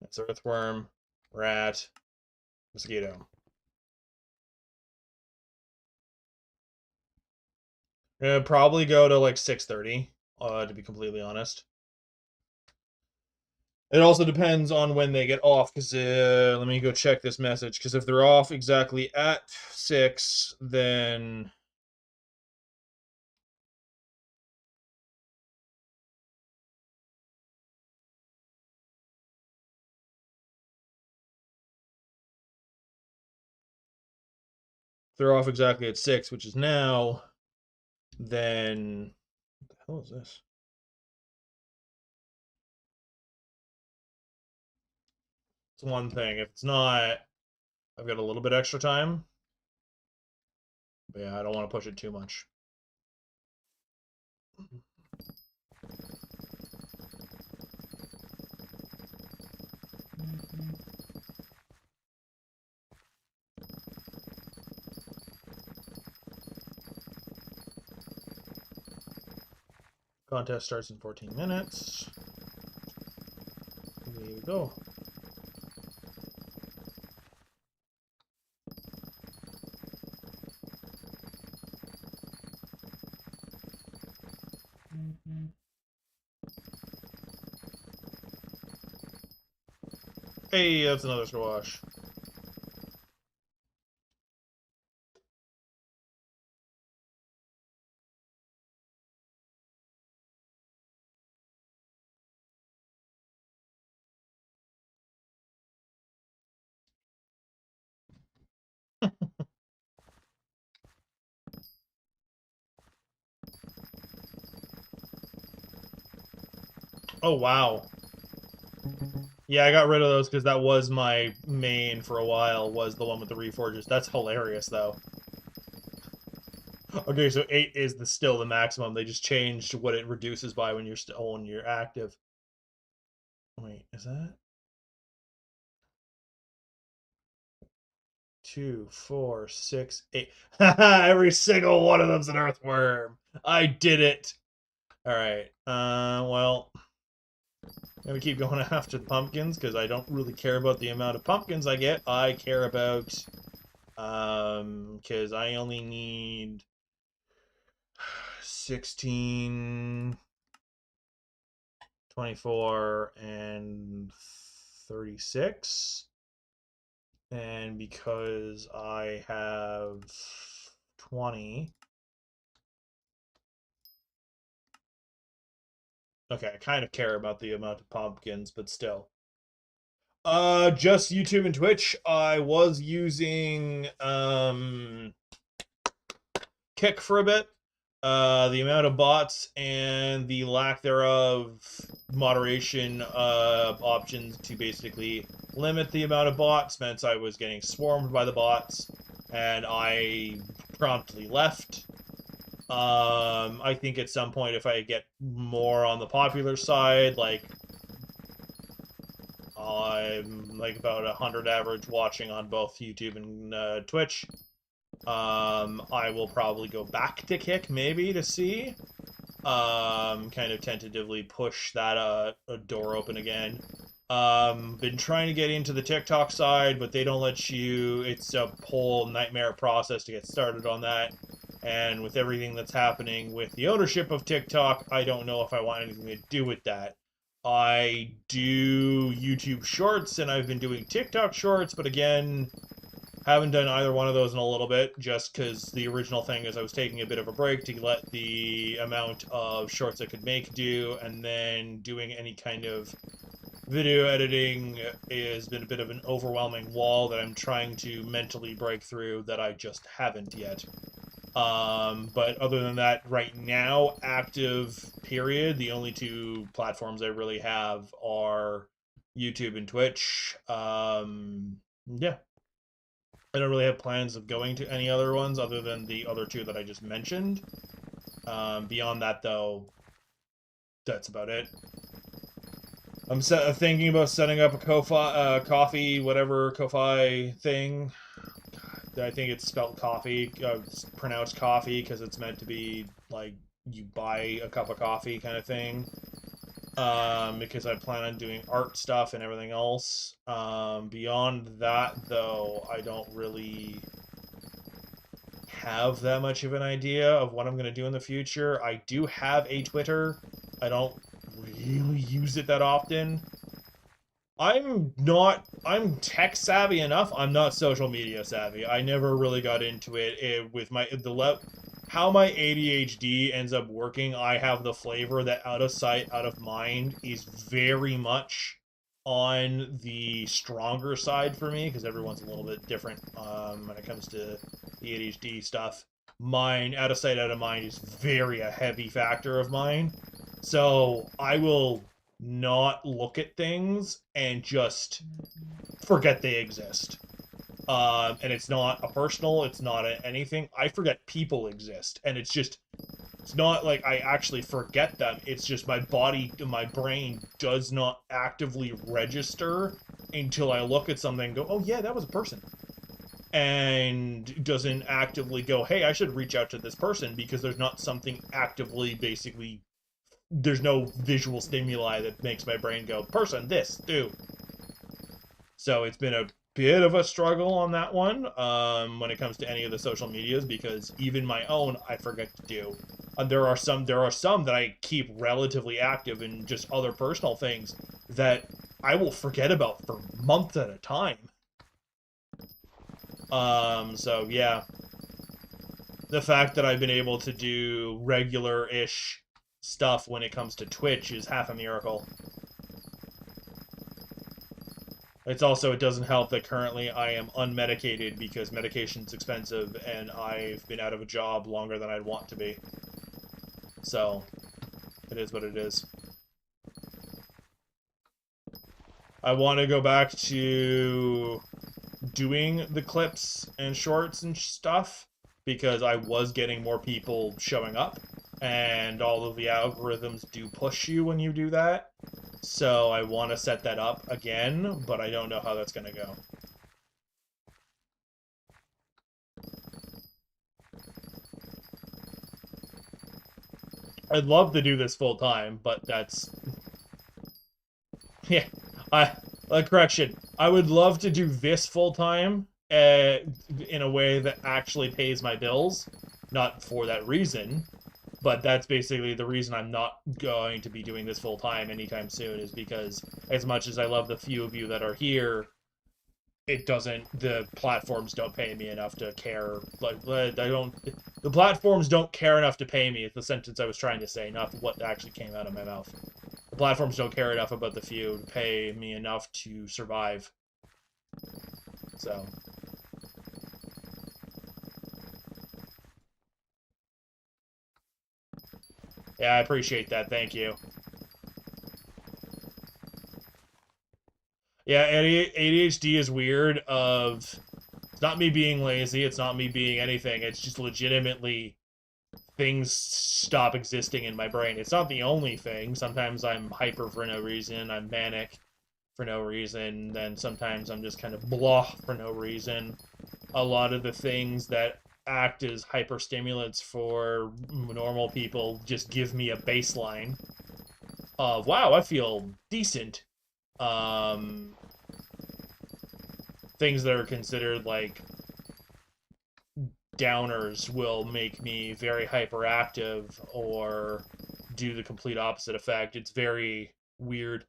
S1: That's earthworm, rat, mosquito. Probably go to like 6:30, to be completely honest. It also depends on when they get off, because let me go check this message, because if they're off exactly at 6, then... If they're off exactly at 6, which is now, then... What the hell is this? It's one thing. If it's not, I've got a little bit extra time. But yeah, I don't want to push it too much. Contest starts in 14 minutes. Here we go. Hey, that's another squash. Oh, wow. Yeah, I got rid of those because that was my main for a while, was the one with the reforges. That's hilarious, though. Okay, so 8 is still the maximum. They just changed what it reduces by when you're active. Wait, is that 2, 4, 6, 8? Every single one of them's an earthworm. I did it. All right. Well, I'm gonna keep going after the pumpkins because I don't really care about the amount of pumpkins I get. I care about because I only need 16, 24, and 36. And because I have 20. Okay, I kind of care about the amount of pumpkins, but still. Just YouTube and Twitch. I was using Kick for a bit. The amount of bots and the lack thereof moderation options to basically limit the amount of bots meant I was getting swarmed by the bots, and I promptly left. I think at some point if I get more on the popular side, like I'm like about 100 average watching on both YouTube and Twitch, I will probably go back to Kick maybe to see. Kind of tentatively push that a door open again. Been trying to get into the TikTok side, but they don't let you. It's a whole nightmare process to get started on that. And with everything that's happening with the ownership of TikTok, I don't know if I want anything to do with that. I do YouTube Shorts, and I've been doing TikTok Shorts, but again, haven't done either one of those in a little bit, just because the original thing is I was taking a bit of a break to let the amount of shorts I could make do, and then doing any kind of video editing has been a bit of an overwhelming wall that I'm trying to mentally break through that I just haven't yet. But other than that, right now, active period, the only two platforms I really have are YouTube and Twitch. Yeah. I don't really have plans of going to any other ones other than the other two that I just mentioned. Beyond that, though, that's about it. I'm thinking about setting up a coffee, whatever, Ko-Fi thing. I think it's spelled coffee, it's pronounced coffee, because it's meant to be, like, you buy a cup of coffee kind of thing. Because I plan on doing art stuff and everything else. Beyond that, though, I don't really have that much of an idea of what I'm going to do in the future. I do have a Twitter. I don't really use it that often. I'm tech savvy enough. I'm not social media savvy. I never really got into it with how my ADHD ends up working. I have the flavor that out of sight, out of mind is very much on the stronger side for me, because everyone's a little bit different when it comes to the ADHD stuff. Mine, out of sight, out of mind, is very a heavy factor of mine. So I will not look at things and just forget they exist. And it's not a personal, it's not anything. I forget people exist, and it's not like I actually forget them. It's just my body, my brain does not actively register until I look at something and go, oh yeah, that was a person. And doesn't actively go, hey, I should reach out to this person, because there's not something actively, basically, there's no visual stimuli that makes my brain go, person, this, do. So it's been a bit of a struggle on that one when it comes to any of the social medias, because even my own I forget to do. There are some that I keep relatively active in just other personal things that I will forget about for months at a time. So yeah, the fact that I've been able to do regular-ish stuff when it comes to Twitch is half a miracle. It's also, it doesn't help that currently I am unmedicated because medication's expensive and I've been out of a job longer than I'd want to be. So, it is what it is. I want to go back to doing the clips and shorts and stuff because I was getting more people showing up, and all of the algorithms do push you when you do that. So I want to set that up again, but I don't know how that's going to go. I'd love to do this full time, but that's... Yeah, correction. I would love to do this full time in a way that actually pays my bills. Not for that reason, but that's basically the reason I'm not going to be doing this full time anytime soon, is because as much as I love the few of you that are here, the platforms don't pay me enough to care. The platforms don't care enough to pay me. It's the sentence I was trying to say, not what actually came out of my mouth. The platforms don't care enough about the few to pay me enough to survive. So... Yeah, I appreciate that. Thank you. Yeah, ADHD is weird. It's not me being lazy. It's not me being anything. It's just legitimately things stop existing in my brain. It's not the only thing. Sometimes I'm hyper for no reason. I'm manic for no reason. Then sometimes I'm just kind of blah for no reason. A lot of the things that act as hyperstimulants for normal people just give me a baseline of, wow, I feel decent. Um, Things that are considered like downers will make me very hyperactive or do the complete opposite effect. It's very weird.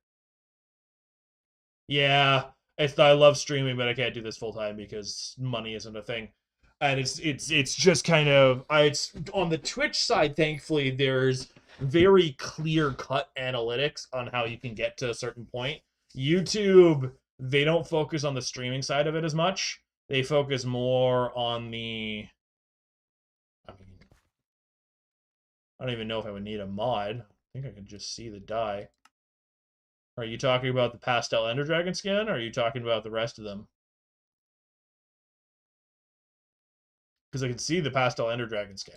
S1: Yeah, I love streaming, but I can't do this full time because money isn't a thing. And it's just kind of it's on the Twitch side, thankfully, there's very clear cut analytics on how you can get to a certain point. YouTube, they don't focus on the streaming side of it as much. They focus more on the I mean, I don't even know if I would need a mod. I think I could just see the die. Are you talking about the pastel Ender Dragon skin, or are you talking about the rest of them? Because I can see the pastel Ender Dragon skin.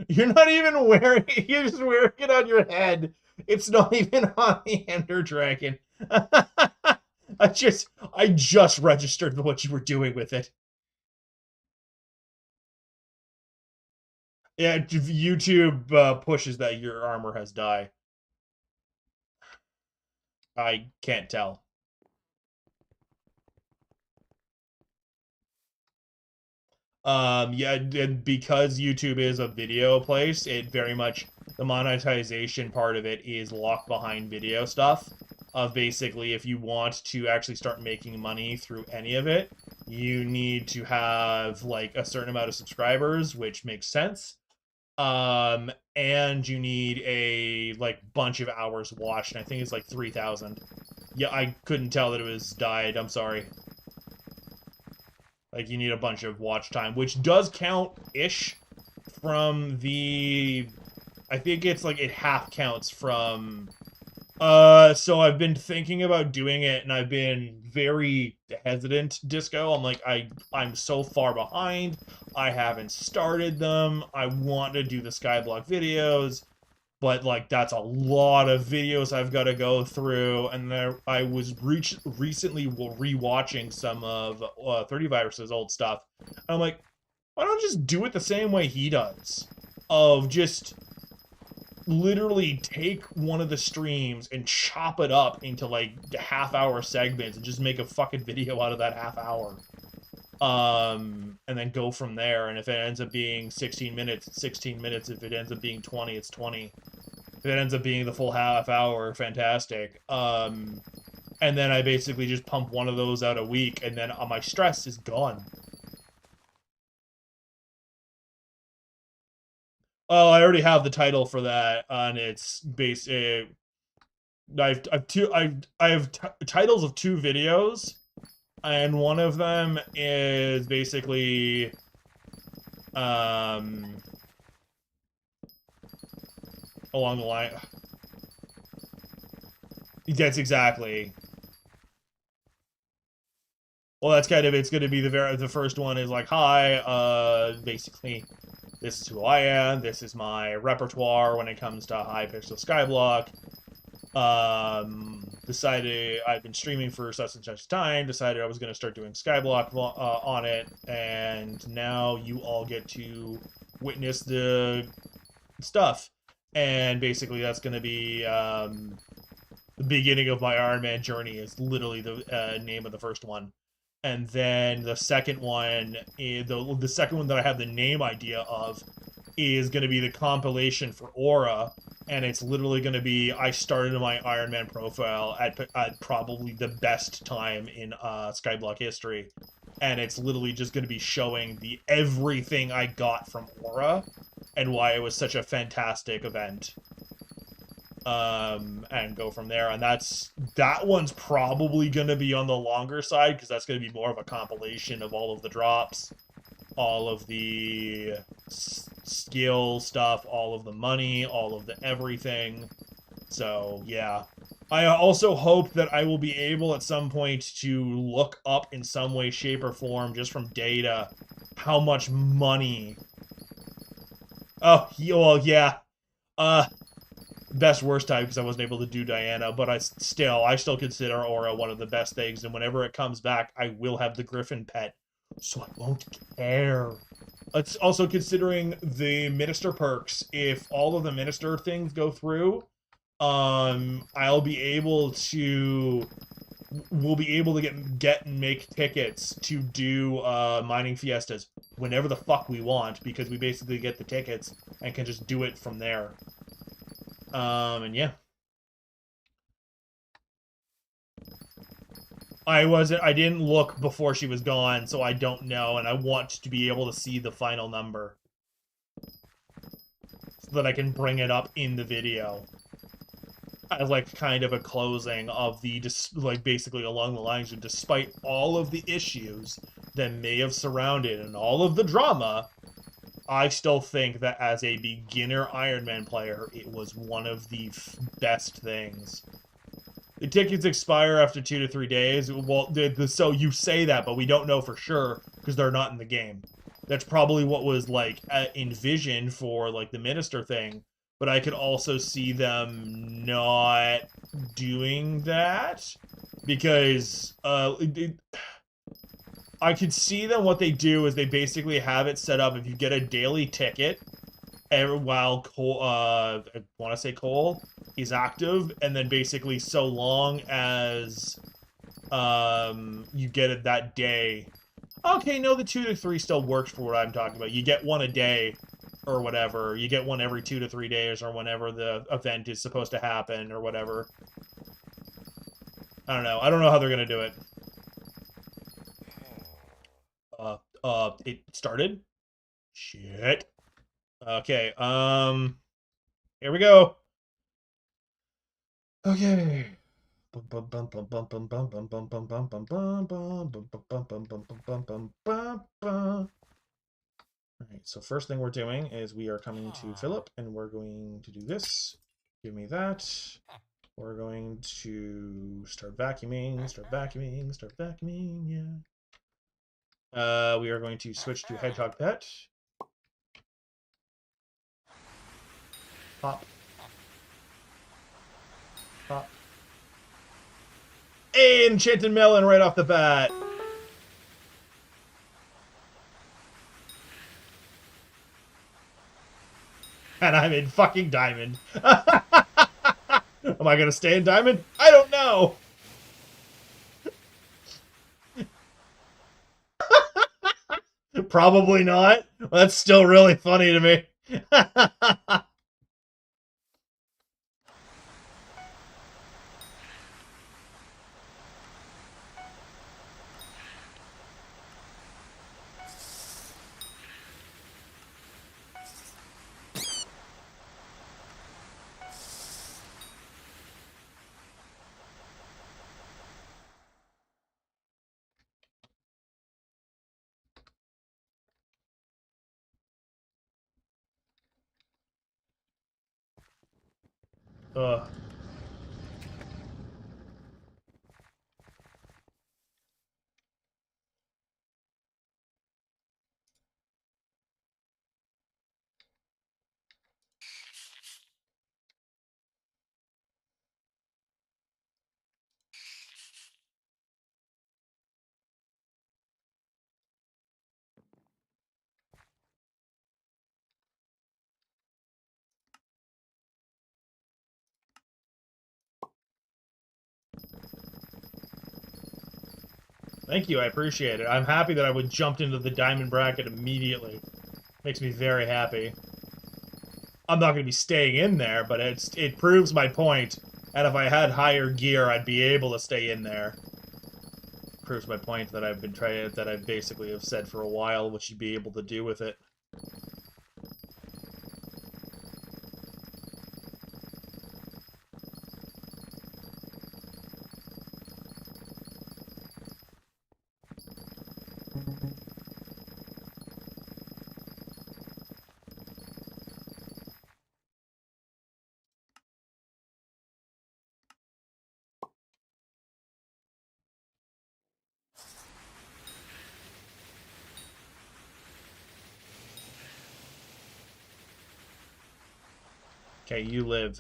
S1: You're not even wearing it. You're just wearing it on your head. It's not even on the Ender Dragon. I just registered what you were doing with it. Yeah, YouTube pushes that your armor has dye. I can't tell. Yeah, and because YouTube is a video place, it very much the monetization part of it is locked behind video stuff. Of basically, if you want to actually start making money through any of it, you need to have like a certain amount of subscribers, which makes sense. And you need a like bunch of hours watched, and I think it's like 3,000. Yeah, I couldn't tell that it was dyed. I'm sorry. Like, you need a bunch of watch time, which does count-ish from the... I think it's like it half counts from... So I've been thinking about doing it, and I've been very hesitant, Disco. I'm like, I'm so far behind. I haven't started them. I want to do the Skyblock videos. But like that's a lot of videos I've got to go through, and there I was recently rewatching some of 30 Virus's old stuff. I'm like, why don't I just do it the same way he does? Of just literally take one of the streams and chop it up into like half-hour segments and just make a fucking video out of that half hour. And then go from there. And if it ends up being 16 minutes, it's 16 minutes. If it ends up being 20, it's 20. If it ends up being the full half hour, fantastic. And then I basically just pump one of those out a week, and then my stress is gone. Oh, I already have the title for that, and it's base. I have titles of 2 videos, and one of them is basically along the line. That's exactly. Well, that's kind of, it's going to be the first one is like, hi, basically, this is who I am, this is my repertoire when it comes to Hypixel Skyblock. Decided I've been streaming for such and such time, decided I was going to start doing Skyblock on it, and now you all get to witness the stuff. And basically that's going to be the beginning of my Ironman journey is literally the name of the first one. And then the second one, the second one that I have the name idea of is going to be the compilation for Aura, and it's literally going to be, I started my Ironman profile at probably the best time in Skyblock history, and it's literally just going to be showing everything I got from Aura, and why it was such a fantastic event. And go from there, and that one's probably going to be on the longer side, because that's going to be more of a compilation of all of the drops, all of the skill stuff, all of the money, all of the everything. So, yeah. I also hope that I will be able at some point to look up in some way, shape, or form, just from data, how much money... Oh, well, yeah. Best worst time because I wasn't able to do Diana, but I still consider Aura one of the best things, and whenever it comes back, I will have the Griffin pet, so I won't care. It's also considering the Minister perks. If all of the Minister things go through, I'll be able to... We'll be able to get and make tickets to do mining fiestas whenever the fuck we want, because we basically get the tickets and can just do it from there. And yeah. I didn't look before she was gone, so I don't know, and I want to be able to see the final number so that I can bring it up in the video as like kind of a closing of the like basically along the lines of, despite all of the issues that may have surrounded and all of the drama, I still think that as a beginner Ironman player, it was one of the best things. The tickets expire after 2 to 3 days. Well, so you say that, but we don't know for sure because they're not in the game. That's probably what was like envisioned for like the Minister thing, but I could also see them not doing that because I could see them. What they do is they basically have it set up. If you get a daily ticket, while Cole, I want to say Cole is active, and then basically so long as you get it that day. Okay, no, the 2 to 3 still works for what I'm talking about. You get one a day or whatever. You get one every 2 to 3 days or whenever the event is supposed to happen or whatever. I don't know. I don't know how they're gonna do it. It started? Shit. Okay, here we go. Okay. Alright, so first thing we're doing is we are coming to Philip, and we're going to do this. Give me that. We're going to start vacuuming, yeah. We are going to switch to Hedgehog Pet. Pop. Pop. Enchanted Melon right off the bat. And I'm in fucking Diamond. Am I gonna stay in Diamond? I don't know. Probably not. That's still really funny to me. Ugh. Thank you, I appreciate it. I'm happy that I would jumped into the Diamond bracket immediately. Makes me very happy. I'm not going to be staying in there, but it proves my point. And if I had higher gear, I'd be able to stay in there. Proves my point that I've been trying, that I basically have said for a while what you'd be able to do with it. Okay, you live.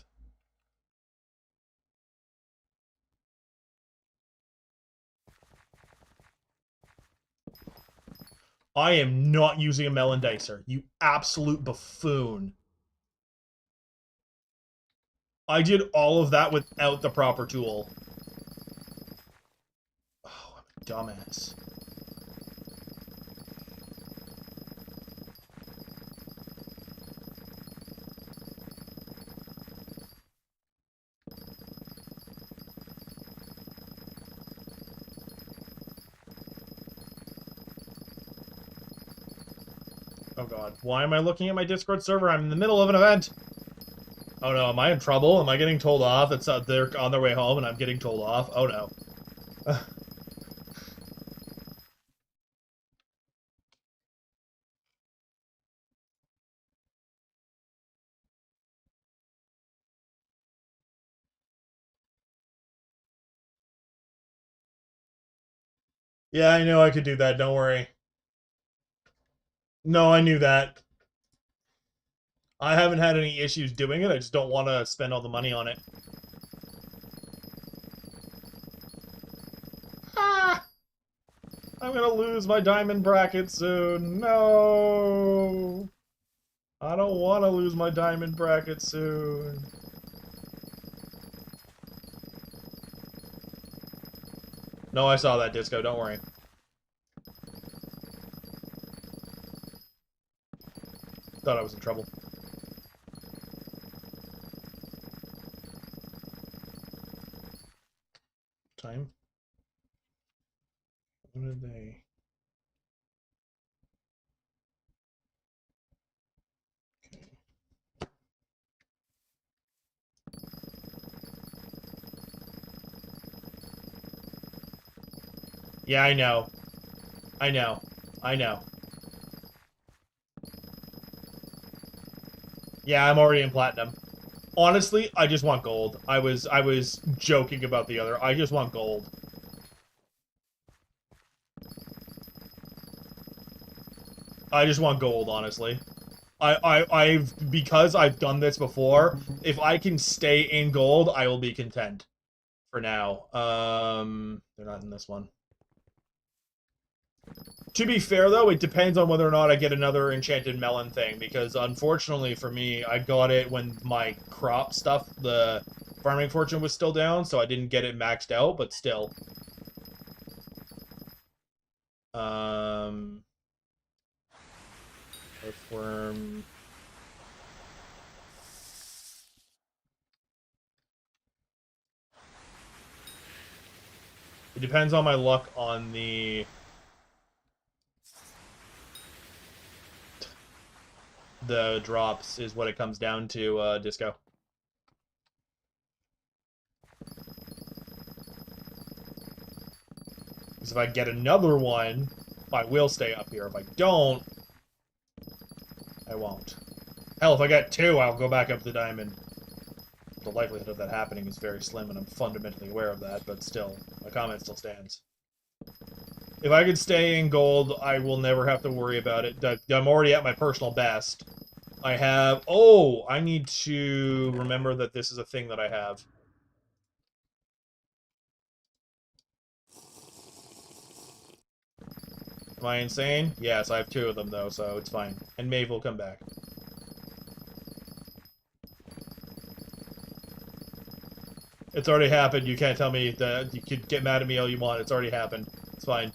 S1: I am not using a melon dicer. You absolute buffoon. I did all of that without the proper tool. Oh, I'm a dumbass. Oh god, why am I looking at my Discord server? I'm in the middle of an event! Oh no, am I in trouble? Am I getting told off? It's they're on their way home and I'm getting told off? Oh no. Yeah, I know I could do that, don't worry. No, I knew that. I haven't had any issues doing it, I just don't want to spend all the money on it. Ah! I'm gonna lose my diamond bracket soon. No! I don't want to lose my diamond bracket soon. No, I saw that, Disco, don't worry. Thought I was in trouble. Time? What did they... Okay. Yeah, I know. I know. I know. Yeah, I'm already in platinum. Honestly, I just want gold. I was joking about the other. I just want gold. I just want gold, honestly. Because I've done this before, if I can stay in gold, I will be content. For now. They're not in this one. To be fair, though, it depends on whether or not I get another enchanted melon thing, because unfortunately for me, I got it when my crop stuff, the farming fortune was still down, so I didn't get it maxed out, but still. Earthworm. It depends on my luck on the drops is what it comes down to, Disco. Because if I get another one, I will stay up here. If I don't, I won't. Hell, if I get two, I'll go back up the diamond. The likelihood of that happening is very slim, and I'm fundamentally aware of that, but still, my comment still stands. If I could stay in gold, I will never have to worry about it. I'm already at my personal best. I have... Oh! I need to remember that this is a thing that I have. Am I insane? Yes, I have two of them, though, so it's fine. And Maeve will come back. It's already happened. You can't tell me that you could get mad at me all you want. It's already happened. It's fine.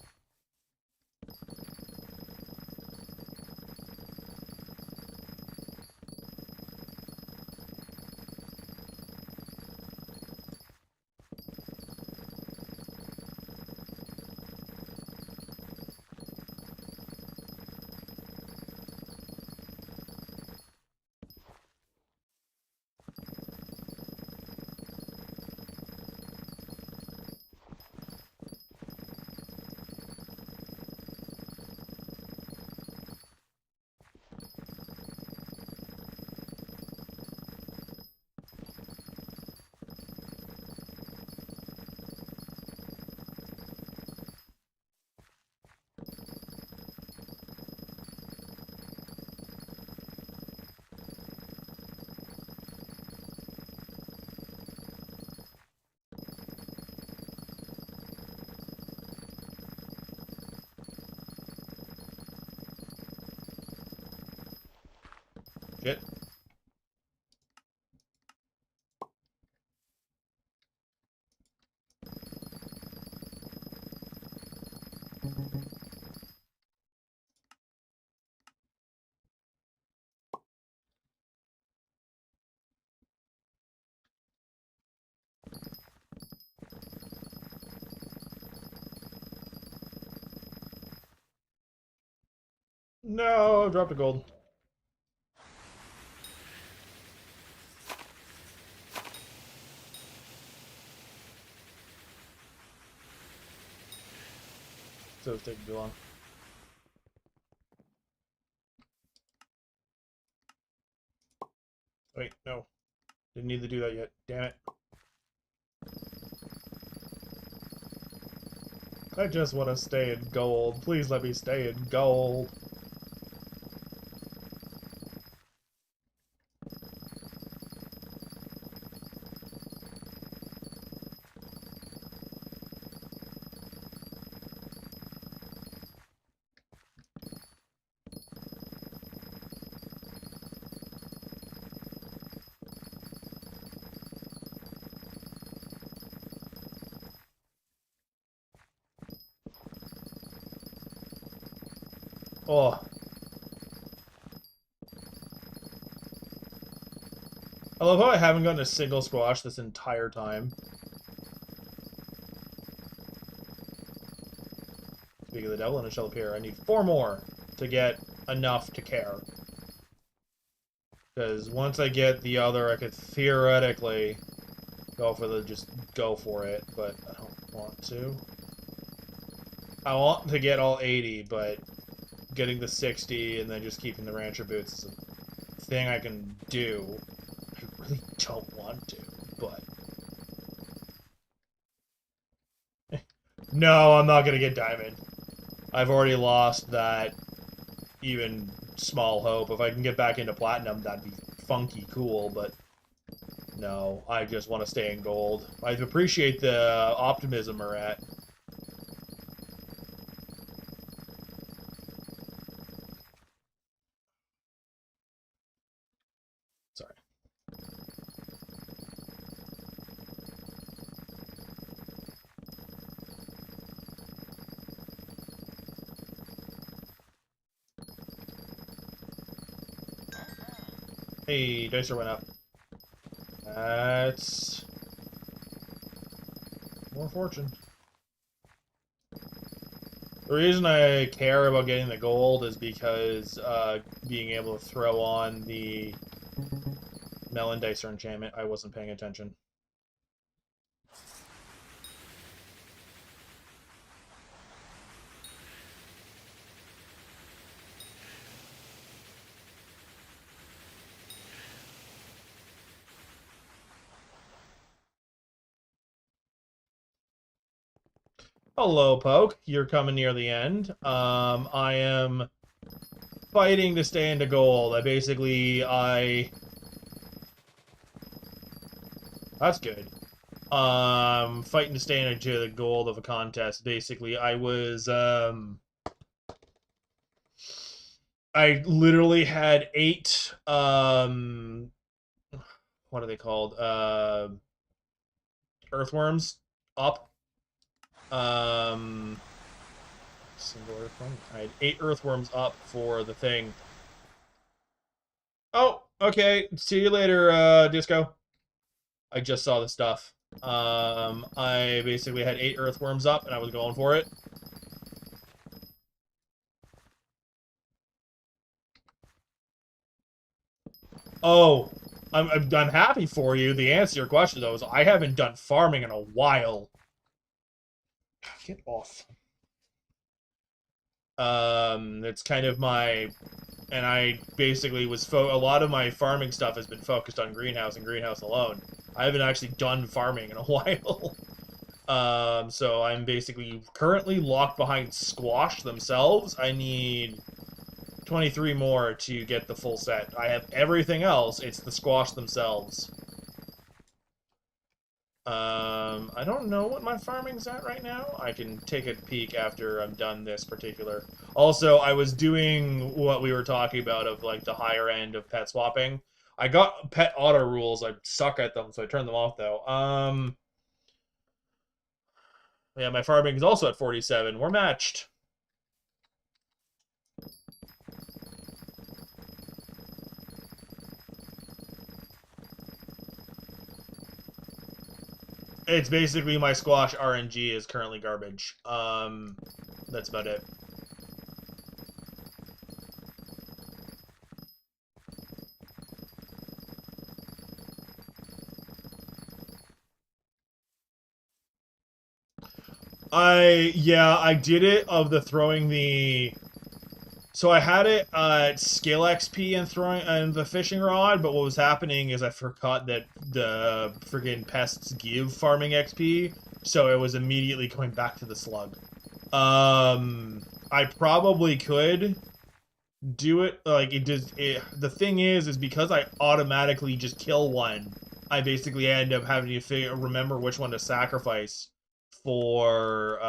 S1: No, I dropped a gold. So it's taking too long. Wait, no. Didn't need to do that yet. Damn it. I just want to stay in gold. Please let me stay in gold. Oh. I love how I haven't gotten a single squash this entire time. Speak of the devil, and it shall appear. I need 4 more to get enough to care. Because once I get the other, I could theoretically just go for it, but I don't want to. I want to get all 80, but getting the 60 and then just keeping the Rancher boots is a thing I can do. I really don't want to, but... No, I'm not gonna get diamond. I've already lost that even small hope. If I can get back into platinum, that'd be funky cool, but no, I just want to stay in gold. I appreciate the optimism we're at. Sorry. Hey, Dicer went up. That's more fortune. The reason I care about getting the gold is because being able to throw on the Melon Dicer enchantment, I wasn't paying attention. Hello, Poke. You're coming near the end. I am fighting to stay into gold. That's good. Fighting to stay into the gold of a contest. Basically, I literally had 8, what are they called? Earthworms up. Single earthworm. I had 8 earthworms up for the thing. Oh, okay. See you later, Disco. I just saw the stuff. I basically had 8 earthworms up, and I was going for it. Oh, I'm happy for you. The answer to your question, though, is I haven't done farming in a while. Get off. It's kind of my... And I basically was... A lot of my farming stuff has been focused on greenhouse and greenhouse alone. I haven't actually done farming in a while. So I'm basically currently locked behind squash themselves. I need 23 more to get the full set. I have everything else. It's the squash themselves. I don't know what my farming's at right now. I can take a peek after I'm done this particular. Also, I was doing what we were talking about of like the higher end of pet swapping. I got pet auto rules. I suck at them, so I turned them off though. Yeah, my farming is also at 47. We're matched. It's basically my squash RNG is currently garbage. That's about it. I did it of the throwing the. So I had it scale XP and throwing and the fishing rod, but what was happening is I forgot that the friggin' pests give farming XP, so it was immediately going back to the slug. I probably could do it like it does. The thing is because I automatically just kill one, I basically end up having to remember which one to sacrifice for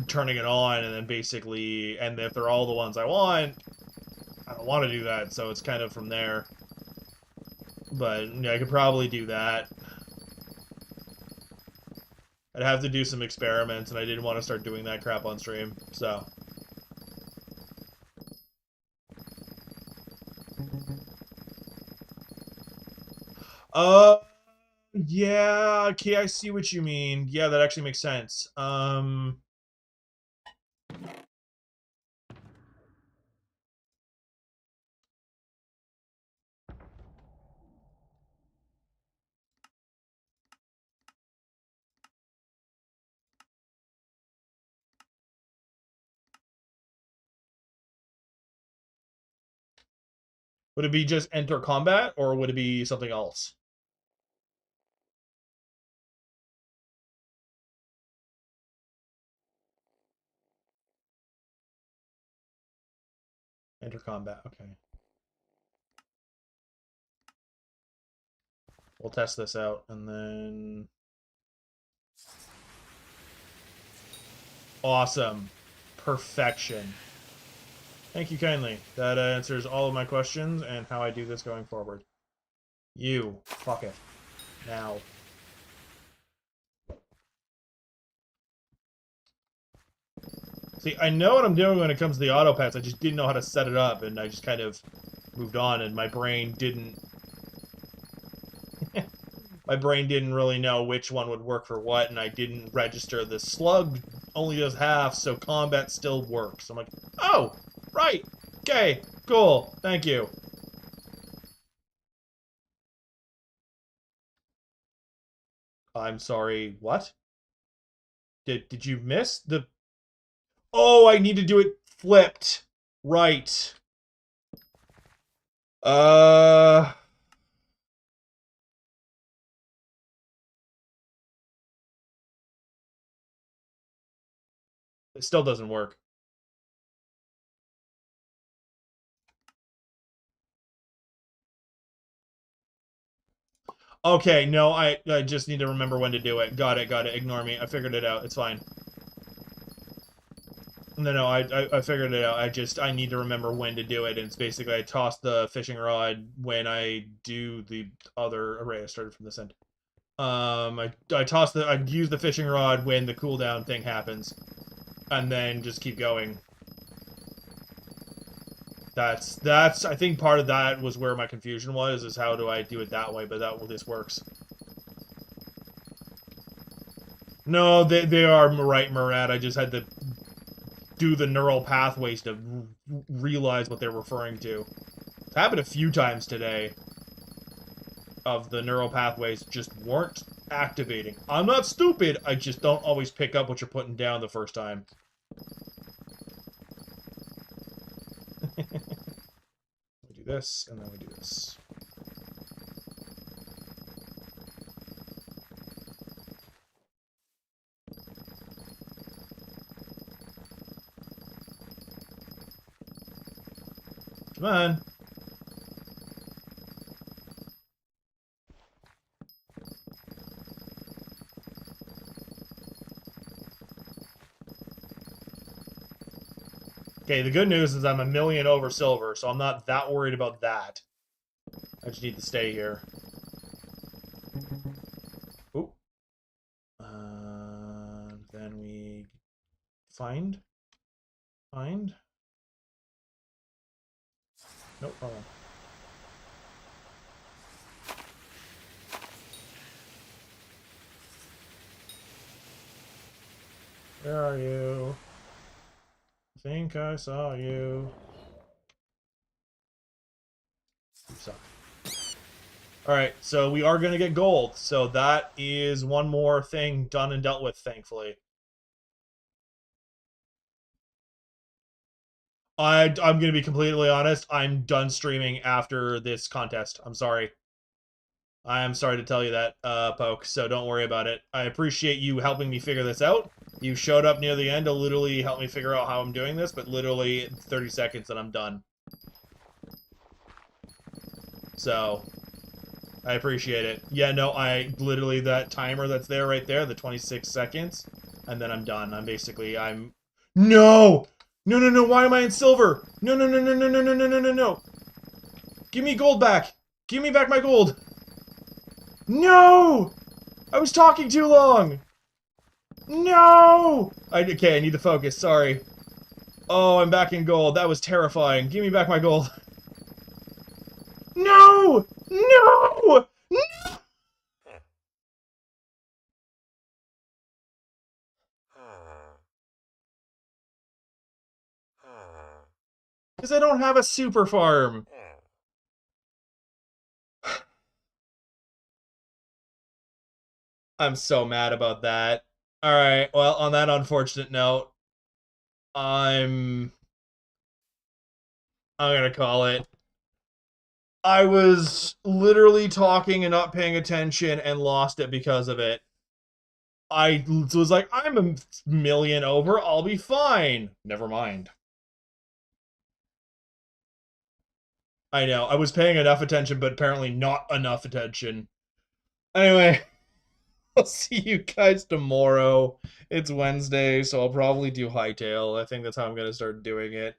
S1: turning it on, and then basically, and if they're all the ones I want, I don't want to do that, so it's kind of from there. But yeah, I could probably do that. I'd have to do some experiments, and I didn't want to start doing that crap on stream, so. Uh, yeah, okay, I see what you mean. Yeah, that actually makes sense. Would it be just enter combat, or would it be something else? Enter combat, okay. We'll test this out, and then... Awesome. Perfection. Thank you kindly. That answers all of my questions and how I do this going forward. You. Fuck it. Now. See, I know what I'm doing when it comes to the auto pets. I just didn't know how to set it up, and I just kind of moved on, and my brain didn't... my brain didn't really know which one would work for what, and I didn't register the slug only does half, so combat still works. I'm like, oh, right. Okay, cool. Thank you. I'm sorry, what? Did you miss the... Oh, I need to do it flipped. Right. Uh... It still doesn't work. Okay, no, I just need to remember when to do it. Got it, got it. Ignore me. I figured it out. It's fine. No, I figured it out. I need to remember when to do it. And it's basically I toss the fishing rod when I do the other array. I started from this end. I use the fishing rod when the cooldown thing happens, and then just keep going. That's I think part of that was where my confusion was, is how do I do it that way, but this works. No, they are right, Murad. I just had to do the neural pathways to realize what they're referring to. It's happened a few times today. Of the neural pathways just weren't activating. I'm not stupid, I just don't always pick up what you're putting down the first time. We do this, and then we do this. Come on. Okay, the good news is I'm a million over silver, so I'm not that worried about that. I just need to stay here. Ooh. Then we find. Nope, wrong one. Where are you? I think I saw you. You suck. Alright, so we are going to get gold. So that is one more thing done and dealt with, thankfully. I'm going to be completely honest. I'm done streaming after this contest. I'm sorry. I am sorry to tell you that, Poke, so don't worry about it. I appreciate you helping me figure this out. You showed up near the end to literally help me figure out how I'm doing this, but literally 30 seconds and I'm done. So, I appreciate it. Yeah, no, I literally, that timer that's there right there, the 26 seconds, and then I'm done. I'm... No! No, no, no, why am I in silver? No, no, no, no, no, no, no, no, no, no, no. Give me gold back. Give me back my gold. No! I was talking too long. No! Okay, I need to focus, sorry. Oh, I'm back in gold. That was terrifying. Give me back my gold. No! No! No! Because I don't have a super farm. I'm so mad about that. Alright, well, on that unfortunate note, I'm gonna call it. I was literally talking and not paying attention and lost it because of it. I was like, I'm a million over, I'll be fine. Never mind. I know, I was paying enough attention, but apparently not enough attention. Anyway, I'll see you guys tomorrow. It's Wednesday, so I'll probably do Hightail. I think that's how I'm going to start doing it,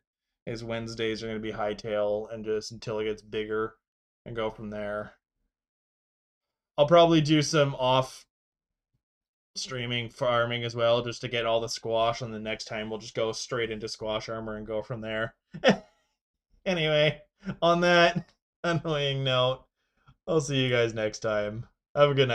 S1: is Wednesdays are going to be Hightail, and just until it gets bigger, and go from there. I'll probably do some off streaming farming as well, just to get all the squash, and the next time we'll just go straight into squash armor and go from there. Anyway, on that annoying note, I'll see you guys next time. Have a good night.